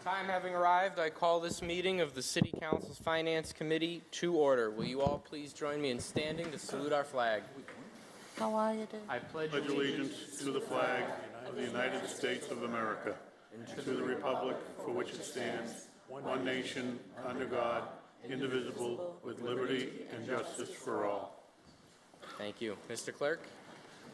Time having arrived, I call this meeting of the City Council's Finance Committee to order. Will you all please join me in standing to salute our flag? How are you doing? I pledge Pledge allegiance to the flag of the United States of America and to the republic for which it stands, one nation, under God, indivisible, with liberty and justice for all. Thank you. Mr. Clerk?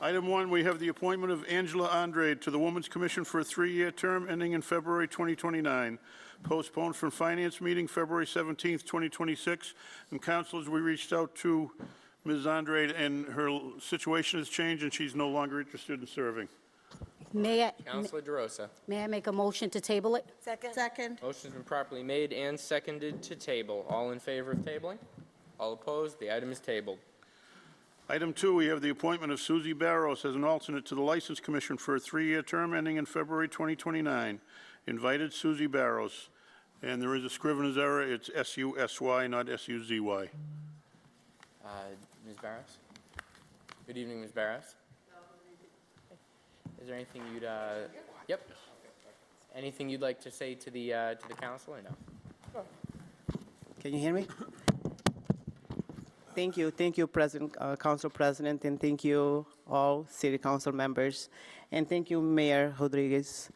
Item 1, we have the appointment of Angela Andrade to the Women's Commission for a 3-year term ending in February 2029. Postponed from Finance meeting February 17th, 2026. And councilors, we reached out to Ms. Andrade, and her situation has changed, and she's no longer interested in serving. Councilor DeRosa. May I make a motion to table it? Second. Motion's been properly made and seconded to table. All in favor of tabling? All opposed? The item is tabled. Item 2, we have the appointment of Susie Barros as an alternate to the License Commission for a 3-year term ending in February 2029. Invited Susie Barros. And there is a scrivener's error. It's S-U-S-Y, not S-U-Z-Y. Ms. Barros? Good evening, Ms. Barros. Is there anything you'd, yep. Anything you'd like to say to the council or no? Can you hear me? Thank you, President, Council President, and thank you all City Council members, and thank you, Mayor Rodriguez.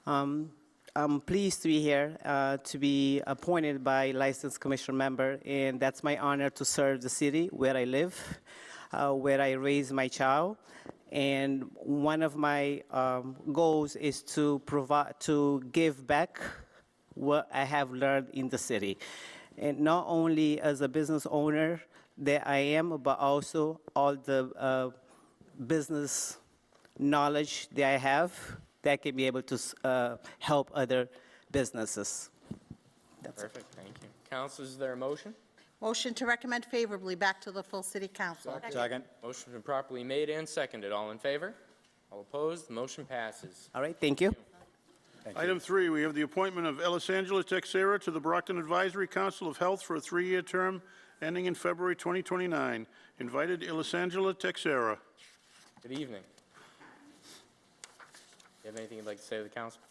I'm pleased to be here to be appointed by License Commission member, and that's my honor to serve the city where I live, where I raise my child. And one of my goals is to give back what I have learned in the city. And not only as a business owner that I am, but also all the business knowledge that I have that can be able to help other businesses. That's Perfect, thank you. Council, is there a motion? Motion to recommend favorably back to the full city council. Second. Motion's been properly made and seconded. All in favor? All opposed? The motion passes. all right, thank you. Item 3, we have the appointment of Elisangela Texera to the Brockton Advisory Council of Health for a 3-year term ending in February 2029. Invited Elisangela Texera. Good evening. You have anything you'd like to say to the council?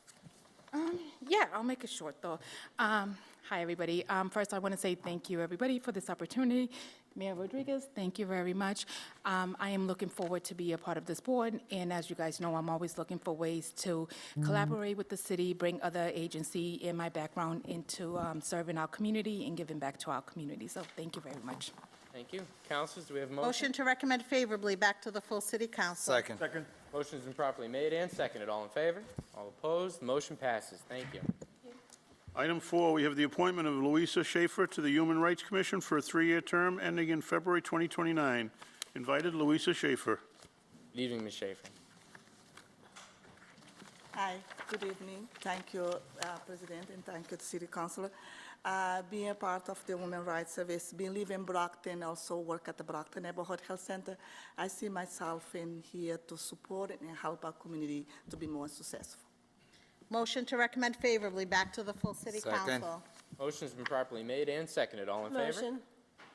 Yeah, I'll make it short, though. Hi, everybody. First, I want to say thank you, everybody, for this opportunity. Mayor Rodriguez, thank you very much. I am looking forward to be a part of this board, and as you guys know, I'm always looking for ways to collaborate with the city, bring other agency in my background into serving our community and giving back to our community. So thank you very much. Thank you. Councilors, do we have a motion? Motion to recommend favorably back to the full city council. Second. Motion's been properly made and seconded. All in favor? All opposed? The motion passes. Thank you. Item 4, we have the appointment of Louisa Schaefer to the Human Rights Commission for a 3-year term ending in February 2029. Invited Louisa Schaefer. Good evening, Ms. Schaefer. Hi, good evening. Thank you, President, and thank you, to City Councilor. Being a part of the Women's Rights Service, being live in Brockton, also work at the Brockton Neighborhood Health Center, I see myself in here to support and help our community to be more successful. Motion to recommend favorably back to the full city Second. council. Motion's been properly made and seconded. All in favor? Motion.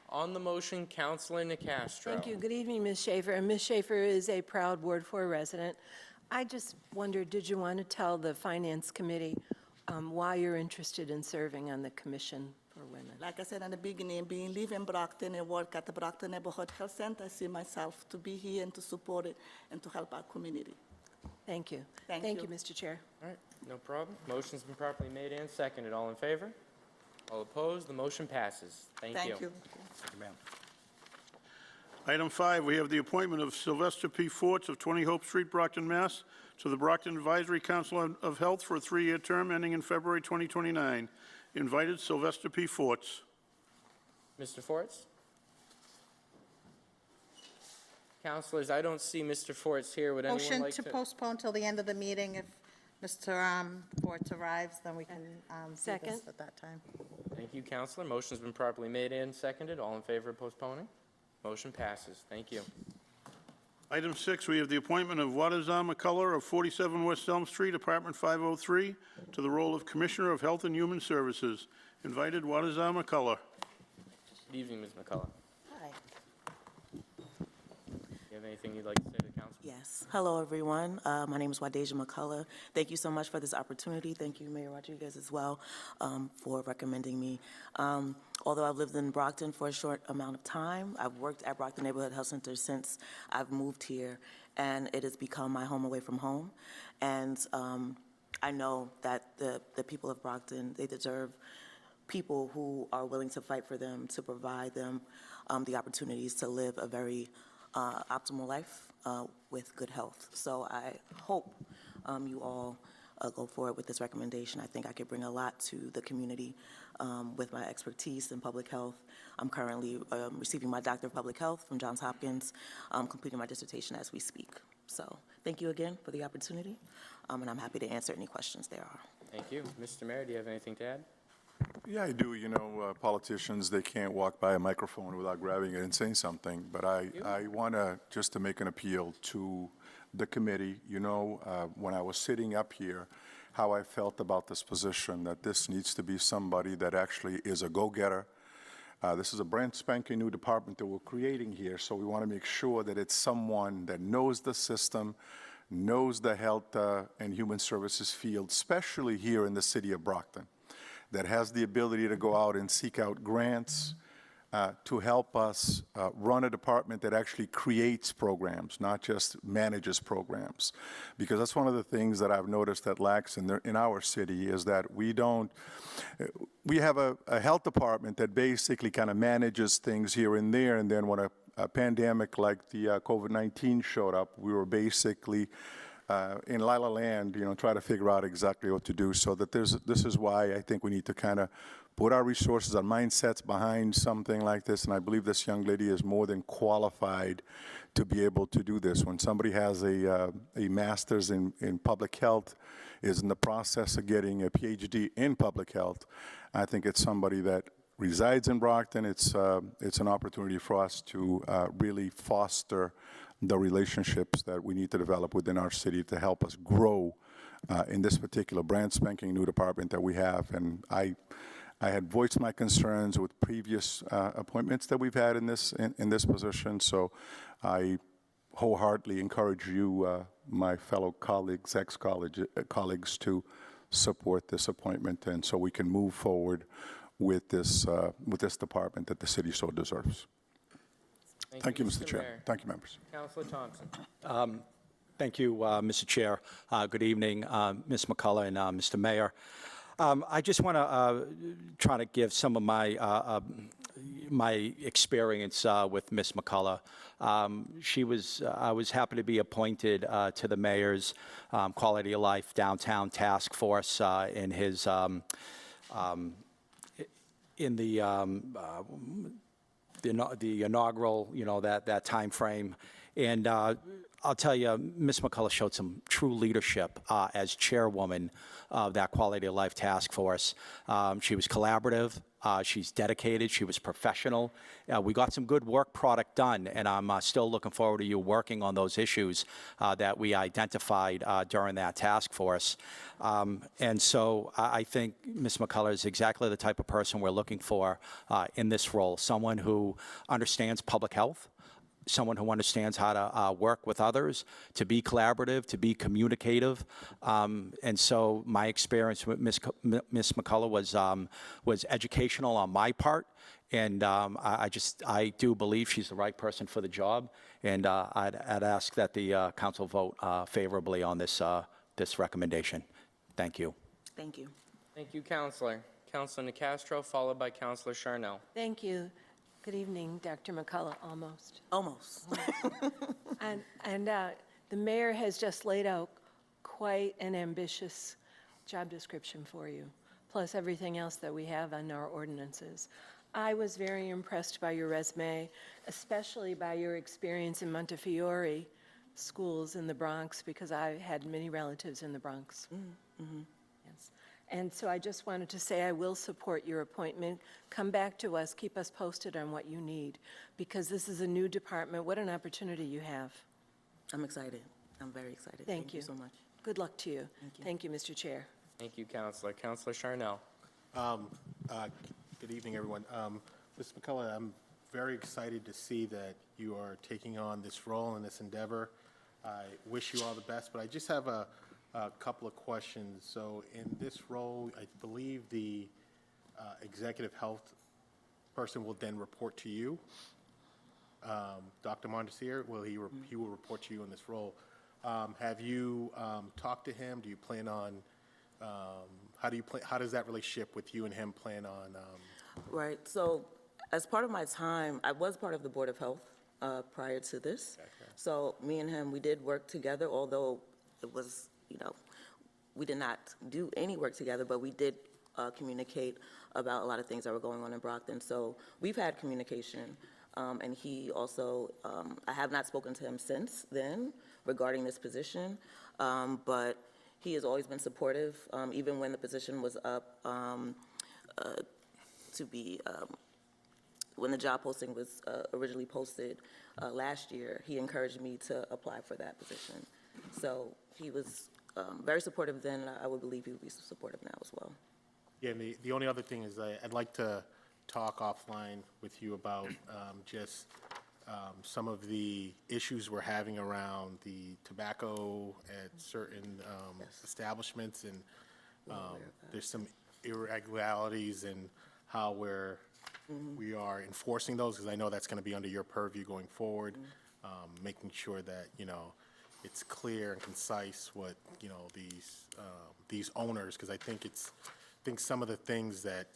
On the motion, Councilor Nicastro. Thank you. Good evening, Ms. Schaefer. And Ms. Schaefer is a proud Ward 4 resident. I just wondered, did you want to tell the Finance Committee why you're interested in serving on the Commission for Women? Like I said in the beginning, being live in Brockton and work at the Brockton Neighborhood Health Center, I see myself to be here and to support it and to help our community. Thank you. Thank Thank you. you, Mr. Chair. All right, no problem. Motion's been properly made and seconded. All in favor? All opposed? The motion passes. Thank you. Thank you. Thank you, ma'am. Item 5, we have the appointment of Sylvester P. Forts of 20 Hope Street, Brockton, Mass. to the Brockton Advisory Council of Health for a 3-year term ending in February 2029. Invited Sylvester P. Forts. Mr. Forts? Councilors, I don't see Mr. Forts here. Would anyone Motion like to postpone till the end of the meeting. If Mr. Forts arrives, then we can do this Second. at that time. Thank you, Councilor. Motion's been properly made and seconded. All in favor of postponing? Motion passes. Thank you. Item 6, we have the appointment of Wadazar McCullough of 47 West Elm Street, Apartment 503, to the role of Commissioner of Health and Human Services. Invited Wadazar McCullough. Good evening, Ms. McCullough. Hi. You have anything you'd like to say to the council? Yes. Hello, everyone. My name is Wadeja McCullough. Thank you so much for this opportunity. Thank you, Mayor Rodriguez, as well, for recommending me. Although I've lived in Brockton for a short amount of time, I've worked at Brockton Neighborhood Health Center since I've moved here, and it has become my home away from home. And I know that the people of Brockton, they deserve people who are willing to fight for them, to provide them the opportunities to live a very optimal life with good health. So I hope you all go forward with this recommendation. I think I could bring a lot to the community with my expertise in public health. I'm currently receiving my Doctor of Public Health from Johns Hopkins, completing my dissertation as we speak. So thank you again for the opportunity, and I'm happy to answer any questions there are. Thank you. Mr. Mayor, do you have anything to add? Yeah, I do. You know, politicians, they can't walk by a microphone without grabbing it and saying something. But I want to make an appeal to the committee. You know, when I was sitting up here, how I felt about this position, that this needs to be somebody that actually is a go-getter. This is a brand spanking new department that we're creating here, so we want to make sure that it's someone that knows the system, knows the health and human services field, especially here in the city of Brockton, that has the ability to go out and seek out grants to help us run a department that actually creates programs, not just manages programs. Because that's one of the things that I've noticed that lacks in our city is that we have a health department that basically kind of manages things here and there, and then when a pandemic like the COVID-19 showed up, we were basically in La La Land, you know, try to figure out exactly what to do. So that this is why I think we need to kind of put our resources, our mindsets behind something like this. And I believe this young lady is more than qualified to be able to do this. When somebody has a master's in public health, is in the process of getting a PhD in public health, I think it's somebody that resides in Brockton. It's an opportunity for us to really foster the relationships that we need to develop within our city to help us grow in this particular brand spanking new department that we have. And I had voiced my concerns with previous appointments that we've had in this position. So I wholeheartedly encourage you, my fellow colleagues, ex-colleagues, to support this appointment, and so we can move forward with this department that the city so deserves. Thank you, Mr. Chair. Mayor. Thank you, members. Councilor Thompson. Thank you, Mr. Chair. Good evening, Ms. McCullough and Mr. Mayor. I just want to try to give some of my experience with Ms. McCullough. I was happy to be appointed to the mayor's Quality of Life Downtown Task Force in his in the inaugural, you know, that time frame. And I'll tell you, Ms. McCullough showed some true leadership as chairwoman of that Quality of Life Task Force. She was collaborative. She's dedicated. She was professional. We got some good work product done, and I'm still looking forward to you working on those issues that we identified during that task force. And so I think Ms. McCullough is exactly the type of person we're looking for in this role, someone who understands public health, someone who understands how to work with others, to be collaborative, to be communicative. And so my experience with Ms. McCullough was educational on my part. And I do believe she's the right person for the job. And I'd ask that the council vote favorably on this recommendation. Thank you. Thank you. Thank you, Councilor. Councilor Nicastro, followed by Councilor Charnel. Thank you. Good evening, Dr. McCullough, almost. Almost. And the mayor has just laid out quite an ambitious job description for you, plus everything else that we have on our ordinances. I was very impressed by your resume, especially by your experience in Montefiore schools in the Bronx, because I had many relatives in the Bronx. Mm-hmm. Yes. And so I just wanted to say I will support your appointment. Come back to us, keep us posted on what you need, because this is a new department. What an opportunity you have. I'm excited. I'm very excited. Thank you so much. Good luck to you. Thank you. Thank you, Mr. Chair. Thank you, Councilor. Councilor Charnel. Good evening, everyone. Ms. McCullough, I'm very excited to see that you are taking on this role and this endeavor. I wish you all the best, but I just have a couple of questions. So in this role, I believe the executive health person will then report to you. Dr. Mondesir, he will report to you in this role. Have you talked to him? Do you plan on, how does that relationship with you and him plan on? Right, so as part of my time, I was part of the Board of Health prior to this. So me and him, we did work together, although it was, we did not do any work together, but we did communicate about a lot of things that were going on in Brockton. So we've had communication, and he also, I have not spoken to him since then regarding this position, but he has always been supportive, even when the position was up to be, when the job posting was originally posted last year, he encouraged me to apply for that position. So he was very supportive then, and I would believe he would be supportive now as well. Yeah, and the only other thing is I'd like to talk offline with you about just some of the issues we're having around the tobacco at certain establishments, and there's some irregularities in how we are enforcing those, because I know that's going to be under your purview going forward, making sure that, it's clear and concise what, these owners, because I think some of the things that,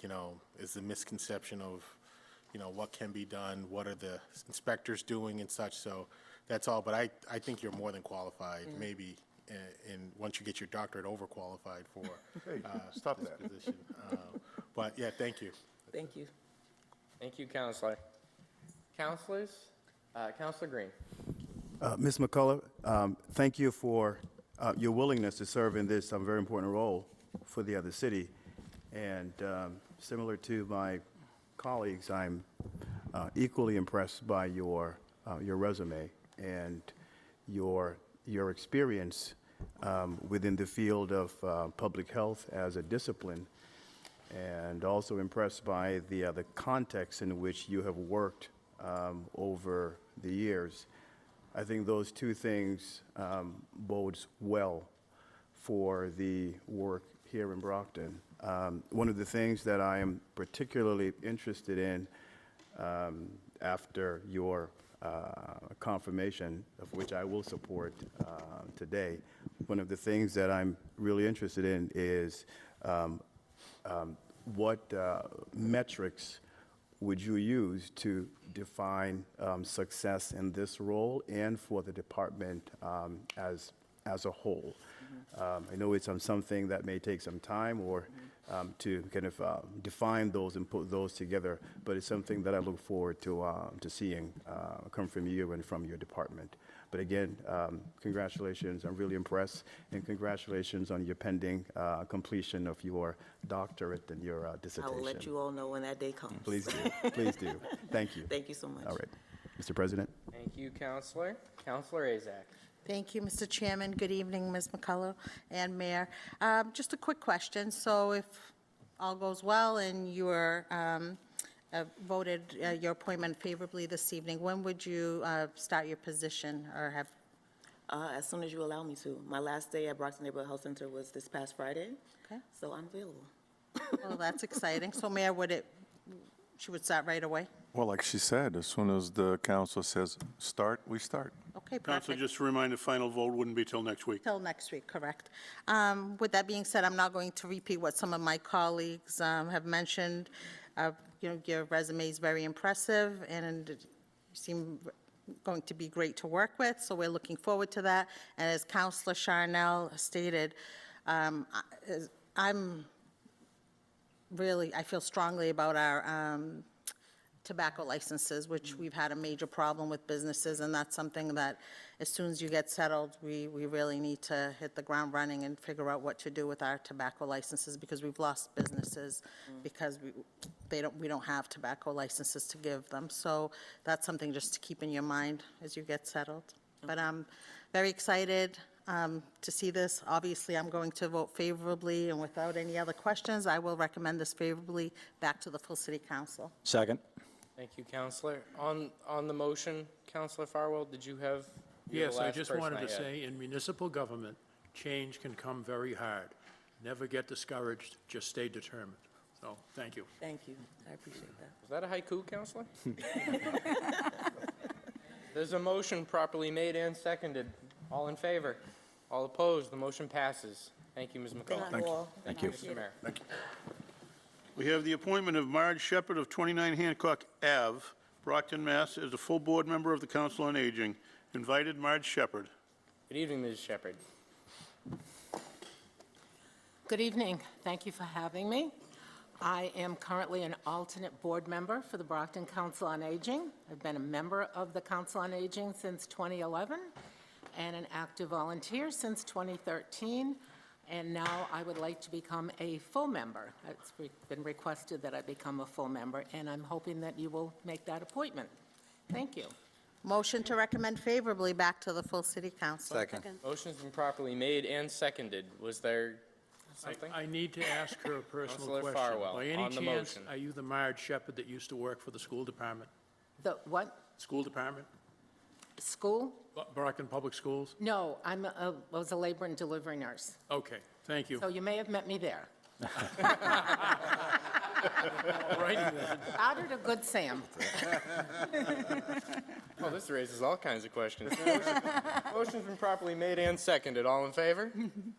is the misconception of, what can be done, what are the inspectors doing and such, so that's all, but I think you're more than qualified, maybe, and once you get your doctorate, overqualified for Stop this that. position. But, yeah, thank you. Thank you. Thank you, Counselor. Counselors? Counselor Green. Ms. McCullough, thank you for your willingness to serve in this very important role for the other city. And similar to my colleagues, I'm equally impressed by your resume and your experience within the field of public health as a discipline, and also impressed by the context in which you have worked over the years. I think those two things bodes well for the work here in Brockton. One of the things that I am particularly interested in after your confirmation, of which I will support today, one of the things that I'm really interested in is what metrics would you use to define success in this role and for the department as a whole? I know it's something that may take some time or to kind of define those and put those together, but it's something that I look forward to seeing come from you and from your department. But again, congratulations. I'm really impressed, and congratulations on your pending completion of your doctorate and your dissertation. I will let you all know when that day comes. Please do. Please do. Thank you. Thank you so much. All right. Mr. President? Thank you, Counselor. Counselor Azak. Thank you, Mr. Chairman. Good evening, Ms. McCullough and Mayor. Just a quick question. So if all goes well and you are voted your appointment favorably this evening, when would you start your position or have? As soon as you allow me to. My last day at Brockton Neighborhood Health Center was this past Friday, Okay. so I'm available. Well, that's exciting. So Mayor, she would start right away? Well, like she said, as soon as the council says start, we start. Okay, Counselor, perfect. just a reminder, final vote wouldn't be till next week. Till next week, correct. With that being said, I'm not going to repeat what some of my colleagues have mentioned. Your resume is very impressive, and you seem going to be great to work with, so we're looking forward to that. And as Councilor Charnel stated, I feel strongly about our tobacco licenses, which we've had a major problem with businesses, and that's something that as soon as you get settled, we really need to hit the ground running and figure out what to do with our tobacco licenses, because we've lost businesses because we don't have tobacco licenses to give them. So that's something just to keep in your mind as you get settled. But I'm very excited to see this. Obviously, I'm going to vote favorably, and without any other questions, I will recommend this favorably back to the full City Council. Second. Thank you, Counselor. On the motion, Counselor Farwell, did you have You're the Yes, I last just person wanted I to had. say, in municipal government, change can come very hard. Never get discouraged, just stay determined. So, thank you. Thank you. I appreciate that. Was that a haiku, Counselor? There's a motion properly made and seconded. All in favor? All opposed? The motion passes. Thank you, Ms. McCullough. Thank you all. Thank you. Mr. Mayor. We have the appointment of Marge Shepherd of 29 Hancock Ave, Brockton, Mass., as a full board member of the Council on Aging. Invited, Marge Shepherd. Good evening, Ms. Shepherd. Good evening. Thank you for having me. I am currently an alternate board member for the Brockton Council on Aging. I've been a member of the Council on Aging since 2011 and an active volunteer since 2013. And now I would like to become a full member. It's been requested that I become a full member, and I'm hoping that you will make that appointment. Thank you. Motion to recommend favorably back to the full city council. Second. Motion's been properly made and seconded. Was there something? I need to ask her a personal Councilor question. Farwell, By any on the chance, motion. are you the Marge Shepherd that used to work for the school department? The what? School department? School? Brockton Public Schools? No, I was a labor and delivery nurse. Okay, thank you. So you may have met me there. All righty then. Ordered a good Sam. Oh, this raises all kinds of questions. Motion's been properly made and seconded. All in favor?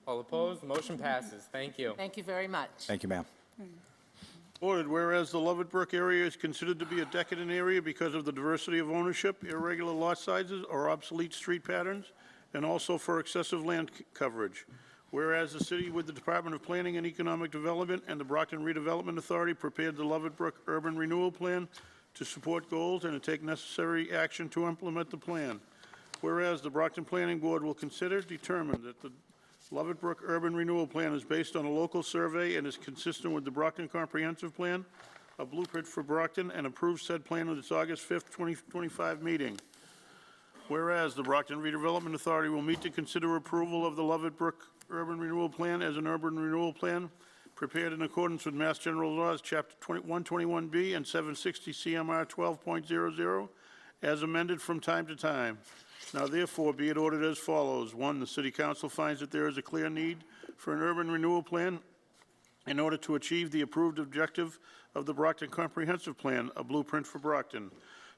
All opposed? The motion passes. Thank you. Thank you very much. Thank you, ma'am. Ordered, whereas the Lovett Brook area is considered to be a decadent area because of the diversity of ownership, irregular lot sizes, or obsolete street patterns, and also for excessive land coverage. Whereas the city, with the Department of Planning and Economic Development and the Brockton Redevelopment Authority, prepared the Lovett Brook Urban Renewal Plan to support goals and to take necessary action to implement the plan. Whereas the Brockton Planning Board will consider, determine that the Lovett Brook Urban Renewal Plan is based on a local survey and is consistent with the Brockton Comprehensive Plan, a blueprint for Brockton, and approves said plan at its August 5th, 2025 meeting. Whereas the Brockton Redevelopment Authority will meet to consider approval of the Lovett Brook Urban Renewal Plan as an urban renewal plan prepared in accordance with Mass General Laws, Chapter 121B and 760 CMR 12.00, as amended from time to time. Now therefore be it ordered as follows. 1, the City Council finds that there is a clear need for an urban renewal plan in order to achieve the approved objective of the Brockton Comprehensive Plan, a blueprint for Brockton.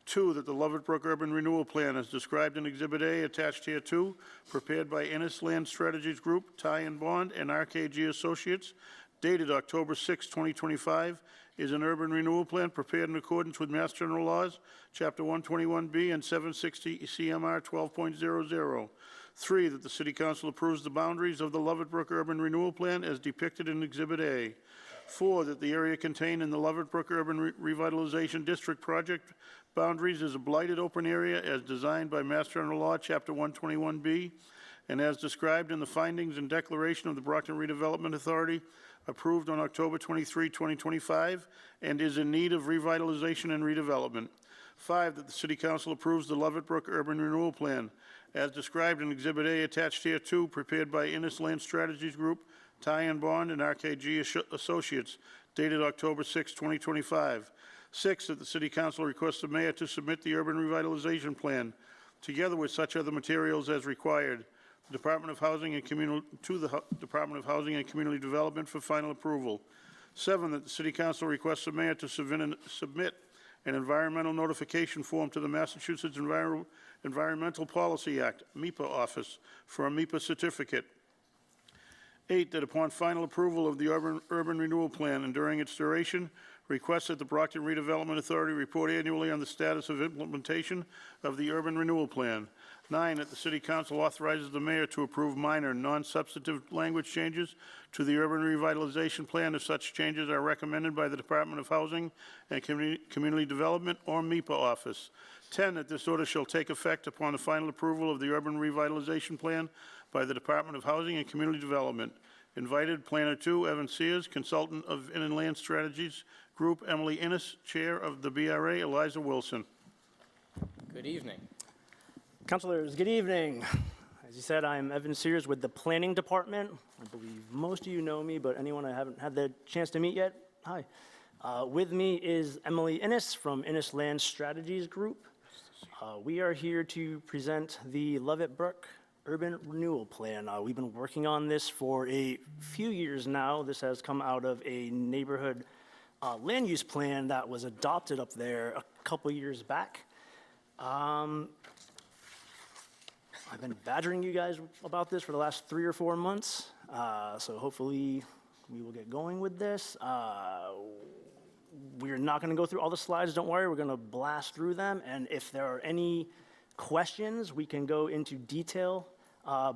2, that the Lovett Brook Urban Renewal Plan, as described in Exhibit A attached here too, prepared by Ennis Land Strategies Group, Ty and Bond, and RKG Associates, dated October 6, 2025, is an urban renewal plan prepared in accordance with Mass General Laws, Chapter 121B and 760 CMR 12.00. 3, that the City Council approves the boundaries of the Lovett Brook Urban Renewal Plan as depicted in Exhibit A. 4, that the area contained in the Lovett Brook Urban Revitalization District project boundaries is a blighted open area as designed by Mass General Law, Chapter 121B, and as described in the findings and declaration of the Brockton Redevelopment Authority, approved on October 23, 2025, and is in need of revitalization and redevelopment. 5, that the City Council approves the Lovett Brook Urban Renewal Plan, as described in Exhibit A attached here too, prepared by Ennis Land Strategies Group, Ty and Bond, and RKG Associates, dated October 6, 2025. 6, that the City Council requests the mayor to submit the urban revitalization plan, together with such other materials as required, the Department of Housing and Department of Housing and Community Development for final approval. 7, that the City Council requests the mayor to submit an environmental notification form to the Massachusetts Environmental Policy Act, MEPA office, for a MEPA certificate. 8, that upon final approval of the urban renewal plan and during its duration, requests that the Brockton Redevelopment Authority report annually on the status of implementation of the urban renewal plan. 9, that the City Council authorizes the mayor to approve minor, non-substantive language changes to the urban revitalization plan if such changes are recommended by the Department of Housing and Community Development or MEPA office. 10, that this order shall take effect upon the final approval of the urban revitalization plan by the Department of Housing and Community Development. Invited, Planner 2, Evan Sears, Consultant of Inland Strategies Group, Emily Innes, Chair of the BRA, Eliza Wilson. Good evening. Councilors, good evening. As you said, I'm Evan Sears with the Planning Department. I believe most of you know me, but anyone I haven't had the chance to meet yet, hi. With me is Emily Innes from Innes Land Strategies Group. We are here to present the Lovett Brook Urban Renewal Plan. We've been working on this for a few years now. This has come out of a neighborhood land use plan that was adopted up there a couple years back. I've been badgering you guys about this for the last 3 or 4 months, so hopefully we will get going with this. We're not going to go through all the slides, don't worry. We're going to blast through them, and if there are any questions, we can go into detail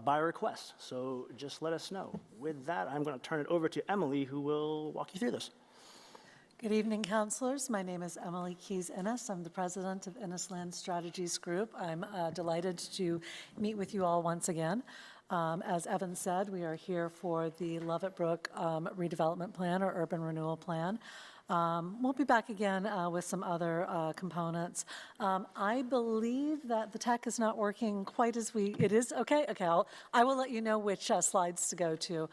by request. So just let us know. With that, I'm going to turn it over to Emily, who will walk you through this. Good evening, councilors. My name is Emily Keys-Innes. I'm the president of Innes Land Strategies Group. I'm delighted to meet with you all once again. As Evan said, we are here for the Lovett Brook redevelopment plan or urban renewal plan. We'll be back again with some other components. I believe that the tech is not working quite as it is. Okay, I will let you know which slides to go to.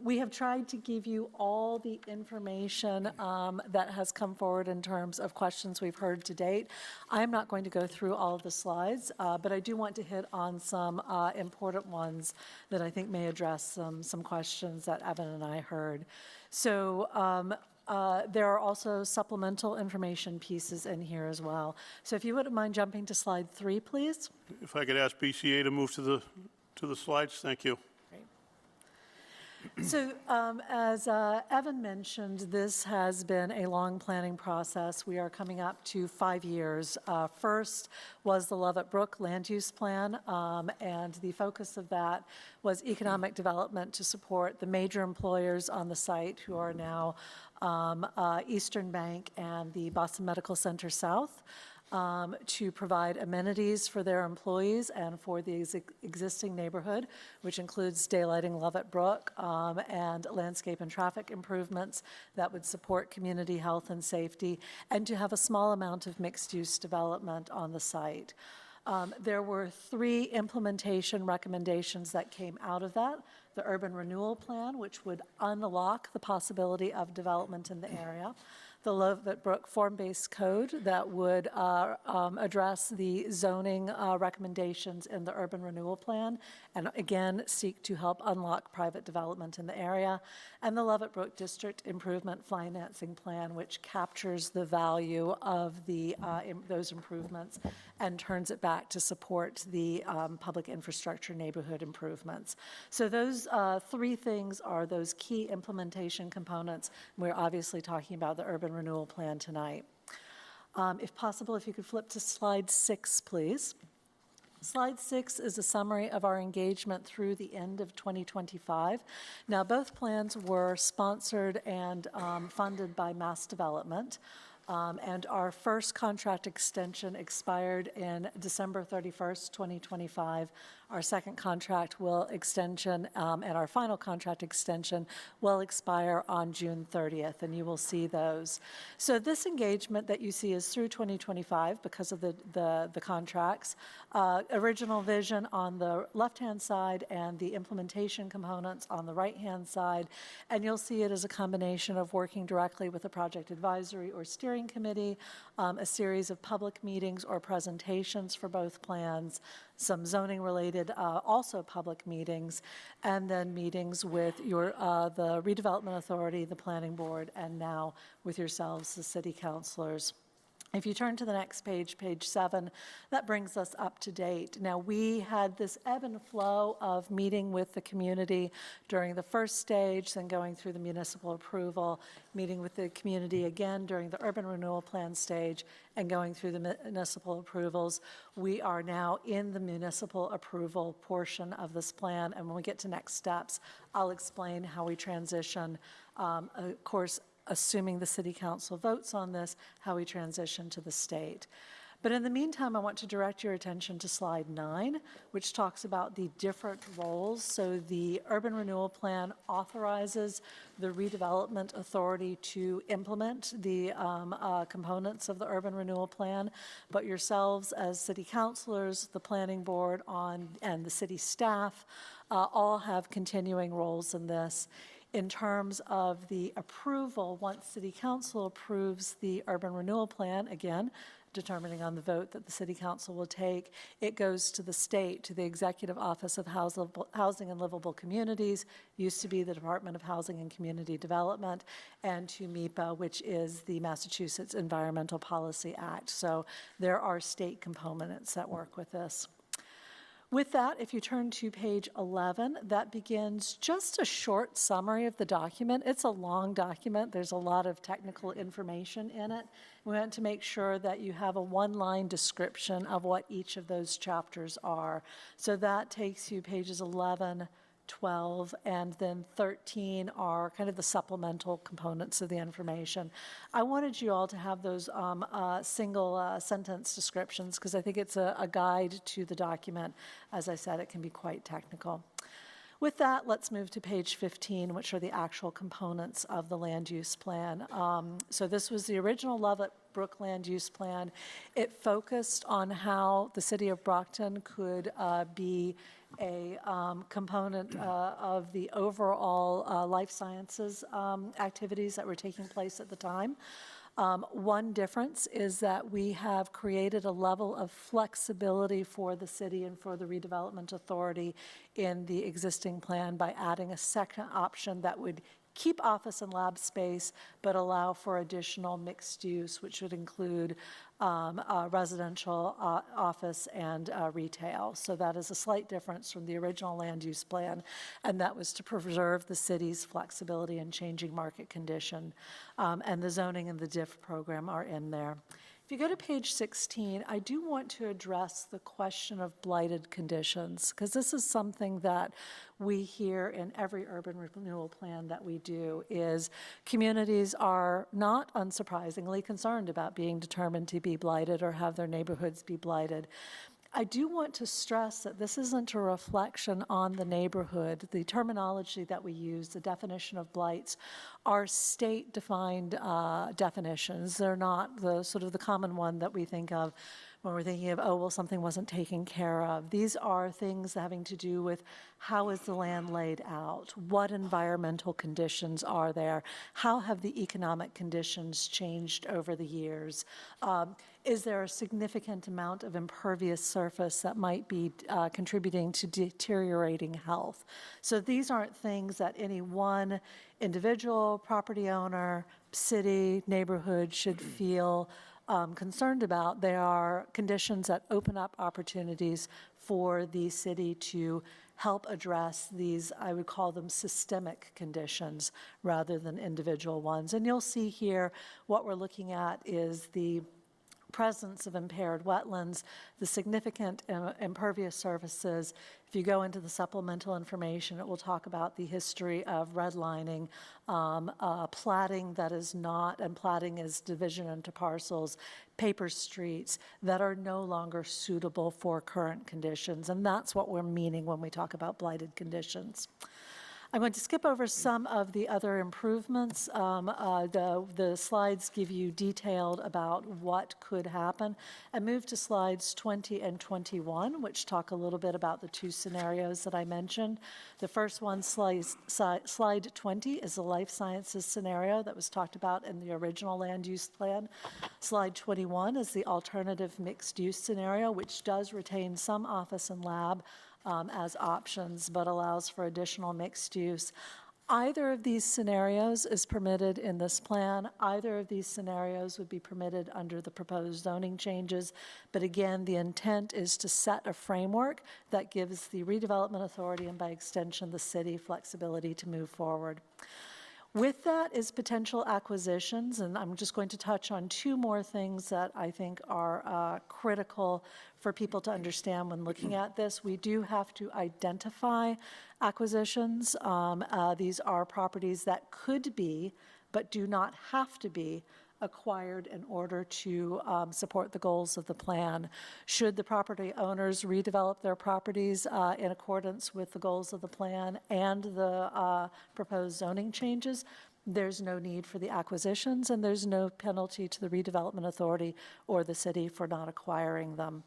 We have tried to give you all the information that has come forward in terms of questions we've heard to date. I'm not going to go through all of the slides, but I do want to hit on some important ones that I think may address some questions that Evan and I heard. So there are also supplemental information pieces in here as well. So if you wouldn't mind jumping to slide 3, please. If I could ask BCA to move to the slides, thank you. So as Evan mentioned, this has been a long planning process. We are coming up to 5 years. First was the Lovett Brook Land Use Plan, and the focus of that was economic development to support the major employers on the site, who are now Eastern Bank and the Boston Medical Center South, to provide amenities for their employees and for the existing neighborhood, which includes daylighting Lovett Brook and landscape and traffic improvements that would support community health and safety, and to have a small amount of mixed-use development on the site. There were 3 implementation recommendations that came out of that. The Urban Renewal Plan, which would unlock the possibility of development in the area. The Lovett Brook Form-Based Code that would address the zoning recommendations in the Urban Renewal Plan, and again, seek to help unlock private development in the area. And the Lovett Brook District Improvement Financing Plan, which captures the value of those improvements and turns it back to support the public infrastructure neighborhood improvements. So those 3 things are those key implementation components. We're obviously talking about the Urban Renewal Plan tonight. If possible, if you could flip to slide 6, please. Slide 6 is a summary of our engagement through the end of 2025. Now, both plans were sponsored and funded by Mass Development. And our first contract extension expired in December 31st, 2025. Our second contract extension and our final contract extension will expire on June 30th, and you will see those. So this engagement that you see is through 2025 because of the contracts. Original vision on the left-hand side and the implementation components on the right-hand side. And you'll see it as a combination of working directly with the project advisory or steering committee, a series of public meetings or presentations for both plans, some zoning related, also public meetings, and then meetings with the redevelopment authority, the planning board, and now with yourselves, the city councilors. If you turn to the next page, page 7, that brings us up to date. Now, we had this ebb and flow of meeting with the community during the first stage, then going through the municipal approval, meeting with the community again during the urban renewal plan stage, and going through the municipal approvals. We are now in the municipal approval portion of this plan, and when we get to next steps, I'll explain how we transition, of course, assuming the city council votes on this, how we transition to the state. But in the meantime, I want to direct your attention to slide 9, which talks about the different roles. So the urban renewal plan authorizes the redevelopment authority to implement the components of the urban renewal plan, but yourselves as city councilors, the planning board and the city staff all have continuing roles in this. In terms of the approval, once City Council approves the urban renewal plan, again, determining on the vote that the City Council will take. It goes to the state, to the Executive Office of Housing and Livable Communities, used to be the Department of Housing and Community Development, and to MEPA, which is the Massachusetts Environmental Policy Act. So there are state components that work with this. With that, if you turn to page 11, that begins just a short summary of the document. It's a long document. There's a lot of technical information in it. We want to make sure that you have a one-line description of what each of those chapters are. So that takes you pages 11, 12, and then 13 are kind of the supplemental components of the information. I wanted you all to have those single sentence descriptions because I think it's a guide to the document. As I said, it can be quite technical. With that, let's move to page 15, which are the actual components of the land use plan. So this was the original Lovett Brook land use plan. It focused on how the city of Brockton could be a component of the overall life sciences activities that were taking place at the time. One difference is that we have created a level of flexibility for the city and for the redevelopment authority in the existing plan by adding a second option that would keep office and lab space, but allow for additional mixed use, which would include residential, office, and retail. So that is a slight difference from the original land use plan, and that was to preserve the city's flexibility in changing market condition. And the zoning and the DIF program are in there. If you go to page 16, I do want to address the question of blighted conditions, because this is something that we hear in every urban renewal plan that we do, is communities are not unsurprisingly concerned about being determined to be blighted or have their neighborhoods be blighted. I do want to stress that this isn't a reflection on the neighborhood. The terminology that we use, the definition of blights, are state-defined definitions. They're not the sort of the common one that we think of when we're thinking of, oh, well, something wasn't taken care of. These are things having to do with how is the land laid out, what environmental conditions are there, how have the economic conditions changed over the years, is there a significant amount of impervious surface that might be contributing to deteriorating health. So these aren't things that any one individual, property owner, city, neighborhood should feel concerned about. They are conditions that open up opportunities for the city to help address these, I would call them systemic conditions rather than individual ones. And you'll see here what we're looking at is the presence of impaired wetlands, the significant impervious surfaces. If you go into the supplemental information, it will talk about the history of redlining, platting that is not, and platting is division into parcels, paper streets that are no longer suitable for current conditions. And that's what we're meaning when we talk about blighted conditions. I'm going to skip over some of the other improvements. The slides give you detailed about what could happen, and move to slides 20 and 21, which talk a little bit about the two scenarios that I mentioned. The first one, slide 20, is the life sciences scenario that was talked about in the original land use plan. Slide 21 is the alternative mixed use scenario, which does retain some office and lab as options, but allows for additional mixed use. Either of these scenarios is permitted in this plan. Either of these scenarios would be permitted under the proposed zoning changes. But again, the intent is to set a framework that gives the redevelopment authority and by extension the city flexibility to move forward. With that is potential acquisitions, and I'm just going to touch on two more things that I think are critical for people to understand when looking at this. We do have to identify acquisitions. These are properties that could be, but do not have to be, acquired in order to support the goals of the plan. Should the property owners redevelop their properties in accordance with the goals of the plan and the proposed zoning changes, there's no need for the acquisitions, and there's no penalty to the redevelopment authority or the city for not acquiring them.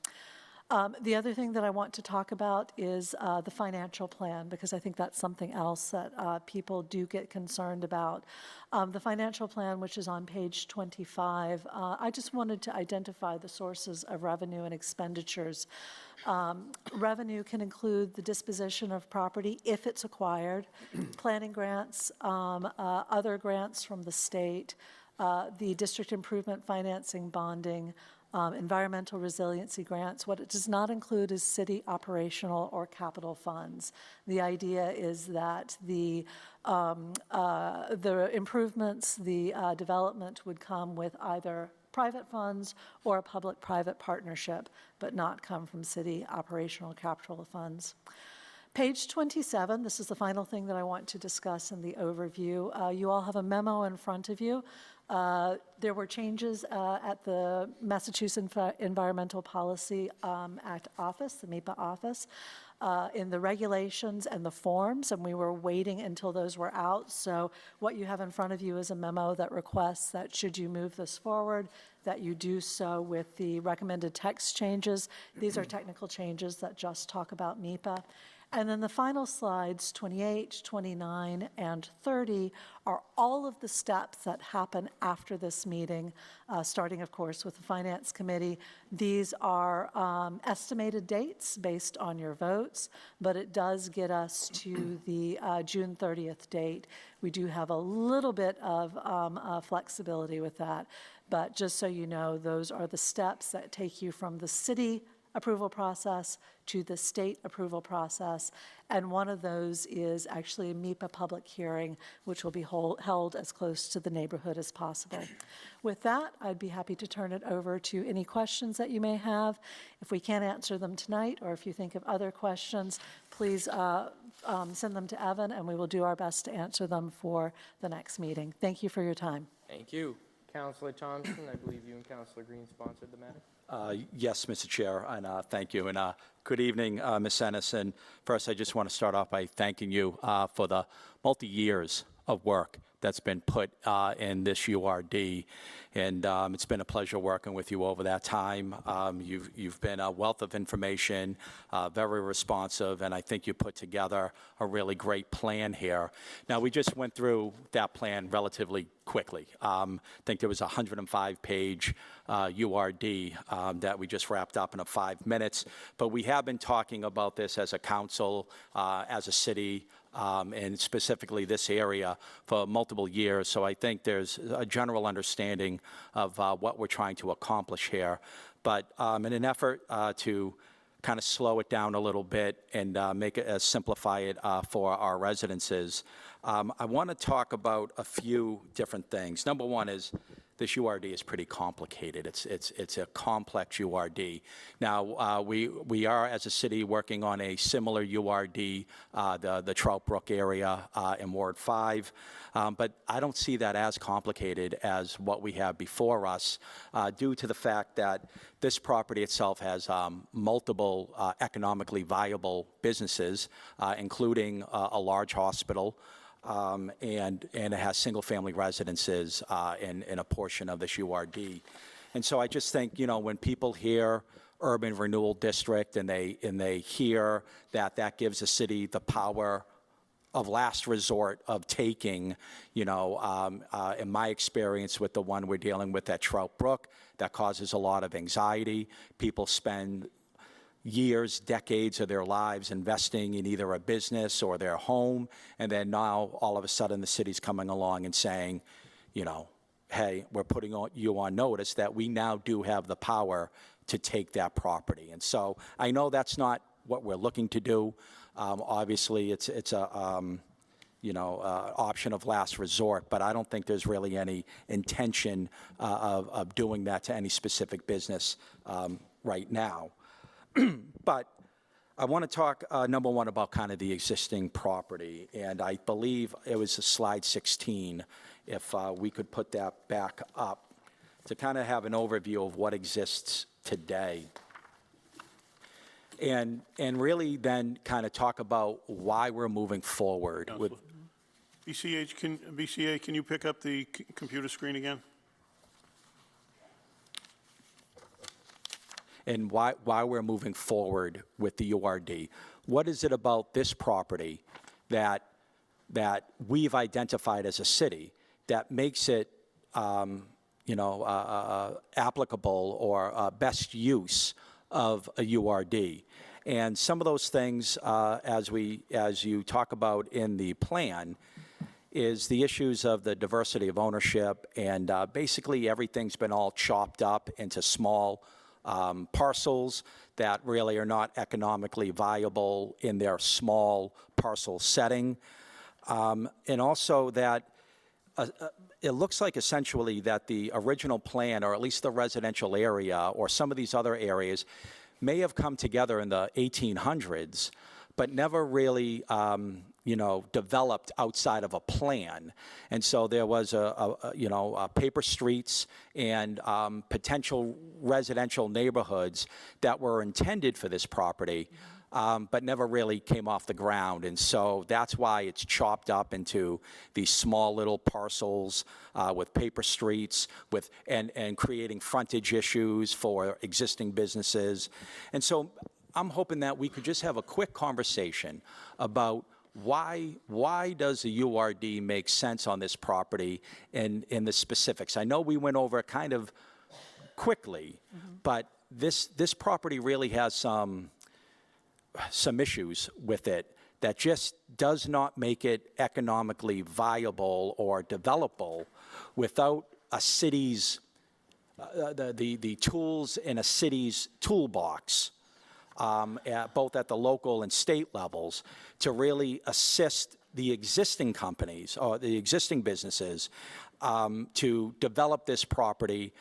The other thing that I want to talk about is the financial plan, because I think that's something else that people do get concerned about. The financial plan, which is on page 25, I just wanted to identify the sources of revenue and expenditures. Revenue can include the disposition of property if it's acquired, planning grants, other grants from the state, the district improvement financing bonding, environmental resiliency grants. What it does not include is city operational or capital funds. The idea is that the improvements, the development would come with either private funds or a public-private partnership, but not come from city operational capital funds. Page 27, this is the final thing that I want to discuss in the overview. You all have a memo in front of you. There were changes at the Massachusetts Environmental Policy Act office, the MEPA office, in the regulations and the forms, and we were waiting until those were out. So what you have in front of you is a memo that requests that should you move this forward, that you do so with the recommended text changes. These are technical changes that just talk about MEPA. And then the final slides, 28, 29, and 30, are all of the steps that happen after this meeting, starting, of course, with the Finance Committee. These are estimated dates based on your votes, but it does get us to the June 30th date. We do have a little bit of flexibility with that, but just so you know, those are the steps that take you from the city approval process to the state approval process, and one of those is actually a MEPA public hearing, which will be held as close to the neighborhood as possible. With that, I'd be happy to turn it over to any questions that you may have. If we can't answer them tonight, or if you think of other questions, please send them to Evan, and we will do our best to answer them for the next meeting. Thank you for your time. Thank you. Councilor Thompson, I believe you and Councilor Green sponsored the matter. Yes, Mr. Chair, and thank you. And good evening, Ms. Ennis. And first, I just want to start off by thanking you for the multi-years of work that's been put in this URD. And it's been a pleasure working with you over that time. You've been a wealth of information, very responsive, and I think you put together a really great plan here. Now, we just went through that plan relatively quickly. I think there was a 105-page URD that we just wrapped up in 5 minutes. But we have been talking about this as a council, as a city, and specifically this area for multiple years. So I think there's a general understanding of what we're trying to accomplish here. But in an effort to kind of slow it down a little bit and make it simplify it for our residences, I want to talk about a few different things. Number one is this URD is pretty complicated. It's a complex URD. Now, we are, as a city, working on a similar URD, the Trout Brook area in Ward 5, but I don't see that as complicated as what we have before us, due to the fact that this property itself has multiple economically viable businesses, including a large hospital, and it has single-family residences in a portion of this URD. And so I just think, you know, when people hear urban renewal district and they hear that gives the city the power of last resort of taking, you know, in my experience with the one we're dealing with at Trout Brook, that causes a lot of anxiety. People spend years, decades of their lives investing in either a business or their home, and then now all of a sudden the city's coming along and saying, you know, hey, we're putting you on notice that we now do have the power to take that property. And so I know that's not what we're looking to do. Obviously, it's a you know, option of last resort, but I don't think there's really any intention of doing that to any specific business right now. But I want to talk, number one, about kind of the existing property, and I believe it was slide 16, if we could put that back up, to kind of have an overview of what exists today. And really then kind of talk about why we're moving forward with... BCA, can you pick up the computer screen again? and why we're moving forward with the URD. What is it about this property that we've identified as a city that makes it, applicable or best use of a URD? And some of those things, as you talk about in the plan, is the issues of the diversity of ownership, and basically everything's been all chopped up into small parcels that really are not economically viable in their small parcel setting. And also that it looks like essentially that the original plan, or at least the residential area, or some of these other areas, may have come together in the 1800s, but never really, developed outside of a plan. And so there was paper streets and potential residential neighborhoods that were intended for this property, but never really came off the ground. And so that's why it's chopped up into these small little parcels with paper streets and creating frontage issues for existing businesses. And so I'm hoping that we could just have a quick conversation about why does the URD make sense on this property in the specifics. I know we went over it kind of quickly, but this property really has some issues with it that just does not make it economically viable or developable without a city's, the tools in a city's toolbox, both at the local and state levels, to really assist the existing companies or the existing businesses to develop this property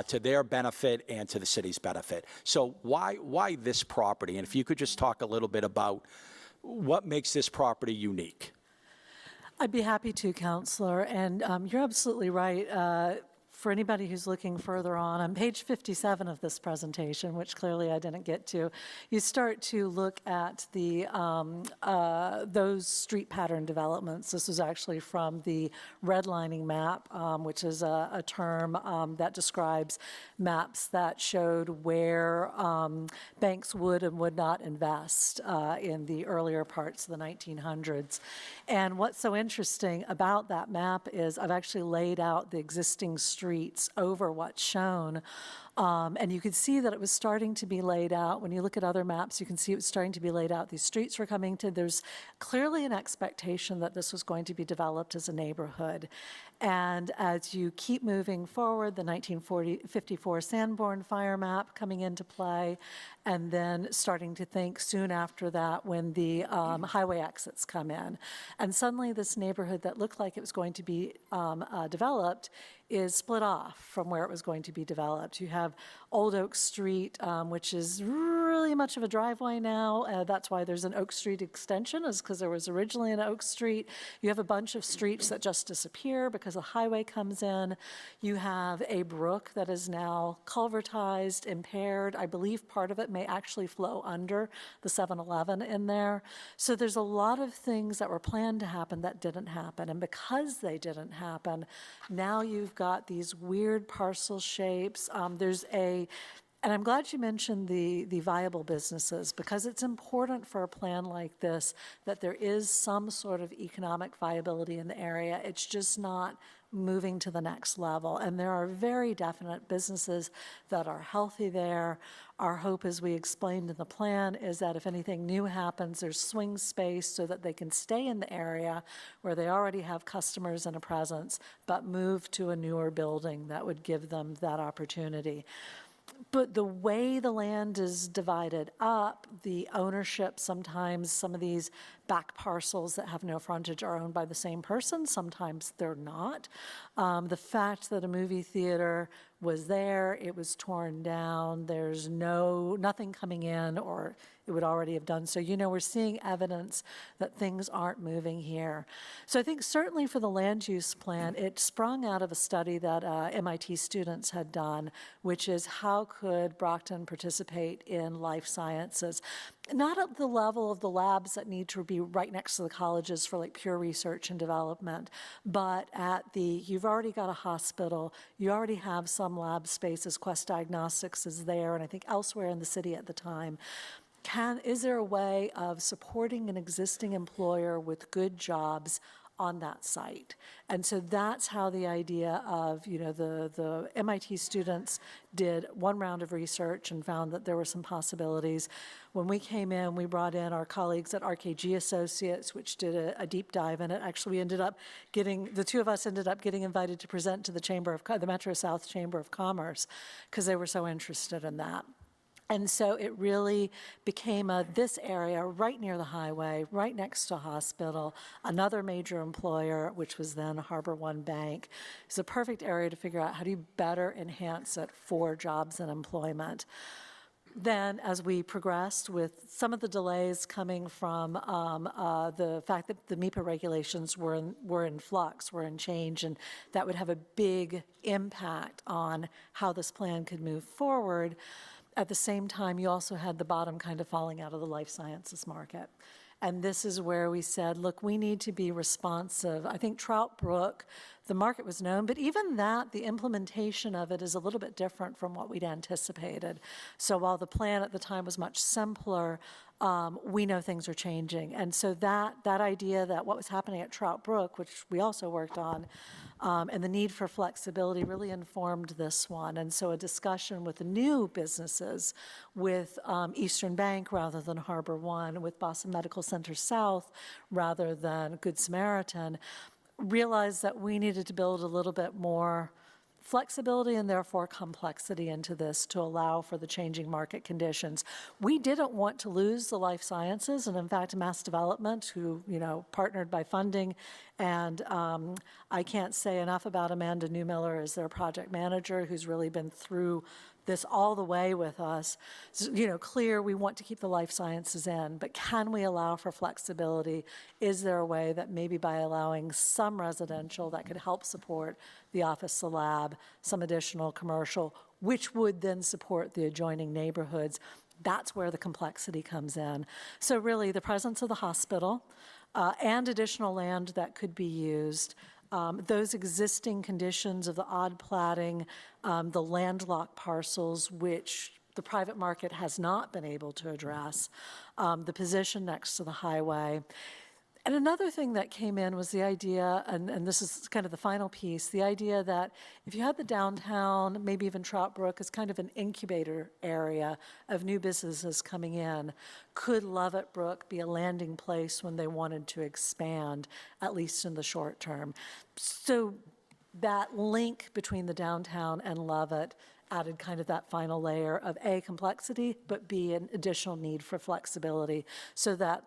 to their benefit and to the city's benefit. So why this property? And if you could just talk a little bit about what makes this property unique. I'd be happy to, Counselor, and you're absolutely right. For anybody who's looking further on page 57 of this presentation, which clearly I didn't get to, you start to look at the those street pattern developments. This was actually from the redlining map, which is a term that describes maps that showed where banks would and would not invest in the earlier parts of the 1900s. And what's so interesting about that map is I've actually laid out the existing streets over what's shown. And you could see that it was starting to be laid out. When you look at other maps, you can see it was starting to be laid out. These streets were coming to, there's clearly an expectation that this was going to be developed as a neighborhood. And as you keep moving forward, the 1954 Sanborn fire map coming into play, and then starting to think soon after that when the highway exits come in. And suddenly this neighborhood that looked like it was going to be developed is split off from where it was going to be developed. You have Old Oak Street, which is really much of a driveway now. That's why there's an Oak Street extension, is because there was originally an Oak Street. You have a bunch of streets that just disappear because the highway comes in. You have a brook that is now culvertized, impaired. I believe part of it may actually flow under the 7-Eleven in there. So there's a lot of things that were planned to happen that didn't happen. And because they didn't happen, now you've got these weird parcel shapes. And I'm glad you mentioned the viable businesses, because it's important for a plan like this that there is some sort of economic viability in the area. It's just not moving to the next level. And there are very definite businesses that are healthy there. Our hope, as we explained in the plan, is that if anything new happens, there's swing space so that they can stay in the area where they already have customers and a presence, but move to a newer building that would give them that opportunity. But the way the land is divided up, the ownership, sometimes some of these back parcels that have no frontage are owned by the same person, sometimes they're not. The fact that a movie theater was there, it was torn down, there's nothing coming in, or it would already have done so. We're seeing evidence that things aren't moving here. So I think certainly for the land use plan, it sprung out of a study that MIT students had done, which is how could Brockton participate in life sciences? not at the level of the labs that need to be right next to the colleges for like pure research and development, but you've already got a hospital, you already have some lab spaces, Quest Diagnostics is there, and I think elsewhere in the city at the time. Is there a way of supporting an existing employer with good jobs on that site? And so that's how the idea of, the MIT students did one round of research and found that there were some possibilities. When we came in, we brought in our colleagues at RKG Associates, which did a deep dive in it. Actually, the two of us ended up getting invited to present to the Metro South Chamber of Commerce because they were so interested in that. And so it really became this area right near the highway, right next to a hospital, another major employer, which was then Harbor One Bank. It's a perfect area to figure out how do you better enhance it for jobs and employment. Then, as we progressed with some of the delays coming from the fact that the MEPA regulations were in flux, were in change, and that would have a big impact on how this plan could move forward. At the same time, you also had the bottom kind of falling out of the life sciences market. And this is where we said, look, we need to be responsive. I think Trout Brook, the market was known, but even that, the implementation of it is a little bit different from what we'd anticipated. So while the plan at the time was much simpler, we know things are changing. And so that idea that what was happening at Trout Brook, which we also worked on, and the need for flexibility really informed this one. And so a discussion with the new businesses, with Eastern Bank rather than Harbor One, with Boston Medical Center South rather than Good Samaritan, realized that we needed to build a little bit more flexibility and therefore complexity into this to allow for the changing market conditions. We didn't want to lose the life sciences, and in fact, Mass Development, who partnered by funding, and I can't say enough about Amanda Newmiller as their project manager, who's really been through this all the way with us. So, clear we want to keep the life sciences in, but can we allow for flexibility? Is there a way that maybe by allowing some residential that could help support the office, the lab, some additional commercial, which would then support the adjoining neighborhoods? That's where the complexity comes in. So really the presence of the hospital and additional land that could be used, those existing conditions of the odd platting, the landlocked parcels, which the private market has not been able to address, the position next to the highway. And another thing that came in was the idea, and this is kind of the final piece, the idea that if you had the downtown, maybe even Trout Brook, as kind of an incubator area of new businesses coming in, could Lovett Brook be a landing place when they wanted to expand, at least in the short term? So that link between the downtown and Lovett added kind of that final layer of A, complexity, but B, an additional need for flexibility so that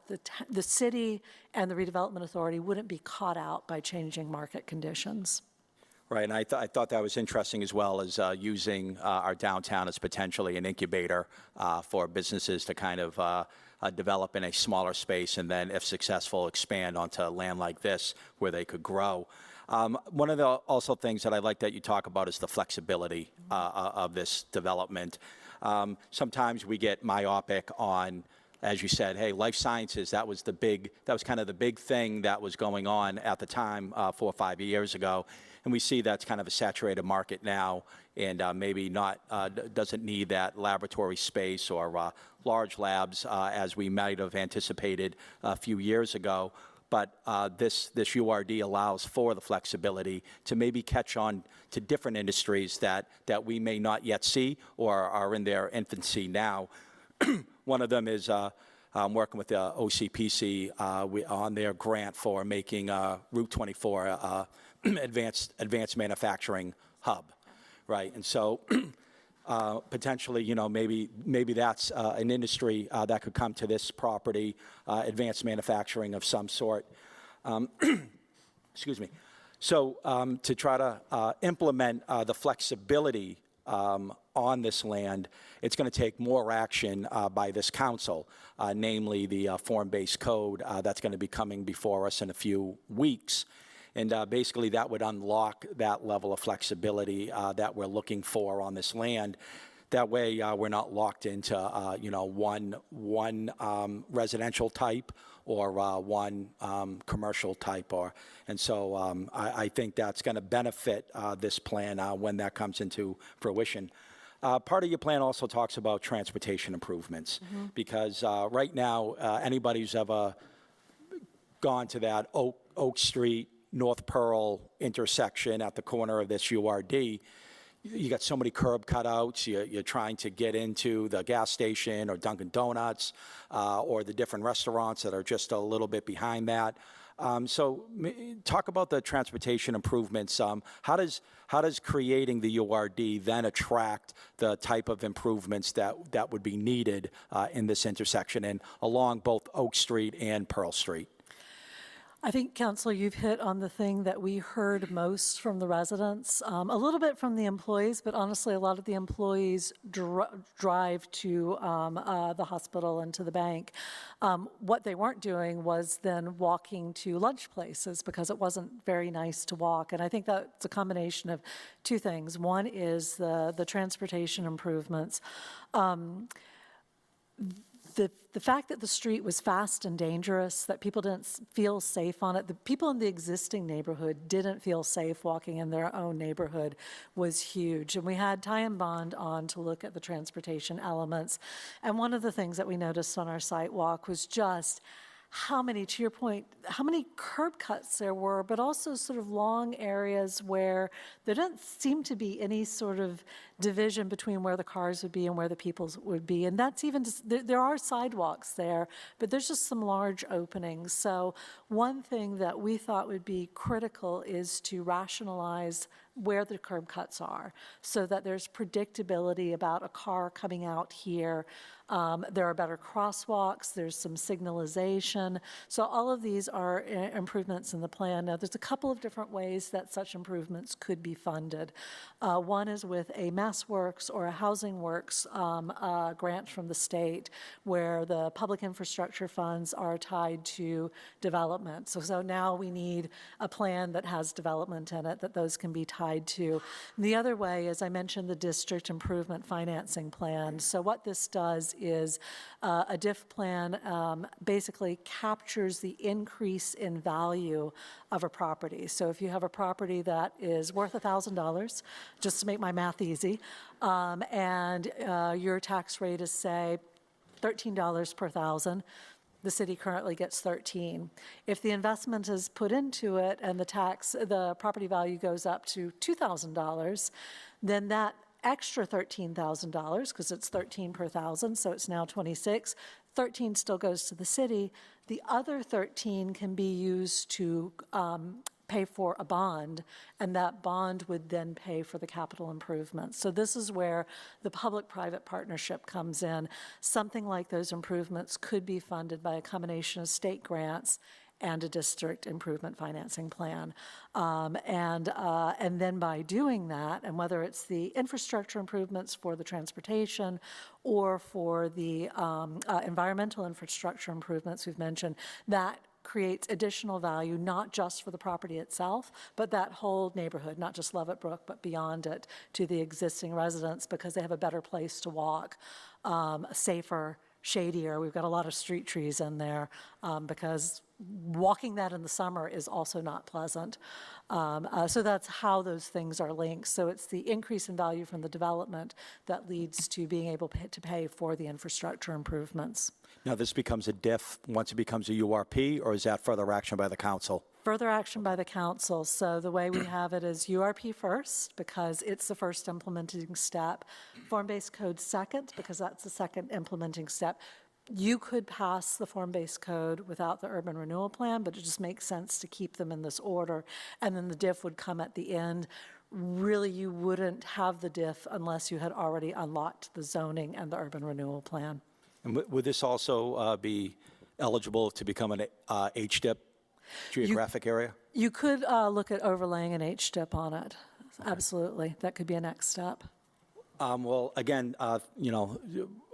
the city and the redevelopment authority wouldn't be caught out by changing market conditions. Right, and I thought that was interesting as well as using our downtown as potentially an incubator for businesses to kind of develop in a smaller space and then, if successful, expand onto land like this where they could grow. One of the also things that I like that you talk about is the flexibility of this development. Sometimes we get myopic on, as you said, hey, life sciences, that was kind of the big thing that was going on at the time 4 or 5 years ago. And we see that's kind of a saturated market now and maybe doesn't need that laboratory space or large labs as we might have anticipated a few years ago. But this URD allows for the flexibility to maybe catch on to different industries that we may not yet see or are in their infancy now. One of them is I'm working with the OCPC on their grant for making Route 24 advanced manufacturing hub, right? And so potentially, maybe that's an industry that could come to this property, advanced manufacturing of some sort. Excuse me. So to try to implement the flexibility on this land, it's going to take more action by this council, namely the form-based code that's going to be coming before us in a few weeks. And basically that would unlock that level of flexibility that we're looking for on this land That way, we're not locked into, one residential type or one commercial type. And so I think that's going to benefit this plan when that comes into fruition. Part of your plan also talks about transportation improvements, because right now, anybody who's ever gone to that Oak Street, North Pearl intersection at the corner of this URD, you got so many curb cutouts. You're trying to get into the gas station or Dunkin' Donuts or the different restaurants that are just a little bit behind that. So talk about the transportation improvements. How does creating the URD then attract the type of improvements that would be needed in this intersection and along both Oak Street and Pearl Street? I think, Councilor, you've hit on the thing that we heard most from the residents, a little bit from the employees, but honestly, a lot of the employees drive to the hospital and to the bank. What they weren't doing was then walking to lunch places because it wasn't very nice to walk. And I think that's a combination of two things. One is the transportation improvements. The fact that the street was fast and dangerous, that people didn't feel safe on it, the people in the existing neighborhood didn't feel safe walking in their own neighborhood was huge. And we had Ty and Bond on to look at the transportation elements. And one of the things that we noticed on our site walk was just how many, to your point, how many curb cuts there were, but also sort of long areas where there didn't seem to be any sort of division between where the cars would be and where the people would be. And that's even, there are sidewalks there, but there's just some large openings. So one thing that we thought would be critical is to rationalize where the curb cuts are so that there's predictability about a car coming out here. There are better crosswalks, there's some signalization. So all of these are improvements in the plan. Now, there's a couple of different ways that such improvements could be funded. One is with a MassWorks or a Housing Works grant from the state where the public infrastructure funds are tied to development. So now we need a plan that has development in it, that those can be tied to. And the other way, as I mentioned, the district improvement financing plan. So what this does is a DIF plan basically captures the increase in value of a property. So if you have a property that is worth $1,000, just to make my math easy, and your tax rate is, say, $13 per thousand, the city currently gets 13. If the investment is put into it and the property value goes up to $2,000, then that extra $13,000, because it's 13 per thousand, so it's now 26, 13 still goes to the city. The other 13 can be used to pay for a bond, and that bond would then pay for the capital improvements. So this is where the public-private partnership comes in. Something like those improvements could be funded by a combination of state grants and a district improvement financing plan. And then by doing that, and whether it's the infrastructure improvements for the transportation or for the environmental infrastructure improvements we've mentioned, that creates additional value, not just for the property itself, but that whole neighborhood, not just Lovett Brook, but beyond it, to the existing residents, because they have a better place to walk, safer, shadier. We've got a lot of street trees in there because walking that in the summer is also not pleasant. So that's how those things are linked. So it's the increase in value from the development that leads to being able to pay for the infrastructure improvements. Now, this becomes a DIF once it becomes a URP, or is that further action by the council? Further action by the council. So the way we have it is URP first, because it's the first implementing step. Form-based code second, because that's the second implementing step. You could pass the form-based code without the urban renewal plan, but it just makes sense to keep them in this order. And then the DIF would come at the end. Really, you wouldn't have the DIF unless you had already unlocked the zoning and the urban renewal plan. And would this also be eligible to become an HDIP geographic area? You could look at overlaying an HDIP on it. Absolutely. That could be a next step. Well, again,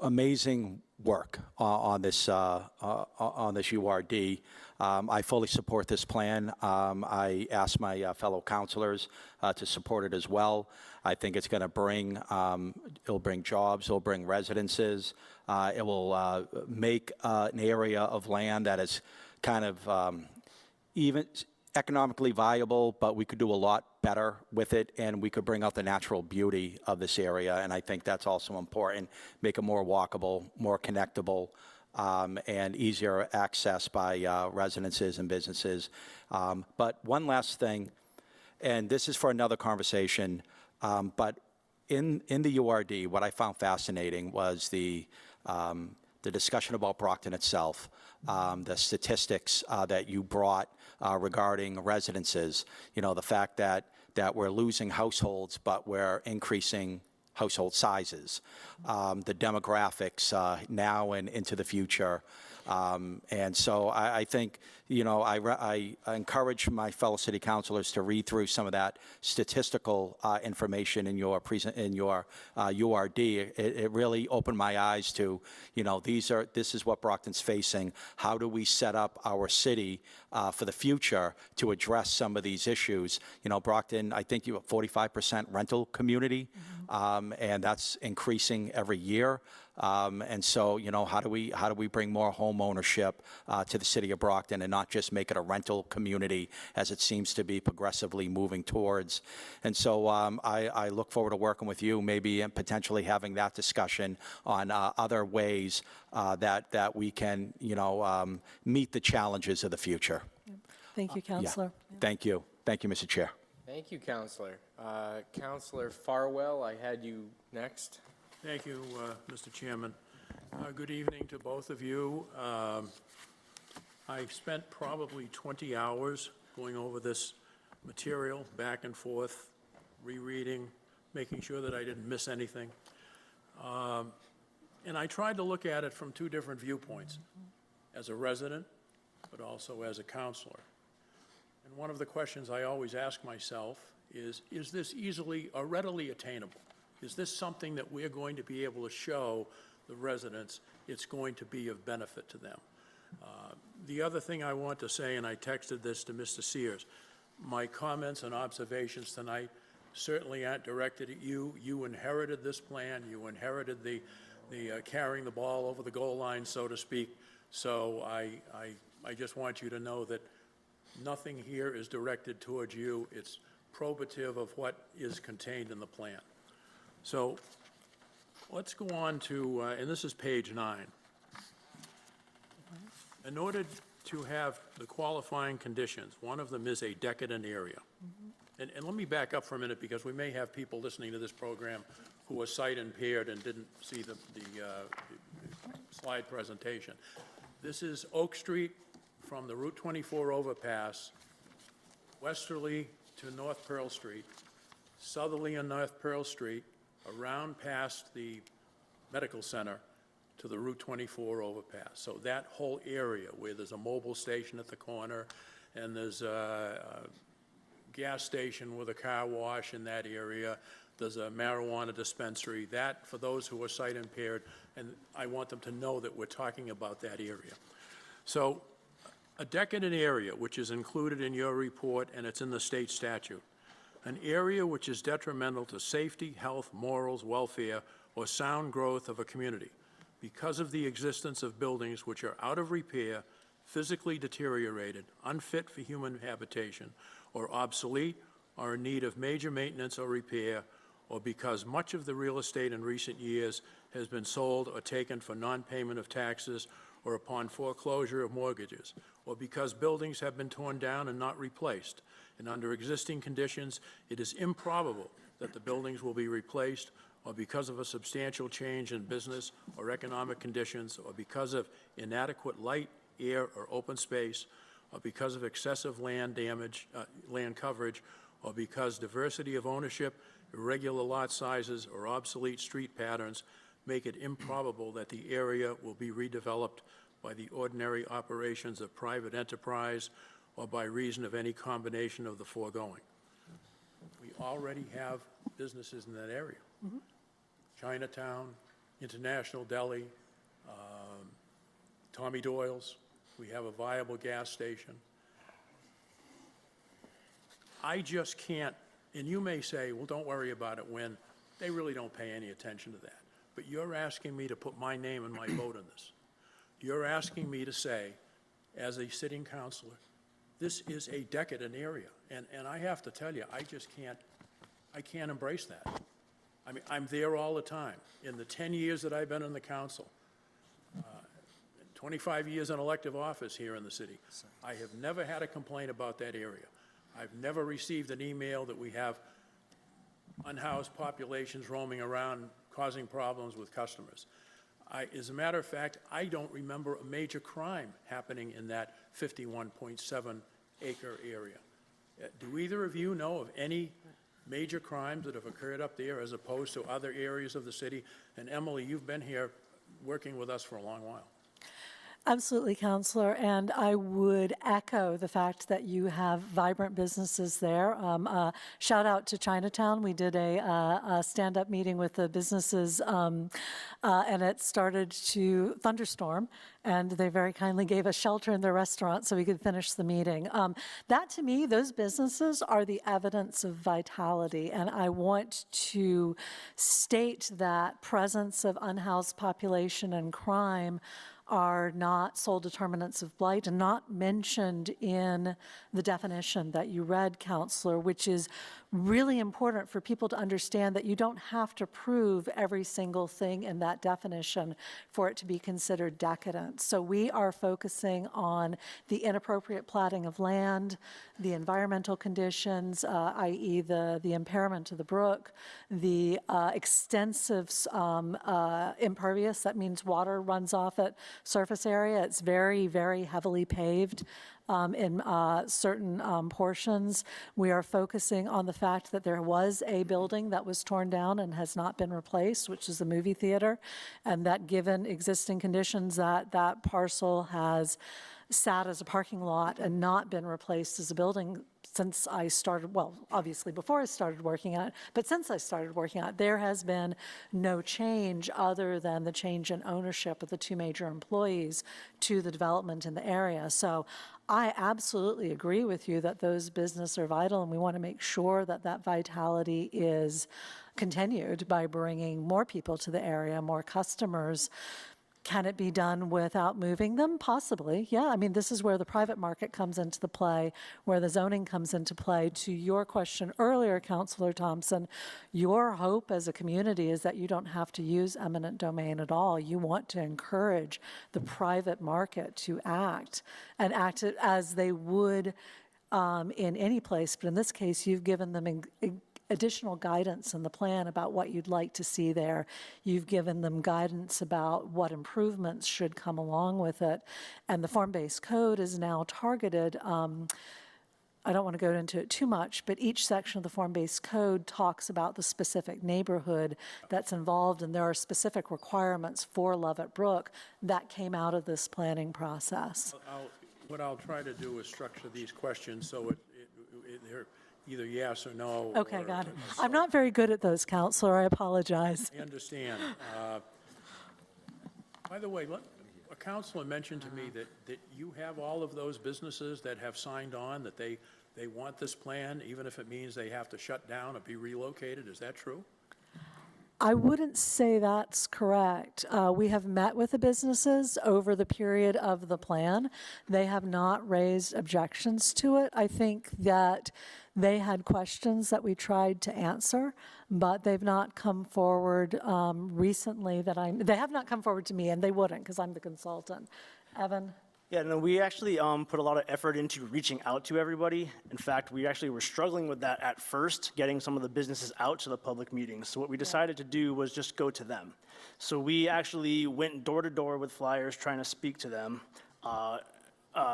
amazing work on this URD. I fully support this plan. I asked my fellow councilors to support it as well. I think it's going to bring, it'll bring jobs, it'll bring residences, it will make an area of land that is kind of even economically viable, but we could do a lot better with it, and we could bring out the natural beauty of this area, and I think that's also important, make it more walkable, more connectable, and easier access by residences and businesses. But one last thing, and this is for another conversation, but in the URD, what I found fascinating was the discussion about Brockton itself, the statistics that you brought regarding residences, the fact that we're losing households, but we're increasing household sizes, the demographics now and into the future. And so I think, I encourage my fellow city councilors to read through some of that statistical information in your URD. It really opened my eyes to, this is what Brockton's facing. How do we set up our city for the future to address some of these issues? Brockton, I think you have 45% rental community, and that's increasing every year. And so, how do we bring more home ownership to the city of Brockton and not just make it a rental community as it seems to be progressively moving towards? And so I look forward to working with you, maybe and potentially having that discussion on other ways that we can, meet the challenges of the future. Thank you, Councilor. Yeah. Thank you. Thank you, Mr. Chair. Thank you, Councilor. Councilor Farwell, I had you next. Thank you, Mr. Chairman. Good evening to both of you. I spent probably 20 hours going over this material back and forth, rereading, making sure that I didn't miss anything. And I tried to look at it from two different viewpoints, as a resident, but also as a counselor. And one of the questions I always ask myself is this easily or readily attainable? Is this something that we're going to be able to show the residents it's going to be of benefit to them? The other thing I want to say, and I texted this to Mr. Sears, my comments and observations tonight certainly aren't directed at you. You inherited this plan. You inherited the carrying the ball over the goal line, so to speak. So I just want you to know that nothing here is directed towards you. It's probative of what is contained in the plan. So let's go on to, and this is page 9. In order to have the qualifying conditions, one of them is a decadent area. And let me back up for a minute, because we may have people listening to this program who are sight impaired and didn't see the slide presentation. This is Oak Street from the Route 24 overpass, westerly to North Pearl Street, southerly on North Pearl Street, around past the medical center to the Route 24 overpass. So that whole area where there's a mobile station at the corner and there's a gas station with a car wash in that area, there's a marijuana dispensary, that for those who are sight impaired, and I want them to know that we're talking about that area. So a decadent area, which is included in your report and it's in the state statute, an area which is detrimental to safety, health, morals, welfare, or sound growth of a community because of the existence of buildings which are out of repair, physically deteriorated, unfit for human habitation, or obsolete, or in need of major maintenance or repair, or because much of the real estate in recent years has been sold or taken for non-payment of taxes or upon foreclosure of mortgages, or because buildings have been torn down and not replaced, and under existing conditions, it is improbable that the buildings will be replaced, or because of a substantial change in business or economic conditions, or because of inadequate light, air, or open space, or because of excessive land damage, land coverage, or because diversity of ownership, irregular lot sizes, or obsolete street patterns make it improbable that the area will be redeveloped by the ordinary operations of private enterprise or by reason of any combination of the foregoing. We already have businesses in that area. Chinatown, International Deli, Tommy Doyle's. We have a viable gas station. I just can't, and you may say, well, don't worry about it when they really don't pay any attention to that. But you're asking me to put my name and my vote in this. You're asking me to say, as a sitting councilor, this is a decadent area. And I have to tell you, I can't embrace that. I mean, I'm there all the time. In the 10 years that I've been in the council, 25 years in elective office here in the city, I have never had a complaint about that area. I've never received an email that we have unhoused populations roaming around causing problems with customers. As a matter of fact, I don't remember a major crime happening in that 51.7 acre area. Do either of you know of any major crimes that have occurred up there as opposed to other areas of the city? And Emily, you've been here working with us for a long while. Absolutely, Counselor, and I would echo the fact that you have vibrant businesses there. Shout out to Chinatown. We did a stand-up meeting with the businesses, and it started to thunderstorm, and they very kindly gave us shelter in their restaurant so we could finish the meeting. That, to me, those businesses are the evidence of vitality, and I want to state that presence of unhoused population and crime are not sole determinants of blight and not mentioned in the definition that you read, Counselor, which is really important for people to understand that you don't have to prove every single thing in that definition for it to be considered decadent. So we are focusing on the inappropriate platting of land, the environmental conditions, i.e. the impairment of the brook, the extensive impervious, that means water runs off at surface area. It's very, very heavily paved. In certain portions. We are focusing on the fact that there was a building that was torn down and has not been replaced, which is the movie theater, and that given existing conditions, that parcel has sat as a parking lot and not been replaced as a building since I started, well, obviously before I started working on it, but since I started working on it, there has been no change other than the change in ownership of the two major employees to the development in the area. So I absolutely agree with you that those businesses are vital, and we want to make sure that that vitality is continued by bringing more people to the area, more customers. Can it be done without moving them? Possibly, yeah. I mean, this is where the private market comes into the play, where the zoning comes into play. To your question earlier, Councillor Thompson, your hope as a community is that you don't have to use eminent domain at all. You want to encourage the private market to act, and act as they would in any place. But in this case, you've given them additional guidance in the plan about what you'd like to see there. You've given them guidance about what improvements should come along with it. And the form-based code is now targeted. I don't want to go into it too much, but each section of the form-based code talks about the specific neighborhood that's involved, and there are specific requirements for Lovett Brook that came out of this planning process. What I'll try to do is structure these questions so they're either yes or no. Okay, got it. I'm not very good at those, Counselor. I apologize. I understand. By the way, a councilor mentioned to me that you have all of those businesses that have signed on, that they want this plan, even if it means they have to shut down or be relocated. Is that true? I wouldn't say that's correct. We have met with the businesses over the period of the plan. They have not raised objections to it. I think that they had questions that we tried to answer, but they've not come forward recently they have not come forward to me, and they wouldn't because I'm the consultant. Evan? Yeah, no, we actually put a lot of effort into reaching out to everybody. In fact, we actually were struggling with that at first, getting some of the businesses out to the public meetings. So what we decided to do was just go to them. So we actually went door to door with flyers trying to speak to them.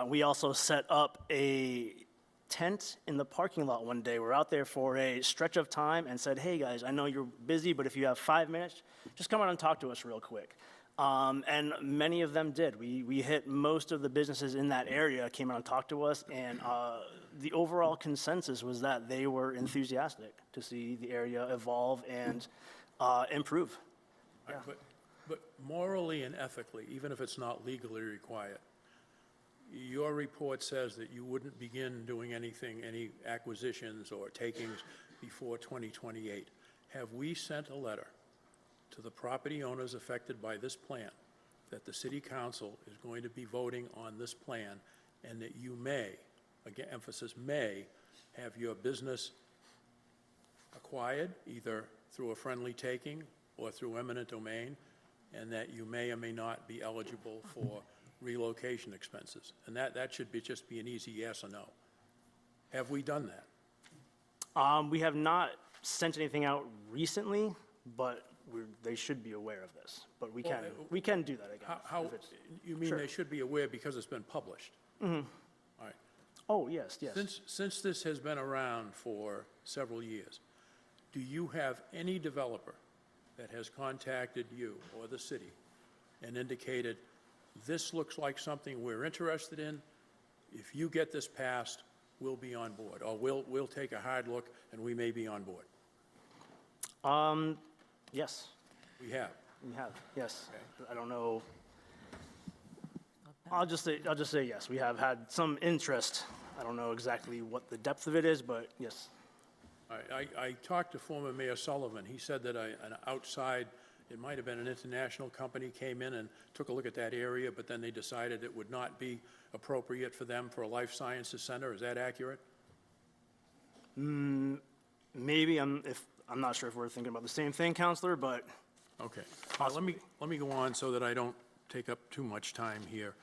We also set up a tent in the parking lot one day. We're out there for a stretch of time and said, hey guys, I know you're busy, but if you have 5 minutes, just come out and talk to us real quick. And many of them did. We hit most of the businesses in that area, came out and talked to us, and the overall consensus was that they were enthusiastic to see the area evolve and improve. But morally and ethically, even if it's not legally required, your report says that you wouldn't begin doing anything, any acquisitions or takings before 2028. Have we sent a letter to the property owners affected by this plan that the city council is going to be voting on this plan and that you may, again, emphasis may, have your business acquired either through a friendly taking or through eminent domain, and that you may or may not be eligible for relocation expenses? And that should be just be an easy yes or no. Have we done that? We have not sent anything out recently, but they should be aware of this. But we can do that again. How, you mean Sure. they should be aware because it's been published? Mhm. All right. Oh, yes, yes. Since this has been around for several years, do you have any developer that has contacted you or the city and indicated, this looks like something we're interested in, if you get this passed, we'll be on board, or we'll take a hard look and we may be on board? Yes. We have. We have, yes. I don't know. I'll just say yes. We have had some interest. I don't know exactly what the depth of it is, but yes. I talked to former Mayor Sullivan. He said that an outside, it might have been an international company, came in and took a look at that area, but then they decided it would not be appropriate for them for a life sciences center. Is that accurate? Maybe. I'm not sure if we're thinking about the same thing, Counselor, but. Okay. Let me go on so that I don't take up too much time here.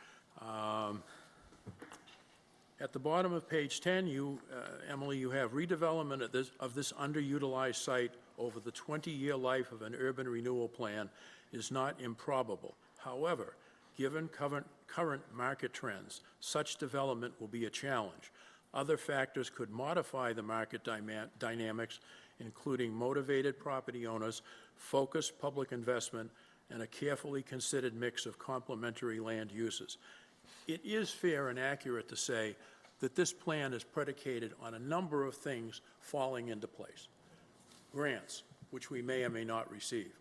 At the bottom of page 10, Emily, you have redevelopment of this underutilized site over the 20-year life of an urban renewal plan is not improbable. However, given current market trends, such development will be a challenge. Other factors could modify the market dynamics, including motivated property owners, focused public investment, and a carefully considered mix of complementary land uses. It is fair and accurate to say that this plan is predicated on a number of things falling into place. Grants, which we may or may not receive.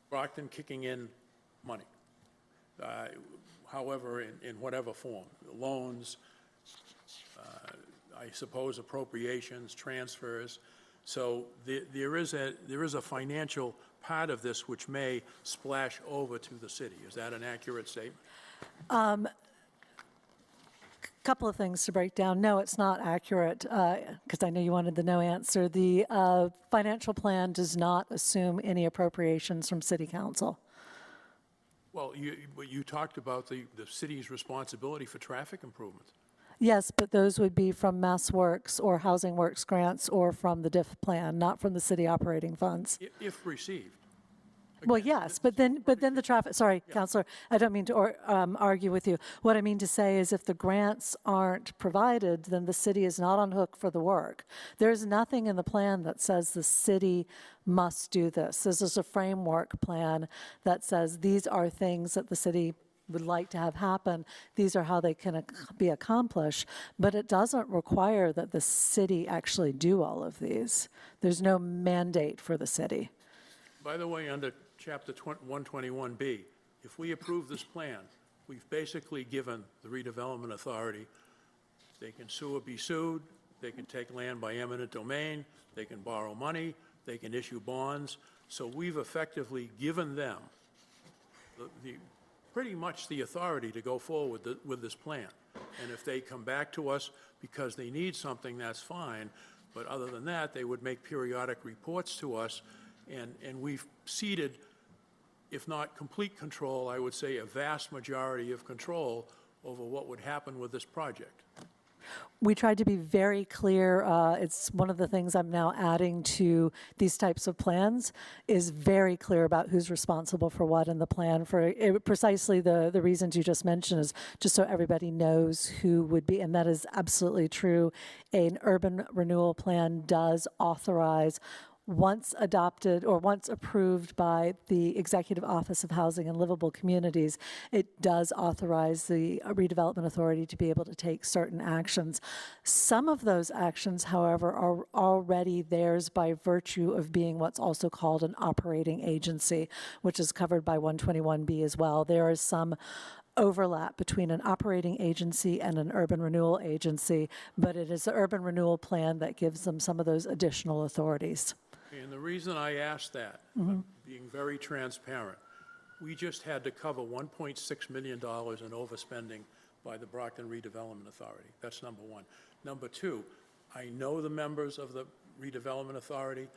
Brockton kicking in money, however, in whatever form. Loans, I suppose appropriations, transfers. So there is a financial part of this which may splash over to the city. Is that an accurate statement? Couple of things to break down. No, it's not accurate, because I know you wanted the no answer. The financial plan does not assume any appropriations from City Council. Well, you talked about the city's responsibility for traffic improvements. Yes, but those would be from Mass Works or Housing Works grants or from the DIF plan, not from the city operating funds. If received. Well, yes, but then the traffic, sorry, Counselor, I don't mean to argue with you. What I mean to say is if the grants aren't provided, then the city is not on hook for the work. There's nothing in the plan that says the city must do this. This is a framework plan that says these are things that the city would like to have happen. These are how they can be accomplished, but it doesn't require that the city actually do all of these. There's no mandate for the city. By the way, under Chapter 121B, if we approve this plan, we've basically given the redevelopment authority, they can sue or be sued, they can take land by eminent domain, they can borrow money, they can issue bonds. So we've effectively given them pretty much the authority to go forward with this plan. And if they come back to us because they need something, that's fine. But other than that, they would make periodic reports to us. And we've ceded, if not complete control, I would say a vast majority of control over what would happen with this project. We tried to be very clear. It's one of the things I'm now adding to these types of plans is very clear about who's responsible for what in the plan for precisely the reasons you just mentioned is just so everybody knows who would be, and that is absolutely true. An urban renewal plan does authorize once adopted or once approved by the Executive Office of Housing and Livable Communities, it does authorize the redevelopment authority to be able to take certain actions. Some of those actions, however, are already theirs by virtue of being what's also called an operating agency, which is covered by 121B as well. There is some overlap between an operating agency and an urban renewal agency, but it is the urban renewal plan that gives them some of those additional authorities. And the reason I asked that, I'm being very transparent, we just had to cover $1.6 million in overspending by the Brockton Redevelopment Authority. That's number one. Number two, I know the members of the Redevelopment Authority.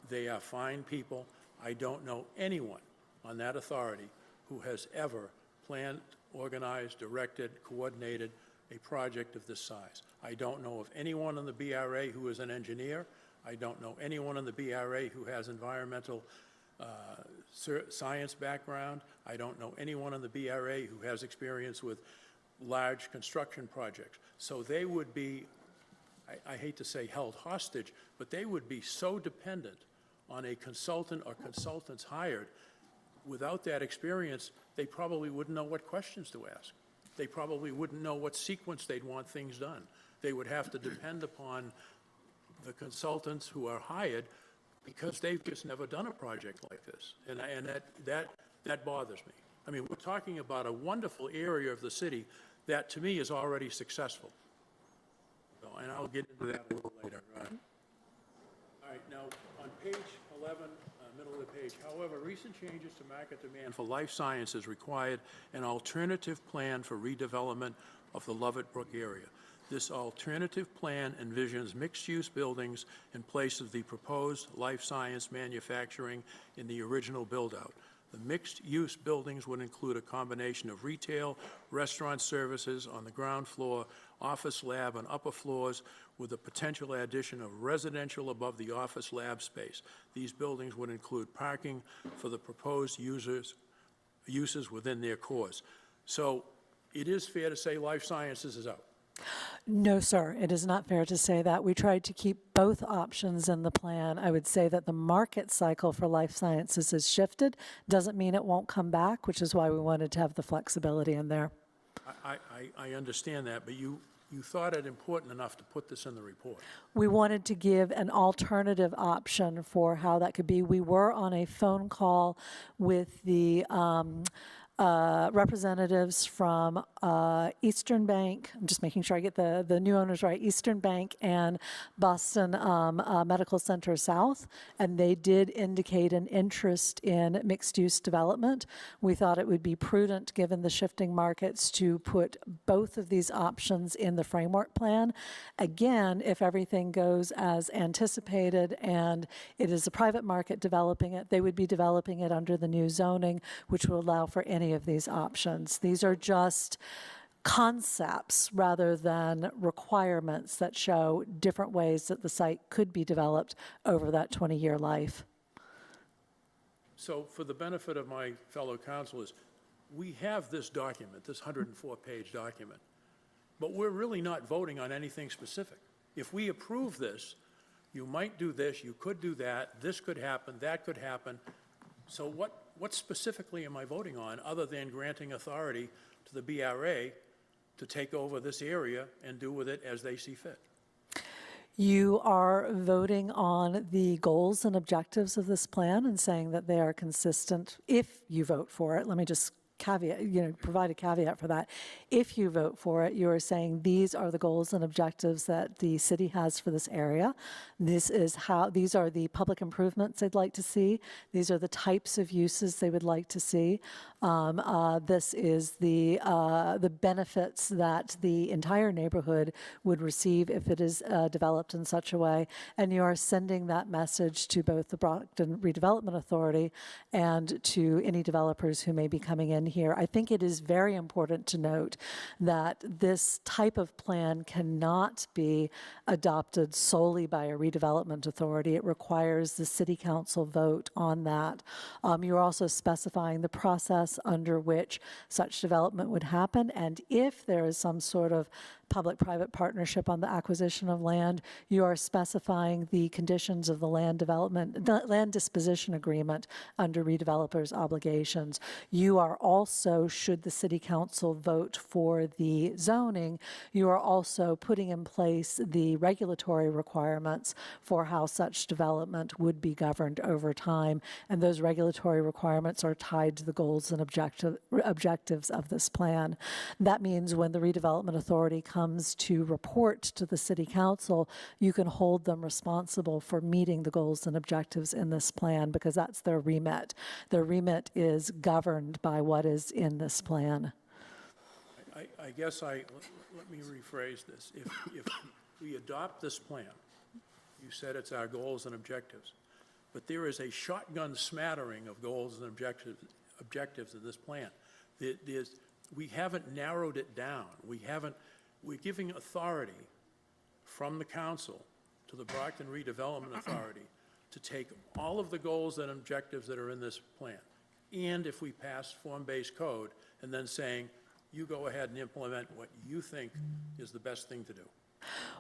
They are fine people. I don't know anyone on that authority who has ever planned, organized, directed, coordinated a project of this size. I don't know of anyone in the BRA who is an engineer. I don't know anyone in the BRA who has environmental science background. I don't know anyone in the BRA who has experience with large construction projects. So they would be, I hate to say held hostage, but they would be so dependent on a consultant or consultants hired. Without that experience, they probably wouldn't know what questions to ask. They probably wouldn't know what sequence they'd want things done. They would have to depend upon the consultants who are hired because they've just never done a project like this. And that bothers me. I mean, we're talking about a wonderful area of the city that, to me, is already successful. So, and I'll get into that a little later. All right, now, on page 11, middle of the page, however, recent changes to market demand for life sciences required an alternative plan for redevelopment of the Lovett Brook area. This alternative plan envisions mixed-use buildings in place of the proposed life science manufacturing in the original build-out. The mixed-use buildings would include a combination of retail, restaurant services on the ground floor, office lab on upper floors, with the potential addition of residential above the office lab space. These buildings would include parking for the proposed uses within their cores. So it is fair to say life sciences is out. No, sir, it is not fair to say that. We tried to keep both options in the plan. I would say that the market cycle for life sciences has shifted. Doesn't mean it won't come back, which is why we wanted to have the flexibility in there. I understand that, but you thought it important enough to put this in the report. We wanted to give an alternative option for how that could be. We were on a phone call with the representatives from Eastern Bank, I'm just making sure I get the new owners right, Eastern Bank and Boston Medical Center South, and they did indicate an interest in mixed-use development. We thought it would be prudent, given the shifting markets, to put both of these options in the framework plan. Again, if everything goes as anticipated and it is a private market developing it, they would be developing it under the new zoning, which will allow for any of these options. These are just concepts rather than requirements that show different ways that the site could be developed over that 20-year life. So for the benefit of my fellow councilors, we have this document, this 104-page document, but we're really not voting on anything specific. If we approve this, you might do this, you could do that, this could happen, that could happen. So what specifically am I voting on other than granting authority to the BRA to take over this area and do with it as they see fit? You are voting on the goals and objectives of this plan and saying that they are consistent if you vote for it. Let me just provide a caveat for that. If you vote for it, you are saying these are the goals and objectives that the city has for this area. These are the public improvements they'd like to see. These are the types of uses they would like to see. This is the benefits that the entire neighborhood would receive if it is developed in such a way. And you are sending that message to both the Brockton Redevelopment Authority and to any developers who may be coming in here. I think it is very important to note that this type of plan cannot be adopted solely by a redevelopment authority. It requires the city council vote on that. You're also specifying the process under which such development would happen, and if there is some sort of public-private partnership on the acquisition of land. You are specifying the conditions of the land development, the land disposition agreement under redevelopers' obligations. You are also, should the city council vote for the zoning, you are also putting in place the regulatory requirements for how such development would be governed over time. And those regulatory requirements are tied to the goals and objectives of this plan. That means when the redevelopment authority comes to report to the city council, you can hold them responsible for meeting the goals and objectives in this plan because that's their remit. Their remit is governed by what is in this plan. I guess let me rephrase this. If we adopt this plan, you said it's our goals and objectives, but there is a shotgun smattering of goals and objectives of this plan. We haven't narrowed it down. We're giving authority from the council to the Brockton Redevelopment Authority to take all of the goals and objectives that are in this plan, and if we pass form-based code, and then saying, you go ahead and implement what you think is the best thing to do.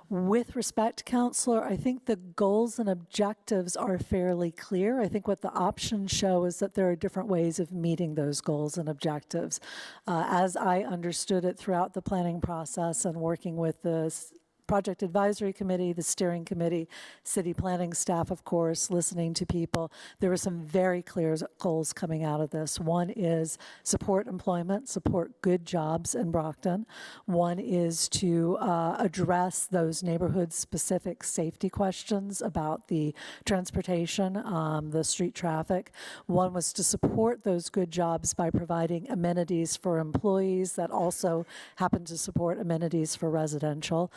With respect, Counselor, I think the goals and objectives are fairly clear. I think what the options show is that there are different ways of meeting those goals and objectives. As I understood it throughout the planning process and working with the Project Advisory Committee, the steering committee, city planning staff, of course, listening to people. There were some very clear goals coming out of this. One is support employment, support good jobs in Brockton. One is to address those neighborhood-specific safety questions about the transportation, the street traffic. One was to support those good jobs by providing amenities for employees that also happen to support amenities for residential.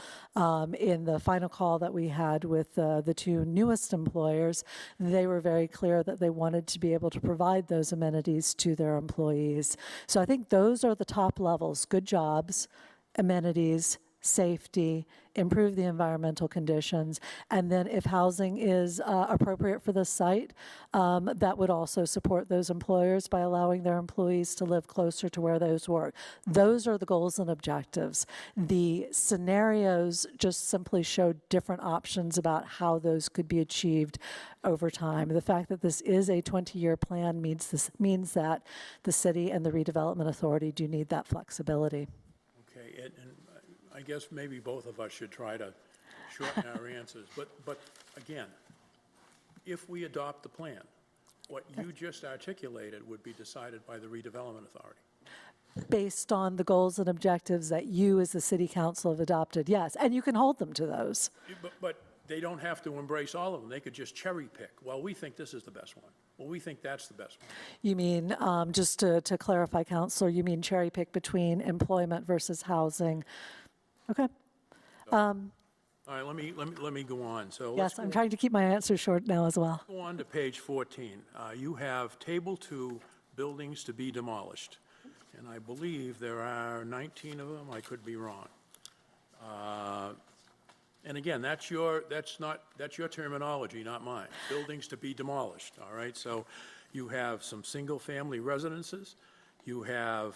In the final call that we had with the two newest employers, they were very clear that they wanted to be able to provide those amenities to their employees. So I think those are the top levels: good jobs, amenities, safety, improve the environmental conditions, and then if housing is appropriate for the site, that would also support those employers by allowing their employees to live closer to where those work. Those are the goals and objectives. The scenarios just simply show different options about how those could be achieved over time. The fact that this is a 20-year plan means that the city and the redevelopment authority do need that flexibility. Okay, and I guess maybe both of us should try to shorten our answers. But again, if we adopt the plan, what you just articulated would be decided by the redevelopment authority. Based on the goals and objectives that you as the city council have adopted, yes, and you can hold them to those. But they don't have to embrace all of them. They could just cherry pick. Well, we think this is the best one. Well, we think that's the best one. You mean, just to clarify, Counselor, you mean cherry pick between employment versus housing? Okay. All right, let me go on. So Yes, I'm trying to keep my answers short now as well. Go on to page 14. You have Table 2, buildings to be demolished. And I believe there are 19 of them. I could be wrong. And again, that's your terminology, not mine. Buildings to be demolished, all right? So you have some single-family residences. You have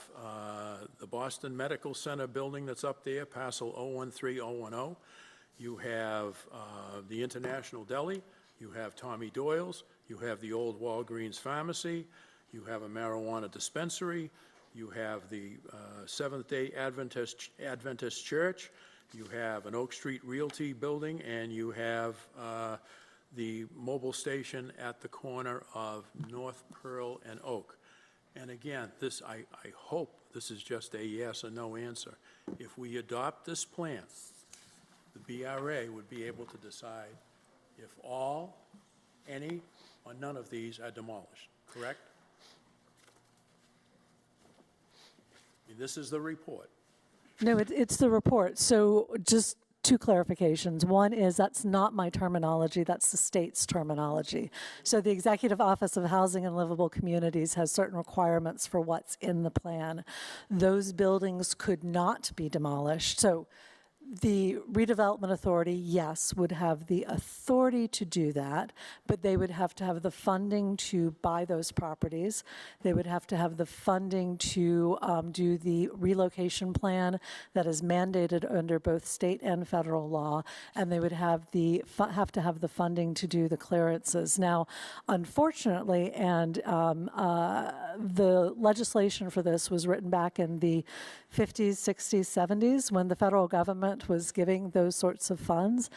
the Boston Medical Center building that's up there, parcel 013010. You have the International Deli. You have Tommy Doyle's. You have the old Walgreens Pharmacy. You have a marijuana dispensary. You have the Seventh-day Adventist Church. You have an Oak Street Realty building, and you have the mobile station at the corner of North Pearl and Oak. And again, I hope this is just a yes or no answer. If we adopt this plan, the BRA would be able to decide if all, any, or none of these are demolished, correct? This is the report. No, it's the report. So just two clarifications. One is that's not my terminology, that's the state's terminology. So the Executive Office of Housing and Livable Communities has certain requirements for what's in the plan. Those buildings could not be demolished. So The redevelopment authority, yes, would have the authority to do that, but they would have to have the funding to buy those properties. They would have to have the funding to do the relocation plan that is mandated under both state and federal law, and they would have to have the funding to do the clearances. Now, unfortunately, and the legislation for this was written back in the 50s, 60s, 70s when the federal government was giving those sorts of funds.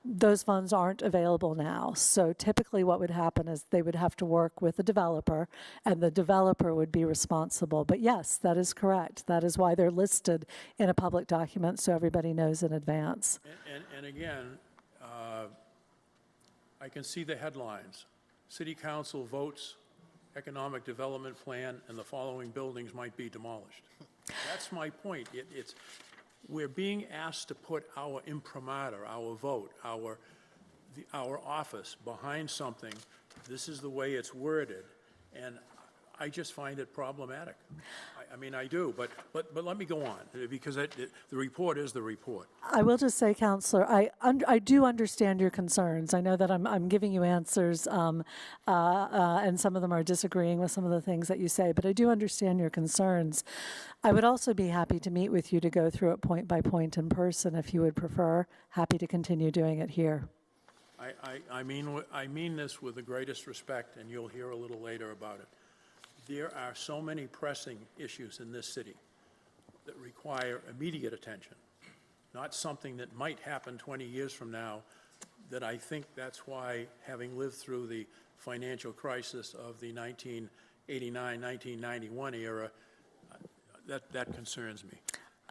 Those funds aren't available now. So typically what would happen is they would have to work with the developer, and the developer would be responsible. But yes, that is correct. That is why they're listed in a public document so everybody knows in advance. And again, I can see the headlines. City Council votes economic development plan, and the following buildings might be demolished. That's my point. We're being asked to put our imprimatur, our vote, our office behind something. This is the way it's worded, and I just find it problematic. I mean, I do, but let me go on, because the report is the report. I will just say, Counselor, I do understand your concerns. I know that I'm giving you answers, and some of them are disagreeing with some of the things that you say, but I do understand your concerns. I would also be happy to meet with you to go through it point by point in person if you would prefer. Happy to continue doing it here. I mean this with the greatest respect, and you'll hear a little later about it. There are so many pressing issues in this city that require immediate attention, not something that might happen 20 years from now, that I think that's why, having lived through the financial crisis of the 1989, 1991 era, that concerns me.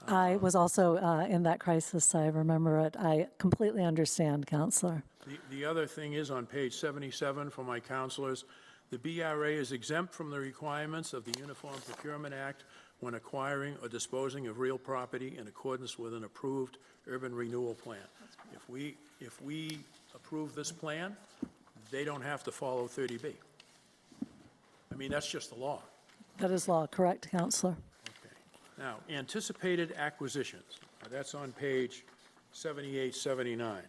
I was also in that crisis. I remember it. I completely understand, Counselor. The other thing is on page 77 for my counselors, the BRA is exempt from the requirements of the Uniform Procurement Act when acquiring or disposing of real property in accordance with an approved urban renewal plan. If we approve this plan, they don't have to follow 30B. I mean, that's just the law. That is law, correct, Counselor? Now, anticipated acquisitions, that's on page 78, 79.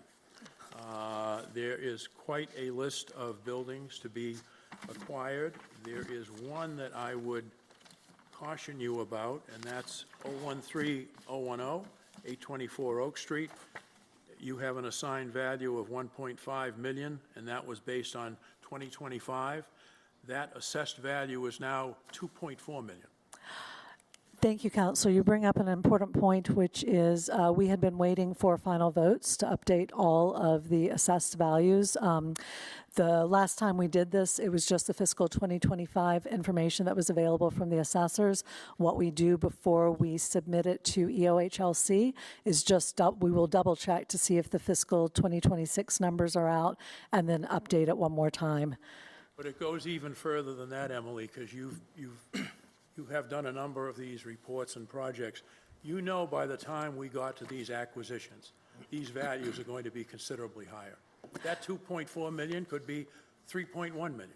There is quite a list of buildings to be acquired. There is one that I would caution you about, and that's 013010, 824 Oak Street. You have an assigned value of $1.5 million, and that was based on 2025. That assessed value is now $2.4 million. Thank you, Counselor. You bring up an important point, which is we had been waiting for final votes to update all of the assessed values. The last time we did this, it was just the fiscal 2025 information that was available from the assessors. What we do before we submit it to EOHLC is just we will double check to see if the fiscal 2026 numbers are out and then update it one more time. But it goes even further than that, Emily, because you have done a number of these reports and projects. You know by the time we got to these acquisitions, these values are going to be considerably higher. That 2.4 million could be 3.1 million.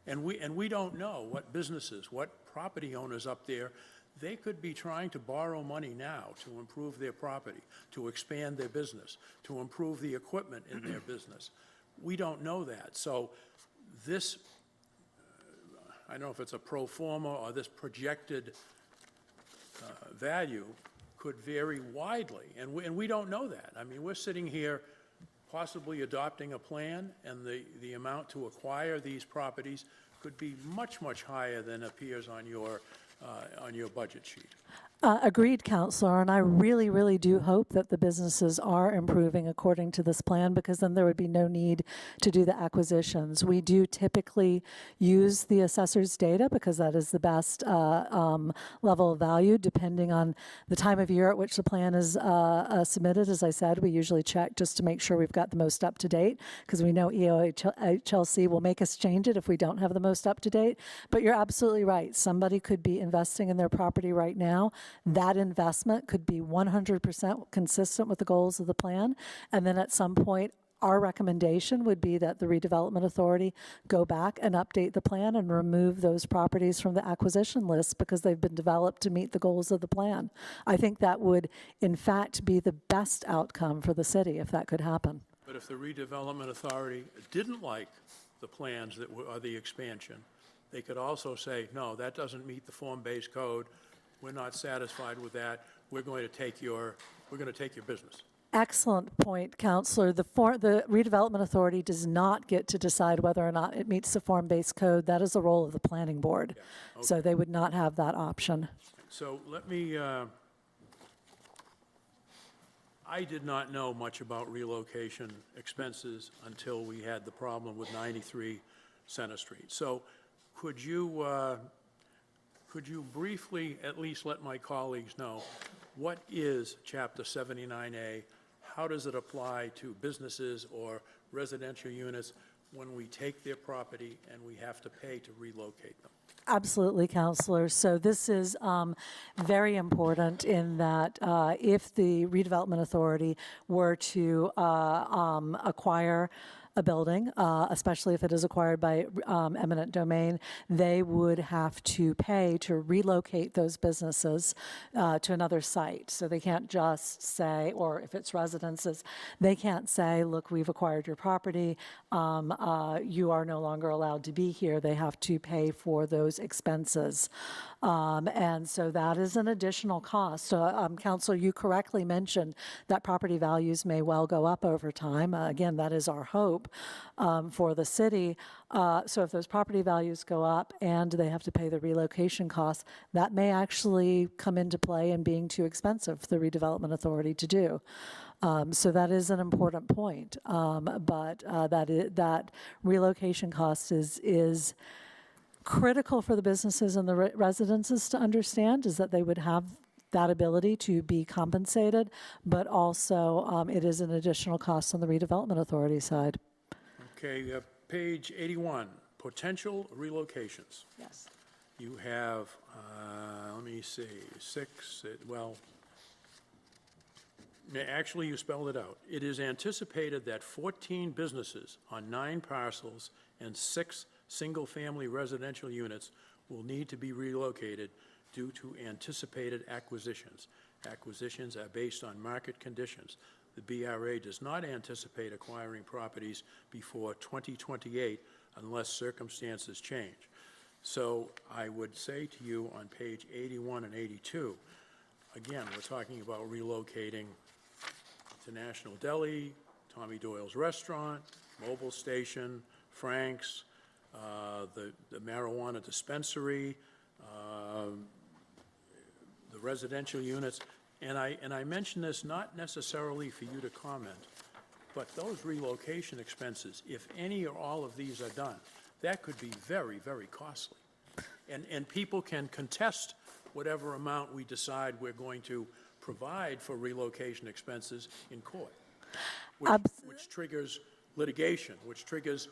And we don't know what businesses, what property owners up there, they could be trying to borrow money now to improve their property, to expand their business, to improve the equipment in their business. We don't know that. So this, I don't know if it's a pro forma or this projected value could vary widely, and we don't know that. I mean, we're sitting here possibly adopting a plan, and the amount to acquire these properties could be much, much higher than appears on your budget sheet. Agreed, Counselor, and I really, really do hope that the businesses are improving according to this plan, because then there would be no need to do the acquisitions. We do typically use the assessor's data because that is the best level of value depending on the time of year at which the plan is submitted. As I said, we usually check just to make sure we've got the most up-to-date, because we know EOHLC will make us change it if we don't have the most up-to-date. But you're absolutely right. Somebody could be investing in their property right now. That investment could be 100% consistent with the goals of the plan, and then at some point, Our recommendation would be that the redevelopment authority go back and update the plan and remove those properties from the acquisition list because they've been developed to meet the goals of the plan. I think that would, in fact, be the best outcome for the city if that could happen. But if the redevelopment authority didn't like the plans that were, or the expansion, they could also say, no, that doesn't meet the form-based code. We're not satisfied with that. We're going to take your business. Excellent point, Counselor. The redevelopment authority does not get to decide whether or not it meets the form-based code. That is the role of the planning board. Yeah, okay. So they would not have that option. So let me, I did not know much about relocation expenses until we had the problem with 93 Center Street. So could you briefly at least let my colleagues know what is Chapter 79A? How does it apply to businesses or residential units when we take their property and we have to pay to relocate them? Absolutely, Counselor. So this is very important in that if the redevelopment authority were to acquire a building, especially if it is acquired by eminent domain, they would have to pay to relocate those businesses to another site. So they can't just say, or if it's residences, they can't say, look, we've acquired your property, you are no longer allowed to be here. They have to pay for those expenses. And so that is an additional cost. Counselor, you correctly mentioned that property values may well go up over time. Again, that is our hope for the city. So if those property values go up and they have to pay the relocation costs, that may actually come into play in being too expensive for the redevelopment authority to do. So that is an important point. But that relocation cost is critical for the businesses and the residences to understand, is that they would have that ability to be compensated, but also it is an additional cost on the redevelopment authority side. Okay, page 81, potential relocations. Yes. You have, let me see, 6, actually you spelled it out. It is anticipated that 14 businesses on 9 parcels and 6 single-family residential units will need to be relocated due to anticipated acquisitions. Acquisitions are based on market conditions. The BRA does not anticipate acquiring properties before 2028 unless circumstances change. So I would say to you on page 81 and 82, again, we're talking about relocating to National Deli, Tommy Doyle's Restaurant, Mobile Station, Frank's, the marijuana dispensary, the residential units. And I mention this not necessarily for you to comment, but those relocation expenses, if any or all of these are done, that could be very, very costly. And people can contest whatever amount we decide we're going to provide for relocation expenses in court, which triggers litigation, which triggers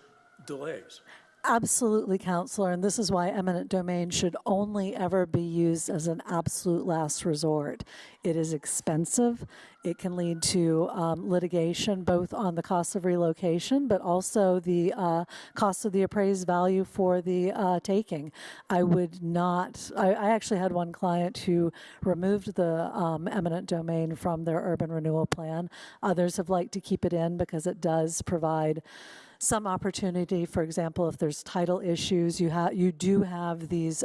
delays. Absolutely, Counselor, and this is why eminent domain should only ever be used as an absolute last resort. It is expensive. It can lead to litigation, both on the cost of relocation, but also the cost of the appraised value for the taking. I would not, I actually had one client who removed the eminent domain from their urban renewal plan. Others have liked to keep it in because it does provide some opportunity. For example, if there's title issues, you do have these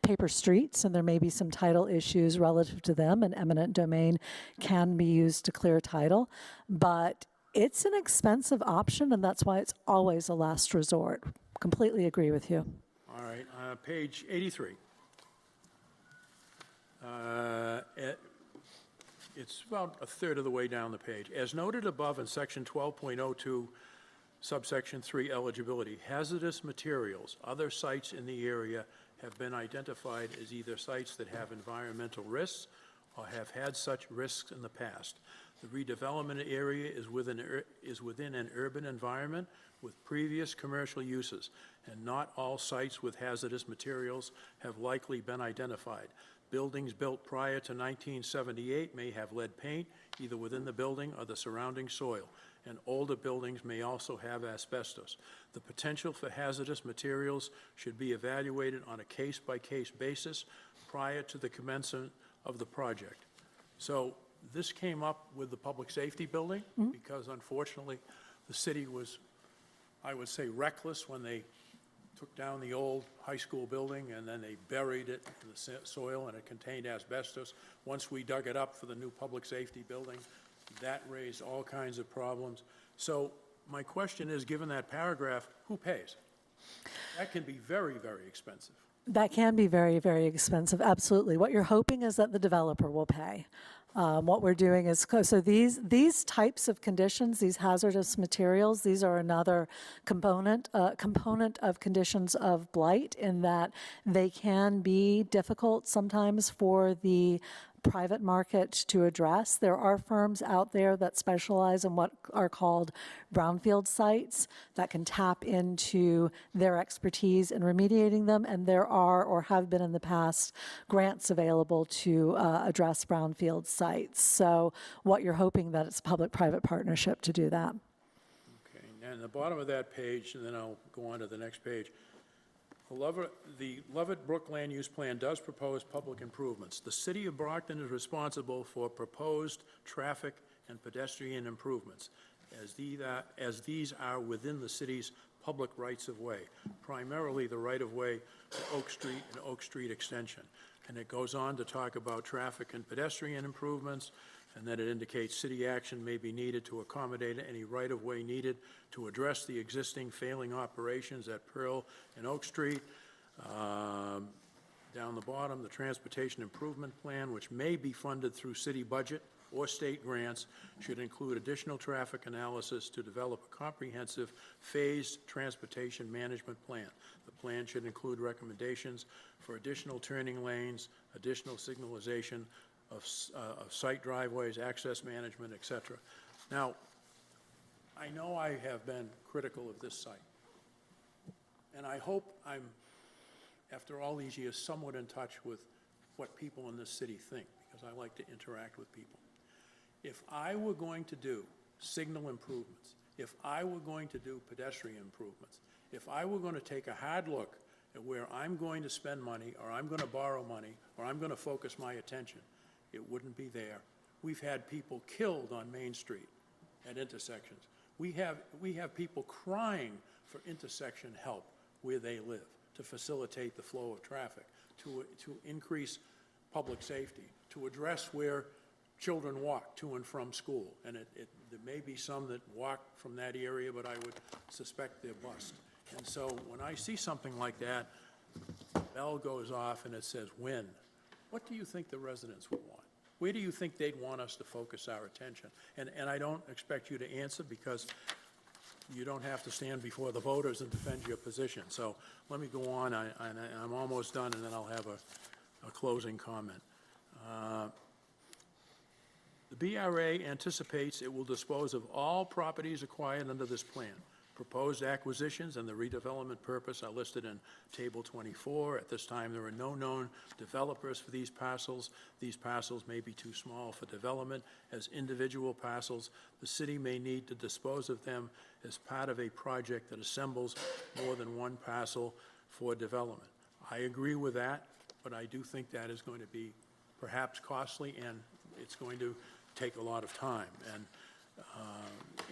paper streets, and there may be some title issues relative to them, and eminent domain can be used to clear title. But it's an expensive option, and that's why it's always a last resort. Completely agree with you. All right, page 83. It's about a third of the way down the page. As noted above in section 12.02, subsection 3, eligibility, hazardous materials, other sites in the area have been identified as either sites that have environmental risks or have had such risks in the past. The redevelopment area is within an urban environment with previous commercial uses, and not all sites with hazardous materials have likely been identified. Buildings built prior to 1978 may have lead paint, either within the building or the surrounding soil, and older buildings may also have asbestos. The potential for hazardous materials should be evaluated on a case-by-case basis prior to the commencement of the project. So this came up with the public safety building because unfortunately the city was, I would say, reckless when they took down the old high school building and then they buried it in the soil and it contained asbestos. Once we dug it up for the new public safety building, that raised all kinds of problems. So my question is, given that paragraph, who pays? That can be very, very expensive. That can be very, very expensive, absolutely. What you're hoping is that the developer will pay. What we're doing is, so these types of conditions, these hazardous materials, these are another component of conditions of blight in that they can be difficult sometimes for the private market to address. There are firms out there that specialize in what are called brownfield sites that can tap into their expertise in remediating them, and there are, or have been in the past, grants available to address brownfield sites. So what you're hoping that it's a public-private partnership to do that. Okay, and the bottom of that page, and then I'll go on to the next page. The Lovett Brook Land Use Plan does propose public improvements. The City of Brockton is responsible for proposed traffic and pedestrian improvements, as these are within the city's public rights-of-way, primarily the right-of-way to Oak Street and Oak Street Extension. And it goes on to talk about traffic and pedestrian improvements, and then it indicates city action may be needed to accommodate any right-of-way needed to address the existing failing operations at Pearl and Oak Street. Down the bottom, the Transportation Improvement Plan, which may be funded through city budget or state grants, should include additional traffic analysis to develop a comprehensive phased transportation management plan. The plan should include recommendations for additional turning lanes, additional signalization of site driveways, access management, et cetera. Now, I know I have been critical of this site, and I hope I'm, after all these years, somewhat in touch with what people in this city think, because I like to interact with people. If I were going to do signal improvements, if I were going to do pedestrian improvements, if I were going to take a hard look at where I'm going to spend money, or I'm going to borrow money, or I'm going to focus my attention, it wouldn't be there. We've had people killed on Main Street at intersections. We have people crying for intersection help where they live to facilitate the flow of traffic, to increase public safety, to address where children walk to and from school. And there may be some that walk from that area, but I would suspect they're bused. And so when I see something like that, the bell goes off and it says, when? What do you think the residents would want? Where do you think they'd want us to focus our attention? And I don't expect you to answer because you don't have to stand before the voters and defend your position. So let me go on. I'm almost done, and then I'll have a closing comment. The BRA anticipates it will dispose of all properties acquired under this plan. Proposed acquisitions and the redevelopment purpose are listed in Table 24. At this time, there are no known developers for these parcels. These parcels may be too small for development. As individual parcels, the city may need to dispose of them as part of a project that assembles more than one parcel for development. I agree with that, but I do think that is going to be perhaps costly, and it's going to take a lot of time. And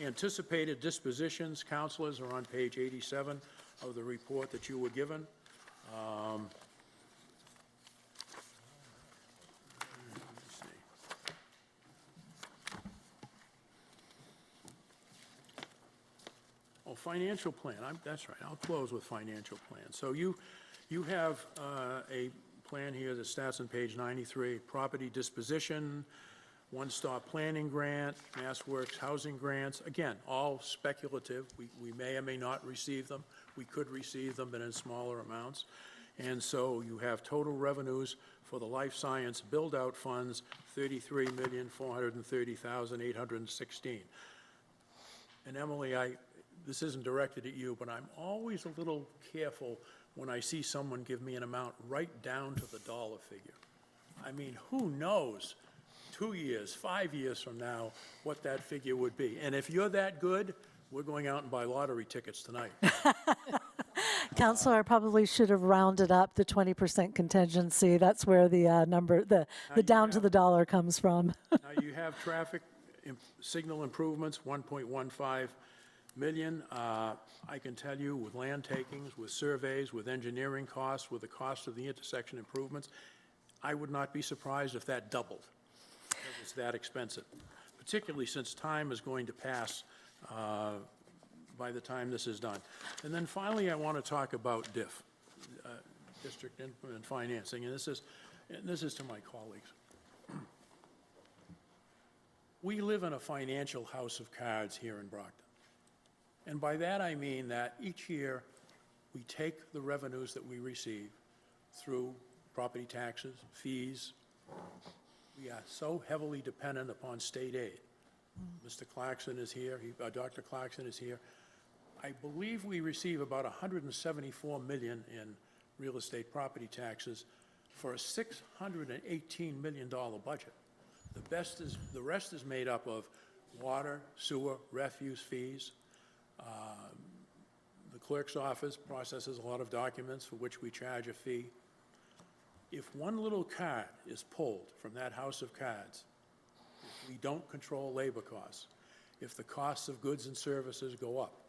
anticipated dispositions, councilors, are on page 87 of the report that you were given. Let's see. Oh, financial plan. That's right. I'll close with financial plan. So you have a plan here that starts on page 93, property disposition, one-stop planning grant, MassWorks housing grants. Again, all speculative. We may or may not receive them. We could receive them, but in smaller amounts. And so you have total revenues for the life science build-out funds, $33,430,816. And Emily, this isn't directed at you, but I'm always a little careful when I see someone give me an amount right down to the dollar figure. I mean, who knows, 2 years, 5 years from now, what that figure would be. And if you're that good, we're going out and buy lottery tickets tonight. Counselor, I probably should have rounded up the 20% contingency. That's where the number, the down to the dollar comes from. Now, you have traffic signal improvements, 1.15 million. I can tell you with land takings, with surveys, with engineering costs, with the cost of the intersection improvements, I would not be surprised if that doubled. It's that expensive, particularly since time is going to pass by the time this is done. And then finally, I want to talk about DIF, District Implement Financing, and this is to my colleagues. We live in a financial house of cards here in Brockton. And by that I mean that each year we take the revenues that we receive through property taxes, fees. We are so heavily dependent upon state aid. Mr. Clarkson is here, Dr. Clarkson is here. I believe we receive about $174 million in real estate property taxes for a $618 million budget. The rest is made up of water, sewer, refuse fees. The clerk's office processes a lot of documents for which we charge a fee. If one little card is pulled from that house of cards, if we don't control labor costs, if the costs of goods and services go up,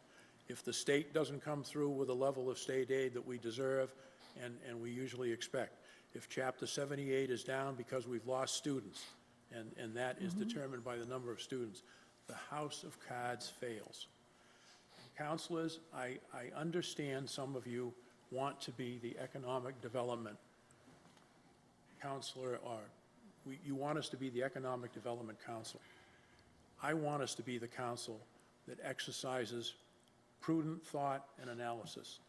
if the state doesn't come through with a level of state aid that we deserve and we usually expect, if Chapter 78 is down because we've lost students, and that is determined by the number of students, the house of cards fails. Counselors, I understand some of you want to be the economic development counselor, or you want us to be the economic development council. I want us to be the council that exercises prudent thought and analysis,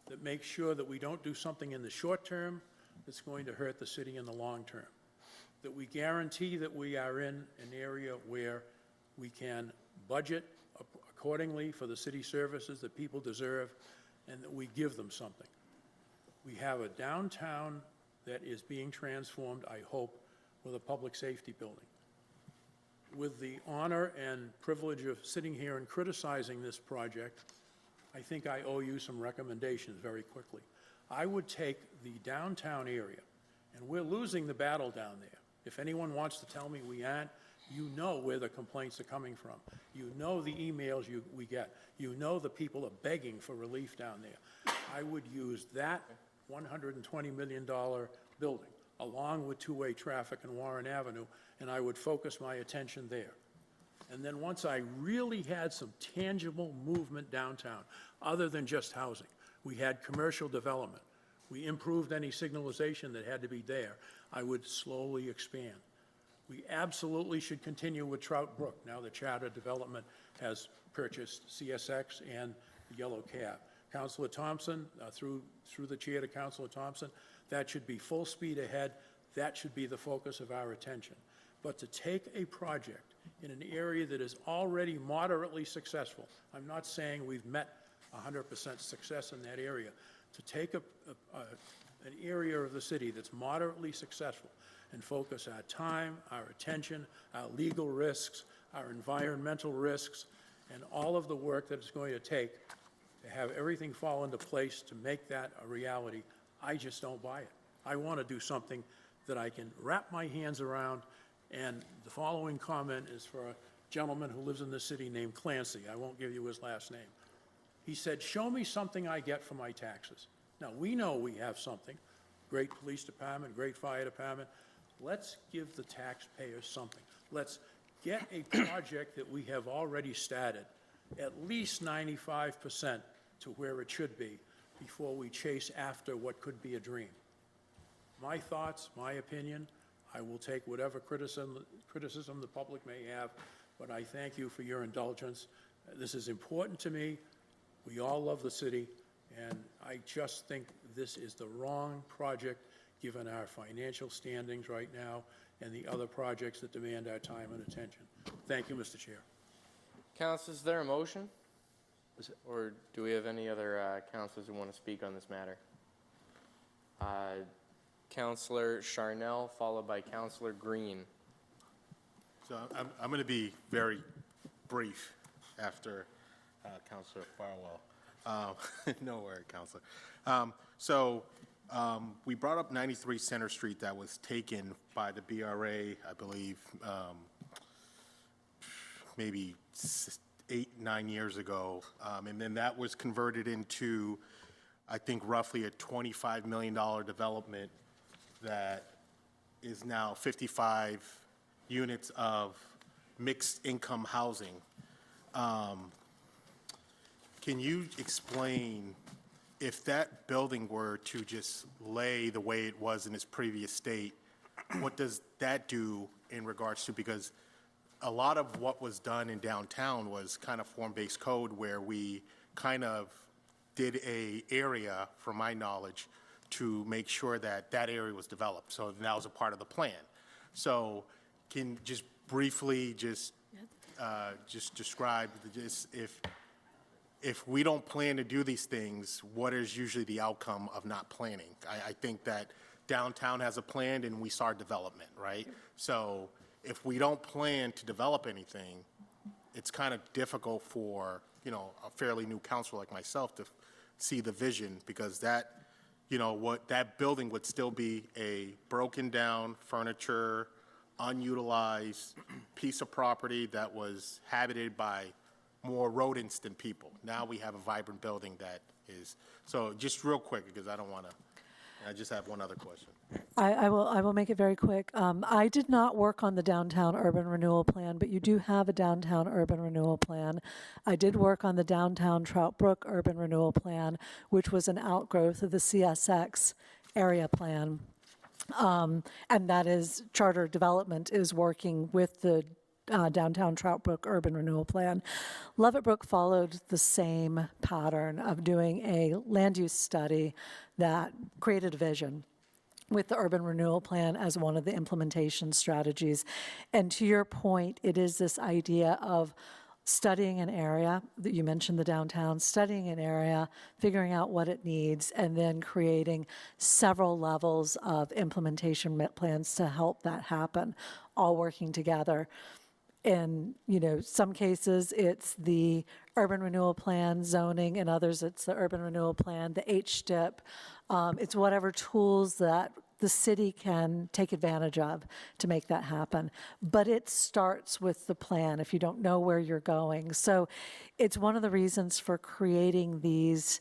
that makes sure that we don't do something in the short term that's going to hurt the city in the long term, that we guarantee that we are in an area where we can budget accordingly for the city services that people deserve, and that we give them something. We have a downtown that is being transformed, I hope, with a public safety building. With the honor and privilege of sitting here and criticizing this project, I think I owe you some recommendations very quickly. I would take the downtown area, and we're losing the battle down there. If anyone wants to tell me we aren't, you know where the complaints are coming from. You know the emails we get. You know the people are begging for relief down there. I would use that $120 million building, along with two-way traffic in Warren Avenue, and I would focus my attention there. And then once I really had some tangible movement downtown, other than just housing, we had commercial development, we improved any signalization that had to be there, I would slowly expand. We absolutely should continue with Trout Brook, now the Charter Development has purchased CSX and the Yellow Cab. Councilor Thompson, through the chair to Councilor Thompson, that should be full speed ahead. That should be the focus of our attention. But to take a project in an area that is already moderately successful, I'm not saying we've met 100% success in that area, to take an area of the city that's moderately successful and focus our time, our attention, our legal risks, our environmental risks, and all of the work that it's going to take to have everything fall into place to make that a reality, I just don't buy it. I want to do something that I can wrap my hands around, and the following comment is for a gentleman who lives in the city named Clancy. I won't give you his last name. He said, show me something I get for my taxes. Now, we know we have something, great police department, great fire department. Let's give the taxpayers something. Let's get a project that we have already started at least 95% to where it should be before we chase after what could be a dream. My thoughts, my opinion, I will take whatever criticism the public may have, but I thank you for your indulgence. This is important to me. We all love the city, and I just think this is the wrong project given our financial standings right now and the other projects that demand our time and attention. Thank you, Mr. Chair. Council, is there a motion? Or do we have any other councilors who want to speak on this matter? Counselor Charnel, followed by Counselor Green. So I'm going to be very brief after Counselor Farwell. No worry, Counselor. We brought up 93 Center Street that was taken by the BRA, I believe, maybe 8-9 years ago. And then that was converted into, I think, roughly a $25 million development that is now 55 units of mixed income housing. Can you explain, if that building were to just lay the way it was in its previous state, what does that do in regards to, because a lot of what was done in downtown was kind of form-based code where we kind of did a area, from my knowledge, to make sure that that area was developed. So that was a part of the plan. So can just briefly just describe just if we don't plan to do these things, what is usually the outcome of not planning? I think that downtown has a plan and we start development, right? So if we don't plan to develop anything, it's kind of difficult for, a fairly new council like myself to see the vision, because that, what that building would still be a broken down furniture, unutilized piece of property that was habited by more rodents than people. Now we have a vibrant building that is, so just real quick, because I don't want to, I just have one other question. I will make it very quick. I did not work on the downtown urban renewal plan, but you do have a downtown urban renewal plan. I did work on the downtown Trout Brook urban renewal plan, which was an outgrowth of the CSX area plan. And that is, Charter Development is working with the downtown Trout Brook urban renewal plan. Lovett Brook followed the same pattern of doing a land use study that created a vision with the urban renewal plan as one of the implementation strategies. And to your point, it is this idea of studying an area, that you mentioned the downtown, studying an area, figuring out what it needs, and then creating several levels of implementation plans to help that happen, all working together. In some cases, it's the urban renewal plan zoning, in others, it's the urban renewal plan, the HDIP. It's whatever tools that the city can take advantage of to make that happen. But it starts with the plan if you don't know where you're going. So it's one of the reasons for creating these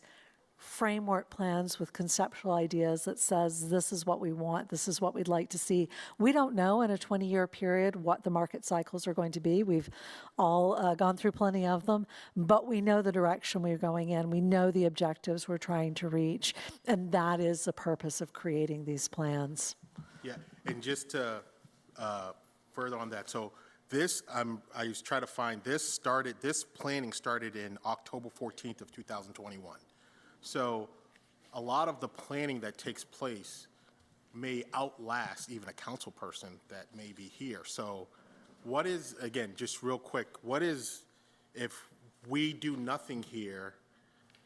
framework plans with conceptual ideas that says, this is what we want, this is what we'd like to see. We don't know in a 20-year period what the market cycles are going to be. We've all gone through plenty of them, but we know the direction we're going in. We know the objectives we're trying to reach, and that is the purpose of creating these plans. Yeah, and just to further on that, so this, I was trying to find, this planning started in October 14th of 2021. So a lot of the planning that takes place may outlast even a council person that may be here. So what is, again, just real quick, what is, if we do nothing here,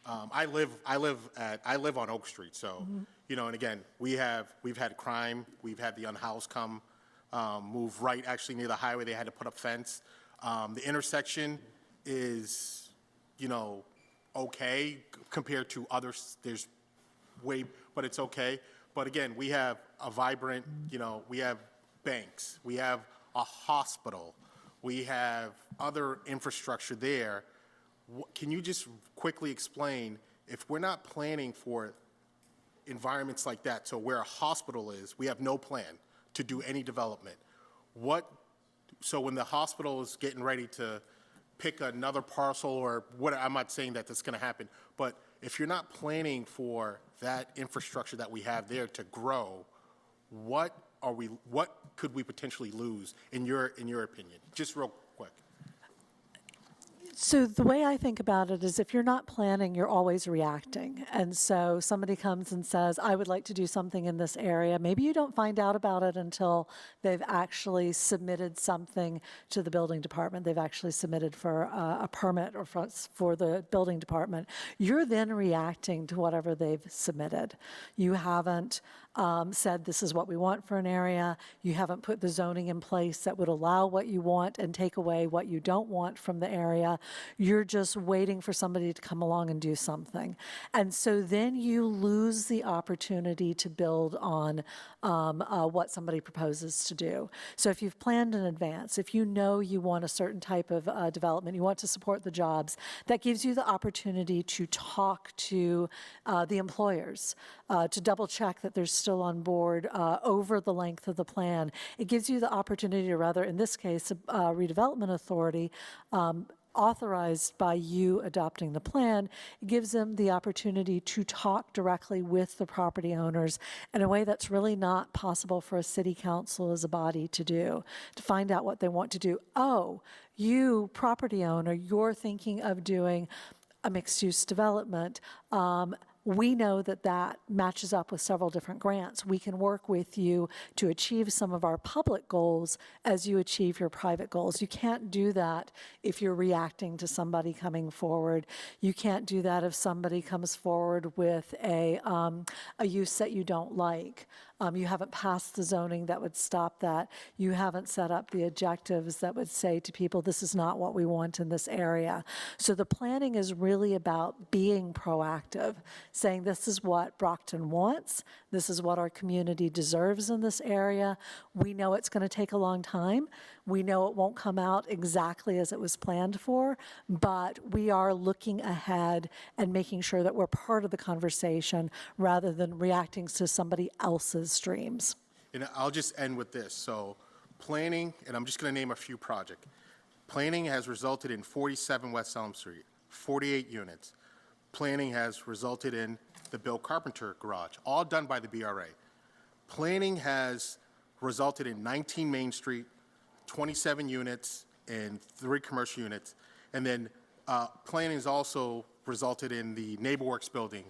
I live on Oak Street, so, and again, we've had crime, we've had the unhoused come, move right, actually near the highway, they had to put up fence. The intersection is, okay compared to others. There's way, but it's okay. But again, we have a vibrant, we have banks, we have a hospital, we have other infrastructure there. Can you just quickly explain, if we're not planning for environments like that, so where a hospital is, we have no plan to do any development. So when the hospital is getting ready to pick another parcel or what, I'm not saying that that's going to happen, but if you're not planning for that infrastructure that we have there to grow, what could we potentially lose in your opinion? Just real quick. So the way I think about it is if you're not planning, you're always reacting. And so somebody comes and says, I would like to do something in this area. Maybe you don't find out about it until they've actually submitted something to the building department. They've actually submitted for a permit or for the building department. You're then reacting to whatever they've submitted. You haven't said this is what we want for an area. You haven't put the zoning in place that would allow what you want and take away what you don't want from the area. You're just waiting for somebody to come along and do something. And so then you lose the opportunity to build on what somebody proposes to do. So if you've planned in advance, if you know you want a certain type of development, you want to support the jobs, that gives you the opportunity to talk to the employers, to double check that they're still on board over the length of the plan. It gives you the opportunity, or rather in this case, a redevelopment authority authorized by you adopting the plan, it gives them the opportunity to talk directly with the property owners in a way that's really not possible for a city council as a body to do, to find out what they want to do. Oh, you, property owner, you're thinking of doing a mixed-use development. We know that that matches up with several different grants. We can work with you to achieve some of our public goals as you achieve your private goals. You can't do that if you're reacting to somebody coming forward. You can't do that if somebody comes forward with a use that you don't like. You haven't passed the zoning that would stop that. You haven't set up the objectives that would say to people, this is not what we want in this area. So the planning is really about being proactive, saying this is what Brockton wants, this is what our community deserves in this area. We know it's going to take a long time. We know it won't come out exactly as it was planned for, but we are looking ahead and making sure that we're part of the conversation rather than reacting to somebody else's dreams. And I'll just end with this. So planning, and I'm just going to name a few projects. Planning has resulted in 47 West Elm Street, 48 units. Planning has resulted in the Bill Carpenter Garage, all done by the BRA. Planning has resulted in 19 Main Street, 27 units, and 3 commercial units. And then planning has also resulted in the NeighborWorks building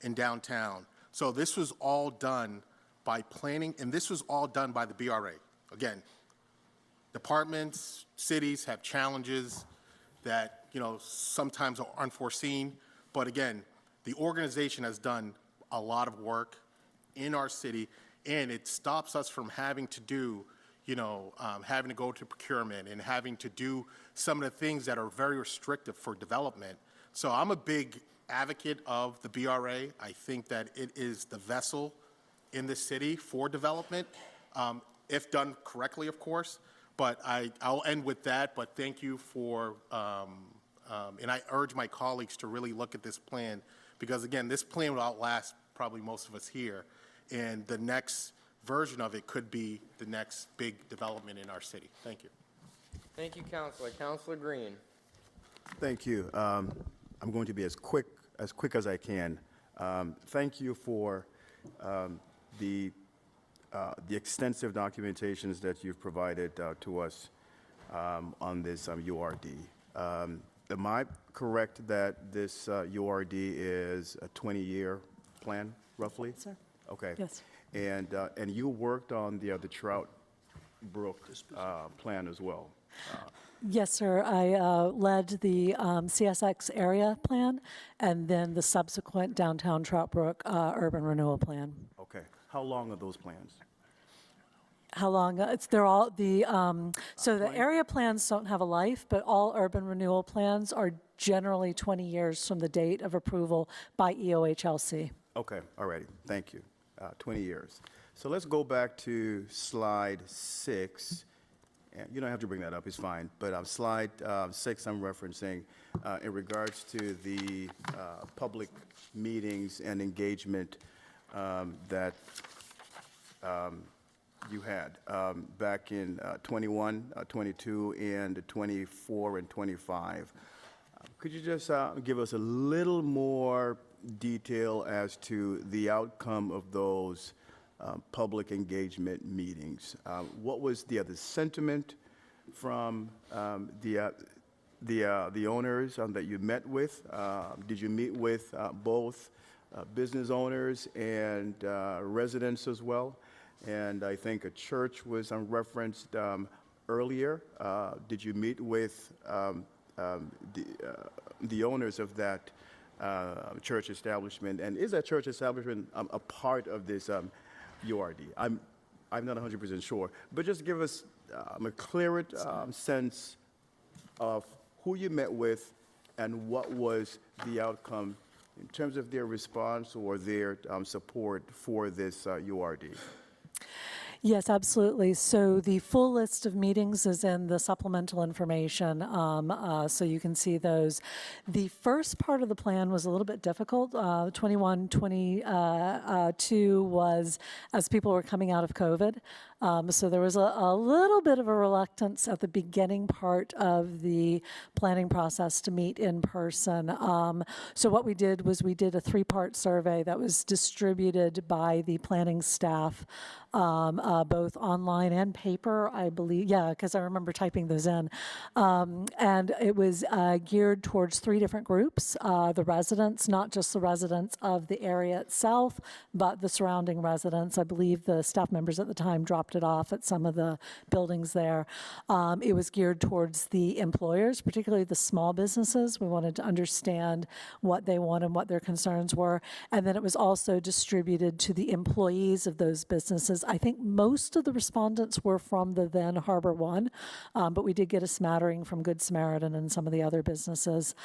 in downtown. So this was all done by planning, and this was all done by the BRA. Again, departments, cities have challenges that, sometimes are unforeseen. But again, the organization has done a lot of work in our city, and it stops us from having to do, having to go to procurement and having to do some of the things that are very restrictive for development. So I'm a big advocate of the BRA. I think that it is the vessel in the city for development, if done correctly, of course. But I'll end with that, but thank you for, and I urge my colleagues to really look at this plan, because again, this plan will outlast probably most of us here, and the next version of it could be the next big development in our city. Thank you. Thank you, Councilor. Councilor Green. Thank you. I'm going to be as quick as I can. Thank you for the extensive documentations that you've provided to us on this URD. Am I correct that this URD is a 20-year plan, roughly? Yes, sir. Okay. Yes. And you worked on the Trout Brook plan as well. Yes, sir. I led the CSX area plan and then the subsequent downtown Trout Brook urban renewal plan. Okay. How long are those plans? How long? They're all so the area plans don't have a life, but all urban renewal plans are generally 20 years from the date of approval by EOHLC. Okay. All righty. Thank you. 20 years. So let's go back to slide 6. And you don't have to bring that up, it's fine. But slide 6, I'm referencing in regards to the public meetings and engagement that you had back in 21, 22, and 24 and 25. Could you just give us a little more detail as to the outcome of those public engagement meetings? What was the sentiment from the owners that you met with? Did you meet with both business owners and residents as well? And I think a church was referenced earlier. Did you meet with the owners of that church establishment? And is that church establishment a part of this URD? I'm not 100% sure, but just give us a clearer sense of who you met with and what was the outcome in terms of their response or their support for this URD. Yes, absolutely. So the full list of meetings is in the supplemental information, so you can see those. The first part of the plan was a little bit difficult. 21, 22 was as people were coming out of COVID. So there was a little bit of a reluctance at the beginning part of the planning process to meet in person. So what we did was we did a 3-part survey that was distributed by the planning staff, both online and paper, I believe. Yeah, because I remember typing those in. And it was geared towards 3 different groups, the residents, not just the residents of the area itself, but the surrounding residents. I believe the staff members at the time dropped it off at some of the buildings there. It was geared towards the employers, particularly the small businesses. We wanted to understand what they want and what their concerns were. And then it was also distributed to the employees of those businesses. I think most of the respondents were from the then Harbor One, but we did get a smattering from Good Samaritan and some of the other businesses.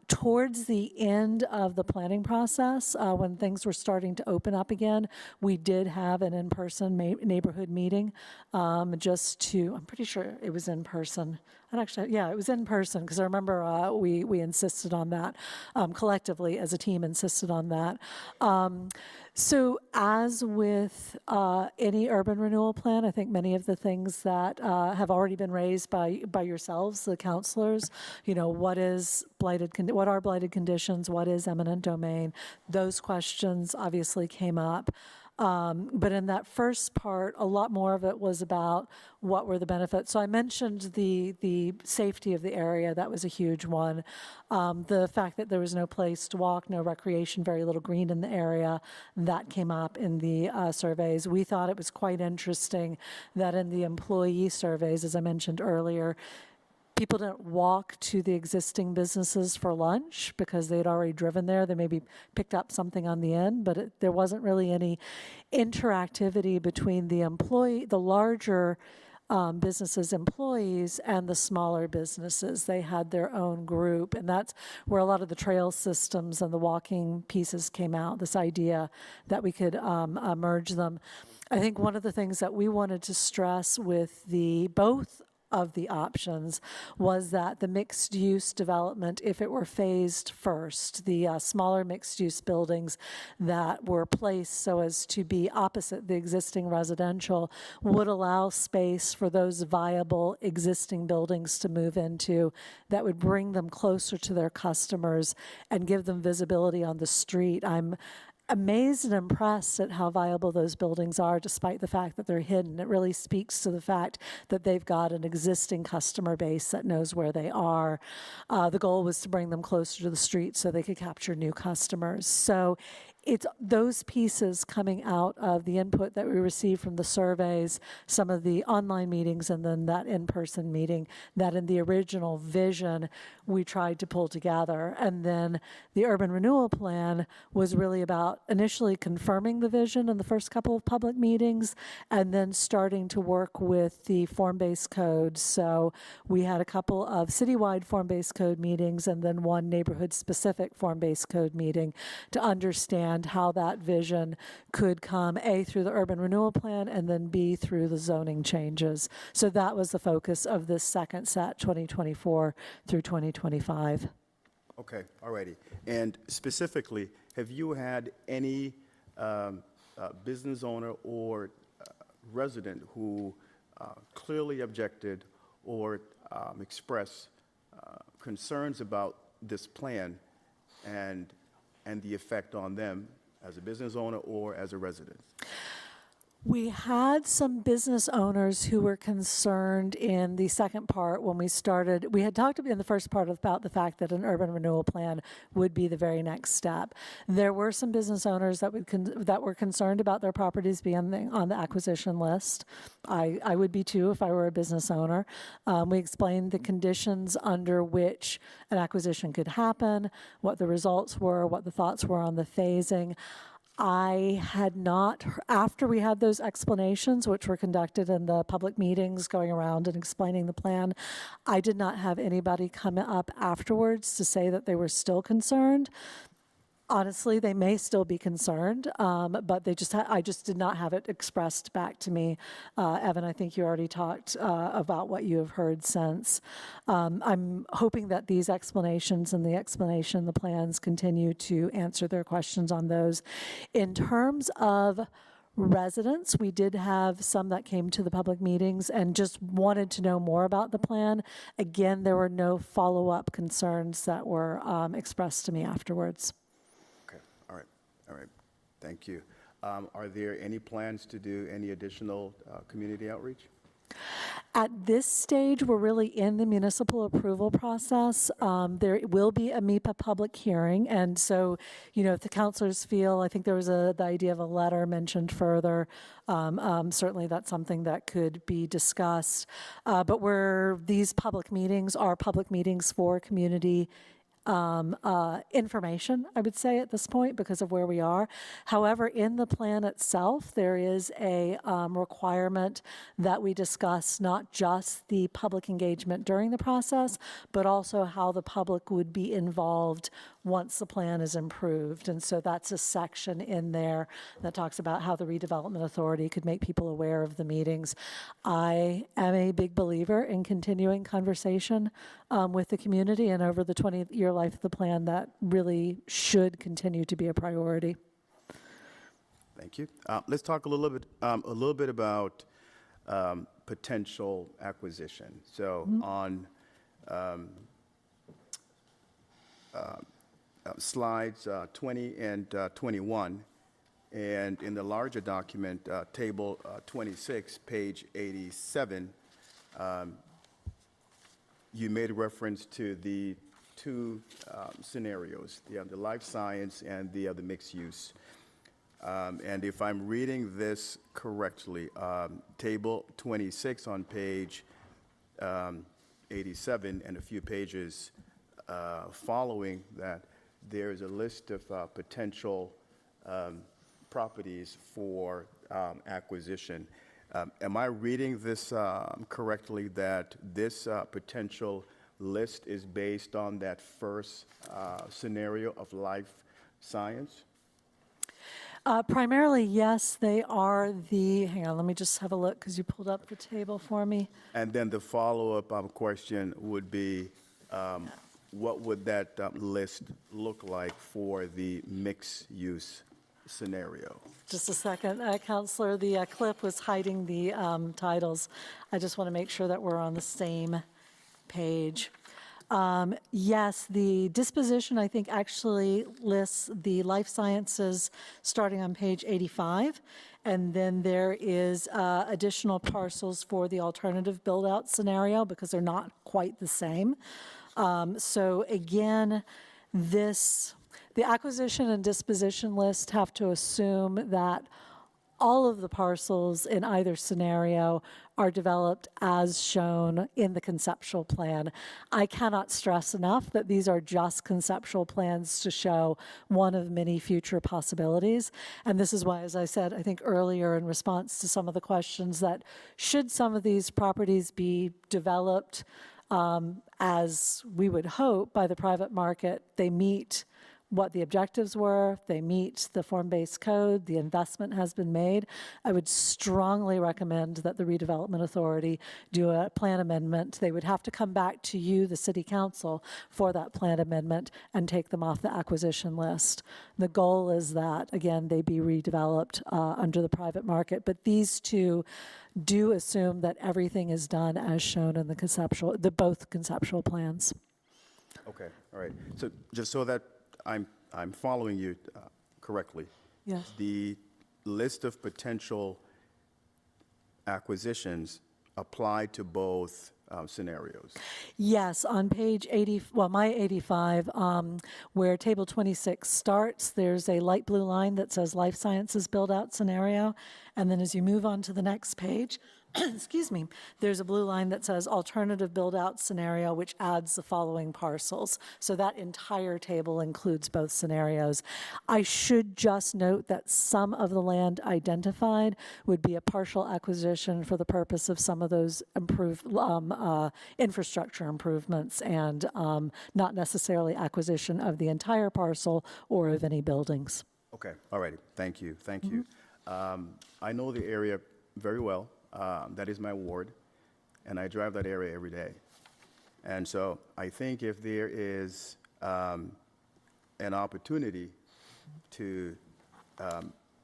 Towards the end of the planning process, when things were starting to open up again, we did have an in-person neighborhood meeting, I'm pretty sure it was in person. And actually, yeah, it was in person, because I remember we insisted on that, collectively as a team insisted on that. So as with any urban renewal plan, I think many of the things that have already been raised by yourselves, the counselors, what are blighted conditions, what is eminent domain, those questions obviously came up. But in that first part, a lot more of it was about what were the benefits. So I mentioned the safety of the area. That was a huge one. The fact that there was no place to walk, no recreation, very little green in the area, that came up in the surveys. We thought it was quite interesting that in the employee surveys, as I mentioned earlier, people didn't walk to the existing businesses for lunch because they'd already driven there. They maybe picked up something on the end, but there wasn't really any interactivity between the larger businesses' employees and the smaller businesses. They had their own group, and that's where a lot of the trail systems and the walking pieces came out, this idea that we could merge them. I think one of the things that we wanted to stress with both of the options was that the mixed-use development, if it were phased first, the smaller mixed-use buildings that were placed so as to be opposite the existing residential would allow space for those viable existing buildings to move into that would bring them closer to their customers and give them visibility on the street. I'm amazed and impressed at how viable those buildings are, despite the fact that they're hidden. It really speaks to the fact that they've got an existing customer base that knows where they are. The goal was to bring them closer to the street so they could capture new customers. So it's those pieces coming out of the input that we received from the surveys, some of the online meetings, and then that in-person meeting that in the original vision we tried to pull together. And then the urban renewal plan was really about initially confirming the vision in the first couple of public meetings and then starting to work with the form-based code. So we had a couple of citywide form-based code meetings and then one neighborhood-specific form-based code meeting to understand how that vision could come, A, through the urban renewal plan, and then B, through the zoning changes. So that was the focus of this second set, 2024 through 2025. Okay, all righty. And specifically, have you had any business owner or resident who clearly objected or expressed concerns about this plan and the effect on them as a business owner or as a resident? We had some business owners who were concerned in the second part when we started. We had talked in the first part about the fact that an urban renewal plan would be the very next step. There were some business owners that were concerned about their properties being on the acquisition list. I would be too if I were a business owner. We explained the conditions under which an acquisition could happen, what the results were, what the thoughts were on the phasing. I had not, after we had those explanations, which were conducted in the public meetings going around and explaining the plan, I did not have anybody come up afterwards to say that they were still concerned. Honestly, they may still be concerned, but I just did not have it expressed back to me. Evan, I think you already talked about what you have heard since. I'm hoping that these explanations and the explanation, the plans continue to answer their questions on those. In terms of residents, we did have some that came to the public meetings and just wanted to know more about the plan. Again, there were no follow-up concerns that were expressed to me afterwards. All right, thank you. Are there any plans to do any additional community outreach? At this stage, we're really in the municipal approval process. There will be a MIPA public hearing, and so, if the councilors feel, I think there was the idea of a letter mentioned further. Certainly, that's something that could be discussed. But these public meetings are public meetings for community information, I would say, at this point because of where we are. However, in the plan itself, there is a requirement that we discuss not just the public engagement during the process, but also how the public would be involved once the plan is improved. And so that's a section in there that talks about how the redevelopment authority could make people aware of the meetings. I am a big believer in continuing conversation with the community, and over the 20-year life of the plan, that really should continue to be a priority. Thank you. Let's talk a little bit about potential acquisition. So on slides 20 and 21, and in the larger document, table 26, page 87, you made reference to the two scenarios, the life science and the mixed use. And if I'm reading this correctly, table 26 on page 87 and a few pages following that, there's a list of potential properties for acquisition. Am I reading this correctly, that this potential list is based on that first scenario of life science? Primarily, yes, they are hang on, let me just have a look because you pulled up the table for me. And then the follow-up question would be, what would that list look like for the mixed-use scenario? Just a second, Counselor, the clip was hiding the titles. I just want to make sure that we're on the same page. Yes, the disposition, I think, actually lists the life sciences starting on page 85. And then there is additional parcels for the alternative build-out scenario because they're not quite the same. So again, the acquisition and disposition list have to assume that all of the parcels in either scenario are developed as shown in the conceptual plan. I cannot stress enough that these are just conceptual plans to show one of many future possibilities. And this is why, as I said, I think earlier in response to some of the questions, that should some of these properties be developed as we would hope by the private market, they meet what the objectives were, they meet the form-based code, the investment has been made, I would strongly recommend that the redevelopment authority do a plan amendment. They would have to come back to you, the city council, for that plan amendment and take them off the acquisition list. The goal is that, again, they be redeveloped under the private market, but these two do assume that everything is done as shown in the both conceptual plans. Okay, all right. So just so that I'm following you correctly. Yes. The list of potential acquisitions apply to both scenarios? Yes, on page 80, well, my 85, where table 26 starts, there's a light blue line that says life sciences build-out scenario. And then as you move on to the next page, excuse me, there's a blue line that says alternative build-out scenario, which adds the following parcels. So that entire table includes both scenarios. I should just note that some of the land identified would be a partial acquisition for the purpose of some of those improved infrastructure improvements, and not necessarily acquisition of the entire parcel or of any buildings. Okay, all righty, thank you, thank you. I know the area very well. That is my ward, and I drive that area every day. And so I think if there is an opportunity to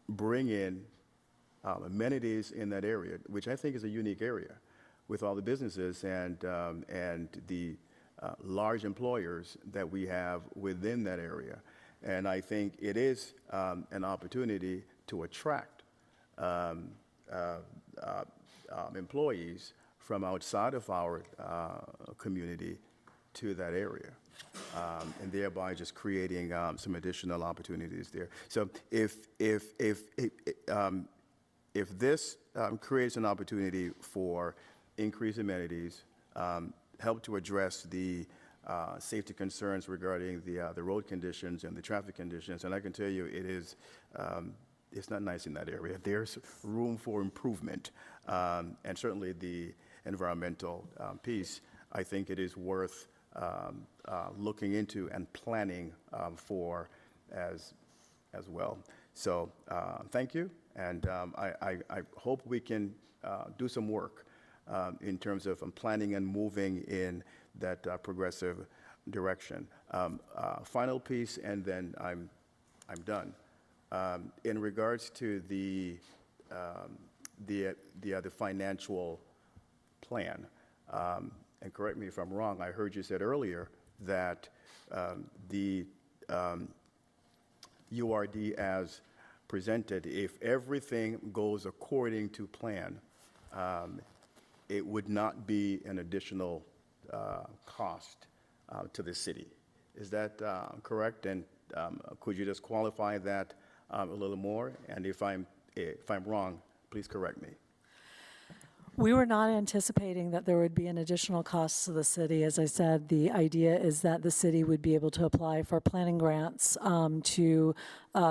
bring in amenities in that area, which I think is a unique area with all the businesses and the large employers that we have within that area. And I think it is an opportunity to attract employees from outside of our community to that area, and thereby just creating some additional opportunities there. So if this creates an opportunity for increased amenities, help to address the safety concerns regarding the road conditions and the traffic conditions, and I can tell you it is. It's not nice in that area. There's room for improvement, and certainly the environmental piece, I think it is worth looking into and planning for as well. So thank you, and I hope we can do some work in terms of planning and moving in that progressive direction. Final piece, and then I'm done. In regards to the financial plan, and correct me if I'm wrong, I heard you said earlier that the URD as presented, if everything goes according to plan, it would not be an additional cost to the city. Is that correct? And could you just qualify that a little more? And if I'm wrong, please correct me. We were not anticipating that there would be an additional cost to the city. As I said, the idea is that the city would be able to apply for planning grants to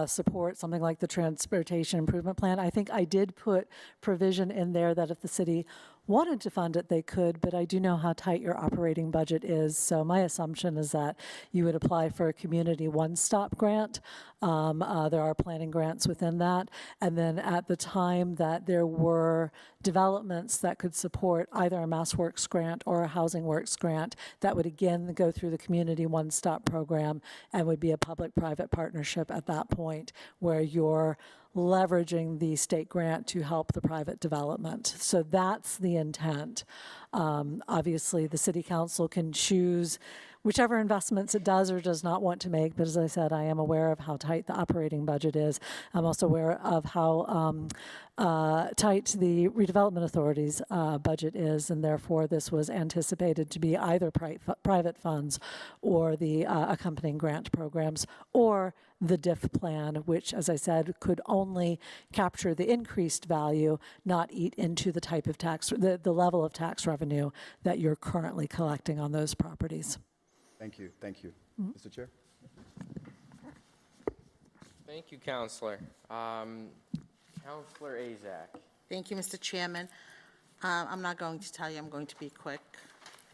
support something like the transportation improvement plan. I think I did put provision in there that if the city wanted to fund it, they could, but I do know how tight your operating budget is. So my assumption is that you would apply for a community one-stop grant. There are planning grants within that. And then at the time that there were developments that could support either a MassWorks grant or a Housing Works grant, that would again go through the community one-stop program and would be a public-private partnership at that point where you're leveraging the state grant to help the private development. So that's the intent. Obviously, the city council can choose whichever investments it does or does not want to make, but as I said, I am aware of how tight the operating budget is. I'm also aware of how tight the redevelopment authority's budget is, and therefore this was anticipated to be either private funds or the accompanying grant programs, or the DIF plan, which, as I said, could only capture the increased value, not eat into the type of tax, the level of tax revenue that you're currently collecting on those properties. Thank you, thank you. Mr. Chair? Thank you, Counselor. Counselor Azak. Thank you, Mr. Chairman. I'm not going to tell you I'm going to be quick,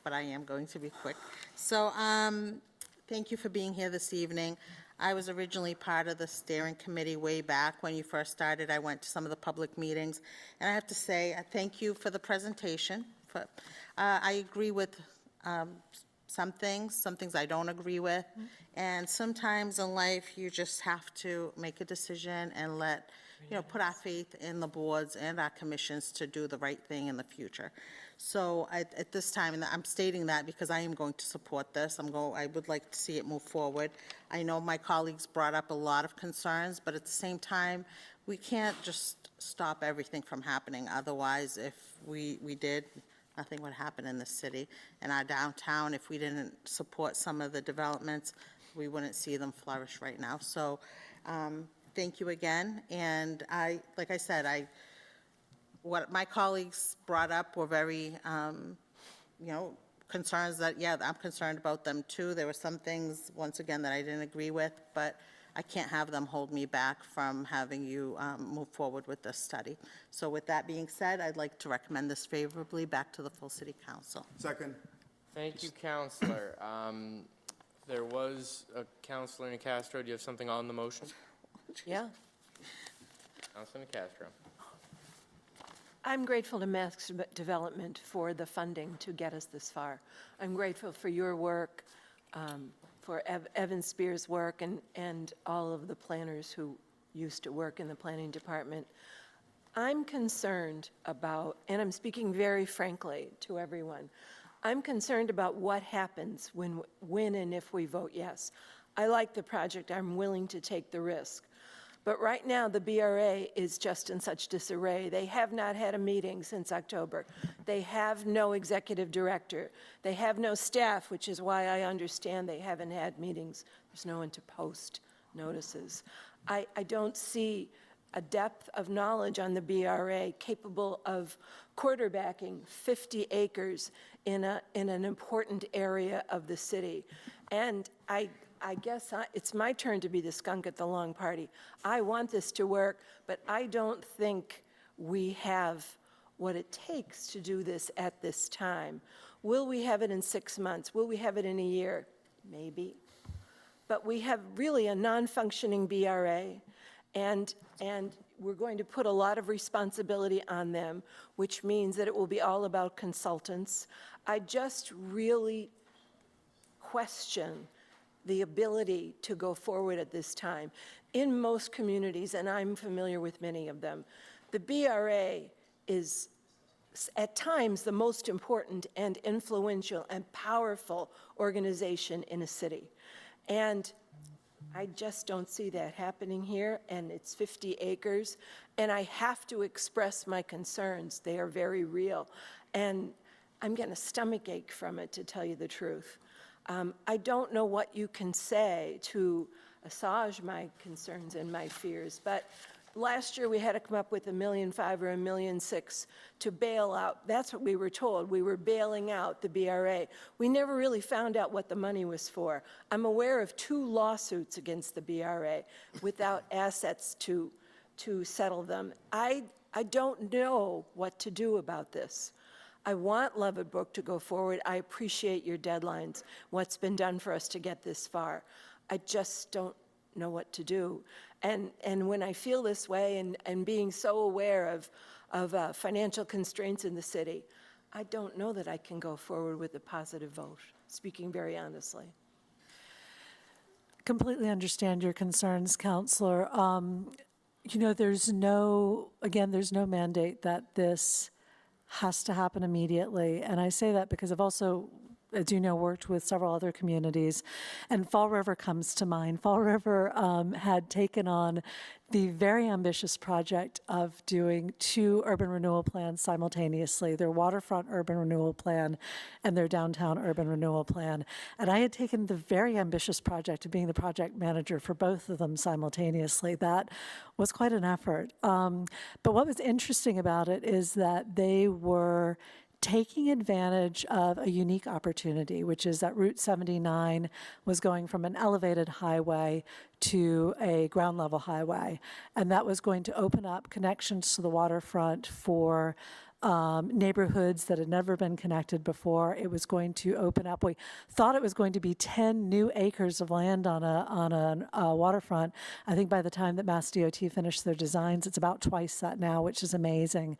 but I am going to be quick. So thank you for being here this evening. I was originally part of the steering committee way back when you first started. I went to some of the public meetings, and I have to say, thank you for the presentation. I agree with some things I don't agree with, and sometimes in life you just have to make a decision and put our faith in the boards and our commissions to do the right thing in the future. So at this time, and I'm stating that because I am going to support this, I would like to see it move forward. I know my colleagues brought up a lot of concerns, but at the same time, we can't just stop everything from happening. Otherwise, if we did, nothing would happen in the city. And our downtown, if we didn't support some of the developments, we wouldn't see them flourish right now. So thank you again. And like I said, what my colleagues brought up were very, concerns that, yeah, I'm concerned about them too. There were some things, once again, that I didn't agree with, but I can't have them hold me back from having you move forward with this study. So with that being said, I'd like to recommend this favorably back to the full city council. Second. Thank you, Counselor. There was a Counselor Nicastro. Do you have something on the motion? Yeah. Counselor Nicastro. I'm grateful to Mass Development for the funding to get us this far. I'm grateful for your work, for Evan Spear's work, and all of the planners who used to work in the planning department. I'm concerned about, and I'm speaking very frankly to everyone, I'm concerned about what happens when and if we vote yes. I like the project. I'm willing to take the risk. But right now, the BRA is just in such disarray. They have not had a meeting since October. They have no executive director. They have no staff, which is why I understand they haven't had meetings. There's no one to post notices. I don't see a depth of knowledge on the BRA capable of quarterbacking 50 acres in an important area of the city. And I guess it's my turn to be the skunk at the long party. I want this to work, but I don't think we have what it takes to do this at this time. Will we have it in 6 months? Will we have it in a year? Maybe. But we have really a non-functioning BRA, and we're going to put a lot of responsibility on them, which means that it will be all about consultants. I just really question the ability to go forward at this time. In most communities, and I'm familiar with many of them, the BRA is at times the most important and influential and powerful organization in a city. And I just don't see that happening here, and it's 50 acres, and I have to express my concerns. They are very real, and I'm getting a stomach ache from it, to tell you the truth. I don't know what you can say to assuage my concerns and my fears, but last year we had to come up with $1.5 million or $1.6 million to bail out. That's what we were told. We were bailing out the BRA. We never really found out what the money was for. I'm aware of 2 lawsuits against the BRA without assets to settle them. I don't know what to do about this. I want Lovett Brook to go forward. I appreciate your deadlines, what's been done for us to get this far. I just don't know what to do. And when I feel this way, and being so aware of financial constraints in the city, I don't know that I can go forward with a positive vote, speaking very honestly. Completely understand your concerns, Counselor. There's no mandate that this has to happen immediately. And I say that because I've also, as you know, worked with several other communities, and Fall River comes to mind. Fall River had taken on the very ambitious project of doing 2 urban renewal plans simultaneously, their waterfront urban renewal plan and their downtown urban renewal plan. And I had taken the very ambitious project of being the project manager for both of them simultaneously. That was quite an effort. But what was interesting about it is that they were taking advantage of a unique opportunity, which is that Route 79 was going from an elevated highway to a ground level highway. And that was going to open up connections to the waterfront for neighborhoods that had never been connected before. It was going to open up, we thought it was going to be 10 new acres of land on a waterfront. I think by the time that Mass DOT finished their designs, it's about twice that now, which is amazing.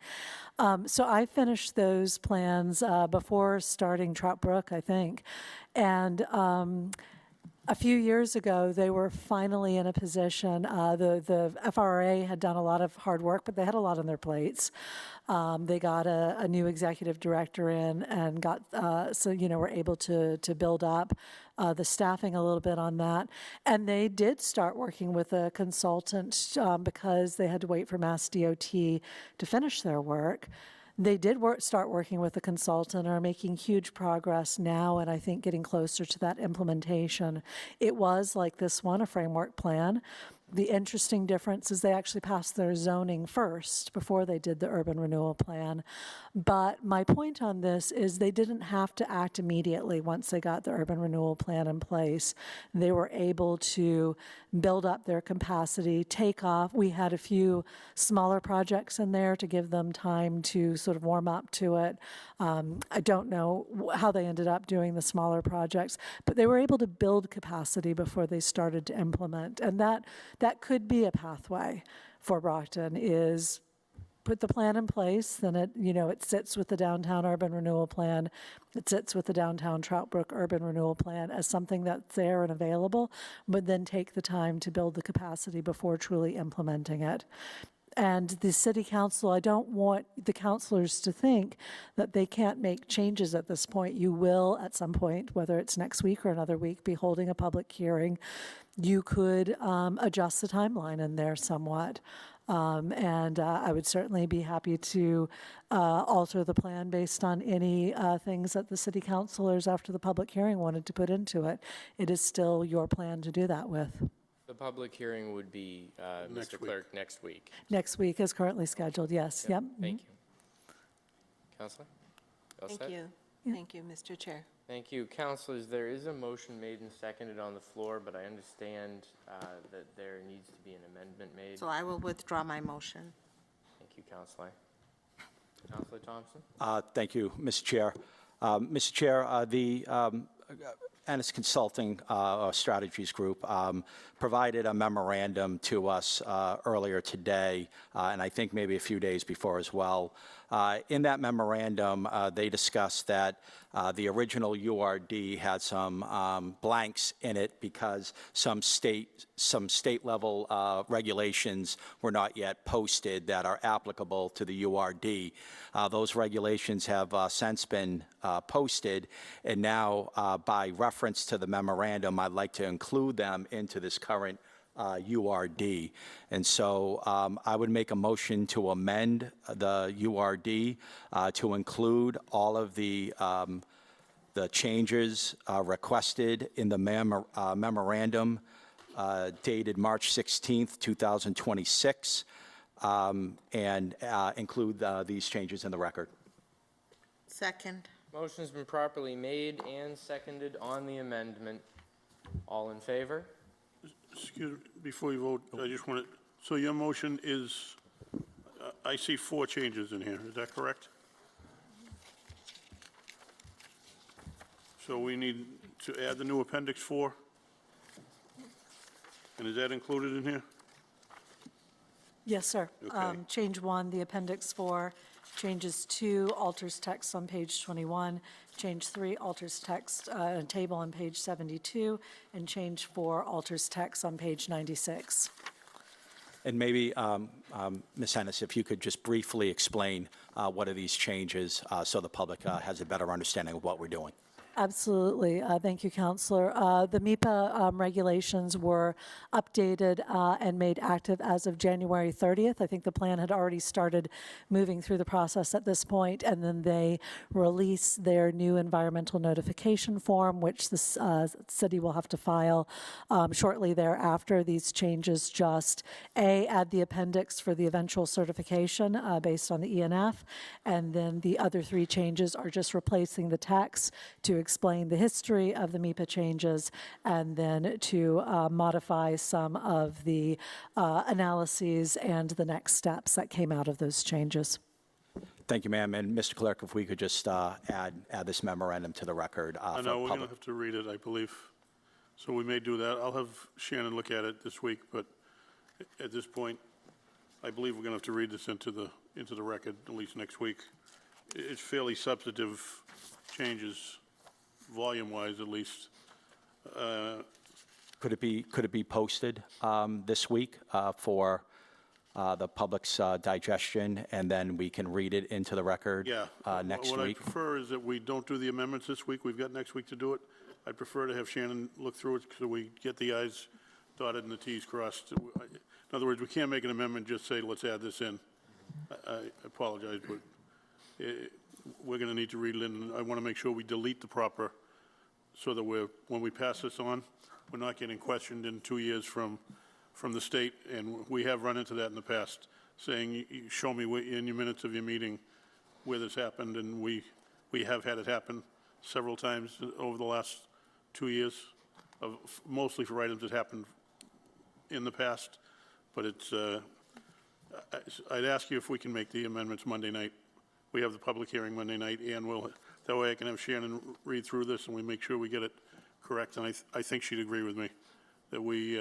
So I finished those plans before starting Trout Brook, I think. And a few years ago, they were finally in a position, the FRA had done a lot of hard work, but they had a lot on their plates. They got a new executive director in and got, were able to build up the staffing a little bit on that. And they did start working with a consultant because they had to wait for Mass DOT to finish their work. They did start working with a consultant, are making huge progress now, and I think getting closer to that implementation. It was, like this one, a framework plan. The interesting difference is they actually passed their zoning first before they did the urban renewal plan. But my point on this is they didn't have to act immediately once they got the urban renewal plan in place. They were able to build up their capacity, take off. We had a few smaller projects in there to give them time to sort of warm up to it. I don't know how they ended up doing the smaller projects, but they were able to build capacity before they started to implement. And that could be a pathway for Brockton, is put the plan in place, then it sits with the downtown urban renewal plan, it sits with the downtown Trout Brook urban renewal plan as something that's there and available, but then take the time to build the capacity before truly implementing it. And the city council, I don't want the councilors to think that they can't make changes at this point. You will at some point, whether it's next week or another week, be holding a public hearing. You could adjust the timeline in there somewhat. And I would certainly be happy to alter the plan based on any things that the city councilors after the public hearing wanted to put into it. It is still your plan to do that with. The public hearing would be, Mr. Clerk, next week. Next week is currently scheduled, yes. Yep. Thank you. Counselor? All set? Thank you. Thank you, Mr. Chair. Thank you. Counselors, there is a motion made and seconded on the floor, but I understand that there needs to be an amendment made. So I will withdraw my motion. Thank you, Counselor. Counselor Thompson? Thank you, Mr. Chair. Mr. Chair, the Ennis Consulting Strategies Group provided a memorandum to us earlier today, and I think maybe a few days before as well. In that memorandum, they discussed that the original URD had some blanks in it because some state level regulations were not yet posted that are applicable to the URD. Those regulations have since been posted, and now by reference to the memorandum, I'd like to include them into this current URD. And so I would make a motion to amend the URD to include all of the changes requested in the memorandum dated March 16th, 2026, and include these changes in the record. Second. Motion's been properly made and seconded on the amendment. All in favor? Excuse me, before you vote, I just want to, so your motion is, I see 4 changes in here, is that correct? So we need to add the new Appendix 4? And is that included in here? Yes, sir. Okay. Change 1, the Appendix 4. Changes 2, alters text on page 21. Change 3, alters text table on page 72. And change 4, alters text on page 96. And maybe, Ms. Ennis, if you could just briefly explain what are these changes so the public has a better understanding of what we're doing. Absolutely. Thank you, Counselor. The MIPA regulations were updated and made active as of January 30th. I think the plan had already started moving through the process at this point, and then they released their new environmental notification form, which the city will have to file shortly thereafter. These changes just, add the appendix for the eventual certification based on the ENF, and then the other 3 changes are just replacing the text to explain the history of the MIPA changes, and then to modify some of the analyses and the next steps that came out of those changes. Thank you, ma'am. And Mr. Clerk, if we could just add this memorandum to the record. I know, we're going to have to read it, I believe. So we may do that. I'll have Shannon look at it this week, but at this point, I believe we're going to have to read this into the record, at least next week. It's fairly substantive changes, volume-wise at least. Could it be posted this week for the public's digestion, and then we can read it into the record Yeah. next What I week? prefer is that we don't do the amendments this week. We've got next week to do it. I'd prefer to have Shannon look through it so we get the i's dotted and the t's crossed. In other words, we can't make an amendment, just say, let's add this in. I apologize, but we're going to need to read it in. I want to make sure we delete the proper, so that when we pass this on, we're not getting questioned in 2 years from the state, and we have run into that in the past, saying, show me in your minutes of your meeting where this happened, and we have had it happen several times over the last 2 years, mostly for items that happened in the past, but it's, I'd ask you if we can make the amendments Monday night. We have the public hearing Monday night, and that way I can have Shannon read through this, and we make sure we get it correct, and I think she'd agree with me, that we,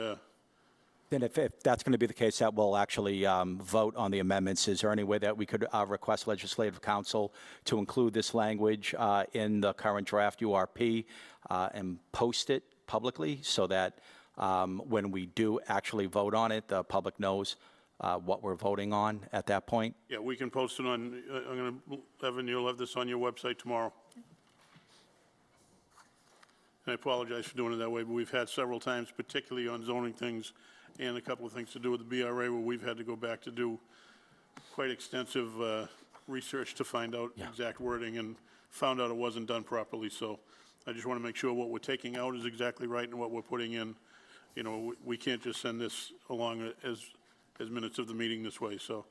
Then if that's going to be the case, that we'll actually vote on the amendments. Is there any way that we could request legislative counsel to include this language in the current draft URP and post it publicly so that when we do actually vote on it, the public knows what we're voting on at that point? yeah, we can post it on, I'm going to, Evan, you'll have this on your website tomorrow. And I apologize for doing it that way, but we've had several times, particularly on zoning things and a couple of things to do with the BRA, where we've had to go back to do quite extensive research to find out exact wording, and found out it wasn't done properly. So I just want to make sure what we're taking out is exactly right, and what we're putting in. You know, we can't just send this along as minutes of the meeting this way. So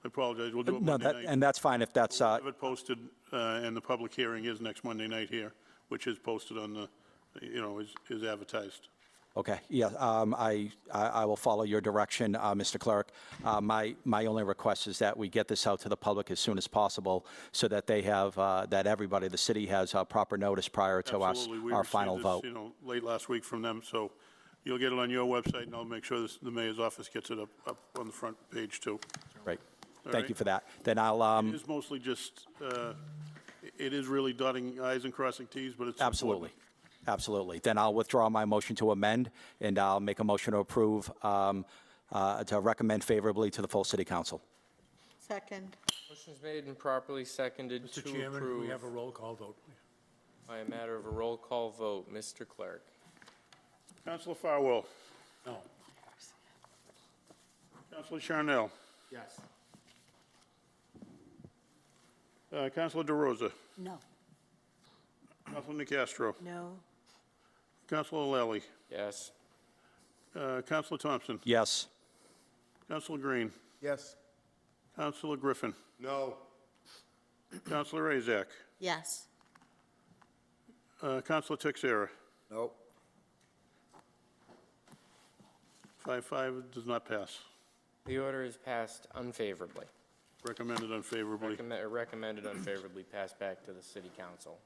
I apologize. We'll do it Monday night. And that's fine if that's... We'll have it posted, and the public hearing is next Monday night here, which is posted on the, is advertised. Okay, yeah, I will follow your direction, Mr. Clerk. My only request is that we get this out to the public as soon as possible so that they have, that everybody, the city has proper notice prior to Absolutely. our final vote. We received this, late last week from them, so you'll get it on your website, and I'll make sure the mayor's office gets it up on the front page, too. Great. All Thank right. you for that. Then I'll... It is mostly just, it is really dotting i's and crossing t's, but it's Absolutely. important. Absolutely. Then I'll withdraw my motion to amend, and I'll make a motion to approve, to recommend favorably to the full city council. Second. Motion's made and properly seconded to Mr. Chairman, approve we have a roll call vote, please. by a matter of a roll call vote. Mr. Clerk. Councilor Farwell. No. Councilor Charnel. Yes. Councilor DeRosa. No. Councilor Nicastro. No. Councilor Lally. Yes. Councilor Thompson. Yes. Councilor Green. Yes. Councilor Griffin. No. Councilor Azak. Yes. Councilor Texera. Nope. 5-5 does not pass. The order is passed unfavorably. Recommended unfavorably. Recommended unfavorably, passed back to the city council.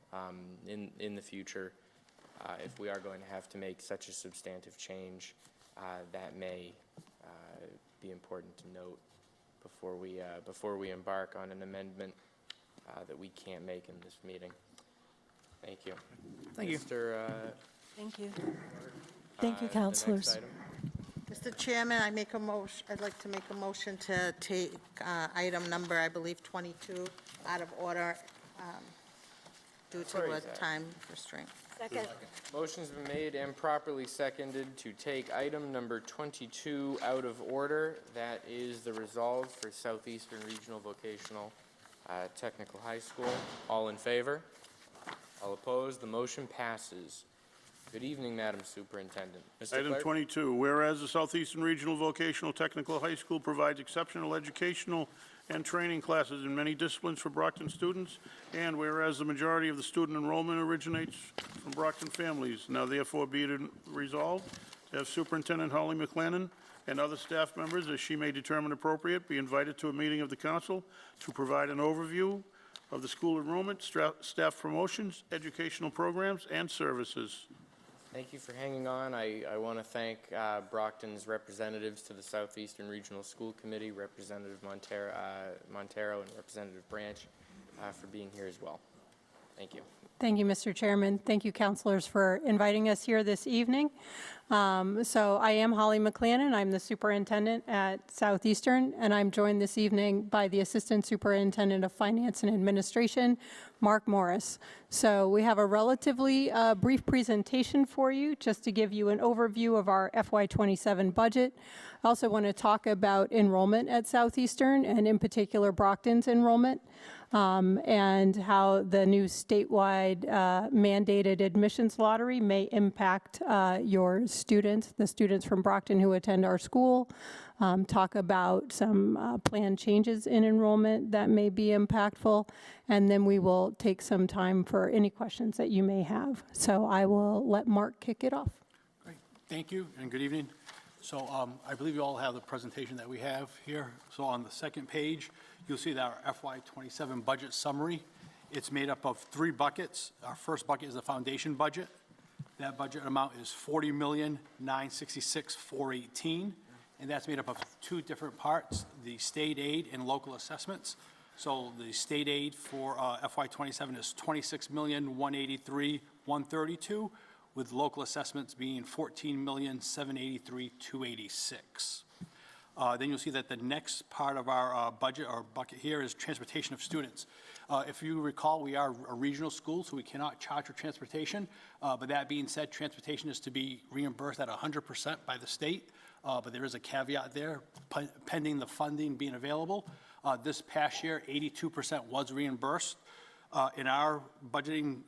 In the future, if we are going to have to make such a substantive change, that may be important to note before we embark on an amendment that we can't make in this meeting. Thank you. Thank you. Thank you. Thank you, the next councilors. item. Mr. Chairman, I'd like to make a motion to take item number, I believe, 22 out of order due to Sorry, a Zach. time restraint. Second. Motion's been made and properly seconded to take item number 22 out of order. That is the resolve for Southeastern Regional Vocational Technical High School. All in favor? All opposed? The motion passes. Good evening, Madam Superintendent. Mr. Item Clerk? 22, whereas the Southeastern Regional Vocational Technical High School provides exceptional educational and training classes in many disciplines for Brockton students, and whereas the majority of the student enrollment originates from Brockton families, now therefore be it resolved to have Superintendent Holly McLennan and other staff members, as she may determine appropriate, be invited to a meeting of the council to provide an overview of the school enrollment, staff promotions, educational programs, and services. Thank you for hanging on. I want to thank Brockton's representatives to the Southeastern Regional School Committee, Representative Montero and Representative Branch, for being here as well. Thank you. Thank you, Mr. Chairman. Thank you, councilors, for inviting us here this evening. So I am Holly McClannon. I'm the superintendent at Southeastern, and I'm joined this evening by the Assistant Superintendent of Finance and Administration, Mark Morris. So we have a relatively brief presentation for you, just to give you an overview of our FY27 budget. I also want to talk about enrollment at Southeastern, and in particular Brockton's enrollment, and how the new statewide mandated admissions lottery may impact your students, the students from Brockton who attend our school. Talk about some planned changes in enrollment that may be impactful, and then we will take some time for any questions that you may have. So I will let Mark kick it off. Great. Thank you, and good evening. So I believe you all have the presentation that we have here. So on the second page, you'll see that our FY27 budget summary. It's made up of 3 buckets. Our first bucket is the foundation budget. That budget amount is $40,966,418, and that's made up of 2 different parts, the state aid and local assessments. So the state aid for FY27 is $26,183,132, with local assessments being $14,783,286. Then you'll see that the next part of our budget or bucket here is transportation of students. If you recall, we are a regional school, so we cannot charge for transportation. But that being said, transportation is to be reimbursed at 100% by the state. But there is a caveat there, pending the funding being available. This past year, 82% was reimbursed. In our budgeting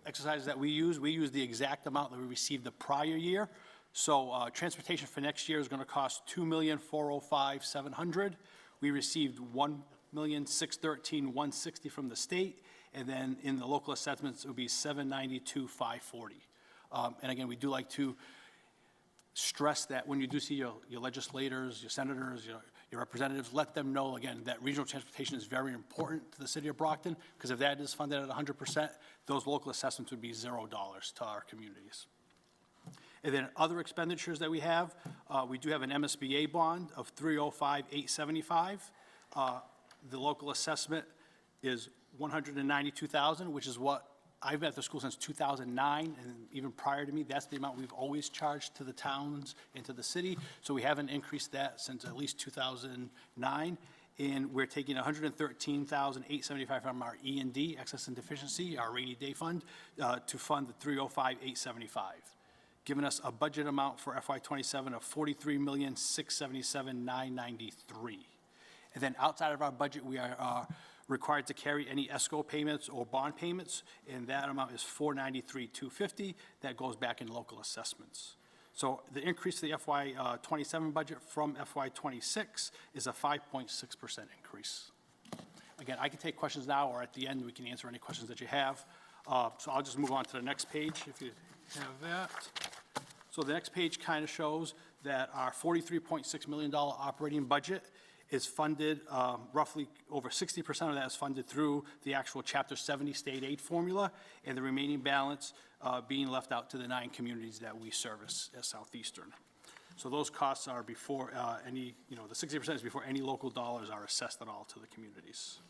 exercises that we use the exact amount that we received the prior year. So transportation for next year is going to cost $2,405,700. We received $1,613,160 from the state, and then in the local assessments it would be $792,540. And again, we do like to stress that when you do see your legislators, your senators, your representatives, let them know again that regional transportation is very important to the city of Brockton, because if that is funded at 100%, those local assessments would be $0 to our communities. And then other expenditures that we do have an MSBA bond of $305,875. The local assessment is $192,000, which is what I've been at the school since 2009, and even prior to me, that's the amount we've always charged to the towns and to the city. So we haven't increased that since at least 2009. And we're taking $113,875 from our E&D, excess and deficiency, our rainy day fund, to fund the $305,875. Giving us a budget amount for FY27 of $43,677,993. And then outside of our budget, we are required to carry any ESCO payments or bond payments, and that amount is $493,250. That goes back in local assessments. So the increase to the FY27 budget from FY26 is a 5.6% increase. Again, I can take questions now, or at the end we can answer any questions that you have. So I'll just move on to the next page if you have that. So the next page kind of shows that our $43.6 million operating budget is funded, roughly over 60% of that is funded through the actual Chapter 70 state aid formula, and the remaining balance being left out to the 9 communities that we service at Southeastern. So those costs are before the 60% is before any local dollars are assessed at all to the communities.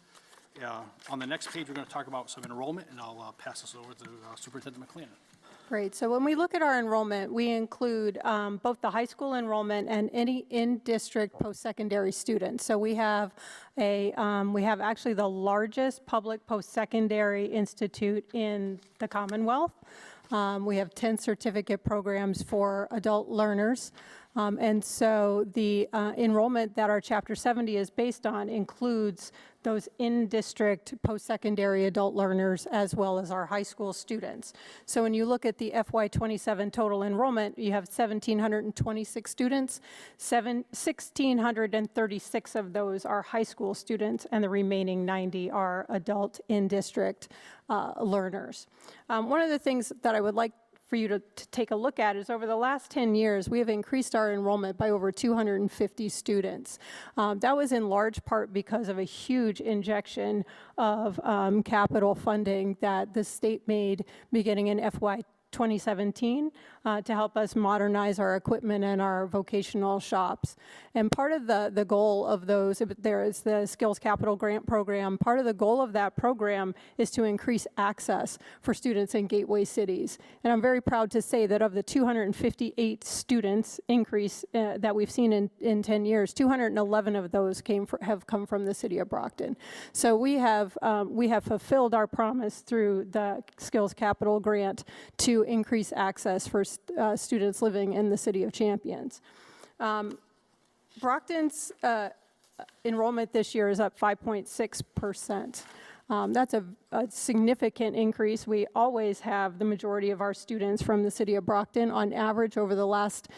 On the next page, we're going to talk about some enrollment, and I'll pass this over to Superintendent McClannon. Great. So when we look at our enrollment, we include both the high school enrollment and any in-district post-secondary students. So we have actually the largest public post-secondary institute in the Commonwealth. We have 10 certificate programs for adult learners. And so the enrollment that our Chapter 70 is based on includes those in-district post-secondary adult learners as well as our high school students. So when you look at the FY27 total enrollment, you have 1,726 students. 1,636 of those are high school students, and the remaining 90 are adult in-district learners. One of the things that I would like for you to take a look at is over the last 10 years, we have increased our enrollment by over 250 students. That was in large part because of a huge injection of capital funding that the state made beginning in FY 2017 to help us modernize our equipment and our vocational shops. And part of the goal of those, there is the Skills Capital Grant Program. Part of the goal of that program is to increase access for students in gateway cities. And I'm very proud to say that of the 258 students increase that we've seen in 10 years, 211 of those have come from the city of Brockton. So we have fulfilled our promise through the Skills Capital Grant to increase access for students living in the City of Champions. Brockton's enrollment this year is up 5.6%. That's a significant increase. We always have the majority of our students from the city of Brockton. On average, over the last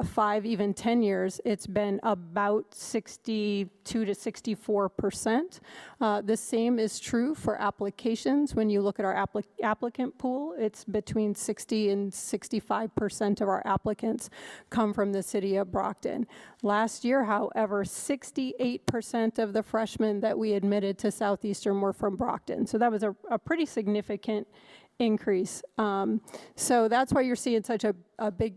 5, even 10 years, it's been about 62 to 64%. The same is true for applications. When you look at our applicant pool, it's between 60 and 65% of our applicants come from the city of Brockton. Last year, however, 68% of the freshmen that we admitted to Southeastern were from Brockton. So that was a pretty significant increase. So that's why you're seeing such a big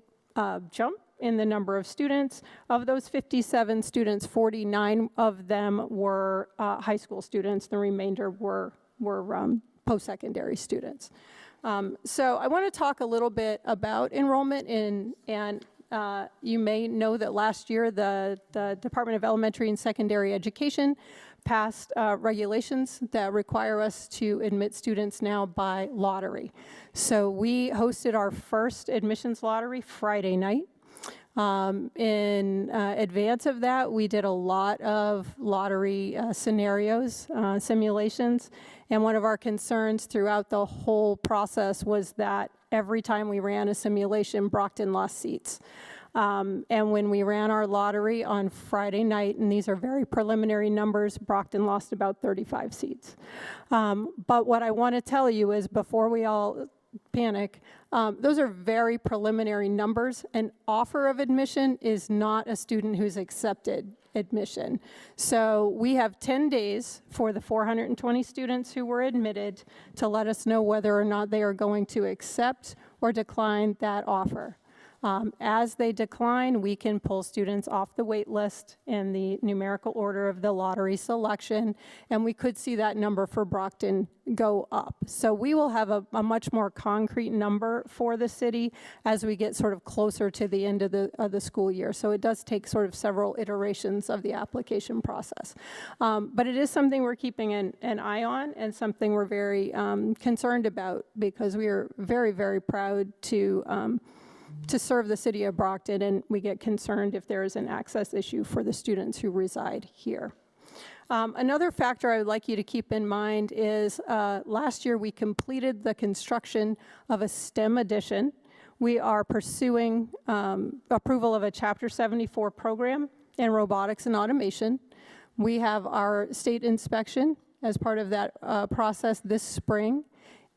jump in the number of students. Of those 57 students, 49 of them were high school students. The remainder were post-secondary students. So I want to talk a little bit about enrollment and you may know that last year the Department of Elementary and Secondary Education passed regulations that require us to admit students now by lottery. So we hosted our first admissions lottery Friday night. In advance of that, we did a lot of lottery scenarios, simulations, and one of our concerns throughout the whole process was that every time we ran a simulation, Brockton lost seats. And when we ran our lottery on Friday night, and these are very preliminary numbers, Brockton lost about 35 seats. But what I want to tell you is before we all panic, those are very preliminary numbers. An offer of admission is not a student who's accepted admission. So we have 10 days for the 420 students who were admitted to let us know whether or not they are going to accept or decline that offer. As they decline, we can pull students off the wait list in the numerical order of the lottery selection, and we could see that number for Brockton go up. So we will have a much more concrete number for the city as we get sort of closer to the end of the school year. So it does take sort of several iterations of the application process. But it is something we're keeping an eye on and something we're very concerned about because we are very, very proud to serve the city of Brockton, and we get concerned if there is an access issue for the students who reside here. Another factor I would like you to keep in mind is last year we completed the construction of a STEM addition. We are pursuing approval of a Chapter 74 program in robotics and automation. We have our state inspection as part of that process this spring.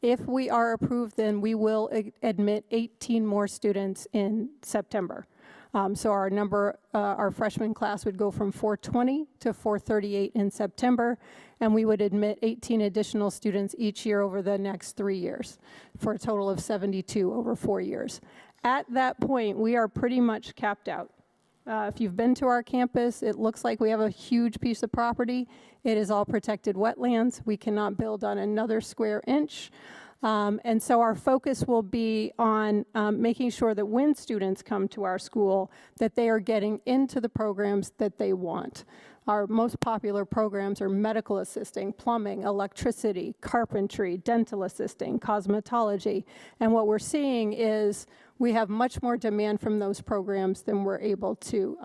If we are approved, then we will admit 18 more students in September. So our freshman class would go from 420 to 438 in September, and we would admit 18 additional students each year over the next 3 years, for a total of 72 over 4 years. At that point, we are pretty much capped out. If you've been to our campus, it looks like we have a huge piece of property. It is all protected wetlands. We cannot build on another square inch. And so our focus will be on making sure that when students come to our school, that they are getting into the programs that they want. Our most popular programs are medical assisting, plumbing, electricity, carpentry, dental assisting, cosmetology. And what we're seeing is we have much more demand from those programs than we're able to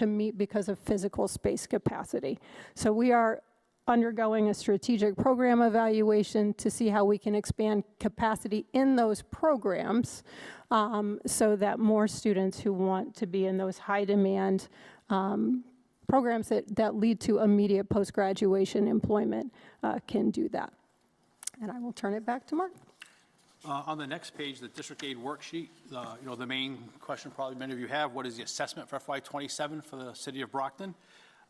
meet because of physical space capacity. So we are undergoing a strategic program evaluation to see how we can expand capacity in those programs so that more students who want to be in those high demand programs that lead to immediate post-graduation employment can do that. And I will turn it back to Mark. On the next page, the district aid worksheet, the main question probably many of you have, what is the assessment for FY27 for the city of Brockton?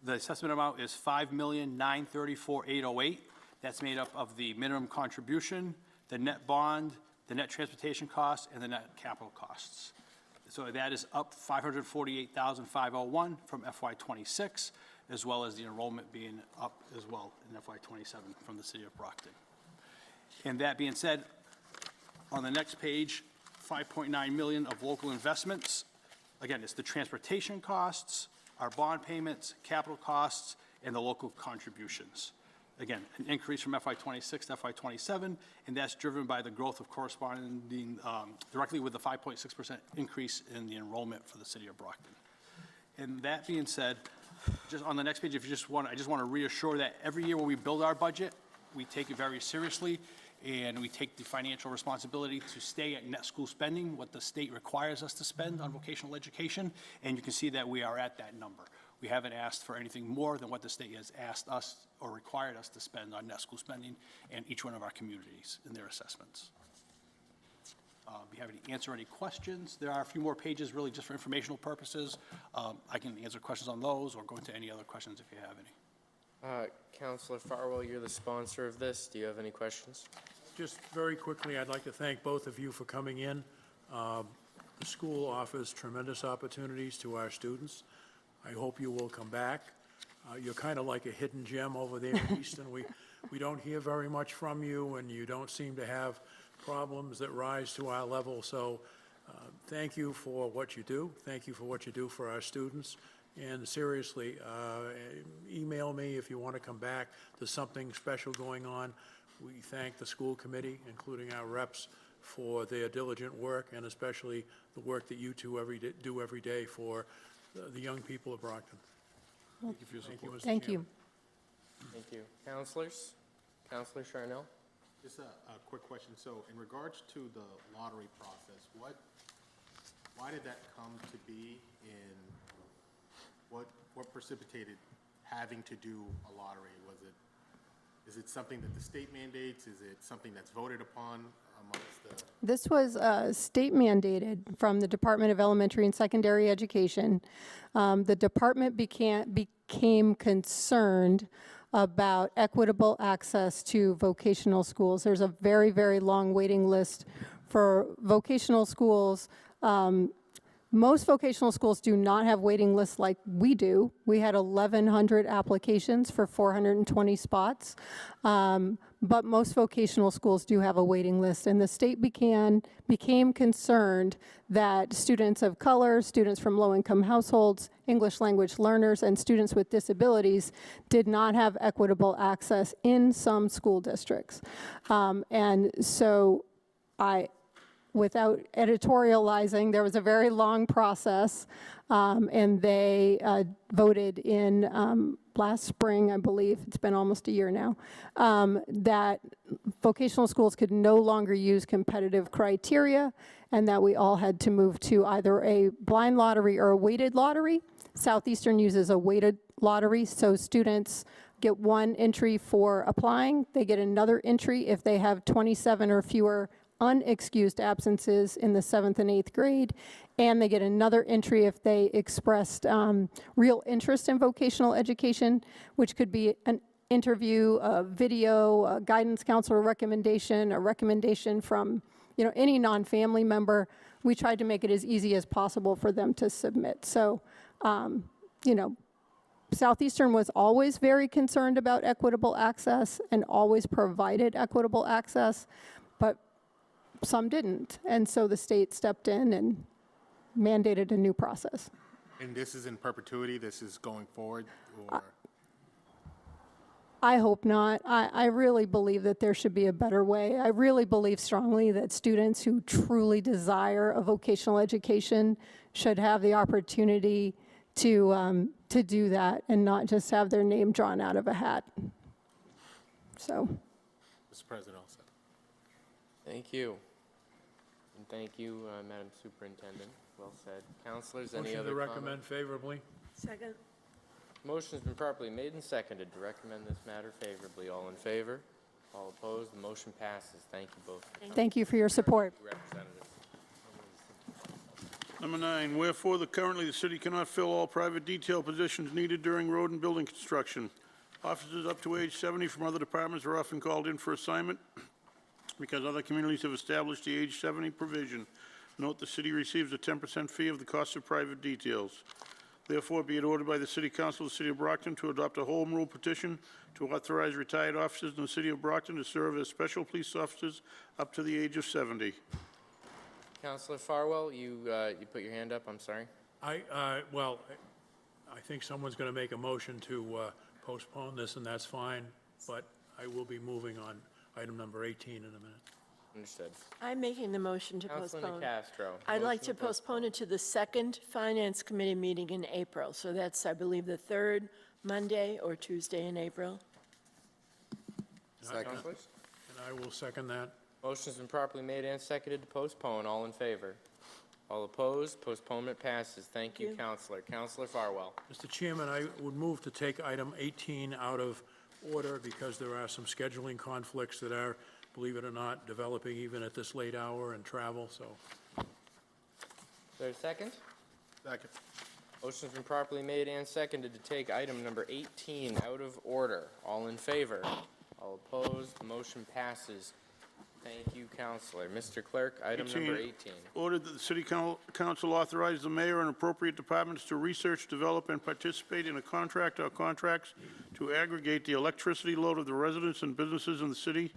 The assessment amount is $5,934,808. That's made up of the minimum contribution, the net bond, the net transportation costs, and the net capital costs. So that is up $548,501 from FY '26, as well as the enrollment being up as well in FY '27 from the city of Brockton. And that being said, on the next page, 5.9 million of local investments. Again, it's the transportation costs, our bond payments, capital costs, and the local contributions. Again, an increase from FY '26 to FY '27, and that's driven by the growth of corresponding directly with the 5.6% increase in the enrollment for the city of Brockton. And that being said, just on the next page, if you just want, I just want to reassure that every year when we build our budget, we take it very seriously, and we take the financial responsibility to stay at net school spending, what the state requires us to spend on vocational education, and you can see that we are at that number. We haven't asked for anything more than what the state has asked us or required us to spend on net school spending and each one of our communities in their assessments. Be happy to answer any questions. There are a few more pages really just for informational purposes. I can answer questions on those or go into any other questions if you have any. Councilor Farwell, you're the sponsor of this. Do you have any questions? Just very quickly, I'd like to thank both of you for coming in. The school offers tremendous opportunities to our students. I hope you will come back. You're kind of like a hidden gem over there in Easton. We don't hear very much from you, and you don't seem to have problems that rise to our level. So thank you for what you do. Thank you for what you do for our students. And seriously, email me if you want to come back. There's something special going on. We thank the school committee, including our reps, for their diligent work, and especially the work that you two do every day for the young people of Brockton. Thank you for your support. Thank you. Thank you. Councilors? Councilor Charnel? Just a quick question. So in regards to the lottery process, why did that come to be, and what precipitated having to do a lottery? Is it something that the state mandates? Is it something that's voted upon amongst the? This was state mandated from the Department of Elementary and Secondary Education. The department became concerned about equitable access to vocational schools. There's a very, very long waiting list for vocational schools. Most vocational schools do not have waiting lists like we do. We had 1,100 applications for 420 spots. But most vocational schools do have a waiting list, and the state became concerned that students of color, students from low-income households, English language learners, and students with disabilities did not have equitable access in some school districts. And so without editorializing, there was a very long process, and they voted in last spring, I believe, it's been almost a year now, that vocational schools could no longer use competitive criteria, and that we all had to move to either a blind lottery or a weighted lottery. Southeastern uses a weighted lottery, so students get one entry for applying. They get another entry if they have 27 or fewer unexcused absences in the 7th and 8th grade, and they get another entry if they expressed real interest in vocational education, which could be an interview, a video, a guidance counselor recommendation, a recommendation from any non-family member. We tried to make it as easy as possible for them to submit. So, Southeastern was always very concerned about equitable access and always provided equitable access, but some didn't. And so the state stepped in and mandated a new process. And this is in perpetuity? This is going forward? Or? I hope not. I really believe that there should be a better way. I really believe strongly that students who truly desire a vocational education should have the opportunity to do that and not just have their name drawn out of a hat. So. Mr. President, also. Thank you. And thank you, Madam Superintendent. Well said. Councilors, any other Motion to comments? recommend favorably. Second. Motion's been properly made and seconded to recommend this matter favorably. All in favor? All opposed? The motion passes. Thank you both. Thank you for your support. Representatives. Number 9, wherefore currently the city cannot fill all private detail positions needed during road and building construction. Officers up to age 70 from other departments are often called in for assignment. because other communities have established the age 70 provision. Note the city receives a 10% fee of the cost of private details. Therefore, be it ordered by the City Council of the City of Brockton to adopt a home rule petition to authorize retired officers in the City of Brockton to serve as special police officers up to the age of 70. Counselor Farwell, you put your hand up, I'm sorry. Well, I think someone's going to make a motion to postpone this, and that's fine, but I will be moving on item number 18 in a minute. Understood. I'm making the motion to Councilor postpone. Castro. I'd like motion to postpone it to the second Finance Committee meeting in April. So that's, I believe, the third Monday or Tuesday in April. Second. And I will second that. Motion's been properly made and seconded to postpone. All in favor? All opposed? Postponement passes. Thank you, Counselor. Counselor Farwell. Mr. Chairman, I would move to take item 18 out of order because there are some scheduling conflicts that are, believe it or not, developing even at this late hour and travel, so. Is there a second? Second. Motion's been properly made and seconded to take item number 18 out of order. All in favor? All opposed? Motion passes. Thank you, Counselor. Mr. Clerk, item number 18. Ordered that the City Council authorize the mayor and appropriate departments to research, develop, and participate in a contract or contracts to aggregate the electricity load of the residents and businesses in the city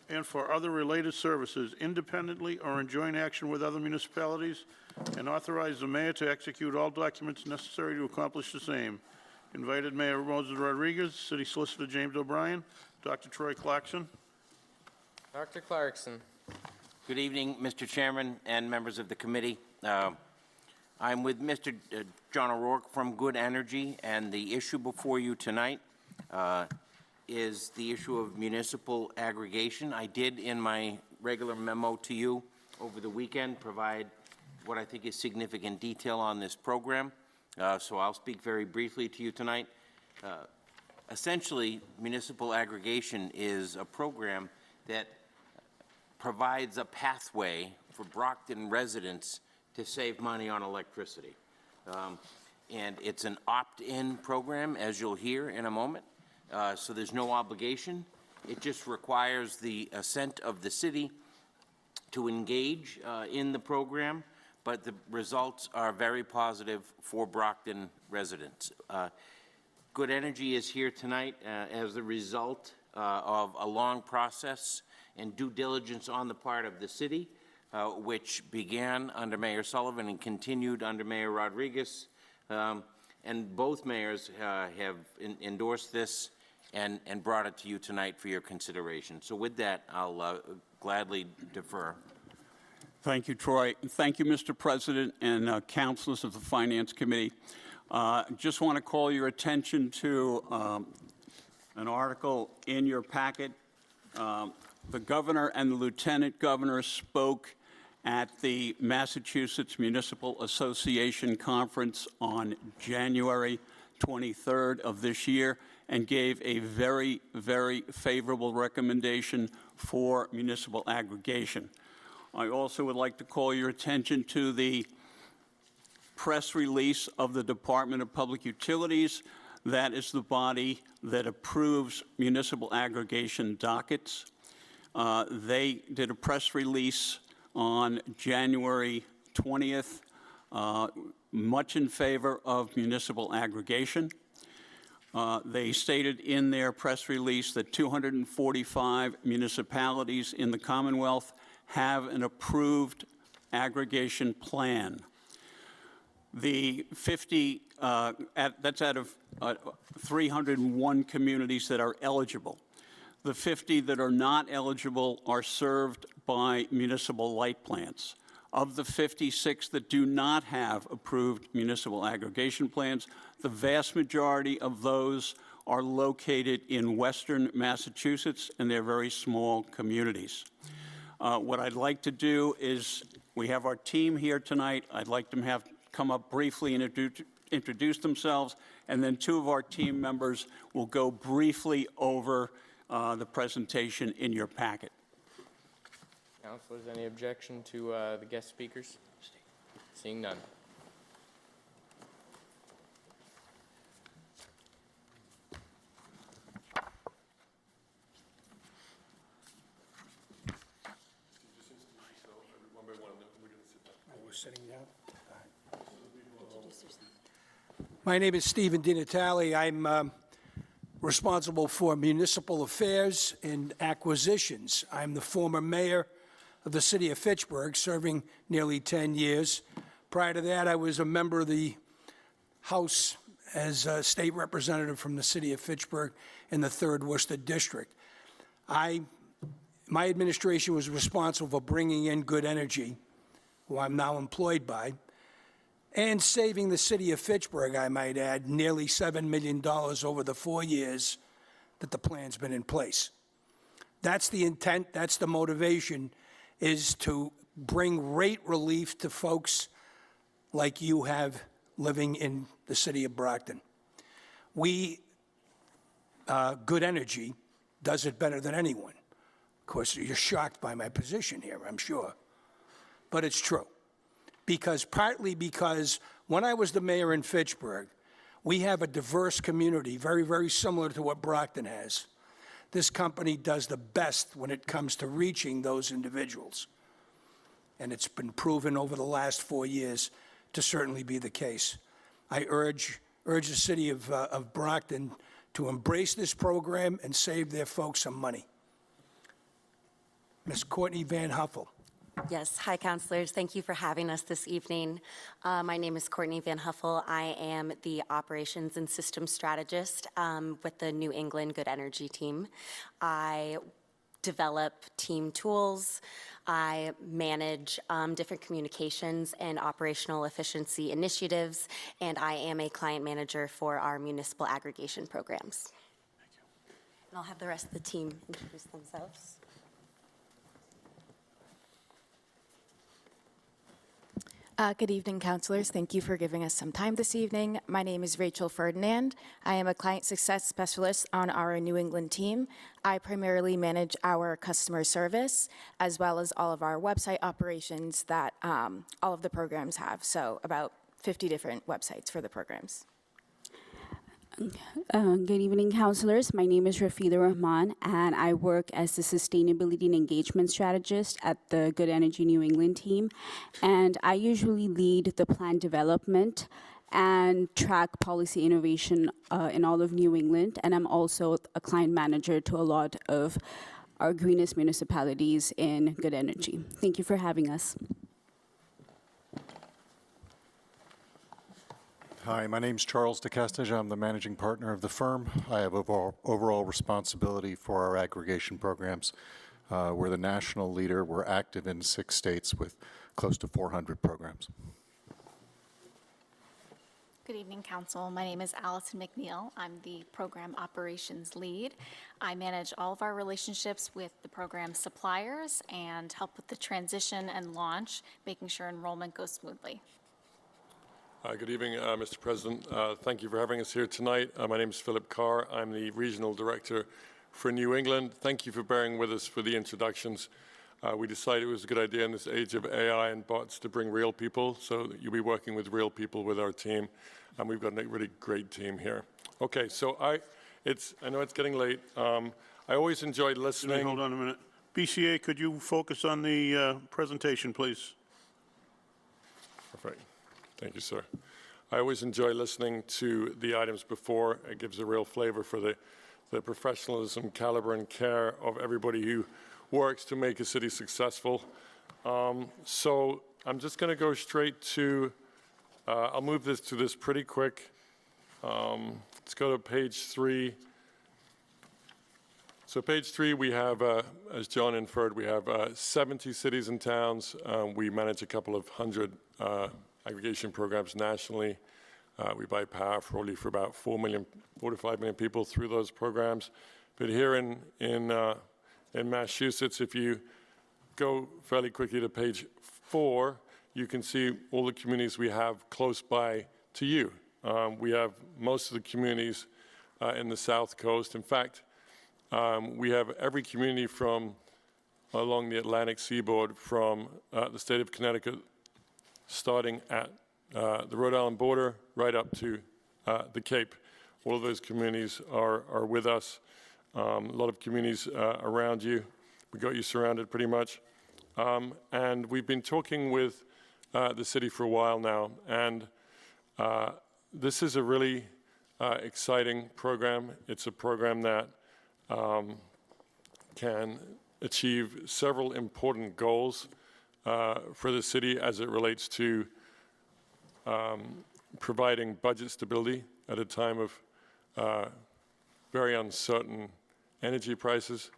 and for other related services independently or in joint action with other municipalities, and authorize the mayor to execute all documents necessary to accomplish the same. Invited Mayor Moses Rodriguez, City Solicitor James O'Brien, Dr. Troy Clarkson. Dr. Clarkson. Good evening, Mr. Chairman and members of the committee. I'm with Mr. John O'Rourke from Good Energy, and the issue before you tonight is the issue of municipal aggregation. I did, in my regular memo to you over the weekend, provide what I think is significant detail on this program, so I'll speak very briefly to you tonight. Essentially, municipal aggregation is a program that provides a pathway for Brockton residents to save money on electricity. And it's an opt-in program, as you'll hear in a moment, so there's no obligation. It just requires the assent of the city to engage in the program, but the results are very positive for Brockton residents. Good Energy is here tonight as a result of a long process and due diligence on the part of the city, which began under Mayor Sullivan and continued under Mayor Rodriguez. And both mayors have endorsed this and brought it to you tonight for your consideration. So with that, I'll gladly defer. Thank you, Troy. Thank you, Mr. President and councilors of the Finance Committee. Just want to call your attention to an article in your packet. The governor and the lieutenant governor spoke at the Massachusetts Municipal Association Conference on January 23rd of this year and gave a very, very favorable recommendation for municipal aggregation. I also would like to call your attention to the press release of the Department of Public Utilities. That is the body that approves municipal aggregation dockets. They did a press release on January 20th, much in favor of municipal aggregation. They stated in their press release that 245 municipalities in the Commonwealth have an approved aggregation plan. The 50, that's out of 301 communities that are eligible. The 50 that are not eligible are served by municipal light plants. Of the 56 that do not have approved municipal aggregation plans, the vast majority of those are located in western Massachusetts, and they're very small communities. What I'd like to do is, we have our team here tonight. I'd like them to come up briefly and introduce themselves, and then two of our team members will go briefly over the presentation in your packet. Councilors, any objection to the guest speakers? Seeing none. sitting down. My name is Stephen DiNatale. I'm responsible for municipal affairs and acquisitions. I'm the former mayor of the city of Fitchburg, serving nearly 10 years. Prior to that, I was a member of the House as a state representative from the city of Fitchburg in the 3rd Worcester District. My administration was responsible for bringing in Good Energy, who I'm now employed by, and saving the city of Fitchburg, I might add, nearly $7 million over the 4 years that the plan's been in place. That's the intent, that's the motivation, is to bring rate relief to folks like you have living in the city of Brockton. Good Energy does it better than anyone. Of course, you're shocked by my position here, I'm sure. But it's true. Partly because when I was the mayor in Fitchburg, we have a diverse community, very, very similar to what Brockton has. This company does the best when it comes to reaching those individuals. And it's been proven over the last 4 years to certainly be the case. I urge the city of Brockton to embrace this program and save their folks some money. Ms. Courtney Van Huffel. Yes, hi, councilors. Thank you for having us this evening. My name is Courtney Van Huffel. I am the operations and systems strategist with the New England Good Energy team. I develop team tools. I manage different communications and operational efficiency initiatives, and I am a client manager for our municipal aggregation programs. Thank you. And I'll have the rest of the team introduce themselves. Good evening, councilors. Thank you for giving us some time this evening. My name is Rachel Ferdinand. I am a client success specialist on our New England team. I primarily manage our customer service as well as all of our website operations that all of the programs have. So about 50 different websites for the programs. Good evening, councilors. My name is Rafida Rahman, and I work as the Sustainability and Engagement Strategist at the Good Energy New England team. And I usually lead the plan development and track policy innovation in all of New England. And I'm also a client manager to a lot of our greenest municipalities in Good Energy. Thank you for having us. Hi, my name's Charles DeCastage. I'm the managing partner of the firm. I have overall responsibility for our aggregation programs. We're the national leader. We're active in 6 states with close to 400 programs. Good evening, Council. My name is Allison McNeil. I'm the Program Operations Lead. I manage all of our relationships with the program suppliers and help with the transition and launch, making sure enrollment goes smoothly. Good evening, Mr. President. Thank you for having us here tonight. My name is Philip Carr. I'm the Regional Director for New England. Thank you for bearing with us for the introductions. We decided it was a good idea in this age of AI and bots to bring real people, so that you'll be working with real people with our team, and we've got a really great team here. Okay, so I know it's getting late. I always enjoyed listening. Hold on a minute. BCA, could you focus on the presentation, please? Perfect. Thank you, sir. I always enjoy listening to the items before. It gives a real flavor for the professionalism, caliber, and care of everybody who works to make a city successful. So I'm just going to go straight to, I'll move to this pretty quick. Let's go to page 3. So page 3, we have, as John inferred, we have 70 cities and towns. We manage a couple of hundred aggregation programs nationally. We buy power for about 4 to 5 million people through those programs. But here in Massachusetts, if you go fairly quickly to page 4, you can see all the communities we have close by to you. We have most of the communities in the South Coast. In fact, we have every community from along the Atlantic seaboard from the state of Connecticut, starting at the Rhode Island border right up to the Cape. All of those communities are with us. A lot of communities around you. We got you surrounded pretty much. And we've been talking with the city for a while now, and this is a really exciting program. It's a program that can achieve several important goals for the city as it relates to providing budget stability at a time of very uncertain energy prices.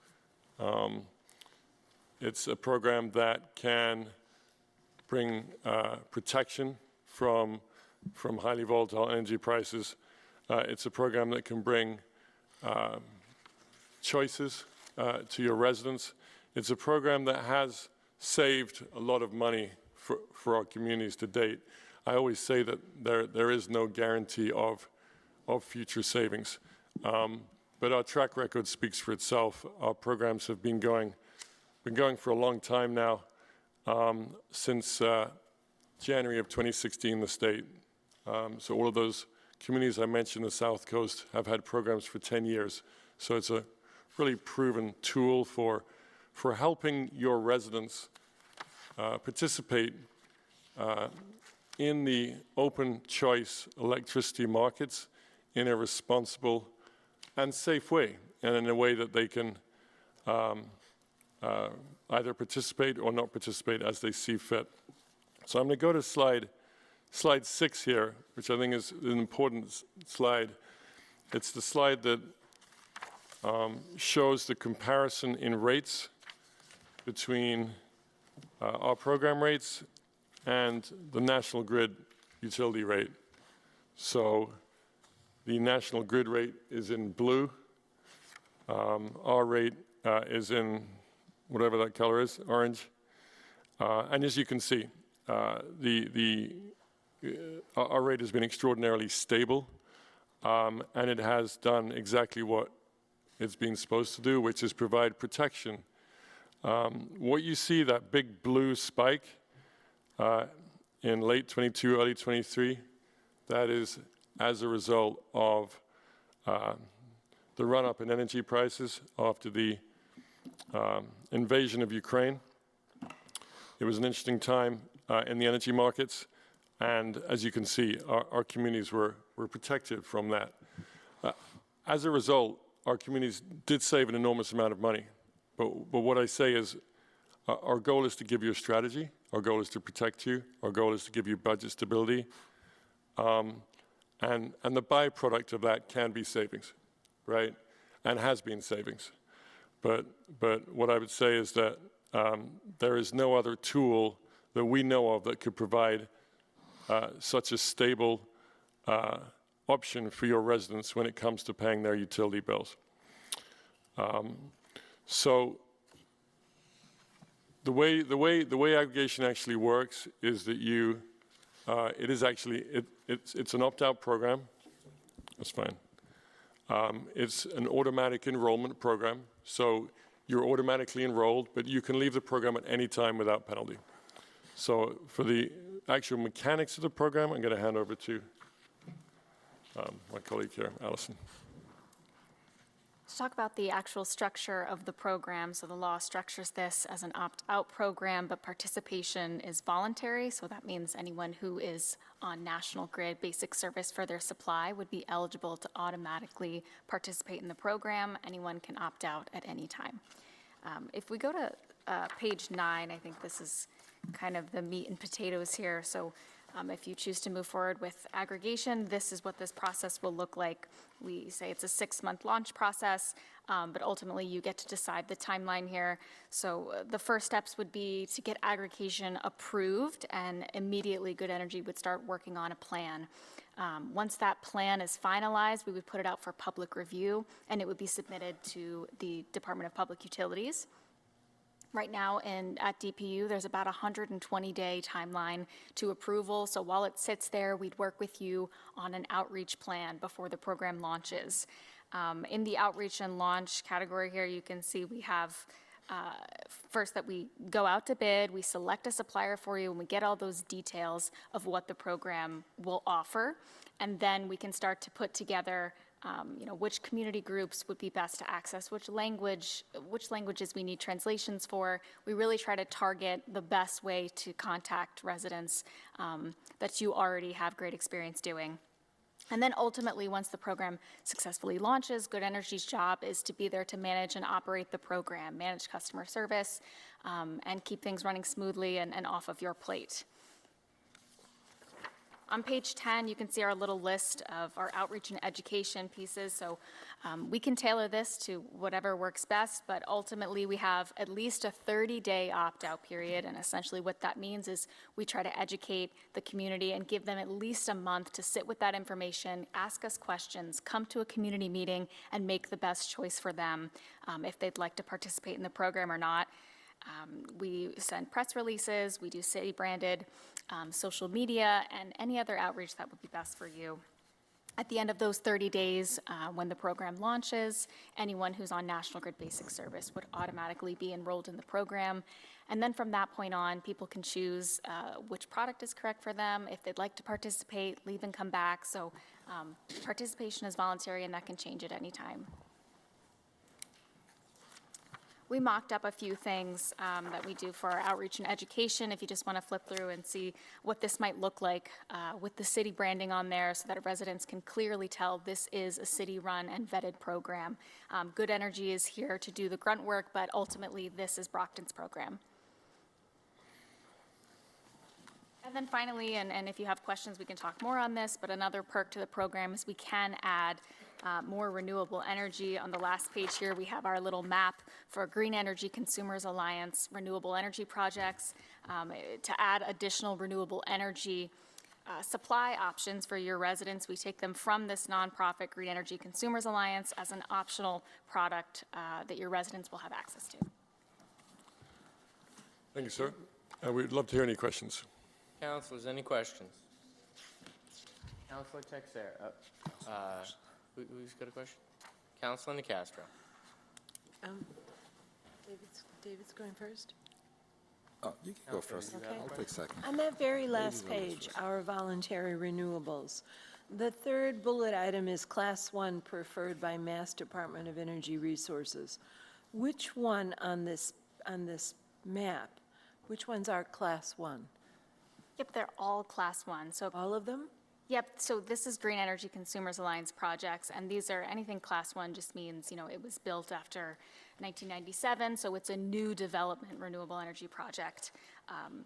It's a program that can bring protection from highly volatile energy prices. It's a program that can bring choices to your residents. It's a program that has saved a lot of money for our communities to date. I always say that there is no guarantee of future savings. But our track record speaks for itself. Our programs have been going for a long time now, since January of 2016, the state. So all of those communities I mentioned, the South Coast, have had programs for 10 years. So it's a really proven tool for helping your residents participate in the open choice electricity markets in a responsible and safe way, and in a way that they can either participate or not participate as they see fit. So I'm going to go to slide 6 here, which I think is an important slide. It's the slide that shows the comparison in rates between our program rates and the national grid utility rate. So the national grid rate is in blue. Our rate is in whatever that color is, orange. And as you can see, our rate has been extraordinarily stable, and it has done exactly what it's been supposed to do, which is provide protection. What you see, that big blue spike in late 22, early 23, that is as a result of the run-up in energy prices after the invasion of Ukraine. It was an interesting time in the energy markets, and as you can see, our communities were protected from that. As a result, our communities did save an enormous amount of money. But what I say is, our goal is to give you a strategy. Our goal is to protect you. Our goal is to give you budget stability. And the byproduct of that can be savings, right? And has been savings. But what I would say is that there is no other tool that we know of that could provide such a stable option for your residents when it comes to paying their utility bills. So the way aggregation actually works is that it's an opt-out program. That's fine. It's an automatic enrollment program, so you're automatically enrolled, but you can leave the program at any time without penalty. So for the actual mechanics of the program, I'm going to hand over to my colleague here, Allison. To talk about the actual structure of the program, so the law structures this as an opt-out program, but participation is voluntary, so that means anyone who is on National Grid basic service for their supply would be eligible to automatically participate in the program. Anyone can opt out at any time. If we go to page 9, I think this is kind of the meat and potatoes here. So if you choose to move forward with aggregation, this is what this process will look like. We say it's a 6-month launch process, but ultimately you get to decide the timeline here. So the first steps would be to get aggregation approved, and immediately Good Energy would start working on a plan. Once that plan is finalized, we would put it out for public review, and it would be submitted to the Department of Public Utilities. Right now at DPU, there's about a 120-day timeline to approval. So while it sits there, we'd work with you on an outreach plan before the program launches. In the outreach and launch category here, you can see we have first that we go out to bid, we select a supplier for you, and we get all those details of what the program will offer. And then we can start to put together which community groups would be best to access, which languages we need translations for. We really try to target the best way to contact residents that you already have great experience doing. And then ultimately, once the program successfully launches, Good Energy's job is to be there to manage and operate the program, manage customer service, and keep things running smoothly and off of your plate. On page 10, you can see our little list of our outreach and education pieces. So we can tailor this to whatever works best, but ultimately we have at least a 30-day opt-out period. And essentially what that means is we try to educate the community and give them at least a month to sit with that information, ask us questions, come to a community meeting, and make the best choice for them if they'd like to participate in the program or not. We send press releases, we do city-branded social media, and any other outreach that would be best for you. At the end of those 30 days, when the program launches, anyone who's on National Grid Basic Service would automatically be enrolled in the program. And then from that point on, people can choose which product is correct for them, if they'd like to participate, leave and come back. So participation is voluntary, and that can change at any time. We mocked up a few things that we do for our outreach and education. If you just want to flip through and see what this might look like with the city branding on there so that residents can clearly tell this is a city-run and vetted program. Good Energy is here to do the grunt work, but ultimately this is Brockton's program. And then finally, and if you have questions, we can talk more on this, but another perk to the program is we can add more renewable energy. On the last page here, we have our little map for Green Energy Consumers Alliance renewable energy projects to add additional renewable energy supply options for your residents. We take them from this nonprofit Green Energy Consumers Alliance as an optional product that your residents will have access to. Thank you, sir. We'd love to hear any questions. Councilors, any questions? Councilor Texera. Who's got a question? Councilor Nicastro. David's going first. Oh, you can go first. Okay. I'll take second. On that very last page, our voluntary renewables, the third bullet item is Class 1 preferred by Mass Department of Energy Resources. Which one on this map, which ones are Class 1? Yep, they're all Class 1. So all of them? Yep, so this is Green Energy Consumers Alliance projects, and these are, anything Class 1 just means, it was built after 1997, so it's a new development renewable energy project.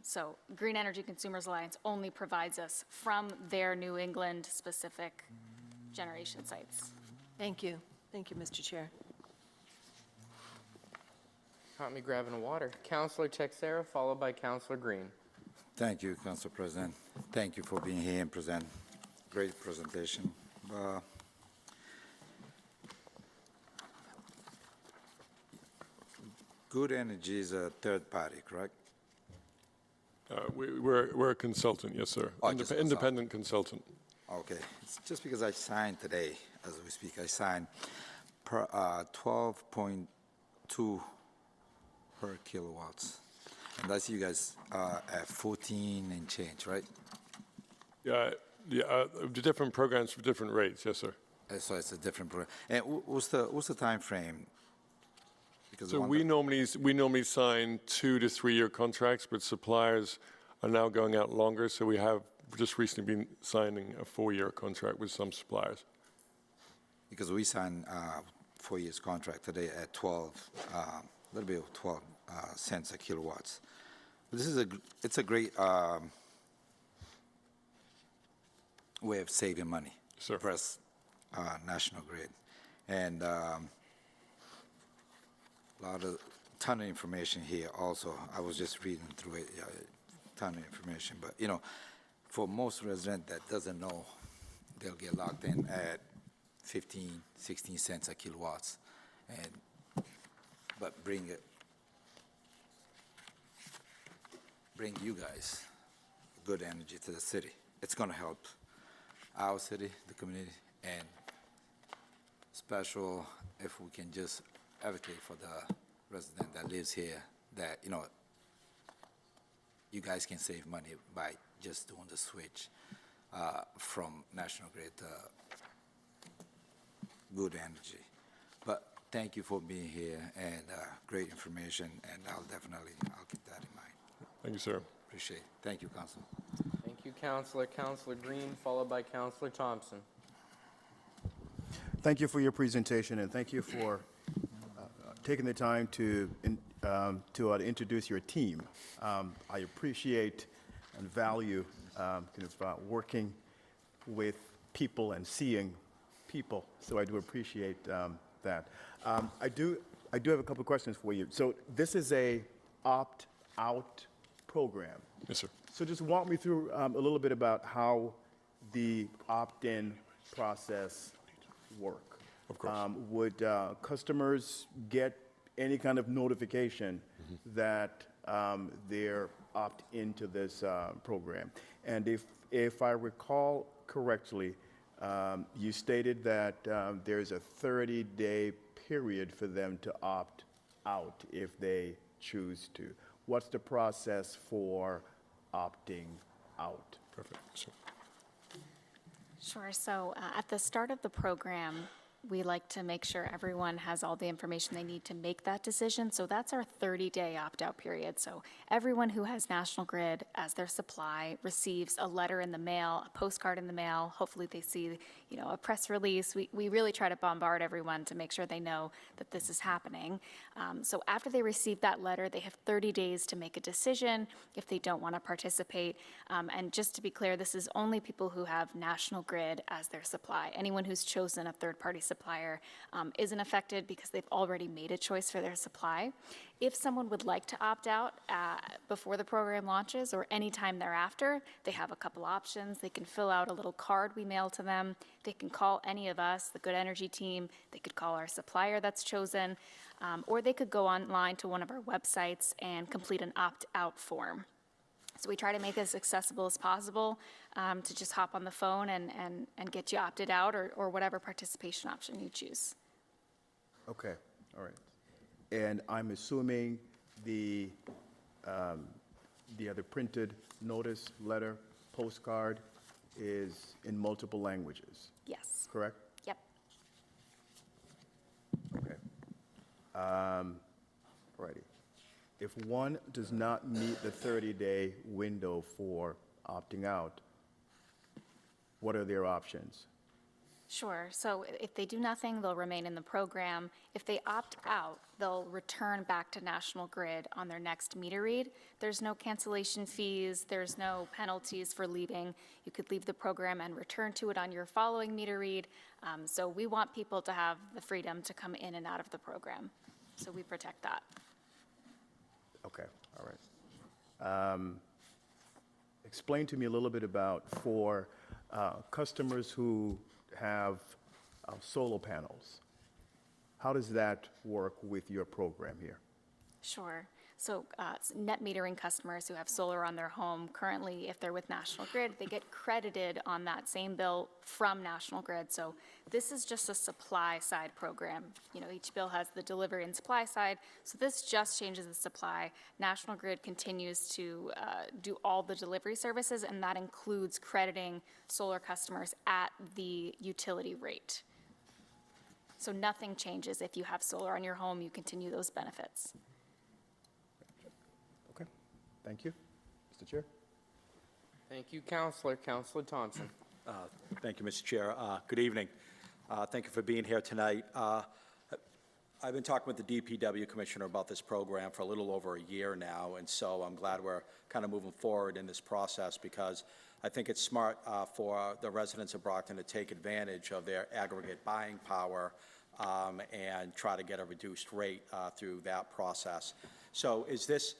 So Green Energy Consumers Alliance only provides us from their New England specific generation sites. Thank you. Thank you, Mr. Chair. Caught me grabbing a water. Councilor Texera, followed by Councilor Green. Thank you, Council President. Thank you for being here and present. Great presentation. Good Energy is a third party, correct? We're a consultant, yes, sir. Oh, just Independent consultant. Okay. It's just because I signed today, as we speak, I signed per 12.2 per kilowatts. And I see you guys at 14 and change, right? Yeah, the different programs for different rates, yes, sir. So it's a different program. And what's the time frame? Because So we normally sign 2 to 3 year contracts, but suppliers are now going out longer. So we have just recently been signing a 4-year contract with some suppliers. Because we signed 4 years contract today at 12, a little bit of 12 cents a kilowatts. But this is it's a great way of saving money. Sure. Press National Grid, and ton of information here. Also, I was just reading through it. Ton of information, but for most resident that doesn't know, they'll get locked in at 15, 16 cents a kilowatts, but bring you guys good energy to the city. It's going to help our city, the community, and special if we can just advocate for the resident that lives here that, you guys can save money by just doing the switch from National Grid good energy. But thank you for being here, and great information, and I'll keep that in mind. Thank you, sir. Appreciate it. Thank you, Councilman. Thank you, Counselor. Counselor Green, followed by Counselor Thompson. Thank you for your presentation, and thank you for taking the time to introduce your team. I appreciate and value working with people and seeing people, so I do appreciate that. I do have a couple of questions for you. So this is a opt-out program. Yes, sir. So just walk me through a little bit about how the opt-in process work. Of course. Would customers get any kind of notification that they're opt into this program? And if I recall correctly, you stated that there's a 30-day period for them to opt out if they choose to. What's the process for opting out? Perfect. Sure. Sure. So at the start of the program, we like to make sure everyone has all the information they need to make that decision. So that's our 30-day opt-out period. So everyone who has National Grid as their supply receives a letter in the mail, a postcard in the mail. Hopefully they see, a press release. We really try to bombard everyone to make sure they know that this is happening. So after they receive that letter, they have 30 days to make a decision if they don't want to participate. And just to be clear, this is only people who have National Grid as their supply. Anyone who's chosen a third-party supplier isn't affected because they've already made a choice for their supply. If someone would like to opt out before the program launches or any time thereafter, they have a couple options. They can fill out a little card we mail to them. They can call any of us, the Good Energy team. They could call our supplier that's chosen, or they could go online to one of our websites and complete an opt-out form. So we try to make it as accessible as possible to just hop on the phone and get you opted out or whatever participation option you choose. Okay, all right. And I'm assuming the other printed notice, letter, postcard is in multiple languages, Yes. correct? Yep. Okay. Righty. If one does not meet the 30-day window for opting out, what are their options? Sure. So if they do nothing, they'll remain in the program. If they opt out, they'll return back to National Grid on their next meter read. There's no cancellation fees. There's no penalties for leaving. You could leave the program and return to it on your following meter read. So we want people to have the freedom to come in and out of the program. So we protect that. Okay, all right. Explain to me a little bit about for customers who have solar panels. How does that work with your program here? Sure. So net metering customers who have solar on their home, currently, if they're with National Grid, they get credited on that same bill from National Grid. So this is just a supply side program. Each bill has the delivery and supply side. So this just changes the supply. National Grid continues to do all the delivery services, and that includes crediting solar customers at the utility rate. So nothing changes. If you have solar on your home, you continue those benefits. Okay, thank you. Mr. Chair? Thank you, Counselor. Counselor Thompson. Thank you, Mr. Chair. Good evening. Thank you for being here tonight. I've been talking with the DPW Commissioner about this program for a little over a year now, and so I'm glad we're kind of moving forward in this process because I think it's smart for the residents of Brockton to take advantage of their aggregate buying power and try to get a reduced rate through that process. So is this,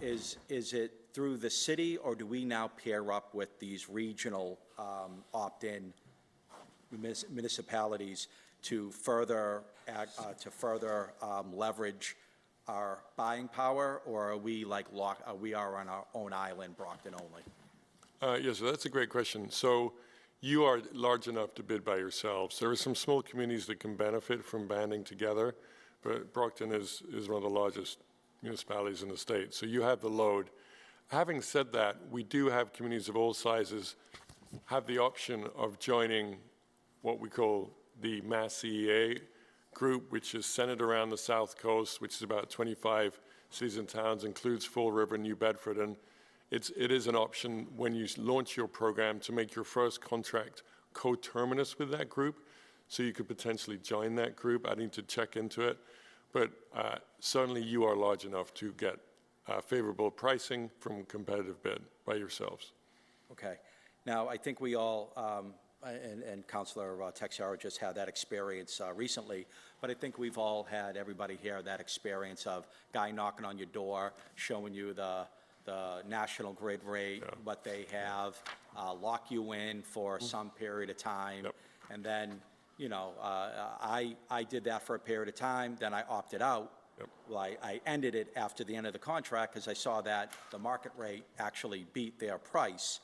is it through the city, or do we now pair up with these regional opt-in municipalities to further leverage our buying power, or are we we are on our own island, Brockton only? Yes, so that's a great question. So you are large enough to bid by yourselves. There are some small communities that can benefit from banding together, but Brockton is one of the largest municipalities in the state. So you have the load. Having said that, we do have communities of all sizes have the option of joining what we call the Mass CEA group, which is centered around the South Coast, which is about 25 cities and towns, includes Fall River and New Bedford. And it is an option when you launch your program to make your first contract coterminous with that group. So you could potentially join that group. I need to check into it. But certainly you are large enough to get favorable pricing from competitive bid by yourselves. Okay. Now, I think we all, and Councilor Texera just had that experience recently, but I think we've all had, everybody here, that experience of guy knocking on your door, showing you the national grid rate, what they have, lock you in for some period of time, and then, you know, I did that for a period of time, then I opted out. Well, I ended it after the end of the contract because I saw that the market rate actually beat their price.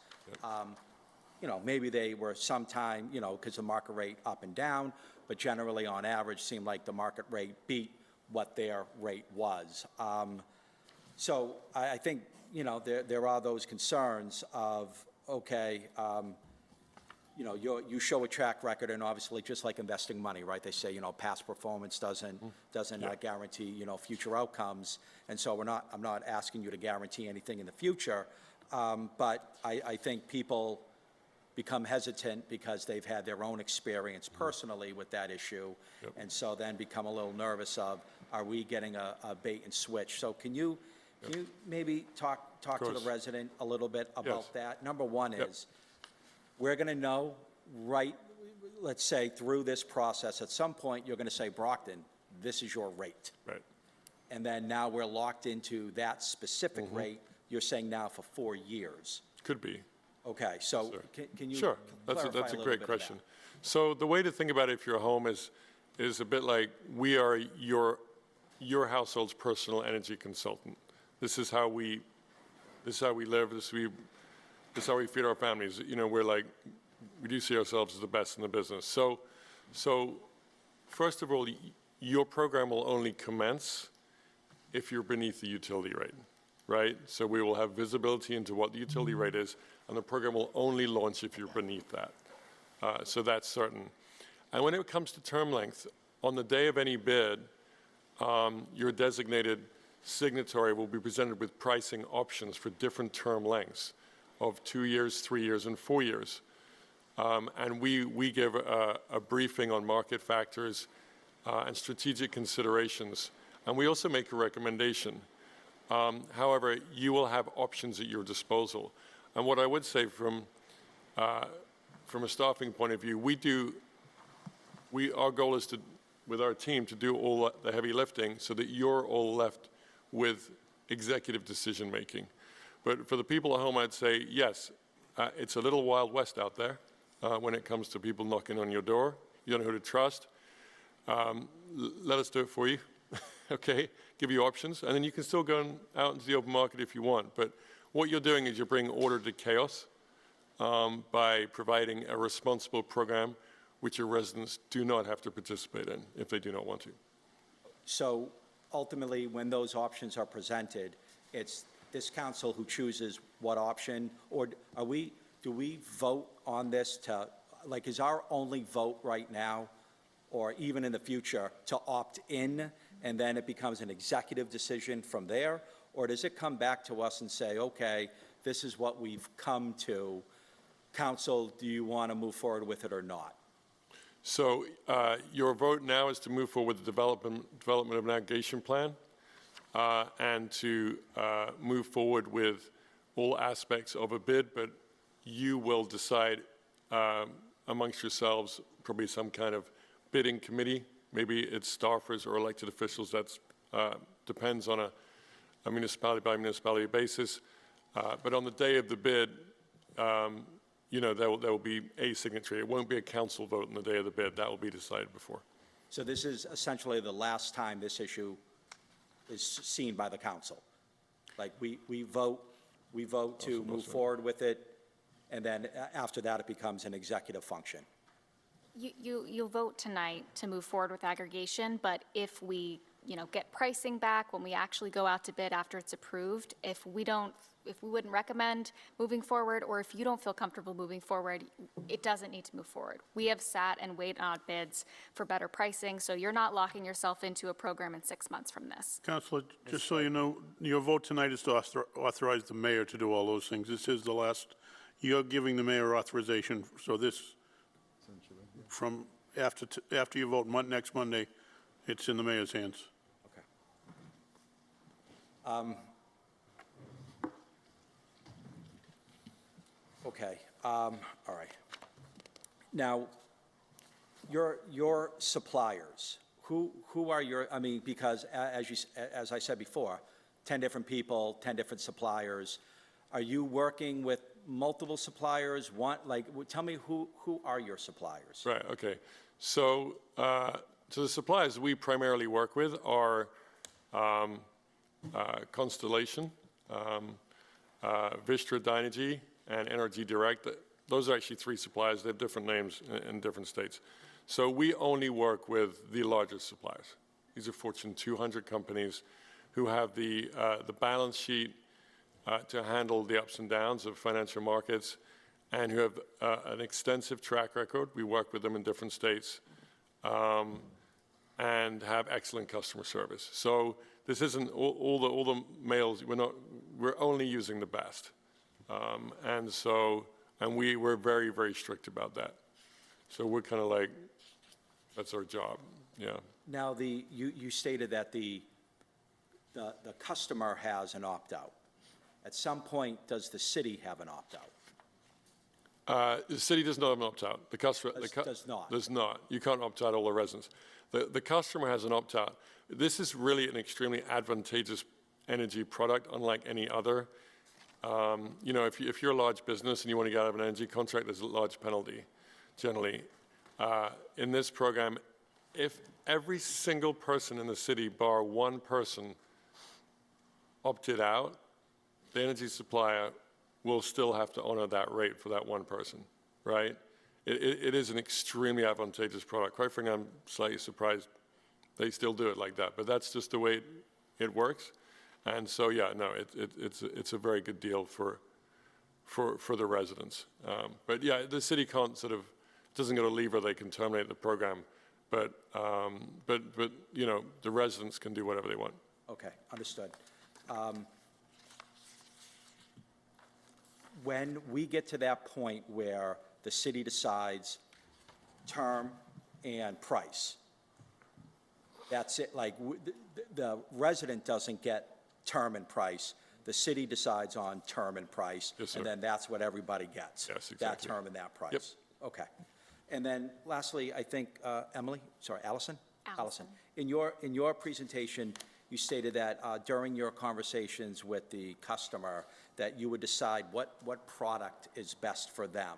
You know, maybe they were sometime, you know, because the market rate up and down, but generally on average seemed like the market rate beat what their rate was. So I think, you know, there are those concerns of, okay, you know, you show a track record, and obviously just like investing money, right? They say, you know, past performance doesn't guarantee, you know, future outcomes. And so I'm not asking you to guarantee anything in the future, but I think people become hesitant because they've had their own experience personally with that issue, and so then become a little nervous of, are we getting a bait and switch? So can you maybe talk to the resident a little bit about that? Number one is, we're going to know, right, let's say through this process, at some point you're going to say, Brockton, this is your rate. Right. And then now we're locked into that specific rate, you're saying now for 4 years. Could be. Okay, so can you Sure, that's a great question. So the way to think about it if you're a home is a bit like we are your household's personal energy consultant. This is how we live. This is how we feed our families. You know, we do see ourselves as the best in the business. So first of all, your program will only commence if you're beneath the utility rate, right? So we will have visibility into what the utility rate is, and the program will only launch if you're beneath that. So that's certain. And when it comes to term length, on the day of any bid, your designated signatory will be presented with pricing options for different term lengths of 2 years, 3 years, and 4 years. And we give a briefing on market factors and strategic considerations. And we also make a recommendation. However, you will have options at your disposal. And what I would say from a staffing point of view, our goal is with our team to do all the heavy lifting so that you're all left with executive decision making. But for the people at home, I'd say, yes, it's a little Wild West out there when it comes to people knocking on your door. You don't know who to trust. Let us do it for you, okay? Give you options, and then you can still go out into the open market if you want. But what you're doing is you're bringing order to chaos by providing a responsible program which your residents do not have to participate in if they do not want to. So ultimately, when those options are presented, it's this council who chooses what option, or do we vote on this to, like, is our only vote right now, or even in the future, to opt in, and then it becomes an executive decision from there? Or does it come back to us and say, okay, this is what we've come to, council, do you want to move forward with it or not? So your vote now is to move forward with the development of an aggregation plan and to move forward with all aspects of a bid, but you will decide amongst yourselves, probably some kind of bidding committee. Maybe it's staffers or elected officials. That depends on a municipality by municipality basis. But on the day of the bid, you know, there will be a signatory. It won't be a council vote on the day of the bid. That will be decided before. So this is essentially the last time this issue is seen by the council. Like we vote to move forward with it, and then after that it becomes an executive function. You'll vote tonight to move forward with aggregation, but if we get pricing back when we actually go out to bid after it's approved. If we wouldn't recommend moving forward, or if you don't feel comfortable moving forward, it doesn't need to move forward. We have sat and waited on bids for better pricing, so you're not locking yourself into a program in 6 months from this. Counselor, just so you know, your vote tonight is to authorize the mayor to do all those things. This is the last, you're giving the mayor authorization, so this, from after you vote next Monday, it's in the mayor's hands. Okay. Okay, all right. Now, your suppliers, who are your, I mean, because as I said before, 10 different people, 10 different suppliers. Are you working with multiple suppliers? Tell me who are your suppliers? Right, okay. So the suppliers we primarily work with are Constellation, Vistra Dynegy, and Energy Direct. Those are actually 3 suppliers. They have different names in different states. So we only work with the largest suppliers. These are Fortune 200 companies who have the balance sheet to handle the ups and downs of financial markets and who have an extensive track record. We work with them in different states and have excellent customer service. So this isn't all the mails. We're only using the best. And we're very, very strict about that. So we're kind of like, that's our job, yeah. Now, you stated that the customer has an opt-out. At some point, does the city have an opt-out? The city does not have an opt-out. The customer Does not. Does not. You can't opt out all the residents. The customer has an opt-out. This is really an extremely advantageous energy product, unlike any other. If you're a large business and you want to get out of an energy contract, there's a large penalty, generally. In this program, if every single person in the city, bar one person, opted out, the energy supplier will still have to honor that rate for that one person, right? It is an extremely advantageous product. Quite frankly, I'm slightly surprised they still do it like that, but that's just the way it works. And so, yeah, no, it's a very good deal for the residents. But yeah, the city can't doesn't get a lever they can terminate the program, but the residents can do whatever they want. Okay, understood. When we get to that point where the city decides term and price, that's it. Like the resident doesn't get term and price. The city decides on term and price, yes, and then that's what everybody gets. Yes, exactly. That term and that price. Yep. Okay. And then lastly, I think Allison. Allison. In your presentation, you stated that during your conversations with the customer, that you would decide what product is best for them.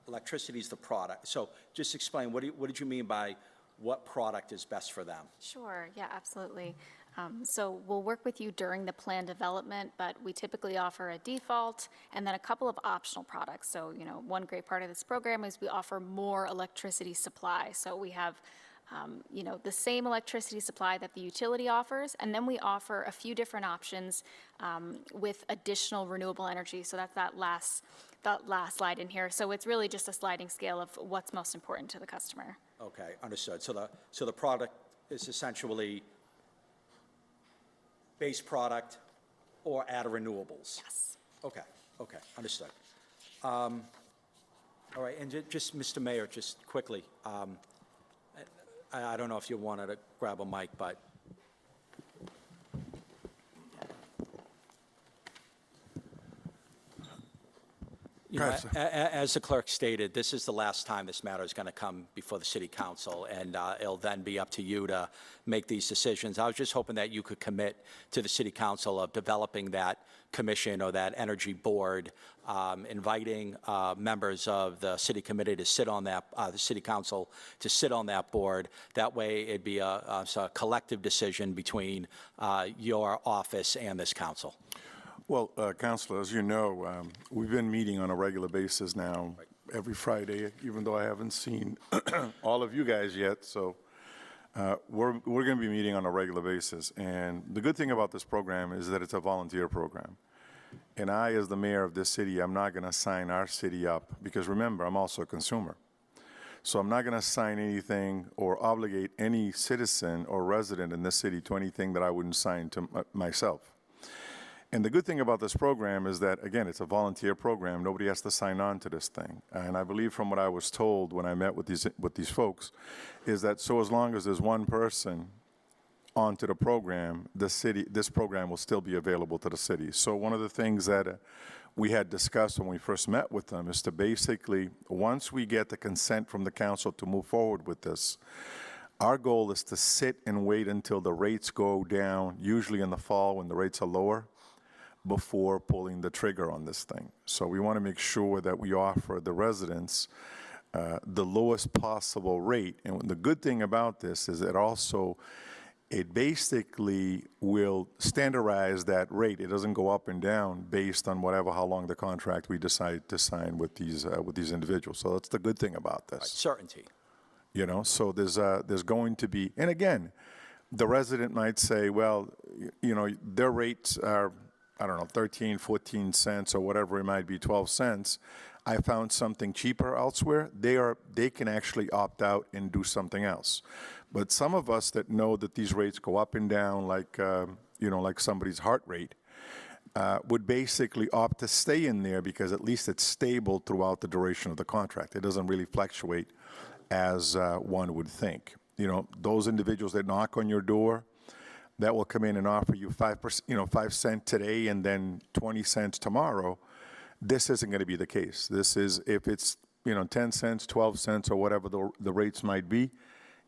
Electricity is the product. So just explain, what did you mean by what product is best for them? Sure, yeah, absolutely. So we'll work with you during the plan development, but we typically offer a default and then a couple of optional products. So, one great part of this program is we offer more electricity supply. So we have, the same electricity supply that the utility offers, and then we offer a few different options with additional renewable energy. So that's that last slide in here. So it's really just a sliding scale of what's most important to the customer. Okay, understood. So the product is essentially base product or add renewables? Yes. Okay, understood. All right, and just, Mr. Mayor, just quickly, I don't know if you wanted to grab a mic, but as the clerk stated, this is the last time this matter is going to come before the city council, and it'll then be up to you to make these decisions. I was just hoping that you could commit to the city council of developing that commission or that energy board, inviting members of the city committee to sit on that, the city council to sit on that board. That way it'd be a collective decision between your office and this council. Well, Councilor, as you know, we've been meeting on a regular basis now, every Friday, even though I haven't seen all of you guys yet. So We're going to be meeting on a regular basis, and the good thing about this program is that it's a volunteer program. And I, as the mayor of this city, I'm not going to sign our city up, because remember, I'm also a consumer. So I'm not going to sign anything or obligate any citizen or resident in this city to anything that I wouldn't sign to myself. And the good thing about this program is that, again, it's a volunteer program. Nobody has to sign on to this thing. And I believe from what I was told when I met with these folks is that so as long as there's one person onto the program, this program will still be available to the city. So one of the things that we had discussed when we first met with them is to basically, once we get the consent from the council to move forward with this, our goal is to sit and wait until the rates go down, usually in the fall when the rates are lower, before pulling the trigger on this thing. So we want to make sure that we offer the residents the lowest possible rate. And the good thing about this is it basically will standardize that rate. It doesn't go up and down based on how long the contract we decide to sign with these individuals. So that's the good thing about this. Right, certainty. You know, so there's going to be, and again, the resident might say, well, you know, their rates are, I don't know, 13, 14 cents or whatever it might be, 12 cents. I found something cheaper elsewhere. They can actually opt out and do something else. But some of us that know that these rates go up and down like, like somebody's heart rate, would basically opt to stay in there because at least it's stable throughout the duration of the contract. It doesn't really fluctuate as one would think. You know, those individuals that knock on your door, that will come in and offer you 5 cents today and then 20 cents tomorrow. This isn't going to be the case. This is, if it's, 10 cents, 12 cents, or whatever the rates might be,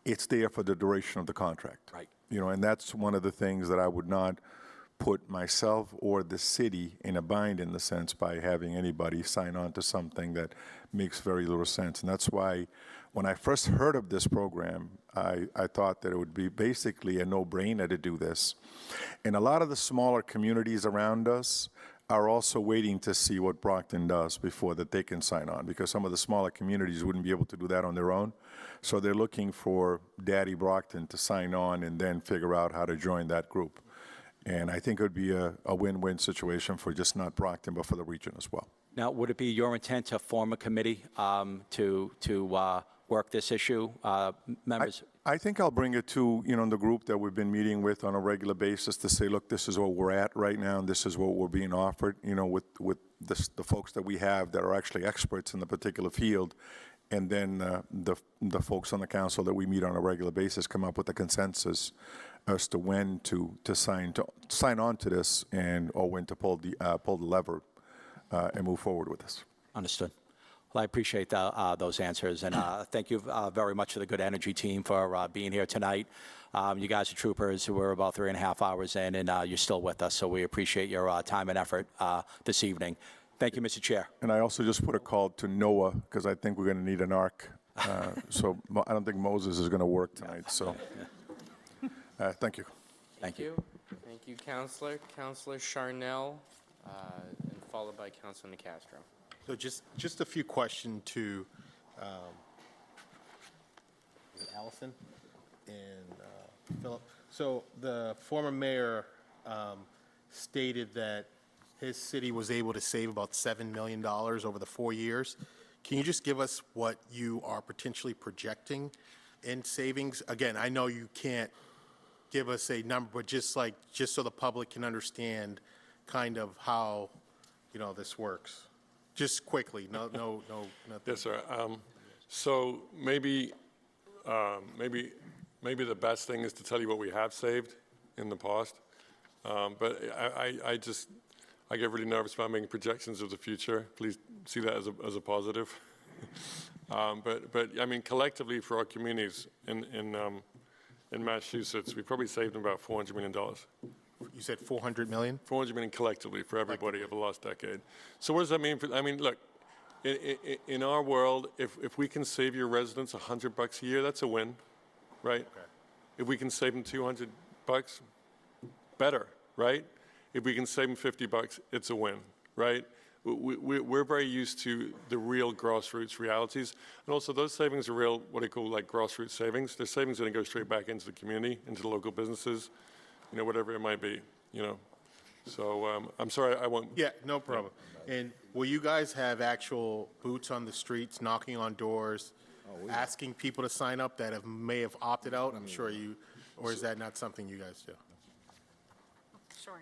it's there for the duration of the contract. Right. And that's one of the things that I would not put myself or the city in a bind, in the sense, by having anybody sign on to something that makes very little sense. And that's why when I first heard of this program, I thought that it would be basically a no-brainer to do this. And a lot of the smaller communities around us are also waiting to see what Brockton does before that they can sign on, because some of the smaller communities wouldn't be able to do that on their own. So they're looking for Daddy Brockton to sign on and then figure out how to join that group. And I think it would be a win-win situation for just not Brockton, but for the region as well. Now, would it be your intent to form a committee to work this issue, members? I think I'll bring it to, the group that we've been meeting with on a regular basis to say, look, this is what we're at right now, and this is what we're being offered, with the folks that we have that are actually experts in the particular field. And then the folks on the council that we meet on a regular basis come up with a consensus as to when to sign on to this, or when to pull the lever and move forward with this. Understood. Well, I appreciate those answers, and thank you very much to the Good Energy team for being here tonight. You guys are troopers. We're about 3.5 hours in, and you're still with us, so we appreciate your time and effort this evening. Thank you, Mr. Chair. And I also just put a call to Noah, because I think we're going to need an ark. So I don't think Moses is going to work tonight. So thank you. Thank you. Thank you, Councilor. Councilor Charnel, and followed by Councilor Nicastro. So just a few questions to Allison and Philip. So the former mayor stated that his city was able to save about $7 million over the 4 years. Can you just give us what you are potentially projecting in savings? Again, I know you can't give us a number, but just so the public can understand kind of how, this works. Just quickly, no. Yes, sir. So maybe the best thing is to tell you what we have saved in the past. But I get really nervous about making projections of the future. Please see that as a positive. But I mean, collectively for our communities in Massachusetts, we probably saved them about $400 million. You said 400 million? 400 million collectively for everybody over the last decade. So what does that mean? Look, in our world, if we can save your residents $100 a year, that's a win, right? Okay. If we can save them $200, better, right? If we can save them $50, it's a win, right? we're very used to the real grassroots realities. And also those savings are real, what I call like grassroots savings. They're savings that go straight back into the community, into the local businesses, you know, whatever it might be, you know. So I'm sorry, I won't. Yeah, no problem. And will you guys have actual boots on the streets, knocking on doors, asking people to sign up that may have opted out? I'm sure you, or is that not something you guys do? Sure.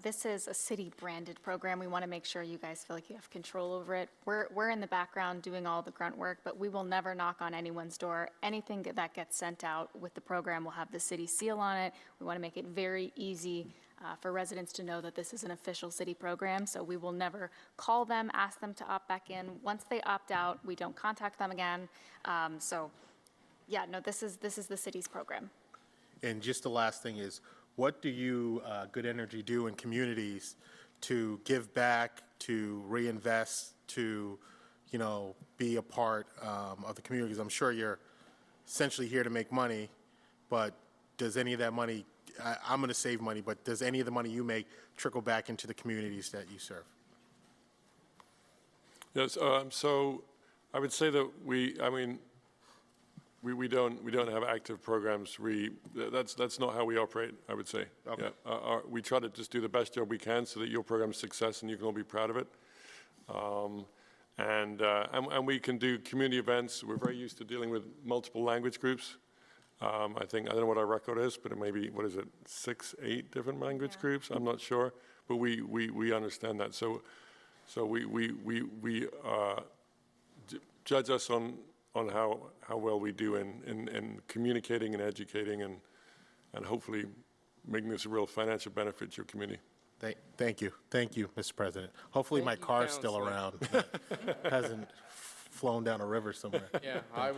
This is a city-branded program. We want to make sure you guys feel like you have control over it. We're in the background doing all the grunt work, but we will never knock on anyone's door. Anything that gets sent out with the program will have the city seal on it. We want to make it very easy for residents to know that this is an official city program, so we will never call them, ask them to opt back in. Once they opt out, we don't contact them again. So, yeah, no, this is the city's program. And just the last thing is, what do you, Good Energy, do in communities to give back, to reinvest, to, you know, be a part of the communities? I'm sure you're essentially here to make money, but does any of that money, I'm going to save money, but does any of the money you make trickle back into the communities that you serve? Yes, so I would say that we don't have active programs. That's not how we operate, I would say. Okay. Yeah. We try to just do the best job we can so that your program's a success and you can all be proud of it. And we can do community events. We're very used to dealing with multiple language groups. I don't know what our record is, but it may be, 6, 8 different language groups? I'm not sure, but we understand that. So we judge us on how well we do in communicating and educating and hopefully making this a real financial benefit to your community. Thank you, Mr. President. Hopefully my car's still around. Hasn't flown down a river somewhere. Yeah, I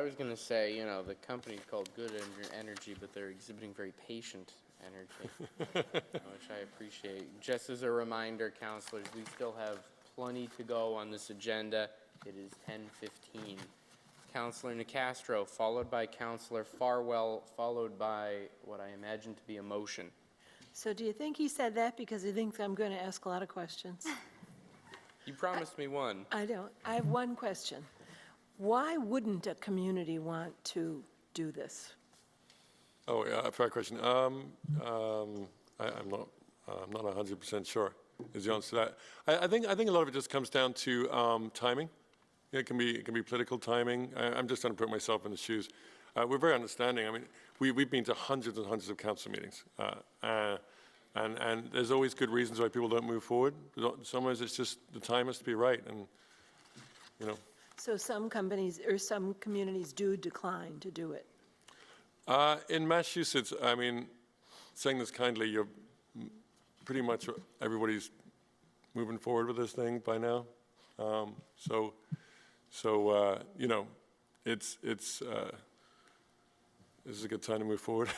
was going to say, you know, the company's called Good Energy, but they're exhibiting very patient energy, which I appreciate. Just as a reminder, councilors, we still have plenty to go on this agenda. It is 10:15. Councilor Nicastro, followed by Councilor Farwell, followed by what I imagine to be a motion. So do you think he said that because he thinks I'm going to ask a lot of questions? You promised me one. I don't. I have one question. Why wouldn't a community want to do this? Oh, yeah, fair question. I'm not 100% sure is the answer to that. I think a lot of it just comes down to timing. It can be political timing. I'm just trying to put myself in the shoes. We're very understanding. I mean, we've been to hundreds and hundreds of council meetings, and there's always good reasons why people don't move forward. Sometimes it's just the time has to be right, and you know. So some companies or some communities do decline to do it. In Massachusetts, I mean, saying this kindly, you're pretty much everybody's moving forward with this thing by now. So you know, this is a good time to move forward.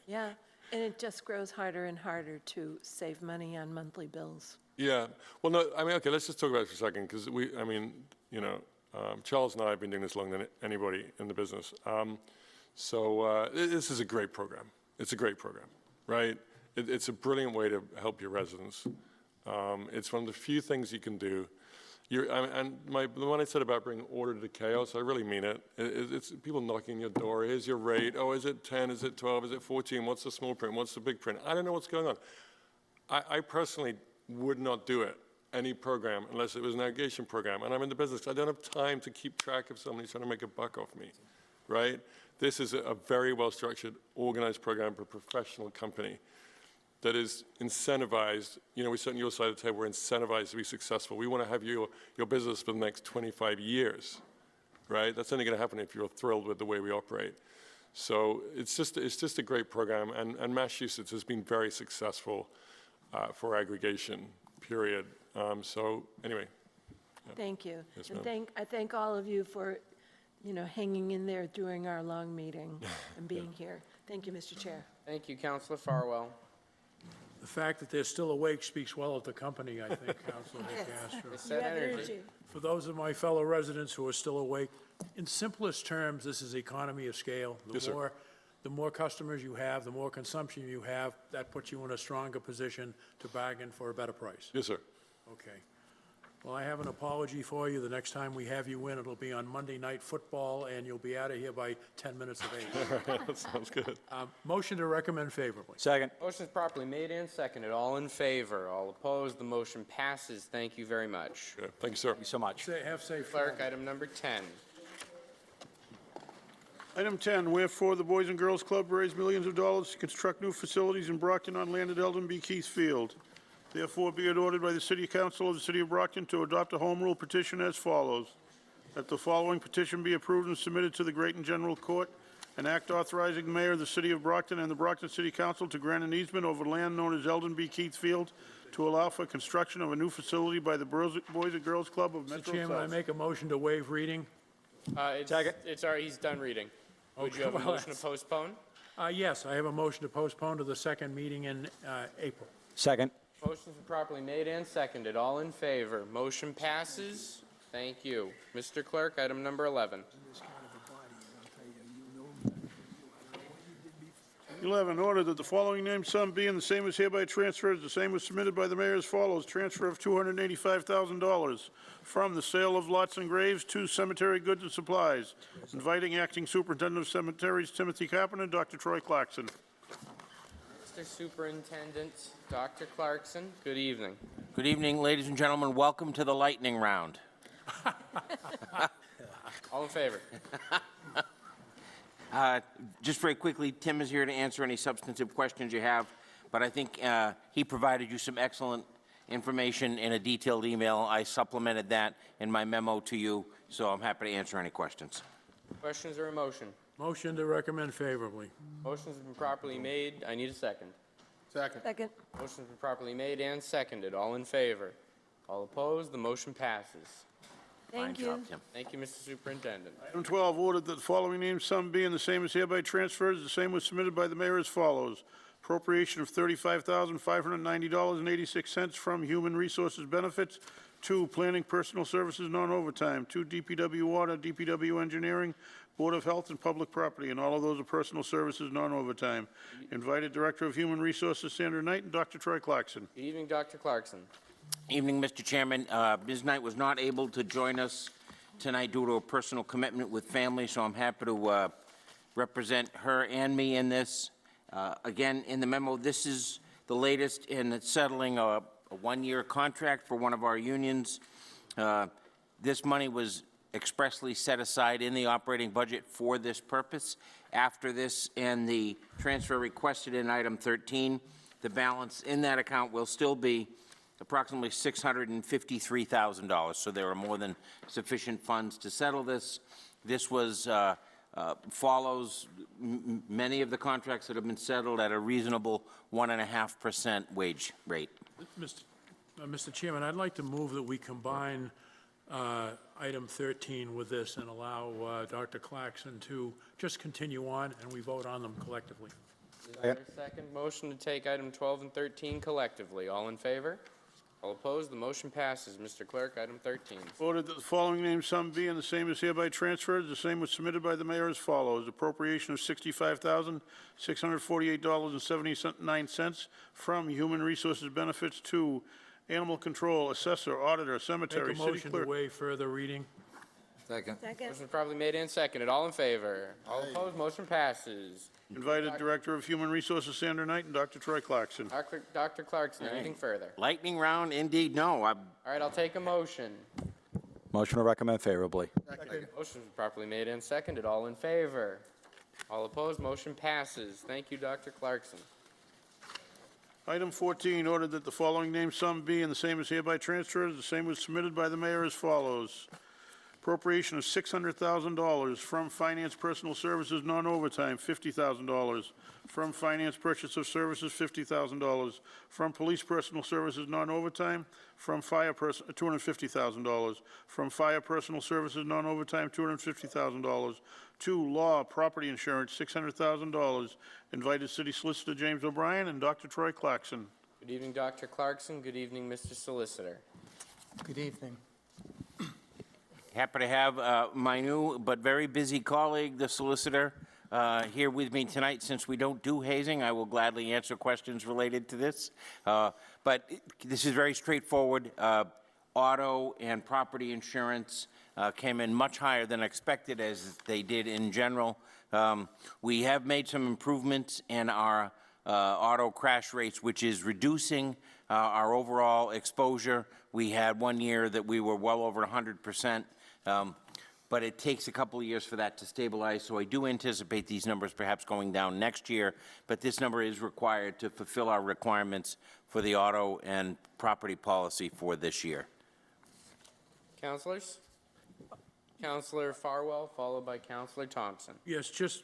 Yeah, and it just grows harder and harder to save money on monthly bills. Yeah. Well, no, I mean, okay, let's just talk about it for a second, because I mean, you know, Charles and I have been doing this longer than anybody in the business. This is a great program. It's a great program, right? It's a brilliant way to help your residents. It's one of the few things you can do. The one I said about bringing order to chaos, I really mean it. It's people knocking your door. Here's your rate. Oh, is it 10? Is it 12? Is it 14? What's the small print? What's the big print? I don't know what's going on. I personally would not do it, any program, unless it was an aggregation program. And I'm in the business. I don't have time to keep track of somebody trying to make a buck off me, right? This is a very well-structured, organized program for a professional company that is incentivized. You know, we sit on your side of the table, we're incentivized to be successful. We want to have your business for the next 25 years, right? That's only going to happen if you're thrilled with the way we operate. So it's just a great program, and Massachusetts has been very successful for aggregation, period. So anyway. Yeah. Thank you. Yes, and ma'am. I thank all of you for, you know, hanging in there during our long meeting and being here. Thank you, Mr. Chair. Thank you, Councilor Farwell. The fact that they're still awake speaks well of the company, I think, Councilor Castro. It's that energy. For those of my fellow residents who are still awake, in simplest terms, this is economy of scale. Yes, sir. The more customers you have, the more consumption you have, that puts you in a stronger position to bargain for a better price. Yes, sir. Okay. Well, I have an apology for you. The next time we have you in, it'll be on Monday Night Football, and you'll be out of here by 10 minutes of 8. That sounds good. Motion to recommend favorably. Second. Motion is properly made and seconded. All in favor? All opposed? The motion passes. Thank you very much. Okay, thank you, sir. Thank you so much. Have safe Clerk, travels. item number 10. Item 10, wherefore the Boys and Girls Club raised millions of dollars to construct new facilities in Brockton on land at Eldon B. Keith Field. Therefore, be it ordered by the City Council of the City of Brockton to adopt a home rule petition as follows. That the following petition be approved and submitted to the Great and General Court, an act authorizing the mayor of the City of Brockton and the Brockton City Council to grant an easement over land known as Eldon B. Keith Field to allow for construction of a new facility by the Boys and Girls Club of Mr. Metro Chairman, I South. make a motion to waive reading. Second. It's already, he's done reading. Would you have a well, motion to postpone? Yes, I have a motion to postpone to the second meeting in April. Second. Motion's been properly made and seconded. All in favor? Motion passes. Thank you. Mr. Clerk, item number 11. 11, order that the following named sum be and the same is hereby transferred, the same was submitted by the mayor as follows. Transfer of $285,000 from the sale of lots and graves to cemetery goods and supplies. Inviting Acting Superintendent of Cemeteries Timothy Carpenter, Dr. Troy Clarkson. Mr. Superintendent, Dr. Clarkson, good evening. Good evening, ladies and gentlemen. Welcome to the lightning round. All in favor? Just very quickly, Tim is here to answer any substantive questions you have, but I think he provided you some excellent information in a detailed email. I supplemented that in my memo to you, so I'm happy to answer any questions. Questions or a motion? Motion to recommend favorably. Motion's been properly made. I need a second. Second. Second. Motion's been properly made and seconded. All in favor? All opposed? The motion passes. Thank you. Fine job, Tim. Thank you, Mr. Superintendent. Item 12, ordered that the following named sum be and the same is hereby transferred, the same was submitted by the mayor as follows. Appropriation of $35,590.86 from Human Resources Benefits to Planning Personal Services Non-Overtime, to DPW Water, DPW Engineering, Board of Health and Public Property, and all of those are personal services non-overtime. Invited Director of Human Resources Sandra Knight and Dr. Troy Clarkson. Good evening, Dr. Clarkson. Evening, Mr. Chairman. Ms. Knight was not able to join us tonight due to a personal commitment with family, so I'm happy to represent her and me in this. Again, in the memo, this is the latest in settling a one-year contract for one of our unions. This money was expressly set aside in the operating budget for this purpose. After this and the transfer requested in item 13, the balance in that account will still be approximately $653,000. So there are more than sufficient funds to settle this. This was follows many of the contracts that have been settled at a reasonable 1.5% wage rate. Mr. Chairman, I'd like to move that we combine item 13 with this and allow Dr. Clarkson to just continue on, and we vote on them collectively. Is there a second motion to take item 12 and 13 collectively? All in favor? All opposed? The motion passes. Mr. Clerk, item 13. Ordered that the following named sum be and the same is hereby transferred, the same was submitted by the mayor as follows. Appropriation of $65,648.79 from Human Resources Benefits to Animal Control, Assessor, Auditor, Cemetery, Make a City motion to Clerk. waive further reading. Second. Motion probably made and seconded. All in favor? All opposed? Motion passes. Invited Director of Human Resources Sandra Knight and Dr. Troy Clarkson. Dr. Clarkson, anything further? Lightning round, indeed, no. All right, I'll take a motion. Motion to recommend favorably. Motion properly made and seconded. All in favor? All opposed? Motion passes. Thank you, Dr. Clarkson. Item 14, ordered that the following named sum be and the same is hereby transferred, the same was submitted by the mayor as follows. Appropriation of $600,000 from Finance Personal Services Non-Overtime, $50,000. From Finance Purchase of Services, $50,000. From Police Personal Services Non-Overtime, from Fire $250,000. From Fire Personal Services Non-Overtime, $250,000. To Law Property Insurance, $600,000. Invited City Solicitor James O'Brien and Dr. Troy Clarkson. Good evening, Dr. Clarkson. Good evening, Mr. Solicitor. Good evening. Happy to have my new but very busy colleague, the solicitor, here with me tonight. Since we don't do hazing, I will gladly answer questions related to this. But this is very straightforward. Auto and property insurance came in much higher than expected, as they did in general. We have made some improvements in our auto crash rates, which is reducing our overall exposure. We had one year that we were well over 100%, but it takes a couple of years for that to stabilize. So I do anticipate these numbers perhaps going down next year, but this number is required to fulfill our requirements for the auto and property policy for this year. Councilors? Councilor Farwell, followed by Councilor Thompson. Yes, just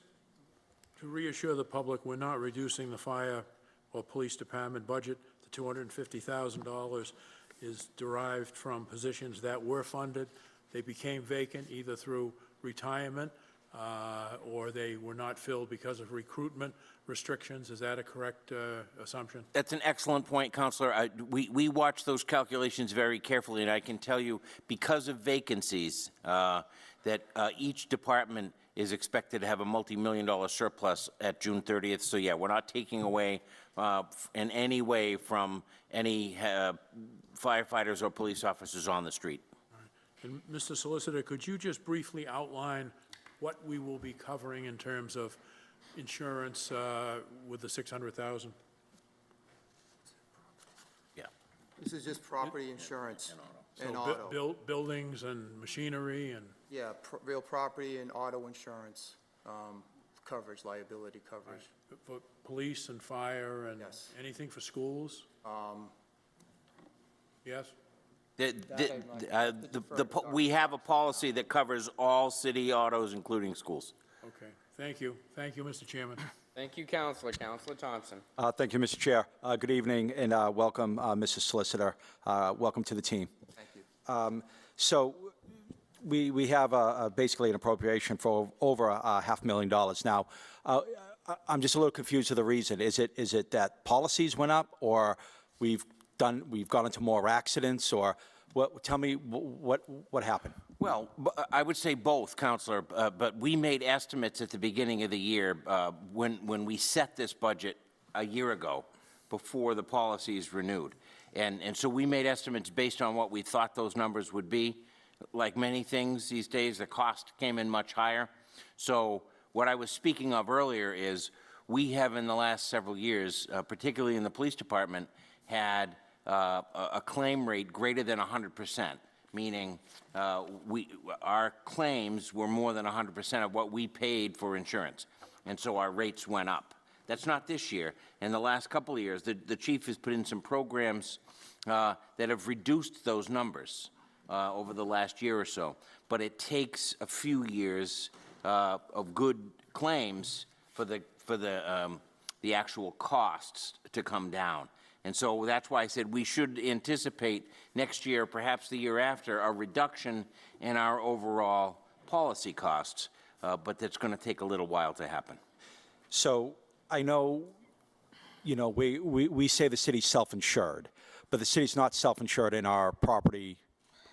to reassure the public, we're not reducing the fire or police department budget. The $250,000 is derived from positions that were funded. They became vacant either through retirement or they were not filled because of recruitment restrictions. Is that a correct assumption? That's an excellent point, Councilor. We watch those calculations very carefully, and I can tell you, because of vacancies, that each department is expected to have a multi-million-dollar surplus at June 30th. So yeah, we're not taking away in any way from any firefighters or police officers on the street. And Mr. Solicitor, could you just briefly outline what we will be covering in terms of insurance with the $600,000? Yeah. This is just property insurance and So auto. buildings and machinery and... Yeah, real property and auto insurance coverage, liability coverage. For police and fire and Yes. anything for schools? Yes? We have a policy that covers all city autos, including schools. Okay, thank you. Thank you, Mr. Chairman. Thank you, Councilor. Councilor Thompson. Thank you, Mr. Chair. Good evening, and welcome, Mrs. Solicitor. Welcome to the team. Thank you. So we have basically an appropriation for over $500,000. Now, I'm just a little confused of the reason. Is it that policies went up, or we've gone into more accidents, or what? Tell me what happened. Well, I would say both, Councilor, but we made estimates at the beginning of the year when we set this budget a year ago before the policies renewed. And so we made estimates based on what we thought those numbers would be. Like many things these days, the cost came in much higher. So what I was speaking of earlier is we have in the last several years, particularly in the police department, had a claim rate greater than 100%, meaning our claims were more than 100% of what we paid for insurance, and so our rates went up. That's not this year. In the last couple of years, the chief has put in some programs that have reduced those numbers over the last year or so, but it takes a few years of good claims for the actual costs to come down. And so that's why I said we should anticipate next year, perhaps the year after, a reduction in our overall policy costs, but that's going to take a little while to happen. So I know, we say the city's self-insured, but the city's not self-insured in our property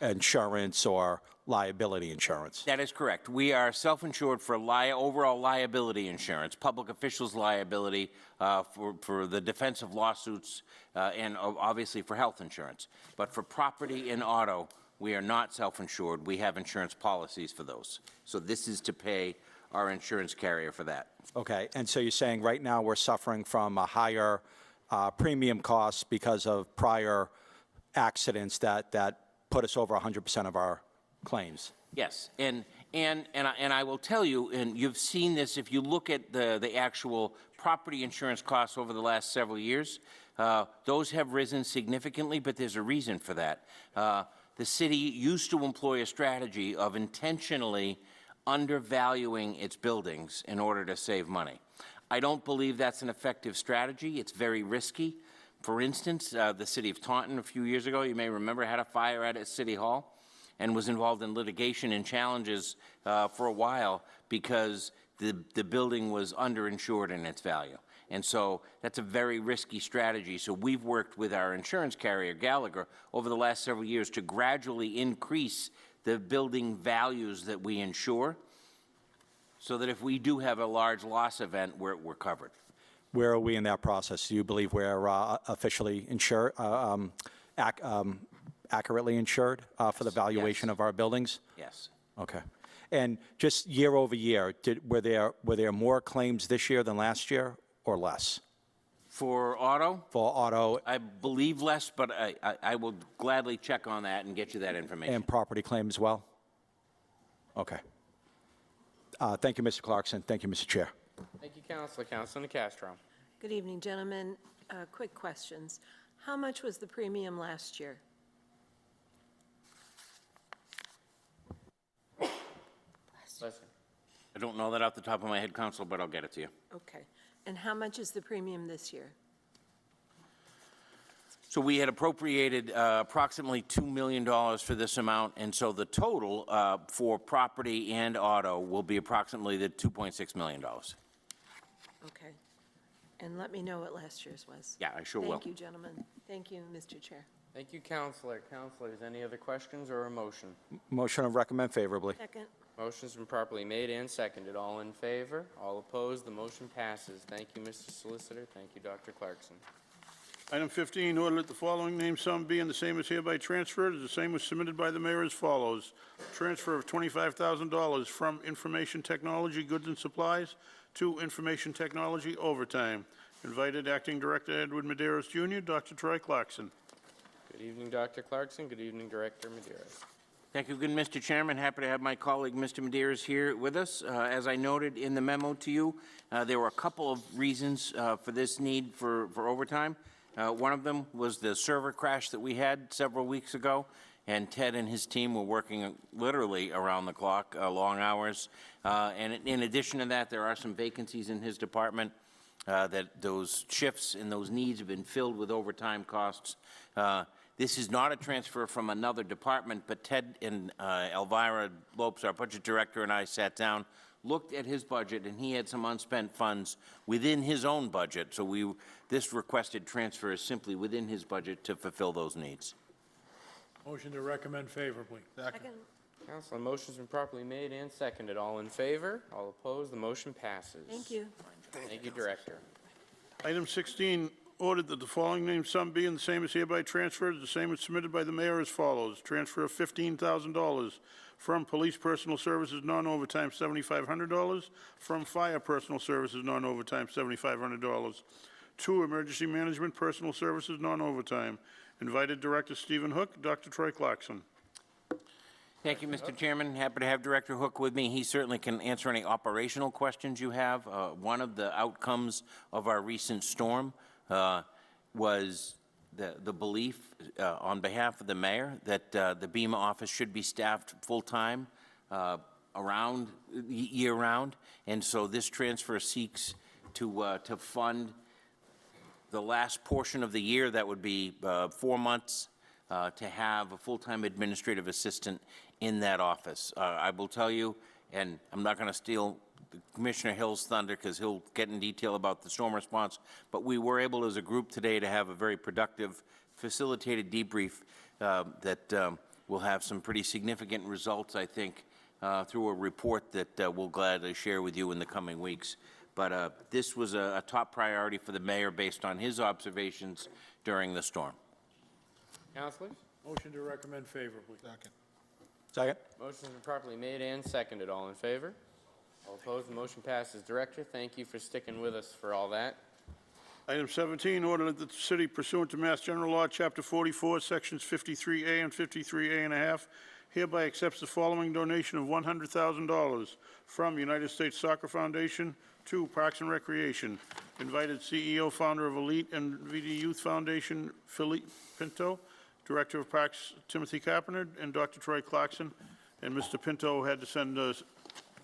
insurance or liability insurance. That is correct. We are self-insured for overall liability insurance, public officials' liability for the defense of lawsuits, and obviously for health insurance. But for property and auto, we are not self-insured. We have insurance policies for those. So this is to pay our insurance carrier for that. Okay, and so you're saying right now we're suffering from a higher premium costs because of prior accidents that put us over 100% of our claims. Yes, and I will tell you, and you've seen this if you look at the actual property insurance costs over the last several years, those have risen significantly, but there's a reason for that. The city used to employ a strategy of intentionally undervaluing its buildings in order to save money. I don't believe that's an effective strategy. It's very risky. For instance, the city of Taunton a few years ago, you may remember, had a fire at its city hall and was involved in litigation and challenges for a while because the building was underinsured in its value. And so that's a very risky strategy. So we've worked with our insurance carrier, Gallagher, over the last several years to gradually increase the building values that we insure so that if we do have a large loss event, we're covered. Where are we in that process? Do you believe we're officially insured, accurately insured for the valuation of our buildings? Yes. Okay. And just year over year, were there more claims this year than last year, or less? For auto? For auto. I believe less, but I will gladly check on that and get you that information. And property claims as well? Okay. Thank you, Mr. Clarkson. Thank you, Mr. Chair. Thank you, Councilor. Councilor Castro. Good evening, gentlemen. Quick questions. How much was the premium last year? Listen. I don't know that off the top of my head, Council, but I'll get it to you. Okay. And how much is the premium this year? So we had appropriated approximately $2 million for this amount, and so the total for property and auto will be approximately the $2.6 million. Okay. And let me know what last year's was. Yeah, I sure will. Thank you, gentlemen. Thank you, Mr. Chair. Thank you, Councilor. Councilors, any other questions or a motion? Motion to recommend favorably. Second. Motion's been properly made and seconded. All in favor? All opposed? The motion passes. Thank you, Mr. Solicitor. Thank you, Dr. Clarkson. Item 15, order that the following named sum be and the same is hereby transferred, as the same was submitted by the mayor as follows. Transfer of $25,000 from Information Technology Goods and Supplies to Information Technology Overtime. Invited Acting Director Edward Medeiros Jr., Dr. Troy Clarkson. Good evening, Dr. Clarkson. Good evening, Director Medeiros. Thank you, good Mr. Chairman. Happy to have my colleague, Mr. Medeiros, here with us. As I noted in the memo to you, there were a couple of reasons for this need for overtime. One of them was the server crash that we had several weeks ago, and Ted and his team were working literally around the clock, long hours. And in addition to that, there are some vacancies in his department that those shifts and those needs have been filled with overtime costs. This is not a transfer from another department, but Ted and Elvira Lopes, our budget director, and I sat down, looked at his budget, and he had some unspent funds within his own budget. So this requested transfer is simply within his budget to fulfill those needs. Motion to recommend favorably. Second. Councilor, motion's been properly made and seconded. All in favor? All opposed? The motion passes. Thank you. Thank you, Director. Item 16, ordered that the following named sum be and the same is hereby transferred, as the same was submitted by the mayor as follows. Transfer of $15,000 from Police Personal Services non-overtime $7,500, from Fire Personal Services non-overtime $7,500, to Emergency Management Personal Services non-overtime. Invited Director Stephen Hook, Dr. Troy Clarkson. Thank you, Mr. Chairman. Happy to have Director Hook with me. He certainly can answer any operational questions you have. One of the outcomes of our recent storm was the belief on behalf of the mayor that the BEMA office should be staffed full-time year-round, and so this transfer seeks to fund the last portion of the year, that would be 4 months, to have a full-time administrative assistant in that office. I will tell you, and I'm not going to steal Commissioner Hill's thunder because he'll get in detail about the storm response, but we were able as a group today to have a very productive, facilitated debrief that will have some pretty significant results, I think, through a report that we'll gladly share with you in the coming weeks. But this was a top priority for the mayor based on his observations during the storm. Councilors? Motion to recommend favorably. Second. Motion's been properly made and seconded. All in favor? All opposed? The motion passes. Director, thank you for sticking with us for all that. Item 17, order that the city pursuant to Mass General Law, Chapter 44, Sections 53A and 53A and a half, hereby accepts the following donation of $100,000 from United States Soccer Foundation to Parks and Recreation. Invited CEO, founder of Elite and VD Youth Foundation, Philippe Pinto, Director of Parks, Timothy Carpenter, and Dr. Troy Clarkson. And Mr. Pinto had to send us,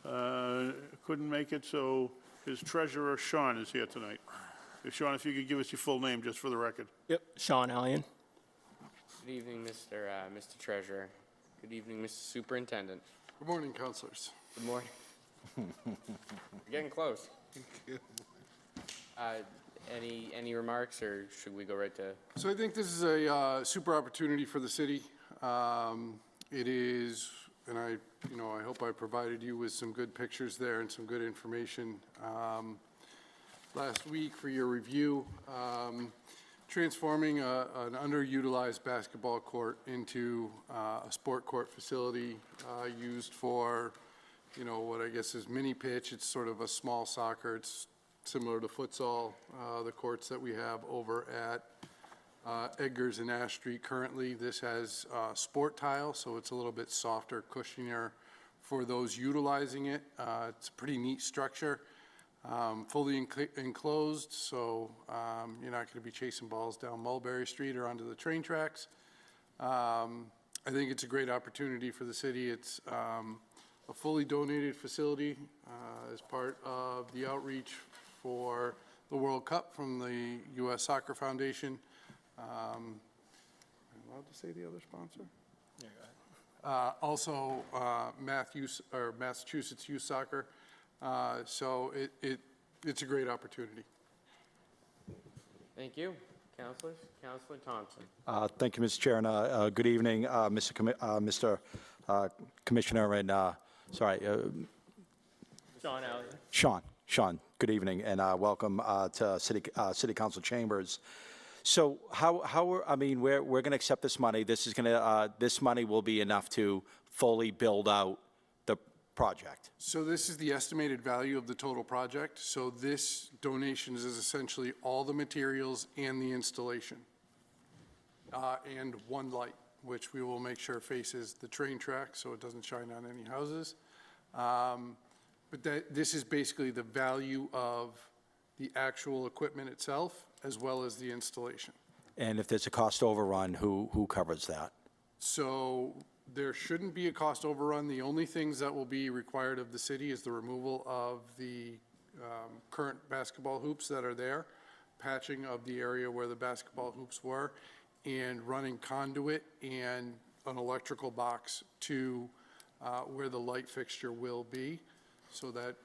couldn't make it, so his treasurer, Sean, is here tonight. Sean, if you could give us your full name, just for the record. Yep, Sean Allian. Good evening, Mr. Treasurer. Good evening, Mr. Superintendent. Good morning, councilors. Good morning. You're getting close. Any remarks, or should we go right to? So I think this is a super opportunity for the city. It is and I hope I provided you with some good pictures there and some good information last week for your review. Transforming an underutilized basketball court into a sport court facility used for, what I guess is mini pitch. It's sort of a small soccer. It's similar to futsal, the courts that we have over at Edgar's and Ash Street currently. This has sport tile, so it's a little bit softer, cushionier for those utilizing it. It's a pretty neat structure, fully enclosed, so you're not going to be chasing balls down Mulberry Street or onto the train tracks. I think it's a great opportunity for the city. It's a fully donated facility as part of the outreach for the World Cup from the U.S. Soccer Foundation. I'm allowed to say the other sponsor? Yeah, go ahead. Also, Massachusetts Youth Soccer. So it's a great opportunity. Thank you. Councilors? Councilor Thompson. Thank you, Mr. Chair, and good evening, Mr. Commissioner, and sorry. Sean Elliott. Sean, good evening, and welcome to City Council chambers. So we're going to accept this money. This money will be enough to fully build out the project. So this is the estimated value of the total project. So this donation is essentially all the materials and the installation, and one light, which we will make sure faces the train track so it doesn't shine on any houses. But this is basically the value of the actual equipment itself, as well as the installation. And if there's a cost overrun, who covers that? So there shouldn't be a cost overrun. The only things that will be required of the city is the removal of the current basketball hoops that are there, patching of the area where the basketball hoops were, and running conduit and an electrical box to where the light fixture will be, so that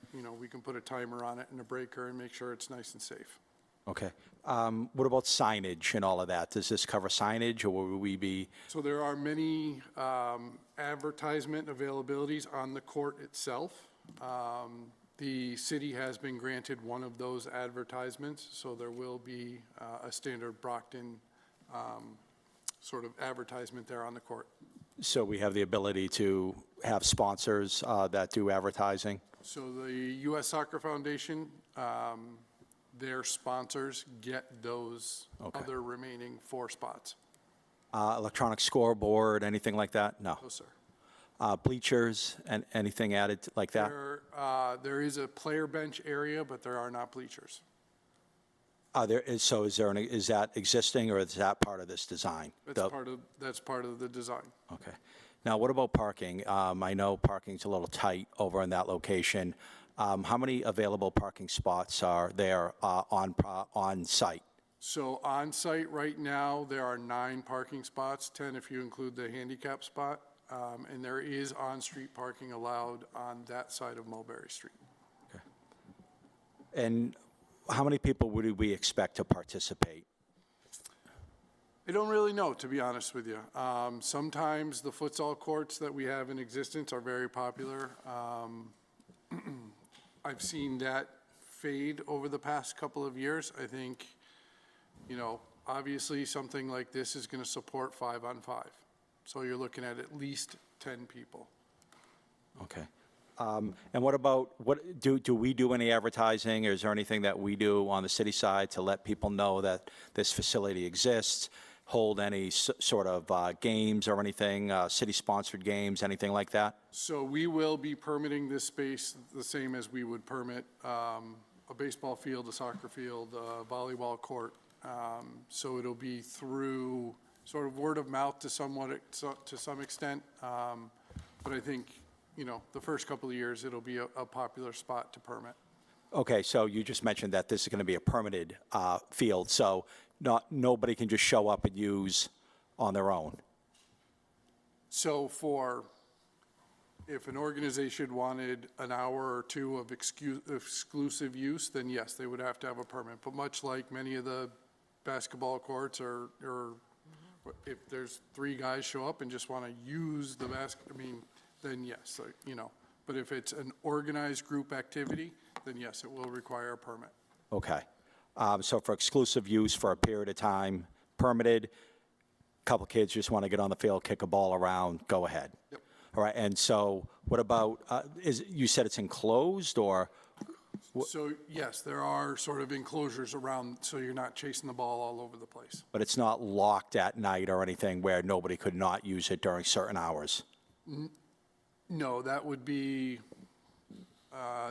we can put a timer on it and a breaker and make sure it's nice and safe. Okay. What about signage and all of that? Does this cover signage, or will we be? So there are many advertisement availabilities on the court itself. The city has been granted one of those advertisements, so there will be a standard Brockton sort of advertisement there on the court. So we have the ability to have sponsors that do advertising? So the U.S. Soccer Foundation, their sponsors get those other remaining 4 spots. Electronic scoreboard, anything like that? No. No, sir. Bleachers and anything added like that? There is a player bench area, but there are not bleachers. Is that existing, or is that part of this design? That's part of the design. Okay. Now, what about parking? I know parking's a little tight over in that location. How many available parking spots are there on site? So on site right now, there are 9 parking spots, 10 if you include the handicap spot, and there is on-street parking allowed on that side of Mulberry Street. Okay. And how many people would we expect to participate? I don't really know, to be honest with you. Sometimes the futsal courts that we have in existence are very popular. I've seen that fade over the past couple of years. I think, obviously something like this is going to support 5-on-5. So you're looking at least 10 people. Okay. And what about, do we do any advertising, or is there anything that we do on the city side to let people know that this facility exists, hold any sort of games or anything, city-sponsored games, anything like that? So we will be permitting this space the same as we would permit a baseball field, a soccer field, a volleyball court. So it'll be through sort of word of mouth to some extent. But I think, the first couple of years, it'll be a popular spot to permit. Okay, so you just mentioned that this is going to be a permitted field, so nobody can just show up and use on their own. So if an organization wanted an hour or 2 of exclusive use, then yes, they would have to have a permit. But much like many of the basketball courts, or if there's 3 guys show up and just want to use the then yes, but if it's an organized group activity, then yes, it will require a permit. Okay. So for exclusive use for a period of time, permitted, couple kids just want to get on the field, kick a ball around, go ahead. Yep. All right, and so what about, you said it's enclosed, or? So yes, there are sort of enclosures around, so you're not chasing the ball all over the place. But it's not locked at night or anything where nobody could not use it during certain hours? No, that would be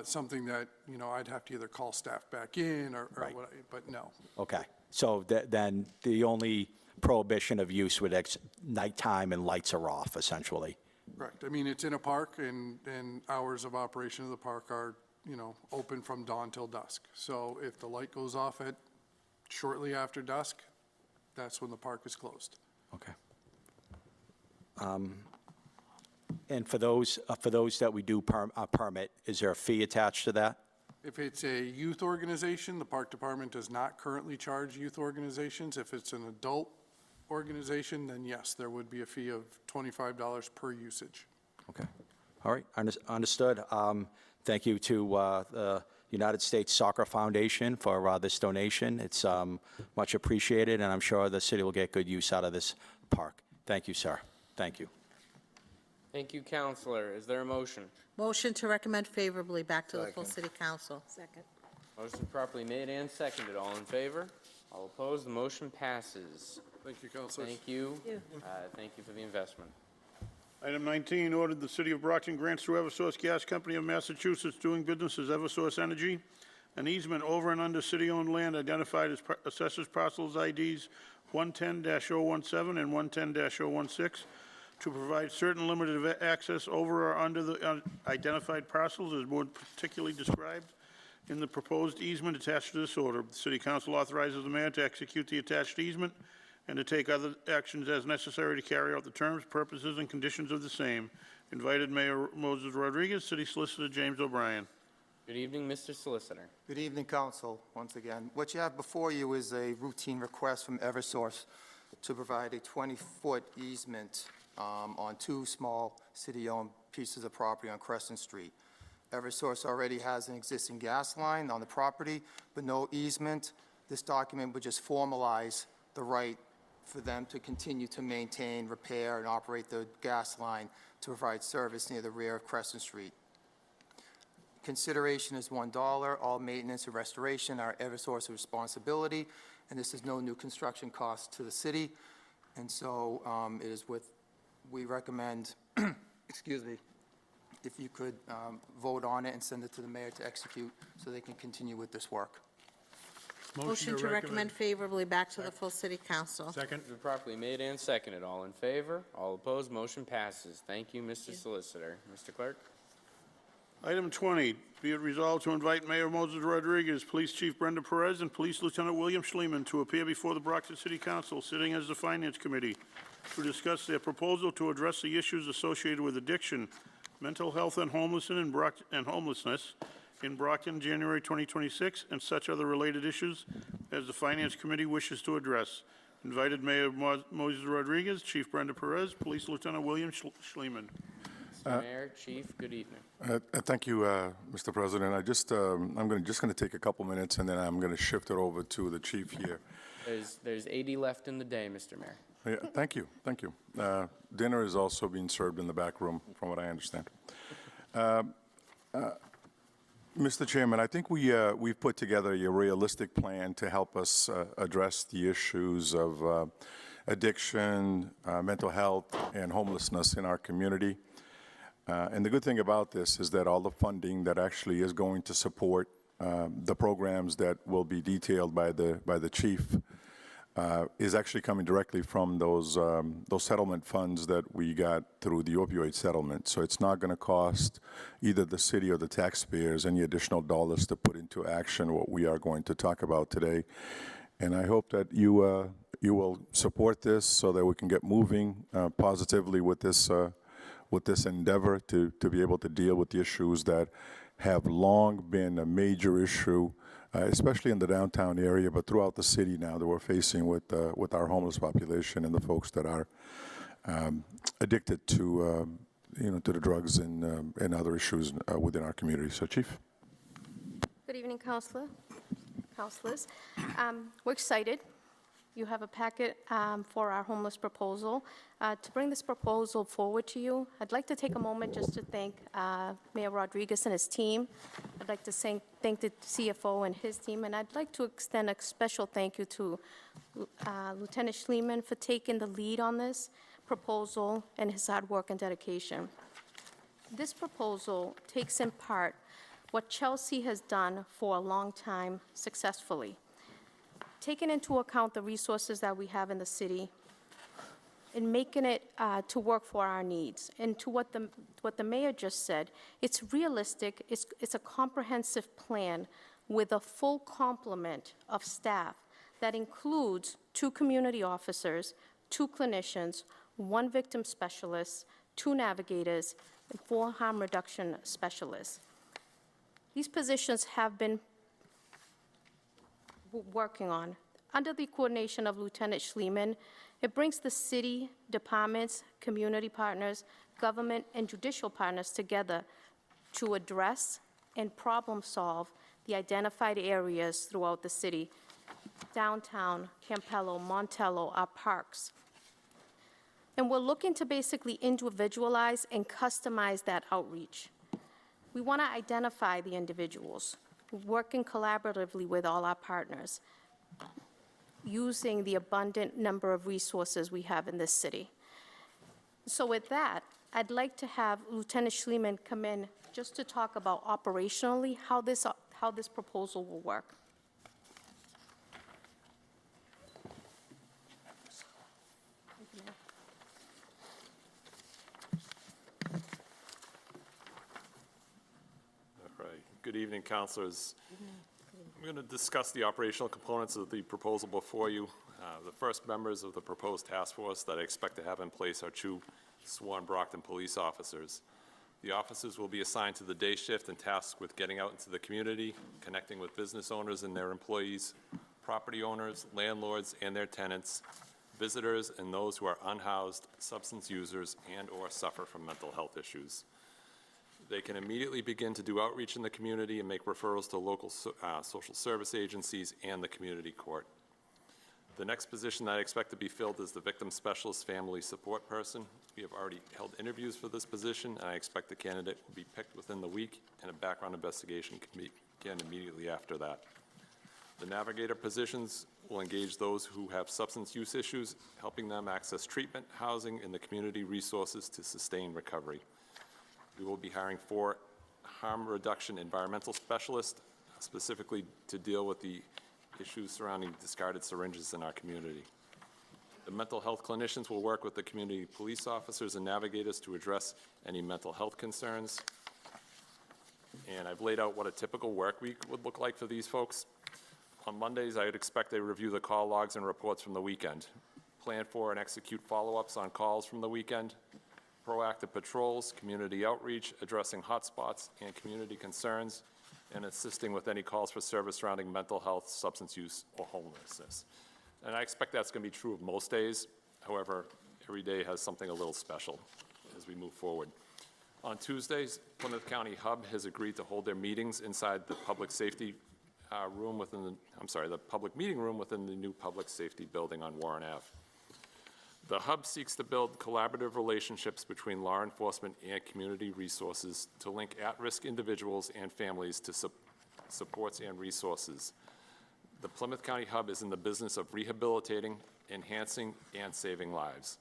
something that, I'd have to either call staff back in or Right. what, but no. Okay, so then the only prohibition of use would nighttime and lights are off, essentially? Correct. I mean, it's in a park, and hours of operation of the park are, open from dawn till dusk. So if the light goes off at shortly after dusk, that's when the park is closed. Okay. And for those that we do permit, is there a fee attached to that? If it's a youth organization, the park department does not currently charge youth organizations. If it's an adult organization, then yes, there would be a fee of $25 per usage. Okay. All right, understood. Thank you to the United States Soccer Foundation for this donation. It's much appreciated, and I'm sure the city will get good use out of this park. Thank you, sir. Thank you. Thank you, Counselor. Is there a motion? Motion to recommend favorably back to the full city council. Second. Motion properly made and seconded. All in favor? All opposed? The motion passes. Thank you, Councilors. Thank you. Thank you for the investment. Item 19, ordered the City of Brockton grants to Eversource Gas Company of Massachusetts, doing business as Eversource Energy, an easement over and under city-owned land identified as Assessors Parcels IDs 110-017 and 110-016 to provide certain limited access over or under the identified parcels as more particularly described in the proposed easement attached to this order. The City Council authorizes the mayor to execute the attached easement and to take other actions as necessary to carry out the terms, purposes, and conditions of the same. Invited Mayor Moses Rodriguez, City Solicitor James O'Brien. Good evening, Mr. Solicitor. Good evening, Council, once again. What you have before you is a routine request from Eversource to provide a 20-foot easement on two small city-owned pieces of property on Crescent Street. Eversource already has an existing gas line on the property, but no easement. This document would just formalize the right for them to continue to maintain, repair, and operate the gas line to provide service near the rear of Crescent Street. Consideration is $1. All maintenance and restoration are Eversource's responsibility, and this is no new construction cost to the city. And so it is we recommend, excuse me, if you could vote on it and send it to the mayor to execute so they can continue with this work. Motion to recommend favorably back to the full city council. Second. It's been properly made and seconded. All in favor? All opposed? Motion passes. Thank you, Mr. Solicitor. Mr. Clerk? Item 20, be it resolved to invite Mayor Moses Rodriguez, Police Chief Brenda Perez, and Police Lieutenant William Schleman to appear before the Brockton City Council, sitting as the Finance Committee, to discuss their proposal to address the issues associated with addiction, mental health, and homelessness in Brockton, January 2026, and such other related issues as the Finance Committee wishes to address. Invited Mayor Moses Rodriguez, Chief Brenda Perez, Police Lieutenant William Schleman. Mr. Mayor, Chief, good evening. Thank you, Mr. President. I'm just going to take a couple minutes, and then I'm going to shift it over to the chief here. There's 80 left in the day, Mr. Mayor. Yeah, thank you. Dinner is also being served in the back room, from what I understand. Mr. Chairman, I think we've put together a realistic plan to help us address the issues of addiction, mental health, and homelessness in our community. And the good thing about this is that all the funding that actually is going to support the programs that will be detailed by the chief is actually coming directly from those settlement funds that we got through the opioid settlement. So it's not going to cost either the city or the taxpayers any additional dollars to put into action what we are going to talk about today. And I hope that you will support this so that we can get moving positively with this endeavor to be able to deal with the issues that have long been a major issue, especially in the downtown area, but throughout the city now that we're facing with our homeless population and the folks that are addicted to to the drugs and other issues within our community. So, Chief. Good evening, councilors. We're excited. You have a packet for our homeless proposal. To bring this proposal forward to you, I'd like to take a moment just to thank Mayor Rodriguez and his team. I'd like to thank the CFO and his team, and I'd like to extend a special thank you to Lieutenant Schliemann for taking the lead on this proposal and his hard work and dedication. This proposal takes in part what Chelsea has done for a long time successfully. Taking into account the resources that we have in the city and making it to work for our needs. And to what the mayor just said, it's realistic, it's a comprehensive plan with a full complement of staff that includes 2 community officers, 2 clinicians, 1 victim specialist, 2 navigators, and 4 harm reduction specialists. These positions have been working on. Under the coordination of Lieutenant Schliemann, it brings the city departments, community partners, government, and judicial partners together to address and problem solve the identified areas throughout the city, downtown, Campello, Montello, our parks. And we're looking to basically individualize and customize that outreach. We want to identify the individuals, working collaboratively with all our partners, using the abundant number of resources we have in this city. So with that, I'd like to have Lieutenant Schliemann come in just to talk about operationally how this proposal will work. Good evening, councilors. I'm going to discuss the operational components of the proposal before you. The first members of the proposed task force that I expect to have in place are 2 sworn Brockton police officers. The officers will be assigned to the day shift and tasked with getting out into the community, connecting with business owners and their employees, property owners, landlords and their tenants, visitors, and those who are unhoused, substance users, and/or suffer from mental health issues. They can immediately begin to do outreach in the community and make referrals to local social service agencies and the community court. The next position that I expect to be filled is the victim specialist family support person. We have already held interviews for this position, and I expect the candidate will be picked within the week, and a background investigation can begin immediately after that. The navigator positions will engage those who have substance use issues, helping them access treatment, housing, and the community resources to sustain recovery. We will be hiring 4 harm reduction environmental specialists, specifically to deal with the issues surrounding discarded syringes in our community. The mental health clinicians will work with the community police officers and navigators to address any mental health concerns. And I've laid out what a typical work week would look like for these folks. On Mondays, I would expect they review the call logs and reports from the weekend, plan for and execute follow-ups on calls from the weekend, proactive patrols, community outreach, addressing hotspots and community concerns, and assisting with any calls for service surrounding mental health, substance use, or homelessness. And I expect that's going to be true of most days. However, every day has something a little special as we move forward. On Tuesdays, Plymouth County Hub has agreed to hold their meetings inside the public safety room within the public meeting room within the new public safety building on Warren Ave. The Hub seeks to build collaborative relationships between law enforcement and community resources to link at-risk individuals and families to supports and resources. The Plymouth County Hub is in the business of rehabilitating, enhancing, and saving lives.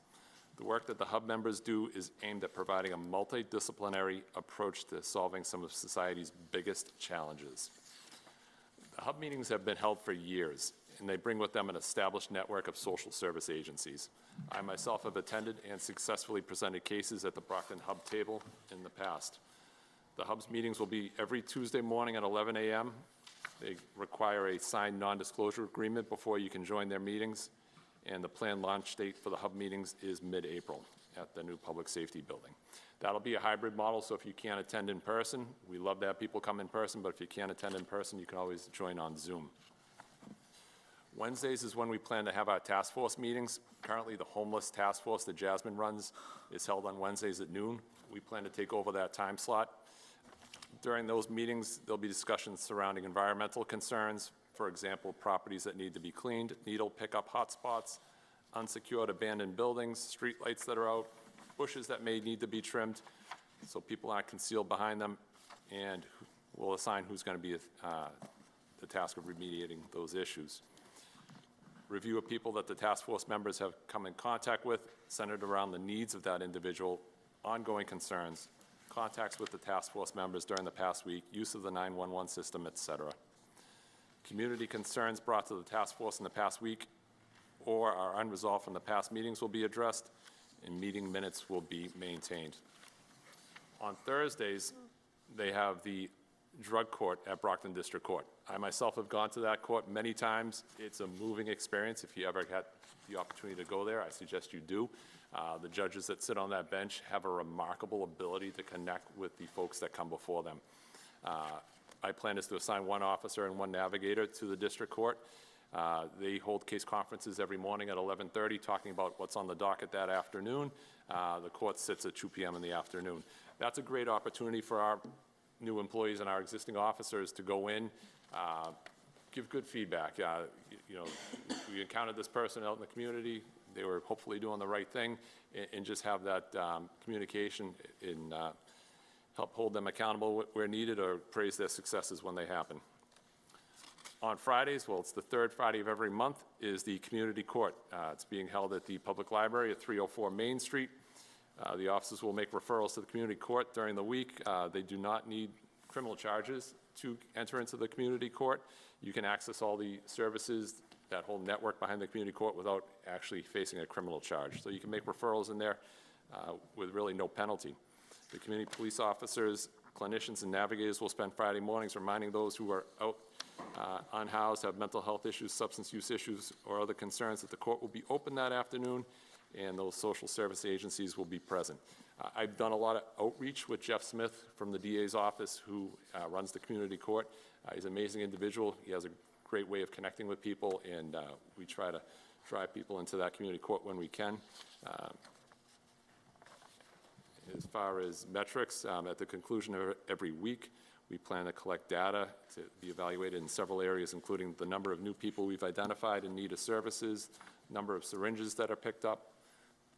The work that the Hub members do is aimed at providing a multidisciplinary approach to solving some of society's biggest challenges. The Hub meetings have been held for years, and they bring with them an established network of social service agencies. I myself have attended and successfully presented cases at the Brockton Hub table in the past. The Hub's meetings will be every Tuesday morning at 11 a.m. They require a signed non-disclosure agreement before you can join their meetings, and the planned launch date for the Hub meetings is mid-April at the new public safety building. That'll be a hybrid model, so if you can't attend in person, we love to have people come in person, but if you can't attend in person, you can always join on Zoom. Wednesdays is when we plan to have our task force meetings. Currently, the homeless task force that Jasmine runs is held on Wednesdays at noon. We plan to take over that time slot. During those meetings, there'll be discussions surrounding environmental concerns, for example, properties that need to be cleaned, needle pickup hotspots, unsecured abandoned buildings, streetlights that are out, bushes that may need to be trimmed so people aren't concealed behind them, and we'll assign who's going to be the task of remediating those issues. Review of people that the task force members have come in contact with, centered around the needs of that individual, ongoing concerns, contacts with the task force members during the past week, use of the 911 system, et cetera. Community concerns brought to the task force in the past week or are unresolved from the past meetings will be addressed, and meeting minutes will be maintained. On Thursdays, they have the drug court at Brockton District Court. I myself have gone to that court many times. It's a moving experience. If you ever had the opportunity to go there, I suggest you do. The judges that sit on that bench have a remarkable ability to connect with the folks that come before them. My plan is to assign one officer and one navigator to the district court. They hold case conferences every morning at 11:30, talking about what's on the docket that afternoon. The court sits at 2 p.m. in the afternoon. That's a great opportunity for our new employees and our existing officers to go in, give good feedback. You know, we encountered this person out in the community. They were hopefully doing the right thing, and just have that communication and help hold them accountable where needed or praise their successes when they happen. On Fridays, well, it's the third Friday of every month, is the community court. It's being held at the public library at 304 Main Street. The officers will make referrals to the community court during the week. They do not need criminal charges to enter into the community court. You can access all the services, that whole network behind the community court, without actually facing a criminal charge. So you can make referrals in there with really no penalty. The community police officers, clinicians, and navigators will spend Friday mornings reminding those who are out unhoused, have mental health issues, substance use issues, or other concerns that the court will be open that afternoon, and those social service agencies will be present. I've done a lot of outreach with Jeff Smith from the DA's office, who runs the community court. He's an amazing individual. He has a great way of connecting with people, and we try to drive people into that community court when we can. As far as metrics, at the conclusion of every week, we plan to collect data to be evaluated in several areas, including the number of new people we've identified in need of services, number of syringes that are picked up,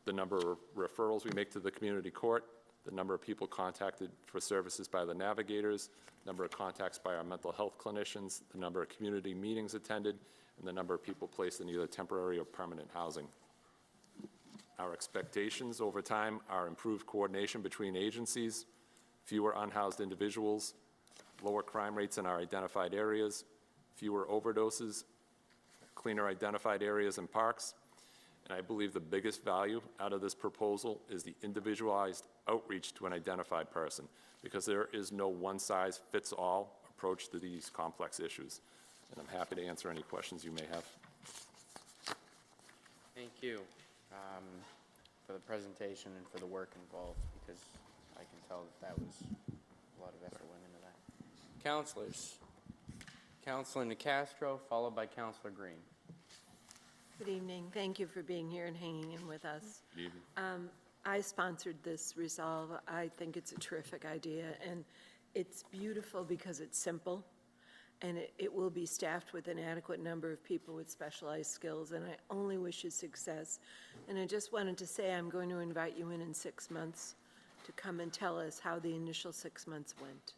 the number of referrals we make to the community court, the number of people contacted for services by the navigators, number of contacts by our mental health clinicians, the number of community meetings attended, and the number of people placed in either temporary or permanent housing. Our expectations over time are improved coordination between agencies, fewer unhoused individuals, lower crime rates in our identified areas, fewer overdoses, cleaner identified areas and parks. And I believe the biggest value out of this proposal is the individualized outreach to an identified person, because there is no one-size-fits-all approach to these complex issues. And I'm happy to answer any questions you may have. Thank you for the presentation and for the work involved, because I can tell that was a lot of effort went into that. Councilors. Councilor Nicastro, followed by Councilor Green. Good evening. Thank you for being here and hanging in with us. Good evening. I sponsored this resolve. I think it's a terrific idea, and it's beautiful because it's simple, and it will be staffed with an adequate number of people with specialized skills, and I only wish you success. And I just wanted to say I'm going to invite you in 6 months to come and tell us how the initial 6 months went.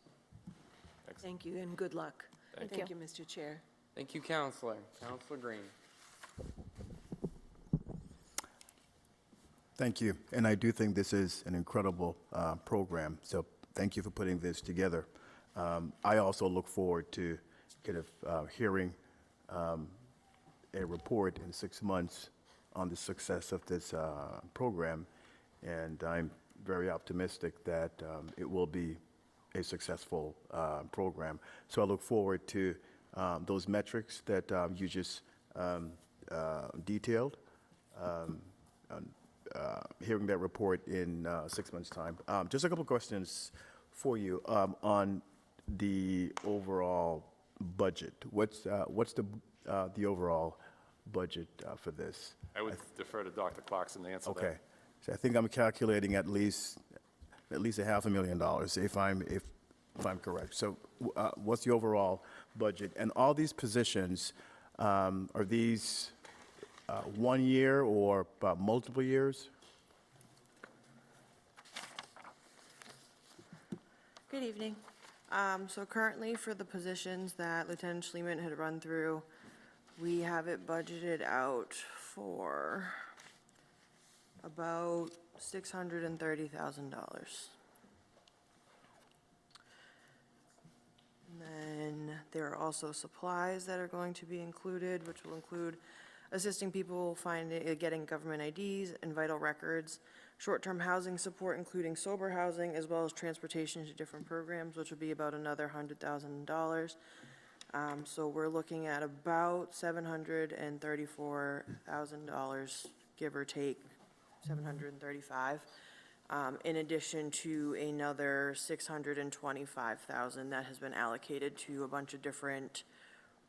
Excellent. Thank you, and good luck. Thank you, Mr. Chair. Thank you, Councilor. Councilor Green. Thank you. And I do think this is an incredible program. So thank you for putting this together. I also look forward to kind of hearing a report in 6 months on the success of this program. And I'm very optimistic that it will be a successful program. So I look forward to those metrics that you just detailed. Hearing that report in 6 months' time. Just a couple of questions for you on the overall budget. What's the overall budget for this? I would defer to Dr. Clarkson to answer that. Okay. So I think I'm calculating at least $500,000 if I'm correct. So what's the overall budget? And all these positions, are these 1 year or multiple years? Good evening. So currently for the positions that Lieutenant Schliemann had run through, we have it budgeted out for about $630,000. And then there are also supplies that are going to be included, which will include assisting people getting government IDs and vital records, short-term housing support, including sober housing, as well as transportation to different programs, which would be about another $100,000. So we're looking at about $734,000, give or take, $735,000. In addition to another $625,000 that has been allocated to a bunch of different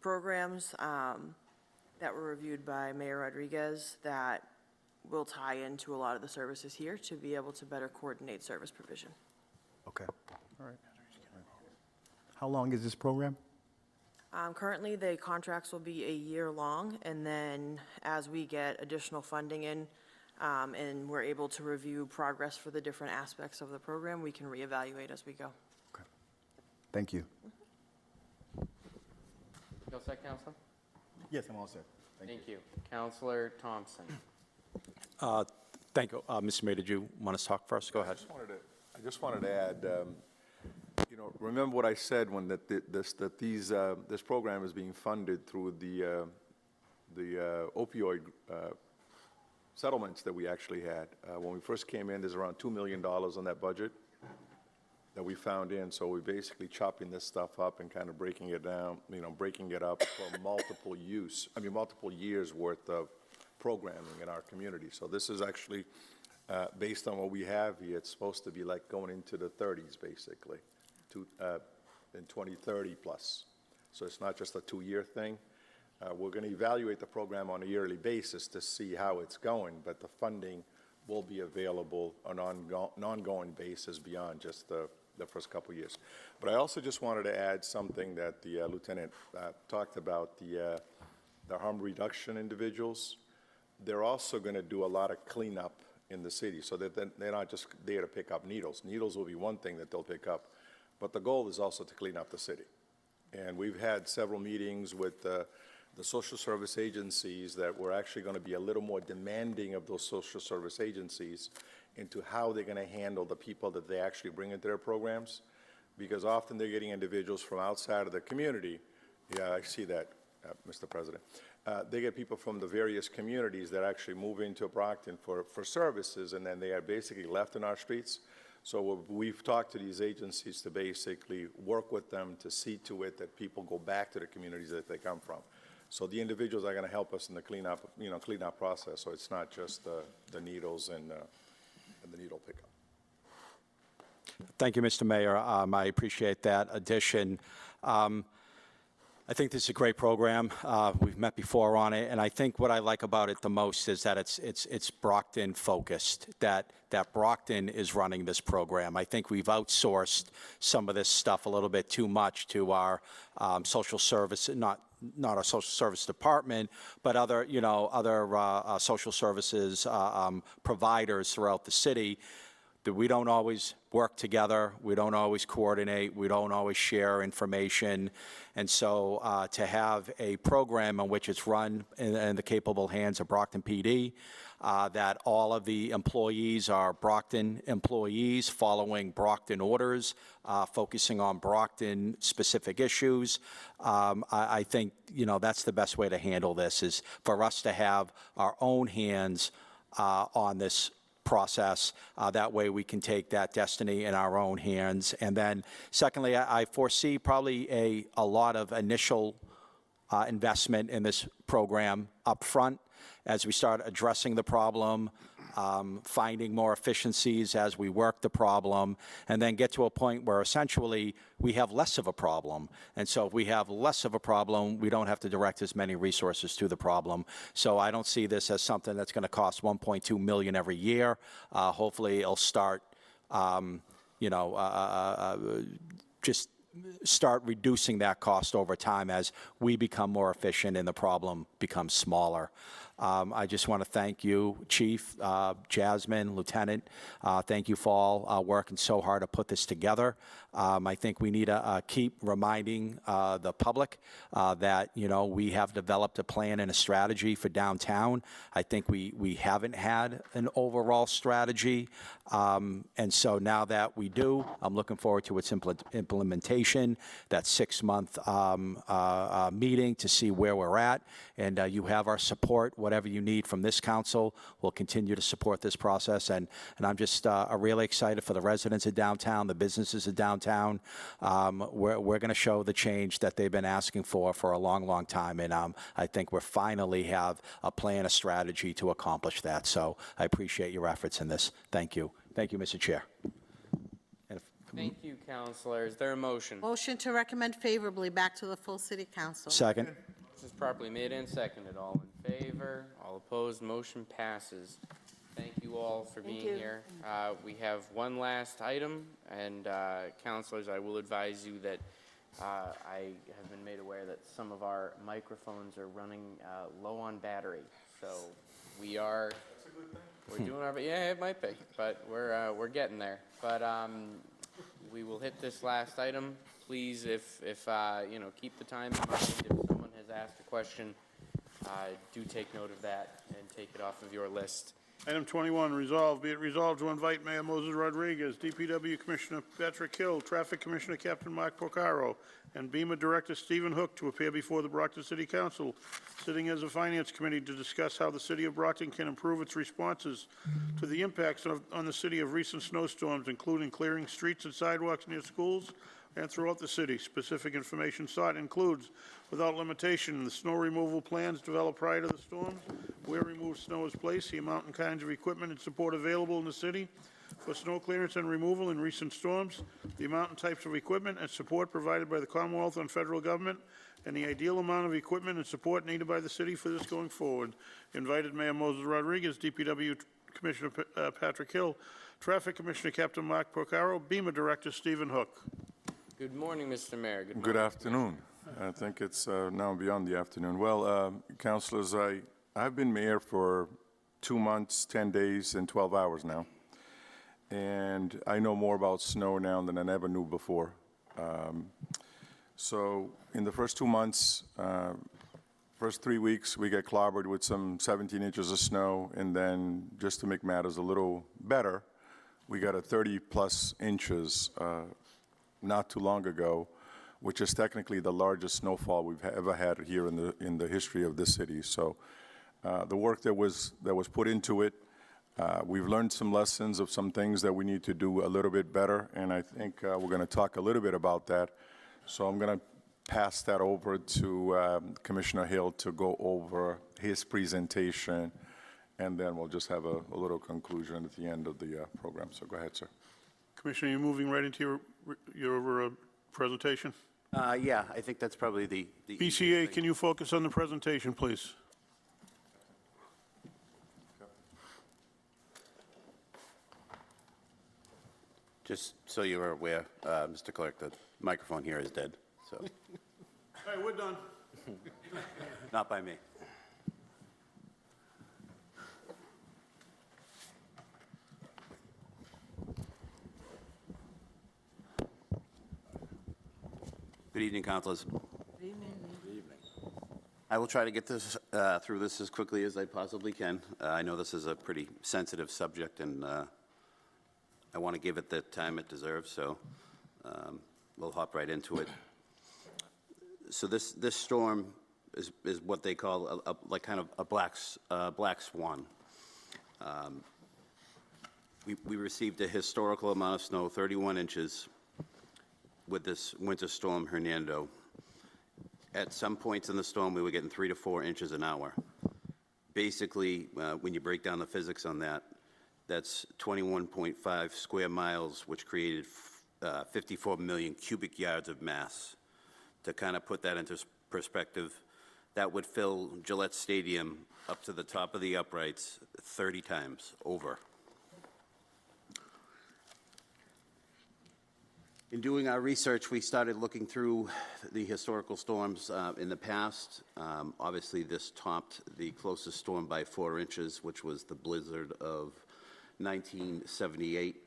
programs that were reviewed by Mayor Rodriguez that will tie into a lot of the services here to be able to better coordinate service provision. Okay, all right. How long is this program? Currently, the contracts will be a year long, and then as we get additional funding in, and we're able to review progress for the different aspects of the program, we can reevaluate as we go. Thank you. You all set, Counselor? Yes, I'm all set. Thank you. Counselor Thompson. Thank you. Mr. Mayor, did you want to talk first? Go ahead. I just wanted to add, remember what I said when this program is being funded through the opioid settlements that we actually had. When we first came in, there's around $2 million on that budget that we found in. So we're basically chopping this stuff up and kind of breaking it down, breaking it up for multiple years worth of programming in our community. So this is actually, based on what we have here, it's supposed to be like going into the 30s, basically, in 2030 plus. So it's not just a 2-year thing. We're going to evaluate the program on a yearly basis to see how it's going, but the funding will be available on an ongoing basis beyond just the first couple of years. But I also just wanted to add something that the lieutenant talked about, the harm reduction individuals. They're also going to do a lot of cleanup in the city, so that they're not just there to pick up needles. Needles will be one thing that they'll pick up, but the goal is also to clean up the city. And we've had several meetings with the social service agencies that we're actually going to be a little more demanding of those social service agencies into how they're going to handle the people that they actually bring into their programs, because often they're getting individuals from outside of the community. Yeah, I see that, Mr. President. They get people from the various communities that actually move into Brockton for services, and then they are basically left in our streets. So we've talked to these agencies to basically work with them to see to it that people go back to the communities that they come from. So the individuals are going to help us in the cleanup process. So it's not just the needles and the needle pickup. Thank you, Mr. Mayor. I appreciate that addition. I think this is a great program. We've met before on it, and I think what I like about it the most is that it's Brockton focused, that Brockton is running this program. I think we've outsourced some of this stuff a little bit too much to our social service, not our social service department, but other social services providers throughout the city. That we don't always work together, we don't always coordinate, we don't always share information. And so to have a program in which it's run in the capable hands of Brockton PD, that all of the employees are Brockton employees following Brockton orders, focusing on Brockton specific issues. I think, that's the best way to handle this, is for us to have our own hands on this process. That way we can take that destiny in our own hands. And then secondly, I foresee probably a lot of initial investment in this program up front as we start addressing the problem, finding more efficiencies as we work the problem, and then get to a point where essentially we have less of a problem. And so if we have less of a problem, we don't have to direct as many resources to the problem. So I don't see this as something that's going to cost $1.2 million every year. Hopefully it'll start, just start reducing that cost over time as we become more efficient and the problem becomes smaller. I just want to thank you, Chief, Jasmine, Lieutenant. Thank you for all working so hard to put this together. I think we need to keep reminding the public that, we have developed a plan and a strategy for downtown. I think we haven't had an overall strategy. And so now that we do, I'm looking forward to its implementation, that 6-month meeting to see where we're at. And you have our support. Whatever you need from this council, we'll continue to support this process. And I'm just really excited for the residents of downtown, the businesses of downtown. We're going to show the change that they've been asking for a long, long time. And I think we finally have a plan, a strategy to accomplish that. So I appreciate your efforts in this. Thank you. Thank you, Mr. Chair. Thank you, Counselor. Is there a motion? Motion to recommend favorably back to the full city council. Second. This is properly made and seconded. All in favor? All opposed? Motion passes. Thank you all for being here. We have one last item, and counselors, I will advise you that I have been made aware that some of our microphones are running low on battery. So we are. That's a good thing. We're doing our. Yeah, it might be, but we're getting there. But we will hit this last item. Please, if keep the time in mind. If someone has asked a question, do take note of that and take it off of your list. Item 21, resolved. Be it resolved to invite Mayor Moses Rodriguez, DPW Commissioner Patrick Hill, Traffic Commissioner Captain Mark Porcaro, and BEMA Director Stephen Hook to appear before the Brockton City Council, sitting as a Finance Committee to discuss how the City of Brockton can improve its responses to the impacts on the city of recent snowstorms, including clearing streets and sidewalks near schools and throughout the city. Specific information sought includes, without limitation, the snow removal plans developed prior to the storms, where removed snow is placed, the amount and kinds of equipment and support available in the city for snow clearance and removal in recent storms, the amount and types of equipment and support provided by the Commonwealth and federal government, and the ideal amount of equipment and support needed by the city for this going forward. Invited Mayor Moses Rodriguez, DPW Commissioner Patrick Hill, Traffic Commissioner Captain Mark Porcaro, BEMA Director Stephen Hook. Good morning, Mr. Mayor. Good afternoon. I think it's now beyond the afternoon. Well, councilors, I've been mayor for 2 months, 10 days, and 12 hours now. And I know more about snow now than I ever knew before. So in the first 2 months, first 3 weeks, we get clobbered with some 17 inches of snow. And then just to make matters a little better, we got a 30-plus inches not too long ago, which is technically the largest snowfall we've ever had here in the history of this city. So the work that was put into it, we've learned some lessons of some things that we need to do a little bit better, and I think we're going to talk a little bit about that. So I'm going to pass that over to Commissioner Hill to go over his presentation, and then we'll just have a little conclusion at the end of the program. So go ahead, sir. Commissioner, you're moving right into your presentation? Yeah, I think that's probably the BCA, can you focus on the presentation, please? Just so you are aware, Mr. Clerk, the microphone here is dead, so. All right, we're done. Not by me. Good evening, councilors. Good evening. Good evening. I will try to get this through this as quickly as I possibly can. I know this is a pretty sensitive subject, and I want to give it the time it deserves, so we'll hop right into it. So this storm is what they call like kind of a black swan. We received a historical amount of snow, 31 inches, with this winter storm Hernando. At some points in the storm, we were getting 3 to 4 inches an hour. Basically, when you break down the physics on that, That's 21.5 square miles, which created 54 million cubic yards of mass. To kind of put that into perspective, that would fill Gillette Stadium up to the top of the uprights 30 times over. In doing our research, we started looking through the historical storms in the past. Obviously, this topped the closest storm by 4 inches, which was the blizzard of 1978.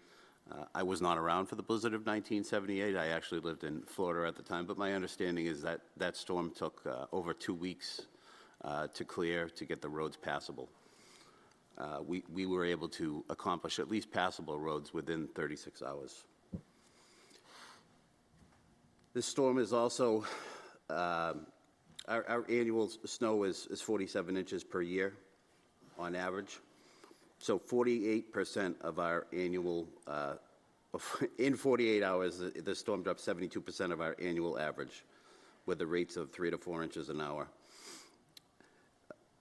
I was not around for the blizzard of 1978. I actually lived in Florida at the time, but my understanding is that that storm took over 2 weeks to clear, to get the roads passable. We were able to accomplish at least passable roads within 36 hours. This storm is also, our annual snow is 47 inches per year on average. So 48% of our annual, in 48 hours, the storm dropped 72% of our annual average with the rates of 3 to 4 inches an hour.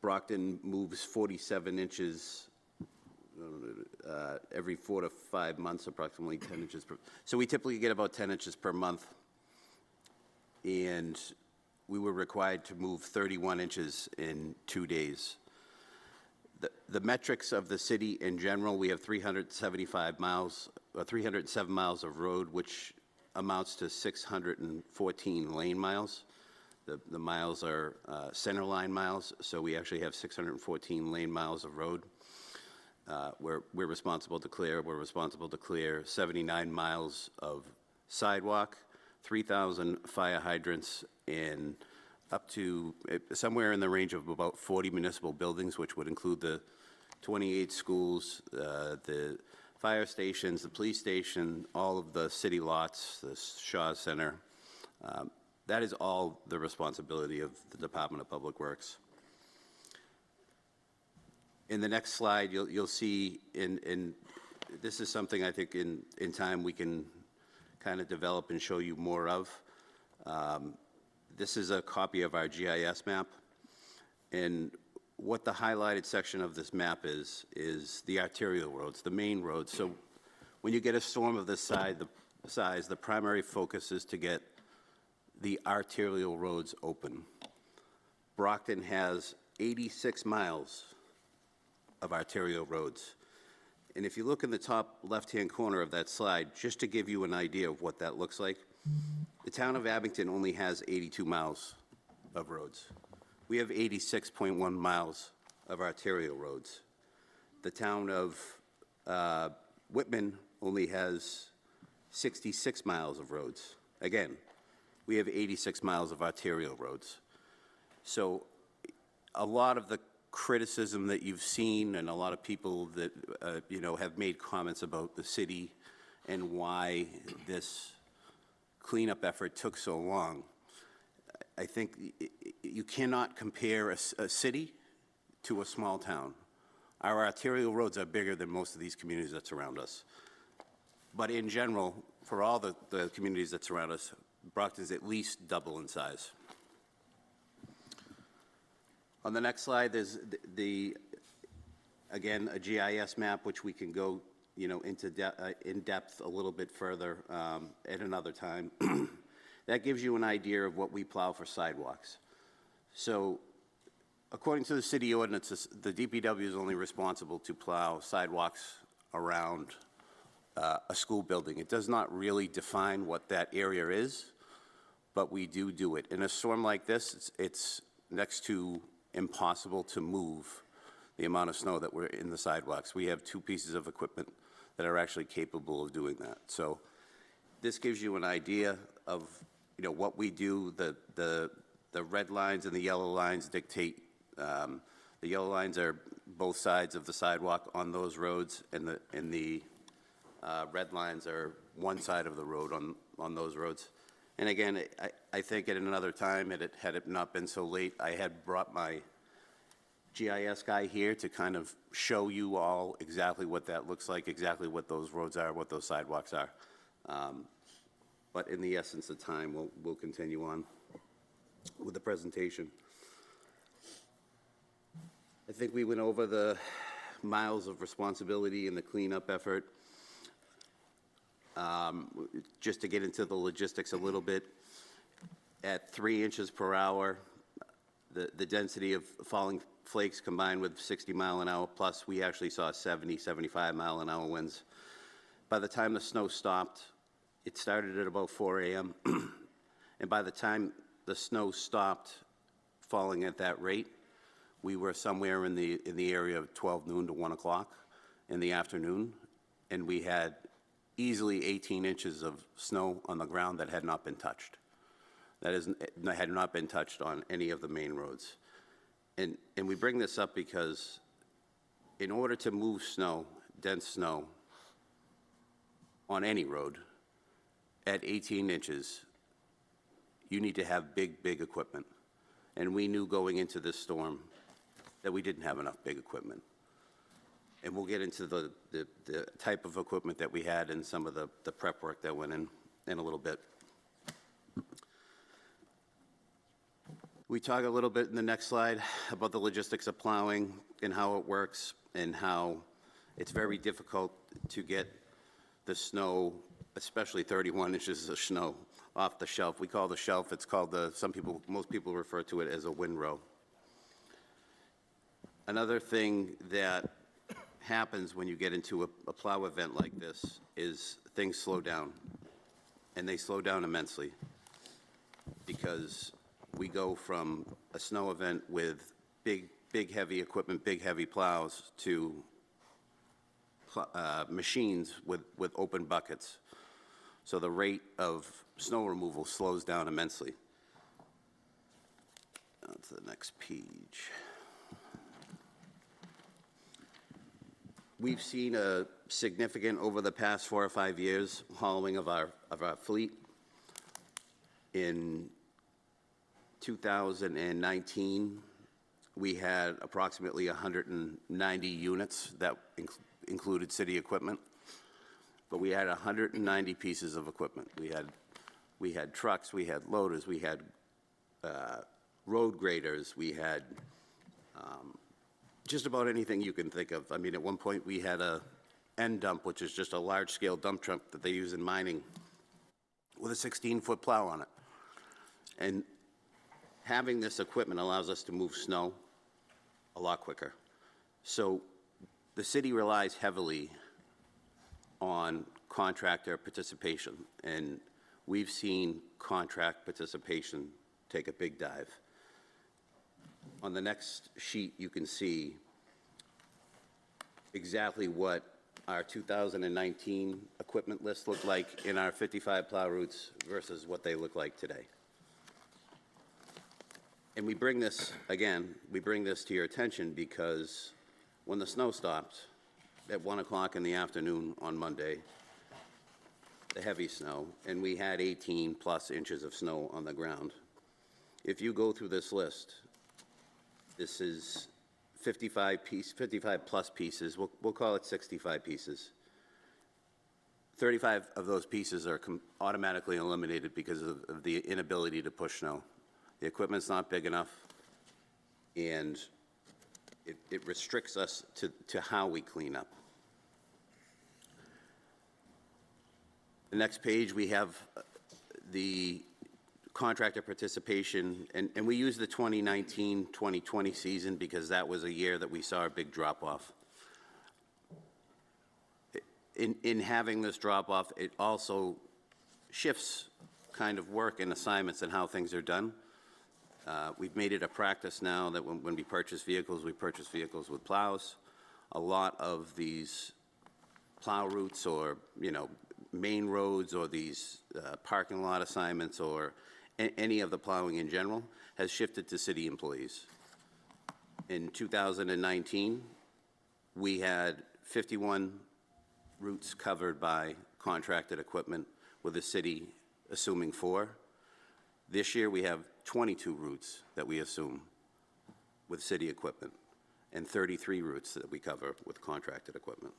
Brockton moves 47 inches every 4 to 5 months, approximately 10 inches per. So we typically get about 10 inches per month. And we were required to move 31 inches in 2 days. The metrics of the city in general, we have 375 miles, 307 miles of road, which amounts to 614 lane miles. The miles are center line miles, so we actually have 614 lane miles of road. We're responsible to clear. We're responsible to clear 79 miles of sidewalk, 3,000 fire hydrants, and up to somewhere in the range of about 40 municipal buildings, which would include the 28 schools, the fire stations, the police station, all of the city lots, the Shaw Center. That is all the responsibility of the Department of Public Works. In the next slide, you'll see, this is something I think in time we can kind of develop and show you more of. This is a copy of our GIS map. And what the highlighted section of this map is the arterial roads, the main roads. So when you get a storm of this size, the primary focus is to get the arterial roads open. Brockton has 86 miles of arterial roads. And if you look in the top left-hand corner of that slide, just to give you an idea of what that looks like, the town of Abington only has 82 miles of roads. We have 86.1 miles of arterial roads. The town of Whitman only has 66 miles of roads. Again, we have 86 miles of arterial roads. So a lot of the criticism that you've seen, and a lot of people that have made comments about the city and why this cleanup effort took so long, I think you cannot compare a city to a small town. Our arterial roads are bigger than most of these communities that surround us. But in general, for all the communities that surround us, Brockton is at least double in size. On the next slide, there's again, a GIS map, which we can go, in depth a little bit further at another time. That gives you an idea of what we plow for sidewalks. So, according to the city ordinances, the DPW is only responsible to plow sidewalks around a school building. It does not really define what that area is, but we do it. In a storm like this, it's next to impossible to move the amount of snow that we're in the sidewalks. We have 2 pieces of equipment that are actually capable of doing that. So this gives you an idea of what we do. The red lines and the yellow lines dictate. The yellow lines are both sides of the sidewalk on those roads, and the red lines are one side of the road on those roads. And again, I think at another time, had it not been so late, I had brought my GIS guy here to kind of show you all exactly what that looks like, exactly what those roads are, what those sidewalks are. But in the essence of time, we'll continue on with the presentation. I think we went over the miles of responsibility in the cleanup effort. Just to get into the logistics a little bit, at 3 inches per hour, the density of falling flakes combined with 60 mile an hour plus, we actually saw 70, 75 mile an hour winds. By the time the snow stopped, it started at about 4 a.m. And by the time the snow stopped falling at that rate, we were somewhere in the area of 12 noon to 1 o'clock in the afternoon, and we had easily 18 inches of snow on the ground that had not been touched. That had not been touched on any of the main roads. And we bring this up because in order to move snow, dense snow, on any road at 18 inches, you need to have big, big equipment. And we knew going into this storm that we didn't have enough big equipment. And we'll get into the type of equipment that we had and some of the prep work that went in a little bit. We talk a little bit in the next slide about the logistics of plowing and how it works and how it's very difficult to get the snow, especially 31 inches of snow, off the shelf. We call the shelf, it's called most people refer to it as a windrow. Another thing that happens when you get into a plow event like this is things slow down, and they slow down immensely because we go from a snow event with big, heavy equipment, big, heavy plows to machines with open buckets. So the rate of snow removal slows down immensely. On to the next page. We've seen a significant, over the past 4 or 5 years, hollowing of our fleet. In 2019, we had approximately 190 units that included city equipment, but we had 190 pieces of equipment. We had trucks, we had loaders, we had road graders, we had just about anything you can think of. I mean, at one point we had a end dump, which is just a large-scale dump truck that they use in mining, with a 16-foot plow on it. And having this equipment allows us to move snow a lot quicker. So the city relies heavily on contractor participation, and we've seen contract participation take a big dive. On the next sheet, you can see exactly what our 2019 equipment list looked like in our 55 plow routes versus what they look like today. And we bring this, again, we bring this to your attention because when the snow stopped at 1 o'clock in the afternoon on Monday, the heavy snow, and we had 18 plus inches of snow on the ground. If you go through this list, this is 55 plus pieces, we'll call it 65 pieces. 35 of those pieces are automatically eliminated because of the inability to push snow. The equipment's not big enough, and it restricts us to how we clean up. The next page, we have the contractor participation, and we use the 2019-2020 season because that was a year that we saw a big drop-off. In having this drop-off, it also shifts kind of work and assignments and how things are done. We've made it a practice now that when we purchase vehicles with plows. A lot of these plow routes or, main roads or these parking lot assignments or any of the plowing in general has shifted to city employees. In 2019, we had 51 routes covered by contracted equipment with the city assuming 4. This year we have 22 routes that we assume with city equipment and 33 routes that we cover with contracted equipment.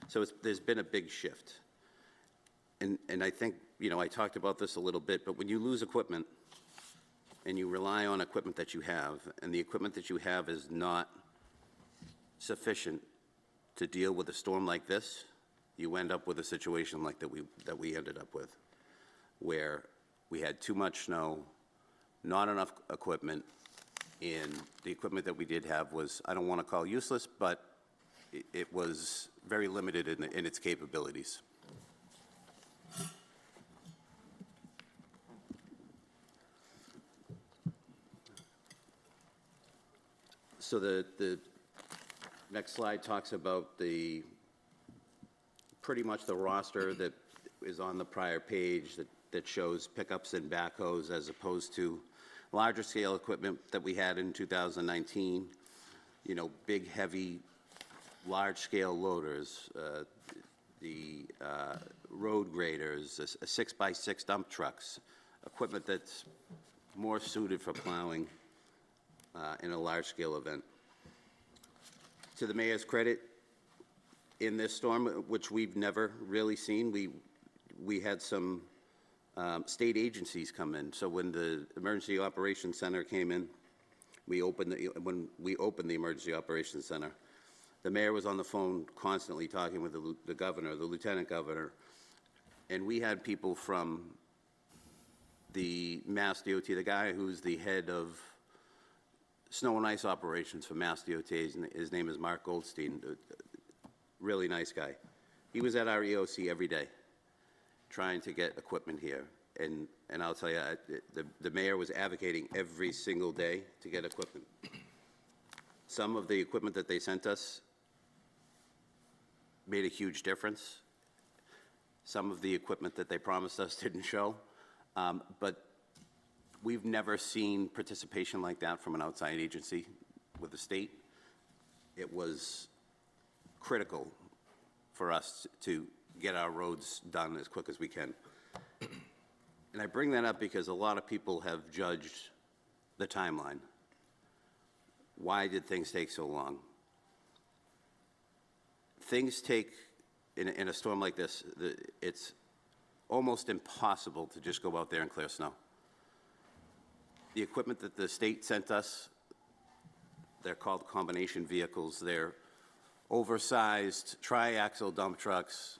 So there's been a big shift. And I think, I talked about this a little bit, but when you lose equipment and you rely on equipment that you have, and the equipment that you have is not sufficient to deal with a storm like this, you end up with a situation like that we ended up with, where we had too much snow, not enough equipment, and the equipment that we did have was, I don't want to call useless, but it was very limited in its capabilities. So the next slide talks about pretty much the roster that is on the prior page that shows pickups and backhoes as opposed to larger scale equipment that we had in 2019. You know, big, heavy, large scale loaders, the road graders, a 6x6 dump trucks, equipment that's more suited for plowing in a large scale event. To the mayor's credit, in this storm, which we've never really seen, we had some state agencies come in. So when the Emergency Operations Center came in, when we opened the Emergency Operations Center, the mayor was on the phone constantly talking with the governor, the lieutenant governor, and we had people from the Mass DOT, the guy who's the head of snow and ice operations for Mass DOT, his name is Mark Goldstein, really nice guy. He was at our EOC every day trying to get equipment here. And I'll tell you, the mayor was advocating every single day to get equipment. Some of the equipment that they sent us made a huge difference. Some of the equipment that they promised us didn't show. But we've never seen participation like that from an outside agency with the state. It was critical for us to get our roads done as quick as we can. And I bring that up because a lot of people have judged the timeline. Why did things take so long? Things take, in a storm like this, it's almost impossible to just go out there and clear snow. The equipment that the state sent us, they're called combination vehicles. They're oversized triaxle dump trucks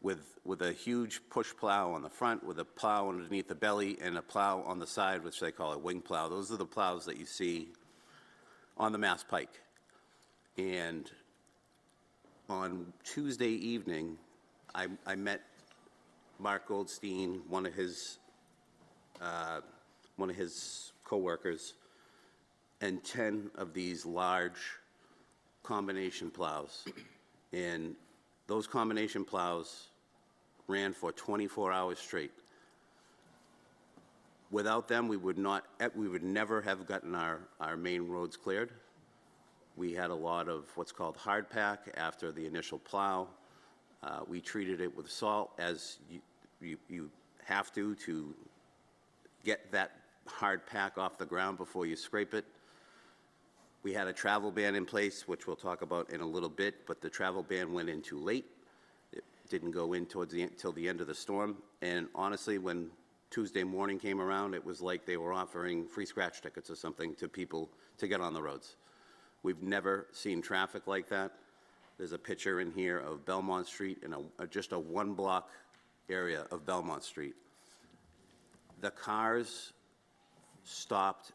with a huge push plow on the front, with a plow underneath the belly, and a plow on the side, which they call a wing plow. Those are the plows that you see on the Mass Pike. And on Tuesday evening, I met Mark Goldstein, one of his coworkers, and 10 of these large combination plows. And those combination plows ran for 24 hours straight. Without them, we would never have gotten our main roads cleared. We had a lot of what's called hard pack after the initial plow. We treated it with salt, as you have to get that hard pack off the ground before you scrape it. We had a travel ban in place, which we'll talk about in a little bit, but the travel ban went in too late. It didn't go in till the end of the storm. And honestly, when Tuesday morning came around, it was like they were offering free scratch tickets or something to people to get on the roads. We've never seen traffic like that. There's a picture in here of Belmont Street and just a one-block area of Belmont Street. The cars stopped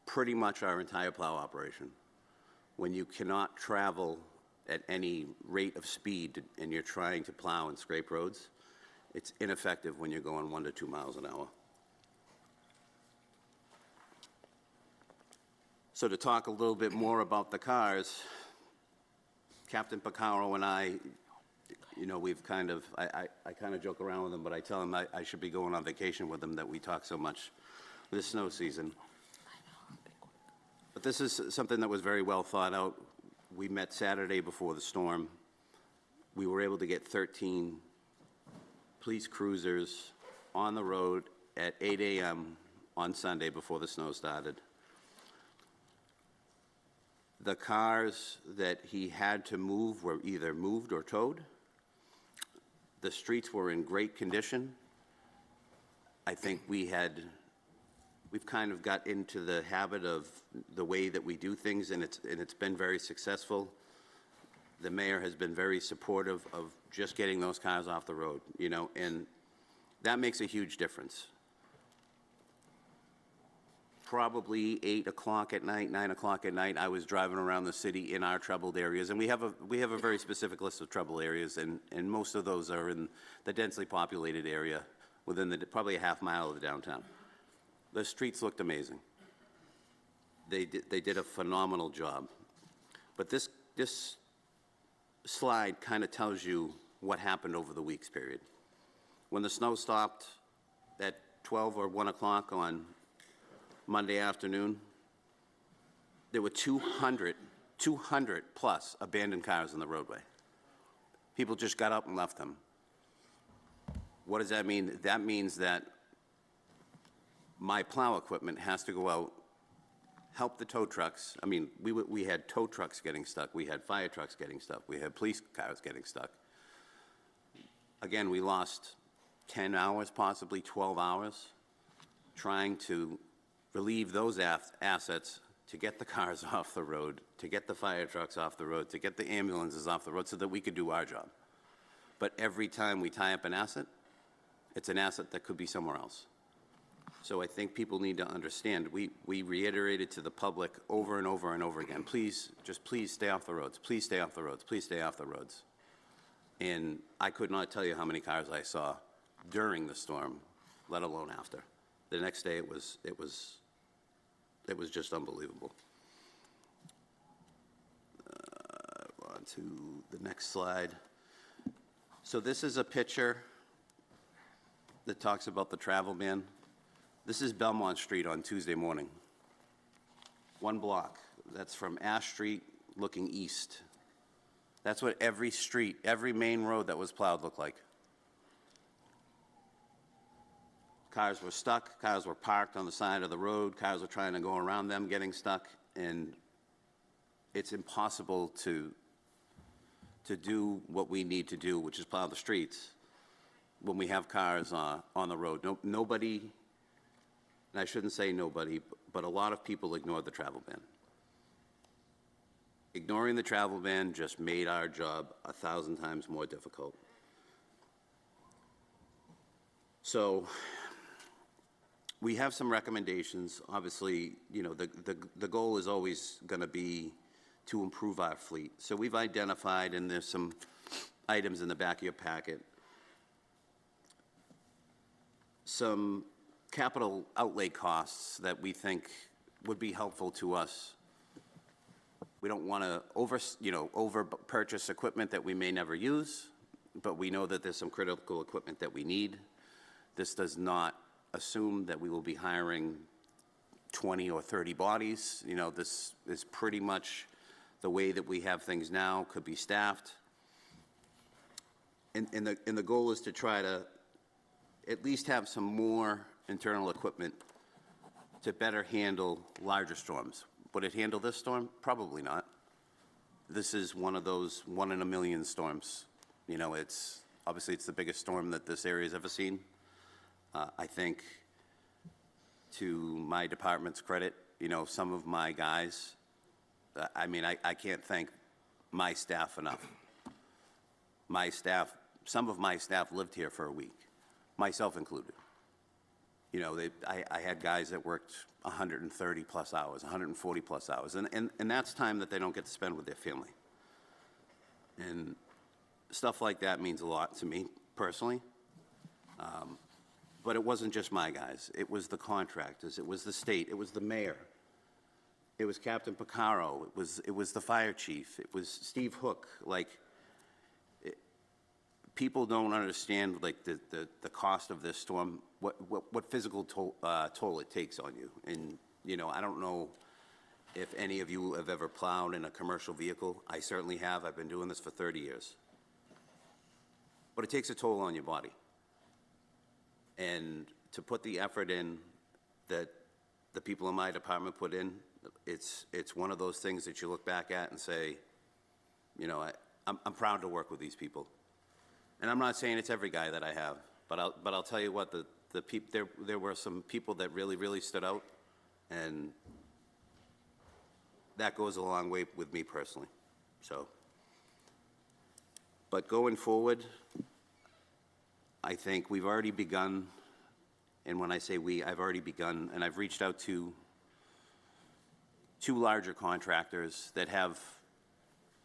pretty much our entire plow operation. When you cannot travel at any rate of speed and you're trying to plow and scrape roads, it's ineffective when you're going 1 to 2 miles an hour. So to talk a little bit more about the cars, Captain Picaro and I, you know, we've kind of, I kind of joke around with him, but I tell him I should be going on vacation with him that we talk so much this snow season. But this is something that was very well thought out. We met Saturday before the storm. We were able to get 13 police cruisers on the road at 8 a.m. on Sunday before the snow started. The cars that he had to move were either moved or towed. The streets were in great condition. I think we had we've kind of got into the habit of the way that we do things, and it's been very successful. The mayor has been very supportive of just getting those cars off the road, you know, and that makes a huge difference. Probably 8 o'clock at night, 9 o'clock at night, I was driving around the city in our troubled areas, and we have a very specific list of troubled areas, and most of those are in the densely populated area within probably a half mile of the downtown. The streets looked amazing. They did a phenomenal job. But this slide kind of tells you what happened over the weeks period. When the snow stopped at 12 or 1 o'clock on Monday afternoon, there were 200 plus abandoned cars in the roadway. People just got up and left them. What does that mean? That means that my plow equipment has to go out, help the tow trucks. I mean, we had tow trucks getting stuck. We had fire trucks getting stuck. We had police cars getting stuck. Again, we lost 10 hours, possibly 12 hours, trying to relieve those assets to get the cars off the road, to get the fire trucks off the road, to get the ambulances off the road so that we could do our job. But every time we tie up an asset, it's an asset that could be somewhere else. So I think people need to understand, we reiterated to the public over and over and over again, please, just please stay off the roads, please stay off the roads, please stay off the roads. And I could not tell you how many cars I saw during the storm, let alone after. The next day, it was just unbelievable. On to the next slide. So this is a picture that talks about the travel ban. This is Belmont Street on Tuesday morning. One block. That's from Ash Street looking east. That's what every street, every main road that was plowed looked like. Cars were stuck, cars were parked on the side of the road, cars were trying to go around them, getting stuck, and it's impossible to do what we need to do, which is plow the streets, when we have cars on the road. Nobody, and I shouldn't say nobody, but a lot of people ignored the travel ban. Ignoring the travel ban just made our job 1,000 times more difficult. So we have some recommendations. Obviously, you know, the goal is always going to be to improve our fleet. So we've identified, and there's some items in the back of your packet, some capital outlay costs that we think would be helpful to us. We don't want to over purchase equipment that we may never use, but we know that there's some critical equipment that we need. This does not assume that we will be hiring 20 or 30 bodies. You know, this is pretty much the way that we have things now, could be staffed. And the goal is to try to at least have some more internal equipment to better handle larger storms. Would it handle this storm? Probably not. This is one of those 1 in a million storms. You know, obviously it's the biggest storm that this area's ever seen. I think, to my department's credit, you know, some of my guys, I mean, I can't thank my staff enough. Some of my staff lived here for a week, myself included. You know, I had guys that worked 130 plus hours, 140 plus hours, and that's time that they don't get to spend with their family. And stuff like that means a lot to me personally. But it wasn't just my guys. It was the contractors. It was the state. It was the mayor. It was Captain Picaro. It was the fire chief. It was Steve Hook. Like, people don't understand, like, the cost of this storm, what physical toll it takes on you. And, you know, I don't know if any of you have ever plowed in a commercial vehicle. I certainly have. I've been doing this for 30 years. But it takes a toll on your body. And to put the effort in that the people in my department put in, it's one of those things that you look back at and say, you know, I'm proud to work with these people. And I'm not saying it's every guy that I have, but I'll tell you what, there were some people that really, really stood out, and that goes a long way with me personally, so. But going forward, I think we've already begun, and when I say we, I've already begun, and I've reached out to two larger contractors that have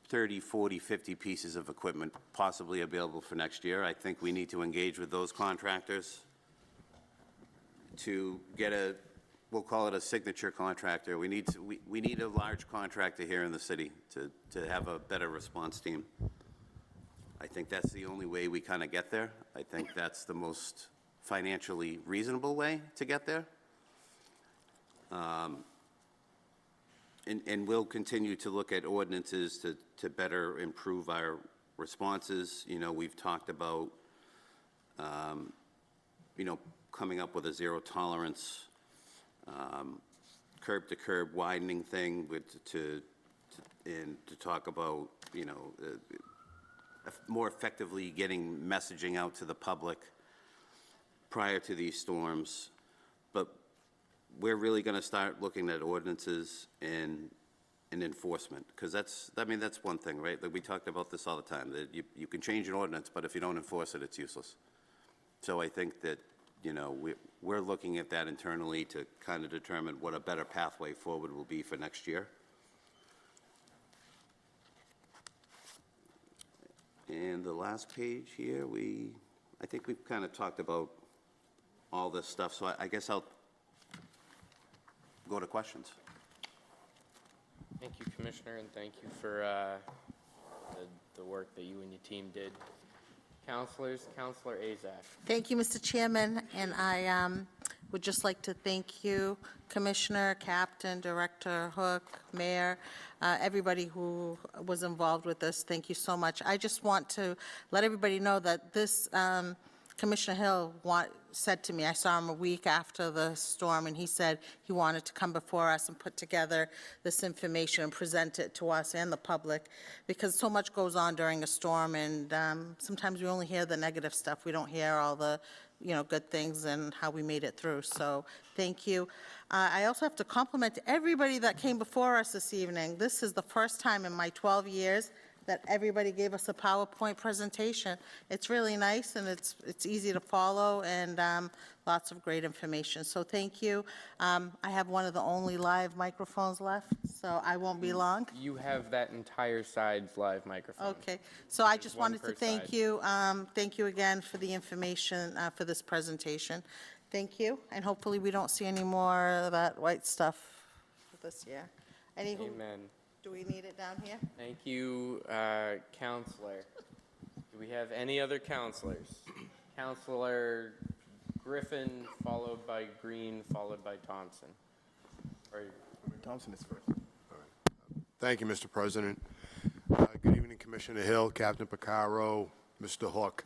30, 40, 50 pieces of equipment possibly available for next year. I think we need to engage with those contractors to get we'll call it a signature contractor. We need a large contractor here in the city to have a better response team. I think that's the only way we kind of get there. I think that's the most financially reasonable way to get there. And we'll continue to look at ordinances to better improve our responses. You know, we've talked about, you know, coming up with a zero tolerance, curb to curb widening thing and to talk about, you know, more effectively getting messaging out to the public prior to these storms. But we're really going to start looking at ordinances and enforcement, because that's one thing, right? Like, we talked about this all the time, that you can change an ordinance, but if you don't enforce it, it's useless. So I think that, you know, we're looking at that internally to kind of determine what a better pathway forward will be for next year. And the last page here, I think we've kind of talked about all this stuff, so I guess I'll go to questions. Thank you, Commissioner, and thank you for the work that you and your team did. Councilors, Councilor Azak. Thank you, Mr. Chairman, and I would just like to thank you, Commissioner, Captain, Director Hook, Mayor, everybody who was involved with this. Thank you so much. I just want to let everybody know that this, Commissioner Hill said to me, I saw him a week after the storm, and he said he wanted to come before us and put together this information and present it to us and the public, because so much goes on during a storm, and sometimes we only hear the negative stuff. We don't hear all the, you know, good things and how we made it through. So thank you. I also have to compliment everybody that came before us this evening. This is the first time in my 12 years that everybody gave us a PowerPoint presentation. It's really nice, and it's easy to follow, and lots of great information. So thank you. I have one of the only live microphones left, so I won't be long. You have that entire side's live microphone. Okay, so I just one wanted to per thank side. you. Thank you again for the information for this presentation. Thank you, and hopefully we don't see any more of that white stuff this year. Amen. Do we need it down here? Thank you, Counselor. Do we have any other counselors? Counselor Griffin, followed by Green, followed by Thompson. Thompson is first. Thank you, Mr. President. Good evening, Commissioner Hill, Captain Picaro, Mr. Hook.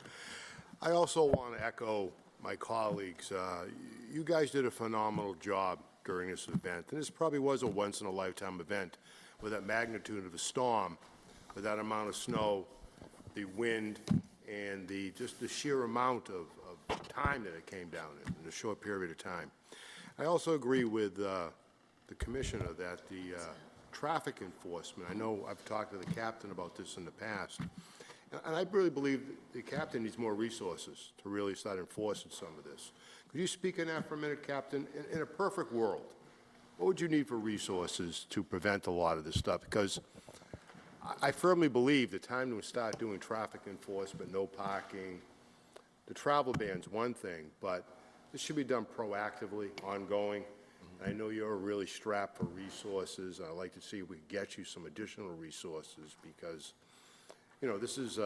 I also want to echo my colleagues. You guys did a phenomenal job during this event, and this probably was a once-in-a-lifetime event with that magnitude of a storm, with that amount of snow, the wind, and just the sheer amount of time that it came down in a short period of time. I also agree with the Commissioner that the traffic enforcement, I know I've talked to the Captain about this in the past, and I really believe the Captain needs more resources to really start enforcing some of this. Could you speak on that for a minute, Captain? In a perfect world, what would you need for resources to prevent a lot of this stuff? Because I firmly believe the time to start doing traffic enforcement, no parking, the travel ban's one thing, but this should be done proactively, ongoing. I know you're really strapped for resources. I'd like to see if we can get you some additional resources, because, you know, this is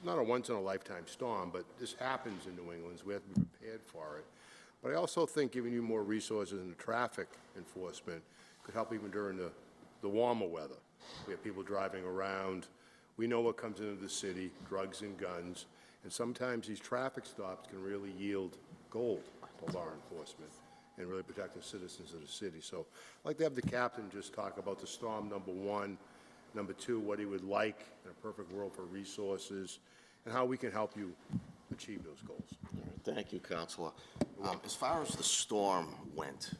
not a once-in-a-lifetime storm, but this happens in New England, so we have to be prepared for it. But I also think giving you more resources in the traffic enforcement could help even during the warmer weather. We have people driving around. We know what comes into the city, drugs and guns, and sometimes these traffic stops can really yield gold to law enforcement and really protect the citizens of the city. So I'd like to have the Captain just talk about the storm, number one, number two, what he would like in a perfect world for resources, and how we can help you achieve those goals. Thank you, Counselor. As far as the storm went,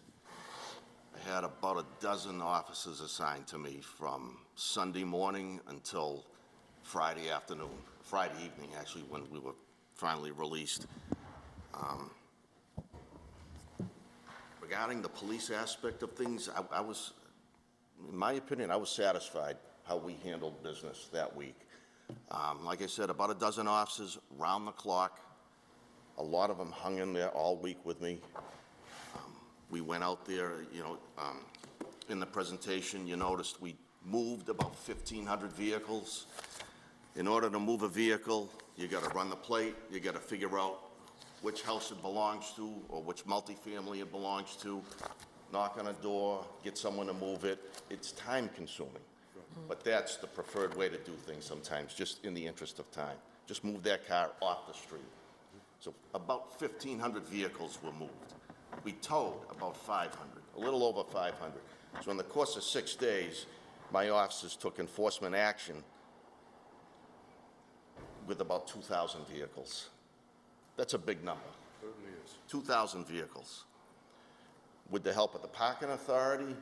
I had about a dozen officers assigned to me from Sunday morning until Friday afternoon, Friday evening, actually, when we were finally released. Regarding the police aspect of things, I was, in my opinion, I was satisfied how we handled business that week. Like I said, about a dozen officers, round the clock. A lot of them hung in there all week with me. We went out there, you know, in the presentation, you noticed we moved about 1,500 vehicles. In order to move a vehicle, you got to run the plate, you got to figure out which house it belongs to or which multifamily it belongs to, knock on a door, get someone to move it. It's time consuming. But that's the preferred way to do things sometimes, just in the interest of time. Just move that car off the street. So about 1,500 vehicles were moved. We towed about 500, a little over 500. So in the course of 6 days, my officers took enforcement action with about 2,000 vehicles. That's a big number. Certainly is. 2,000 vehicles. With the help of the parking authority,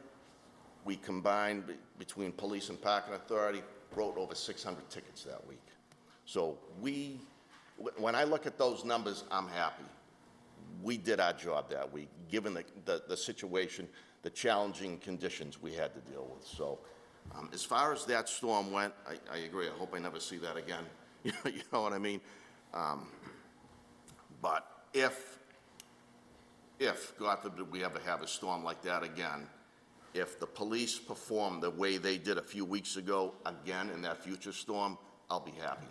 we combined between police and parking authority, wrote over 600 tickets that week. So when I look at those numbers, I'm happy. We did our job that week, given the situation, the challenging conditions we had to deal with. So as far as that storm went, I agree. I hope I never see that again. You know what I mean? But if, God forbid, we ever have a storm like that again, if the police perform the way they did a few weeks ago again in that future storm, I'll be happy.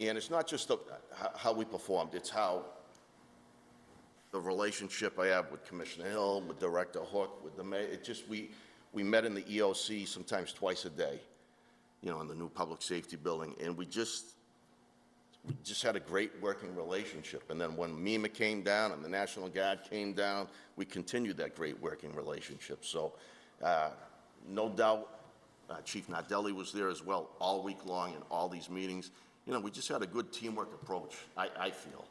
And it's not just how we performed, it's how the relationship I have with Commissioner Hill, with Director Hook, with the mayor. It just, we met in the EOC sometimes twice a day, you know, in the new public safety building, and we just had a great working relationship. And then when MEMA came down and the National Guard came down, we continued that great working relationship. So no doubt, Chief Nardelli was there as well all week long in all these meetings. You know, we just had a good teamwork approach, I feel.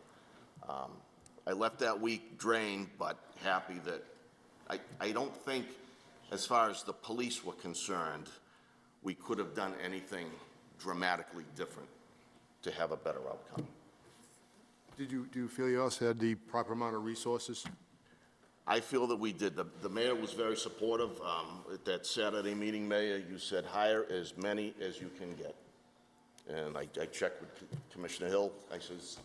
I left that week drained, but happy that I don't think, as far as the police were concerned, we could have done anything dramatically different to have a better outcome. Do you feel you also had the proper amount of resources? I feel that we did. The mayor was very supportive. At that Saturday meeting, Mayor, you said hire as many as you can get. And I checked with Commissioner Hill. I says,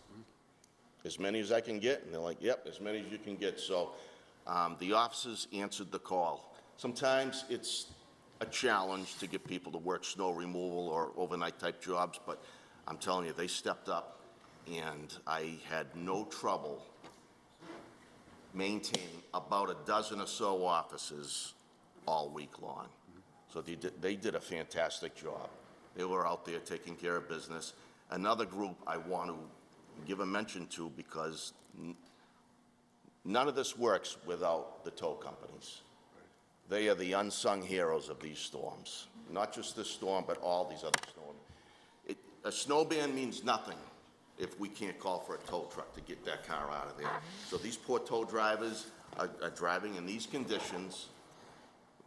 as many as I can get. And they're like, yep, as many as you can get. So the officers answered the call. Sometimes it's a challenge to get people to work snow removal or overnight type jobs, but I'm telling you, they stepped up, and I had no trouble maintaining about a dozen or so officers all week long. So they did a fantastic job. They were out there taking care of business. Another group I want to give a mention to, because none of this works without the tow companies. They are the unsung heroes of these storms. Not just this storm, but all these other storms. A snow ban means nothing if we can't call for a tow truck to get that car out of there. So these poor tow drivers are driving in these conditions,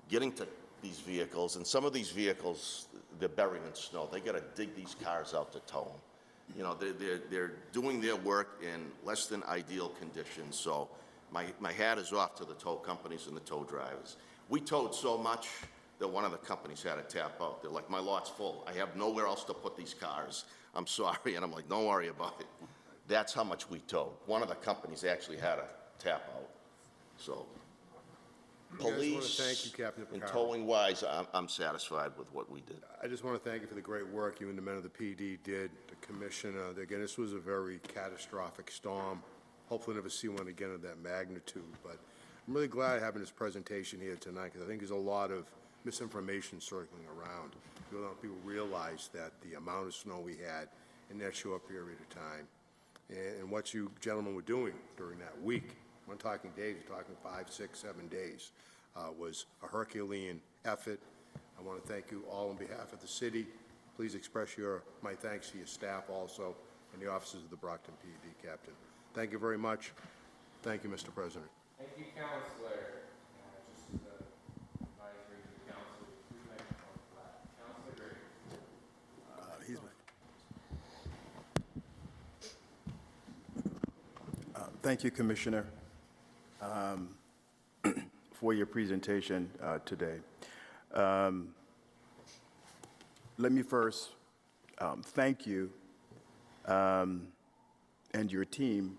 getting to these vehicles, and some of these vehicles, they're buried in snow. They got to dig these cars out to tow them. You know, they're doing their work in less than ideal conditions. So my hat is off to the tow companies and the tow drivers. We towed so much that one of the companies had to tap out. They're like, my lot's full. I have nowhere else to put these cars. I'm sorry. And I'm like, don't worry about it. That's how much we towed. One of the companies actually had to tap out. So police thank you, Captain and Picaro. towing wise, I'm satisfied with what we did. I just want to thank you for the great work you and the men of the PD did, the commissioner. Again, this was a very catastrophic storm. Hopefully never see one again of that magnitude. But I'm really glad having this presentation here tonight, because I think there's a lot of misinformation circling around. People realize that the amount of snow we had in that short period of time, and what you gentlemen were doing during that week, I'm not talking days, we're talking 5, 6, 7 days, was a Herculean effort. I want to thank you all on behalf of the city. Please express my thanks to your staff also and the officers of the Brockton PD, Captain. Thank you very much. Thank you, Mr. President. Thank you, Counselor. Just as an advisory to the council, three microphones left. Counselor Gray. Thank you, Commissioner, for your presentation today. Let me first thank you and your team,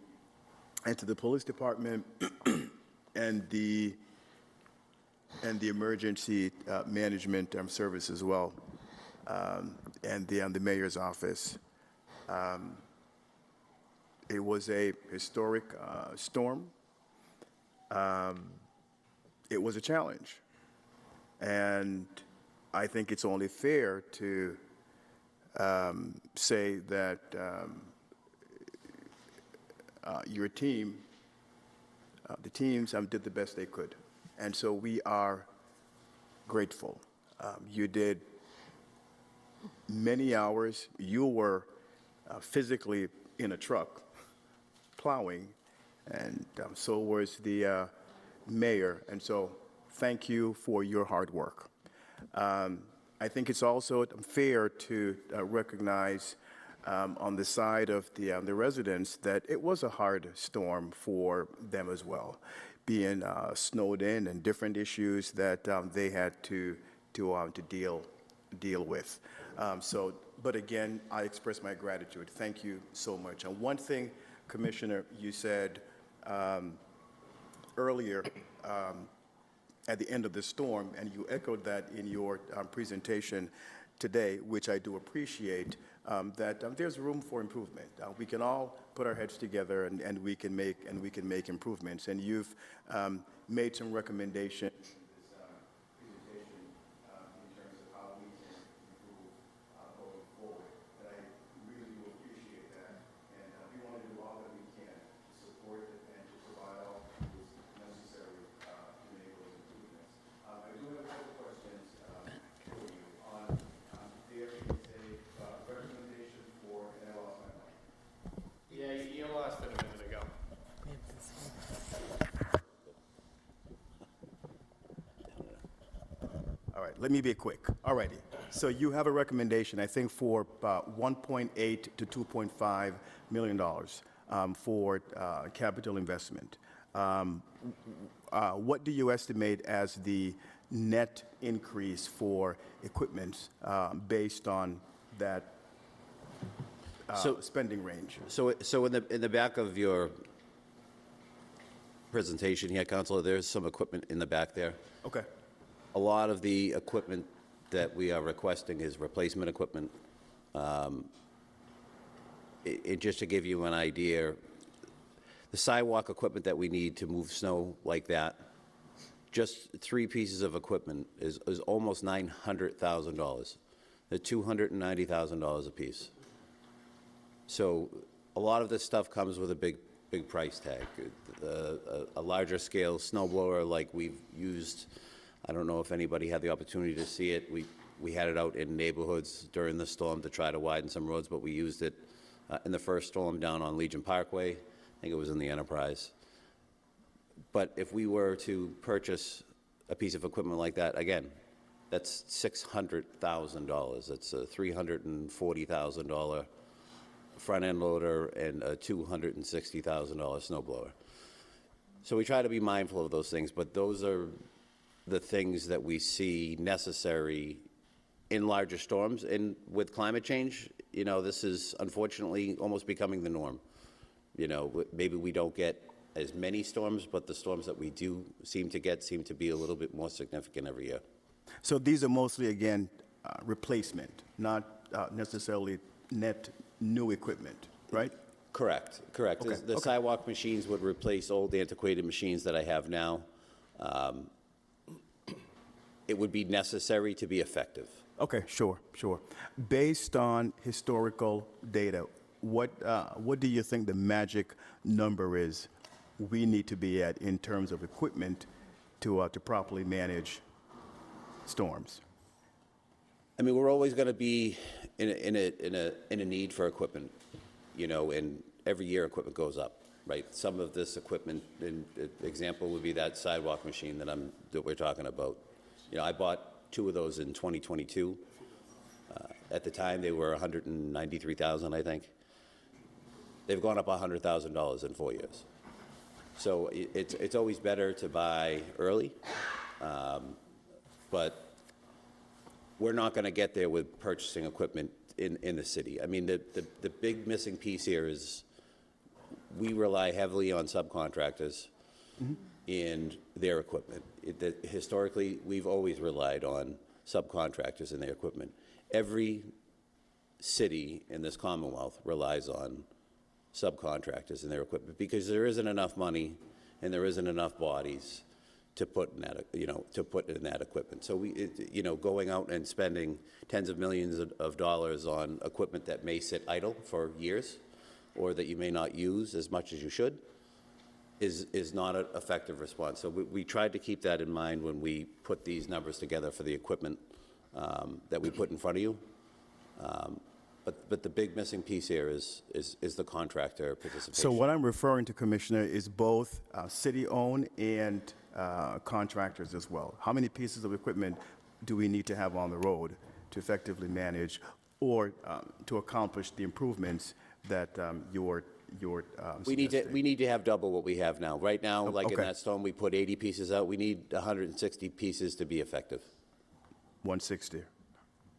and to the police department and the emergency management service as well, and the mayor's office. It was a historic storm. It was a challenge, and I think it's only fair to say that your team, the teams did the best they could. And so we are grateful. You did many hours. You were physically in a truck plowing, and so was the mayor. And so thank you for your hard work. I think it's also fair to recognize on the side of the residents that it was a hard storm for them as well, being snowed in and different issues that they had to deal with. But again, I express my gratitude. Thank you so much. And one thing, Commissioner, you said earlier at the end of the storm, and you echoed that in your presentation today, which I do appreciate, that there's room for improvement. We can all put our heads together and we can make improvements. And you've made some recommendations in this presentation in terms of how we can improve going forward. And I really do appreciate that. And we want to do all that we can to support it and to provide all the tools necessary to make those improvements. I do have a couple questions for you on there is a recommendation for, and I lost my mind. Yeah, you lost it a minute ago. All right, let me be quick. All righty. So you have a recommendation, I think, for about $1.8 to $2.5 million for capital investment. What do you estimate as the net increase for equipment based on that spending range? So in the back of your presentation here, Counselor, there's some equipment in the back there. Okay. A lot of the equipment that we are requesting is replacement equipment. Just to give you an idea, the sidewalk equipment that we need to move snow like that, just 3 pieces of equipment is almost $900,000. They're $290,000 a piece. So a lot of this stuff comes with a big price tag. A larger scale snow blower like we've used, I don't know if anybody had the opportunity to see it. We had it out in neighborhoods during the storm to try to widen some roads, but we used it in the first storm down on Legion Parkway. I think it was in the Enterprise. But if we were to purchase a piece of equipment like that, again, that's $600,000. It's a $340,000 front-end loader and a $260,000 snow blower. So we try to be mindful of those things, but those are the things that we see necessary in larger storms. And with climate change, you know, this is unfortunately almost becoming the norm. You know, maybe we don't get as many storms, but the storms that we do seem to get seem to be a little bit more significant every year. So these are mostly, again, replacement, not necessarily net new equipment, right? Correct. Okay. The sidewalk machines would replace old antiquated machines that I have now. It would be necessary to be effective. Okay, sure. Based on historical data, what do you think the magic number is we need to be at in terms of equipment to properly manage storms? I mean, we're always going to be in a need for equipment. you know, and every year equipment goes up, right? Some of this equipment, an example would be that sidewalk machine that we're talking about. You know, I bought 2 of those in 2022. At the time, they were $193,000, I think. They've gone up $100,000 in 4 years. So it's always better to buy early, but we're not going to get there with purchasing equipment in the city. I mean, the big missing piece here is we rely heavily on subcontractors in their equipment. Historically, we've always relied on subcontractors in their equipment. Every city in this Commonwealth relies on subcontractors in their equipment because there isn't enough money and there isn't enough bodies to put in that, to put in that equipment. So going out and spending tens of millions of dollars on equipment that may sit idle for years or that you may not use as much as you should is not an effective response. So we tried to keep that in mind when we put these numbers together for the equipment that we put in front of you. But the big missing piece here is the contractor participation. So what I'm referring to, Commissioner, is both city-owned and contractors as well. How many pieces of equipment do we need to have on the road to effectively manage or to accomplish the improvements that you're we need to have double what we have now. Right now, like in that storm, we put 80 pieces out. We need 160 pieces to be effective. 160,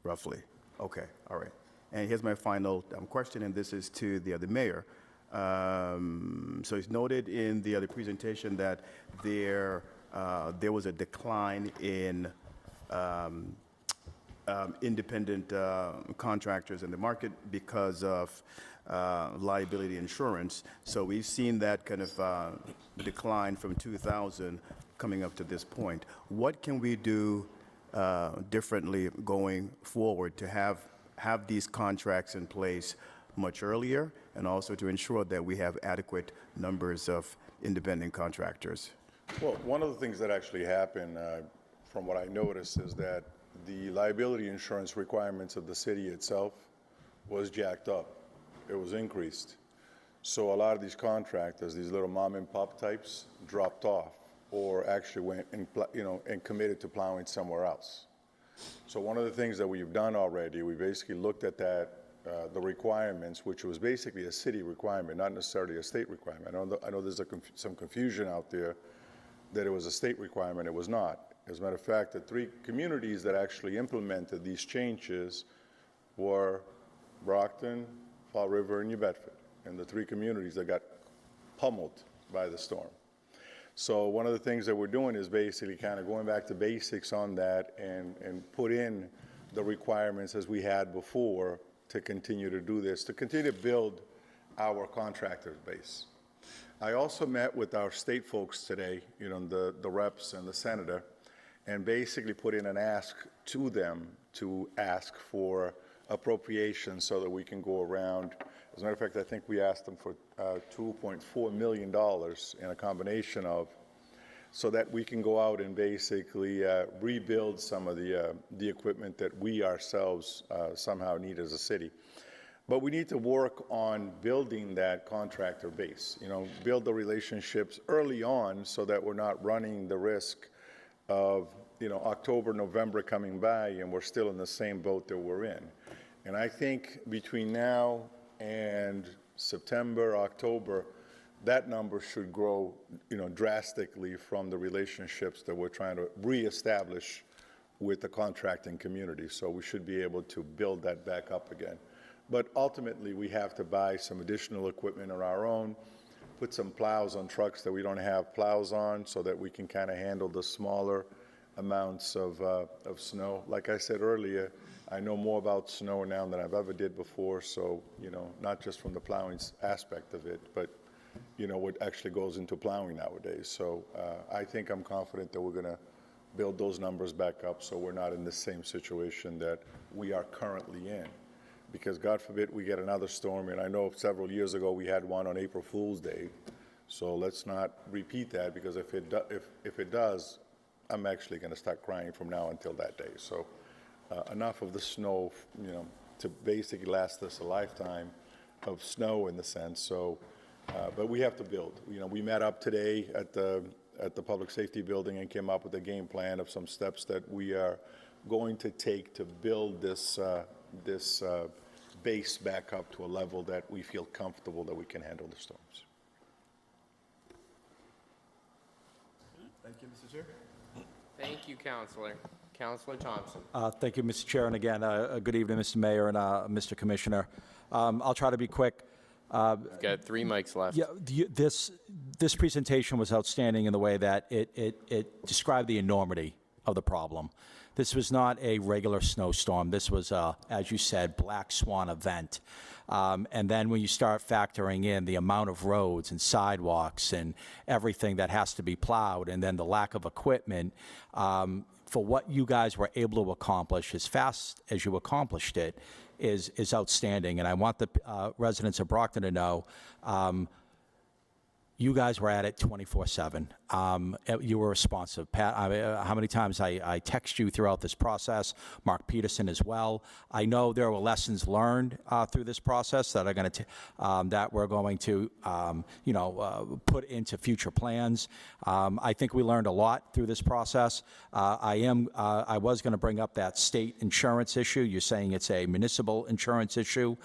roughly. Okay, all right. And here's my final question, and this is to the other mayor. So it's noted in the other presentation that there was a decline in independent contractors in the market because of liability insurance. So we've seen that kind of decline from 2000 coming up to this point. What can we do differently going forward to have these contracts in place much earlier and also to ensure that we have adequate numbers of independent contractors? Well, one of the things that actually happened, from what I noticed, is that the liability insurance requirements of the city itself was jacked up. It was increased. So a lot of these contractors, these little mom and pop types, dropped off or actually went and committed to plowing somewhere else. So one of the things that we've done already, we basically looked at that, the requirements, which was basically a city requirement, not necessarily a state requirement. I know there's some confusion out there that it was a state requirement. It was not. As a matter of fact, the 3 communities that actually implemented these changes were Brockton, Fall River, and New Bedford, and the 3 communities that got pummeled by the storm. So one of the things that we're doing is basically kind of going back to basics on that and put in the requirements as we had before to continue to do this, to continue to build our contractor base. I also met with our state folks today, the reps and the senator, and basically put in an ask to them to ask for appropriation so that we can go around. As a matter of fact, I think we asked them for $2.4 million in a combination of, so that we can go out and basically rebuild some of the equipment that we ourselves somehow need as a city. But we need to work on building that contractor base, build the relationships early on so that we're not running the risk of, October, November coming by and we're still in the same boat that we're in. And I think between now and September, October, that number should grow, drastically from the relationships that we're trying to reestablish with the contracting community. So we should be able to build that back up again. But ultimately, we have to buy some additional equipment on our own, put some plows on trucks that we don't have plows on so that we can kind of handle the smaller amounts of snow. Like I said earlier, I know more about snow now than I've ever did before, so, not just from the plowing aspect of it, but, what actually goes into plowing nowadays. So I think I'm confident that we're going to build those numbers back up so we're not in the same situation that we are currently in. Because God forbid we get another storm, and I know several years ago we had one on April Fool's Day, so let's not repeat that, because if it does, I'm actually going to start crying from now until that day. So enough of the snow, to basically last us a lifetime. of snow in the sense, so, but we have to build. You know, we met up today at the Public Safety Building and came up with a game plan of some steps that we are going to take to build this base back up to a level that we feel comfortable that we can handle the storms. Thank you, Mr. Chair. Thank you, Counselor. Counselor Thompson. Thank you, Mr. Chair, and again, good evening, Mr. Mayor and Mr. Commissioner. I'll try to be quick. We've got 3 mics left. Yeah, this presentation was outstanding in the way that it described the enormity of the problem. This was not a regular snowstorm. This was, as you said, black swan event. And then when you start factoring in the amount of roads and sidewalks and everything that has to be plowed, and then the lack of equipment, for what you guys were able to accomplish as fast as you accomplished it is outstanding. And I want the residents of Brockton to know, you guys were at it 24/7. You were responsive. Pat, how many times I text you throughout this process, Mark Peterson as well. I know there were lessons learned through this process that are going to that we're going to put into future plans. I think we learned a lot through this process. I was going to bring up that state insurance issue. You're saying it's a municipal insurance issue,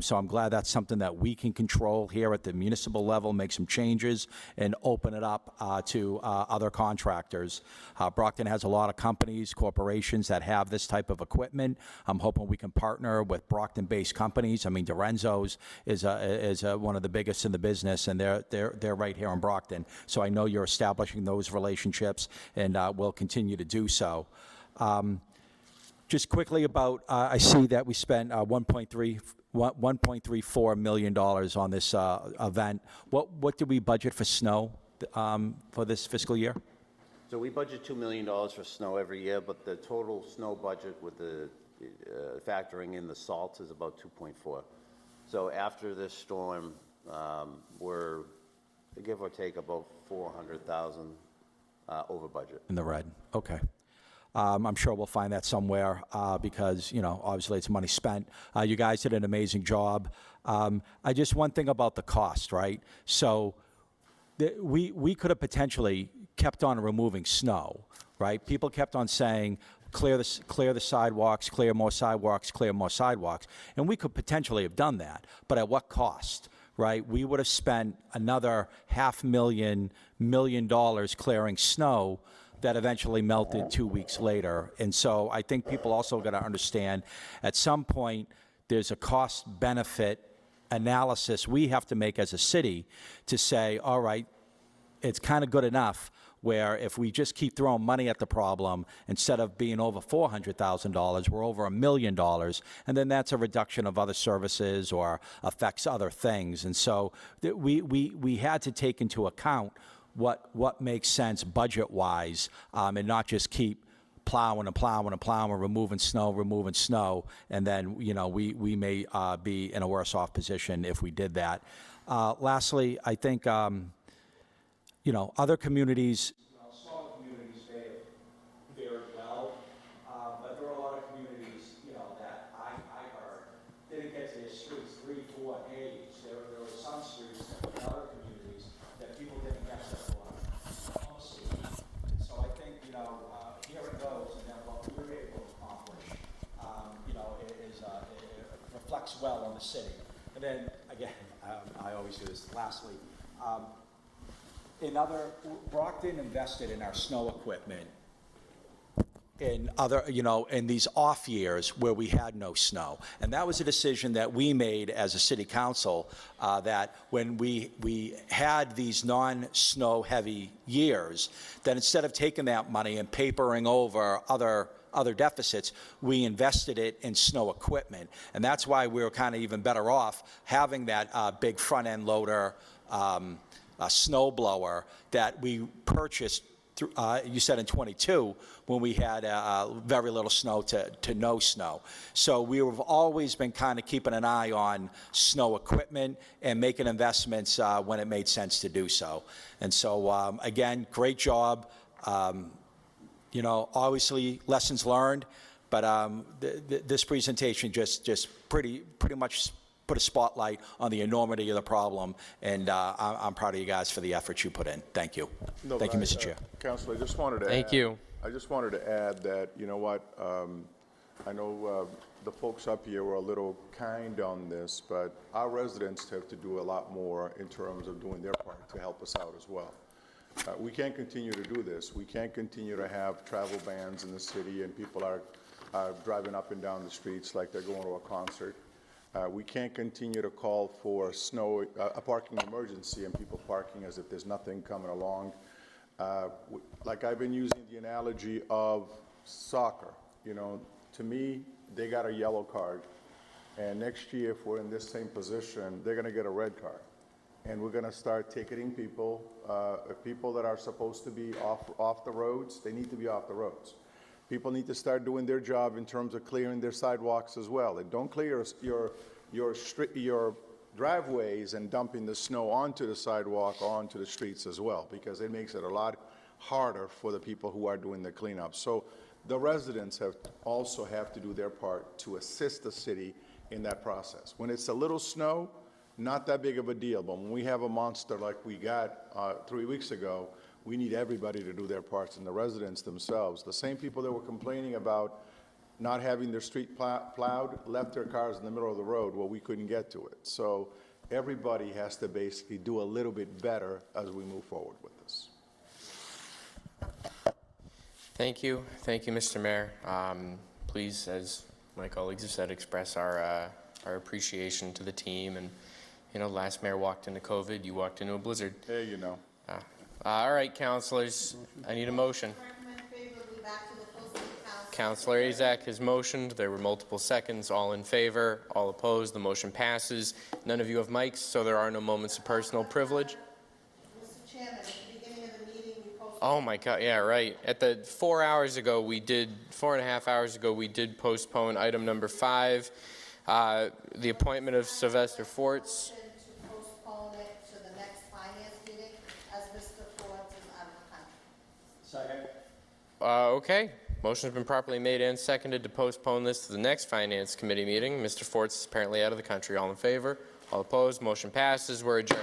so I'm glad that's something that we can control here at the municipal level, make some changes and open it up to other contractors. Brockton has a lot of companies, corporations that have this type of equipment. I'm hoping we can partner with Brockton-based companies. I mean, Dorenzo's is one of the biggest in the business, and they're right here in Brockton. So I know you're establishing those relationships, and will continue to do so. Just quickly about, I see that we spent $1.34 million on this event. What did we budget for snow for this fiscal year? So we budget $2 million for snow every year, but the total snow budget with the factoring in the salt is about 2.4. So after this storm, we're give or take about 400,000 over budget. In the red, okay. I'm sure we'll find that somewhere because, obviously it's money spent. You guys did an amazing job. One thing about the cost, right? So we could have potentially kept on removing snow, right? People kept on saying, clear the sidewalks, clear more sidewalks, clear more sidewalks. And we could potentially have done that, but at what cost? Right, we would have spent another $500,000 clearing snow that eventually melted 2 weeks later. And so I think people also got to understand, at some point, there's a cost-benefit analysis we have to make as a city to say, all right, it's kind of good enough where if we just keep throwing money at the problem, instead of being over $400,000, we're over $1 million, and then that's a reduction of other services or affects other things. And so we had to take into account what makes sense budget-wise, and not just keep plowing and plowing and plowing, removing snow, and then, we may be in a worse off position if we did that. Lastly, I think, other communities, smaller communities may have fared well, but there are a lot of communities, that I heard didn't get to their streets 3, 4 days. There were some streets in other communities that people didn't get to for almost a week. And so I think, here it goes, and then what we were able to accomplish, it reflects well on the city. And then, again, I always do this lastly. Brockton invested in our snow equipment in in these off years where we had no snow. And that was a decision that we made as a city council, that when we had these non-snow heavy years, that instead of taking that money and papering over other deficits, we invested it in snow equipment. And that's why we were kind of even better off having that big front end loader, a snow blower that we purchased through, you said in 22, when we had very little snow to no snow. So we have always been kind of keeping an eye on snow equipment and making investments when it made sense to do so. And so, again, great job. Obviously lessons learned, but this presentation just pretty much put a spotlight on the enormity of the problem, and I'm proud of you guys for the efforts you put in. Thank you. No, Thank but you, Mr. Chair. Counselor, I just wanted to add. Thank you. I just wanted to add that, you know what, I know the folks up here were a little kind on this, but our residents have to do a lot more in terms of doing their part to help us out as well. We can't continue to do this. We can't continue to have travel bans in the city and people are driving up and down the streets like they're going to a concert. We can't continue to call for a parking emergency and people parking as if there's nothing coming along. Like I've been using the analogy of soccer. You know, to me, they got a yellow card. And next year, if we're in this same position, they're going to get a red card. And we're going to start ticketing people. People that are supposed to be off the roads, they need to be off the roads. People need to start doing their job in terms of clearing their sidewalks as well. And don't clear your driveways and dumping the snow onto the sidewalk or onto the streets as well, because it makes it a lot harder for the people who are doing the cleanup. So the residents also have to do their part to assist the city in that process. When it's a little snow, not that big of a deal, but when we have a monster like we got 3 weeks ago, we need everybody to do their parts, and the residents themselves. The same people that were complaining about not having their street plowed left their cars in the middle of the road where we couldn't get to it. So everybody has to basically do a little bit better as we move forward with this. Thank you. Thank you, Mr. Mayor. Please, as my colleagues have said, express our appreciation to the team. And, you know, last mayor walked into COVID, you walked into a blizzard. Hey, you know. All right, councilors, I need a motion. Councilor Azak has motioned. There were multiple seconds. All in favor, all opposed. The motion passes. None of you have mics, so there are no moments of personal privilege. Mr. Chairman, at the beginning of the meeting, you posted... Oh my God, yeah, right. At the 4 hours ago, 4.5 hours ago, we did postpone item number 5, the appointment of Sylvester Forts. ...to postpone it to the next finance meeting, as Mr. Forts is out of the country. Second. Okay. Motion has been properly made and seconded to postpone this to the next Finance Committee meeting. Mr. Forts is apparently out of the country. All in favor? All opposed? Motion passes. We're adjourned.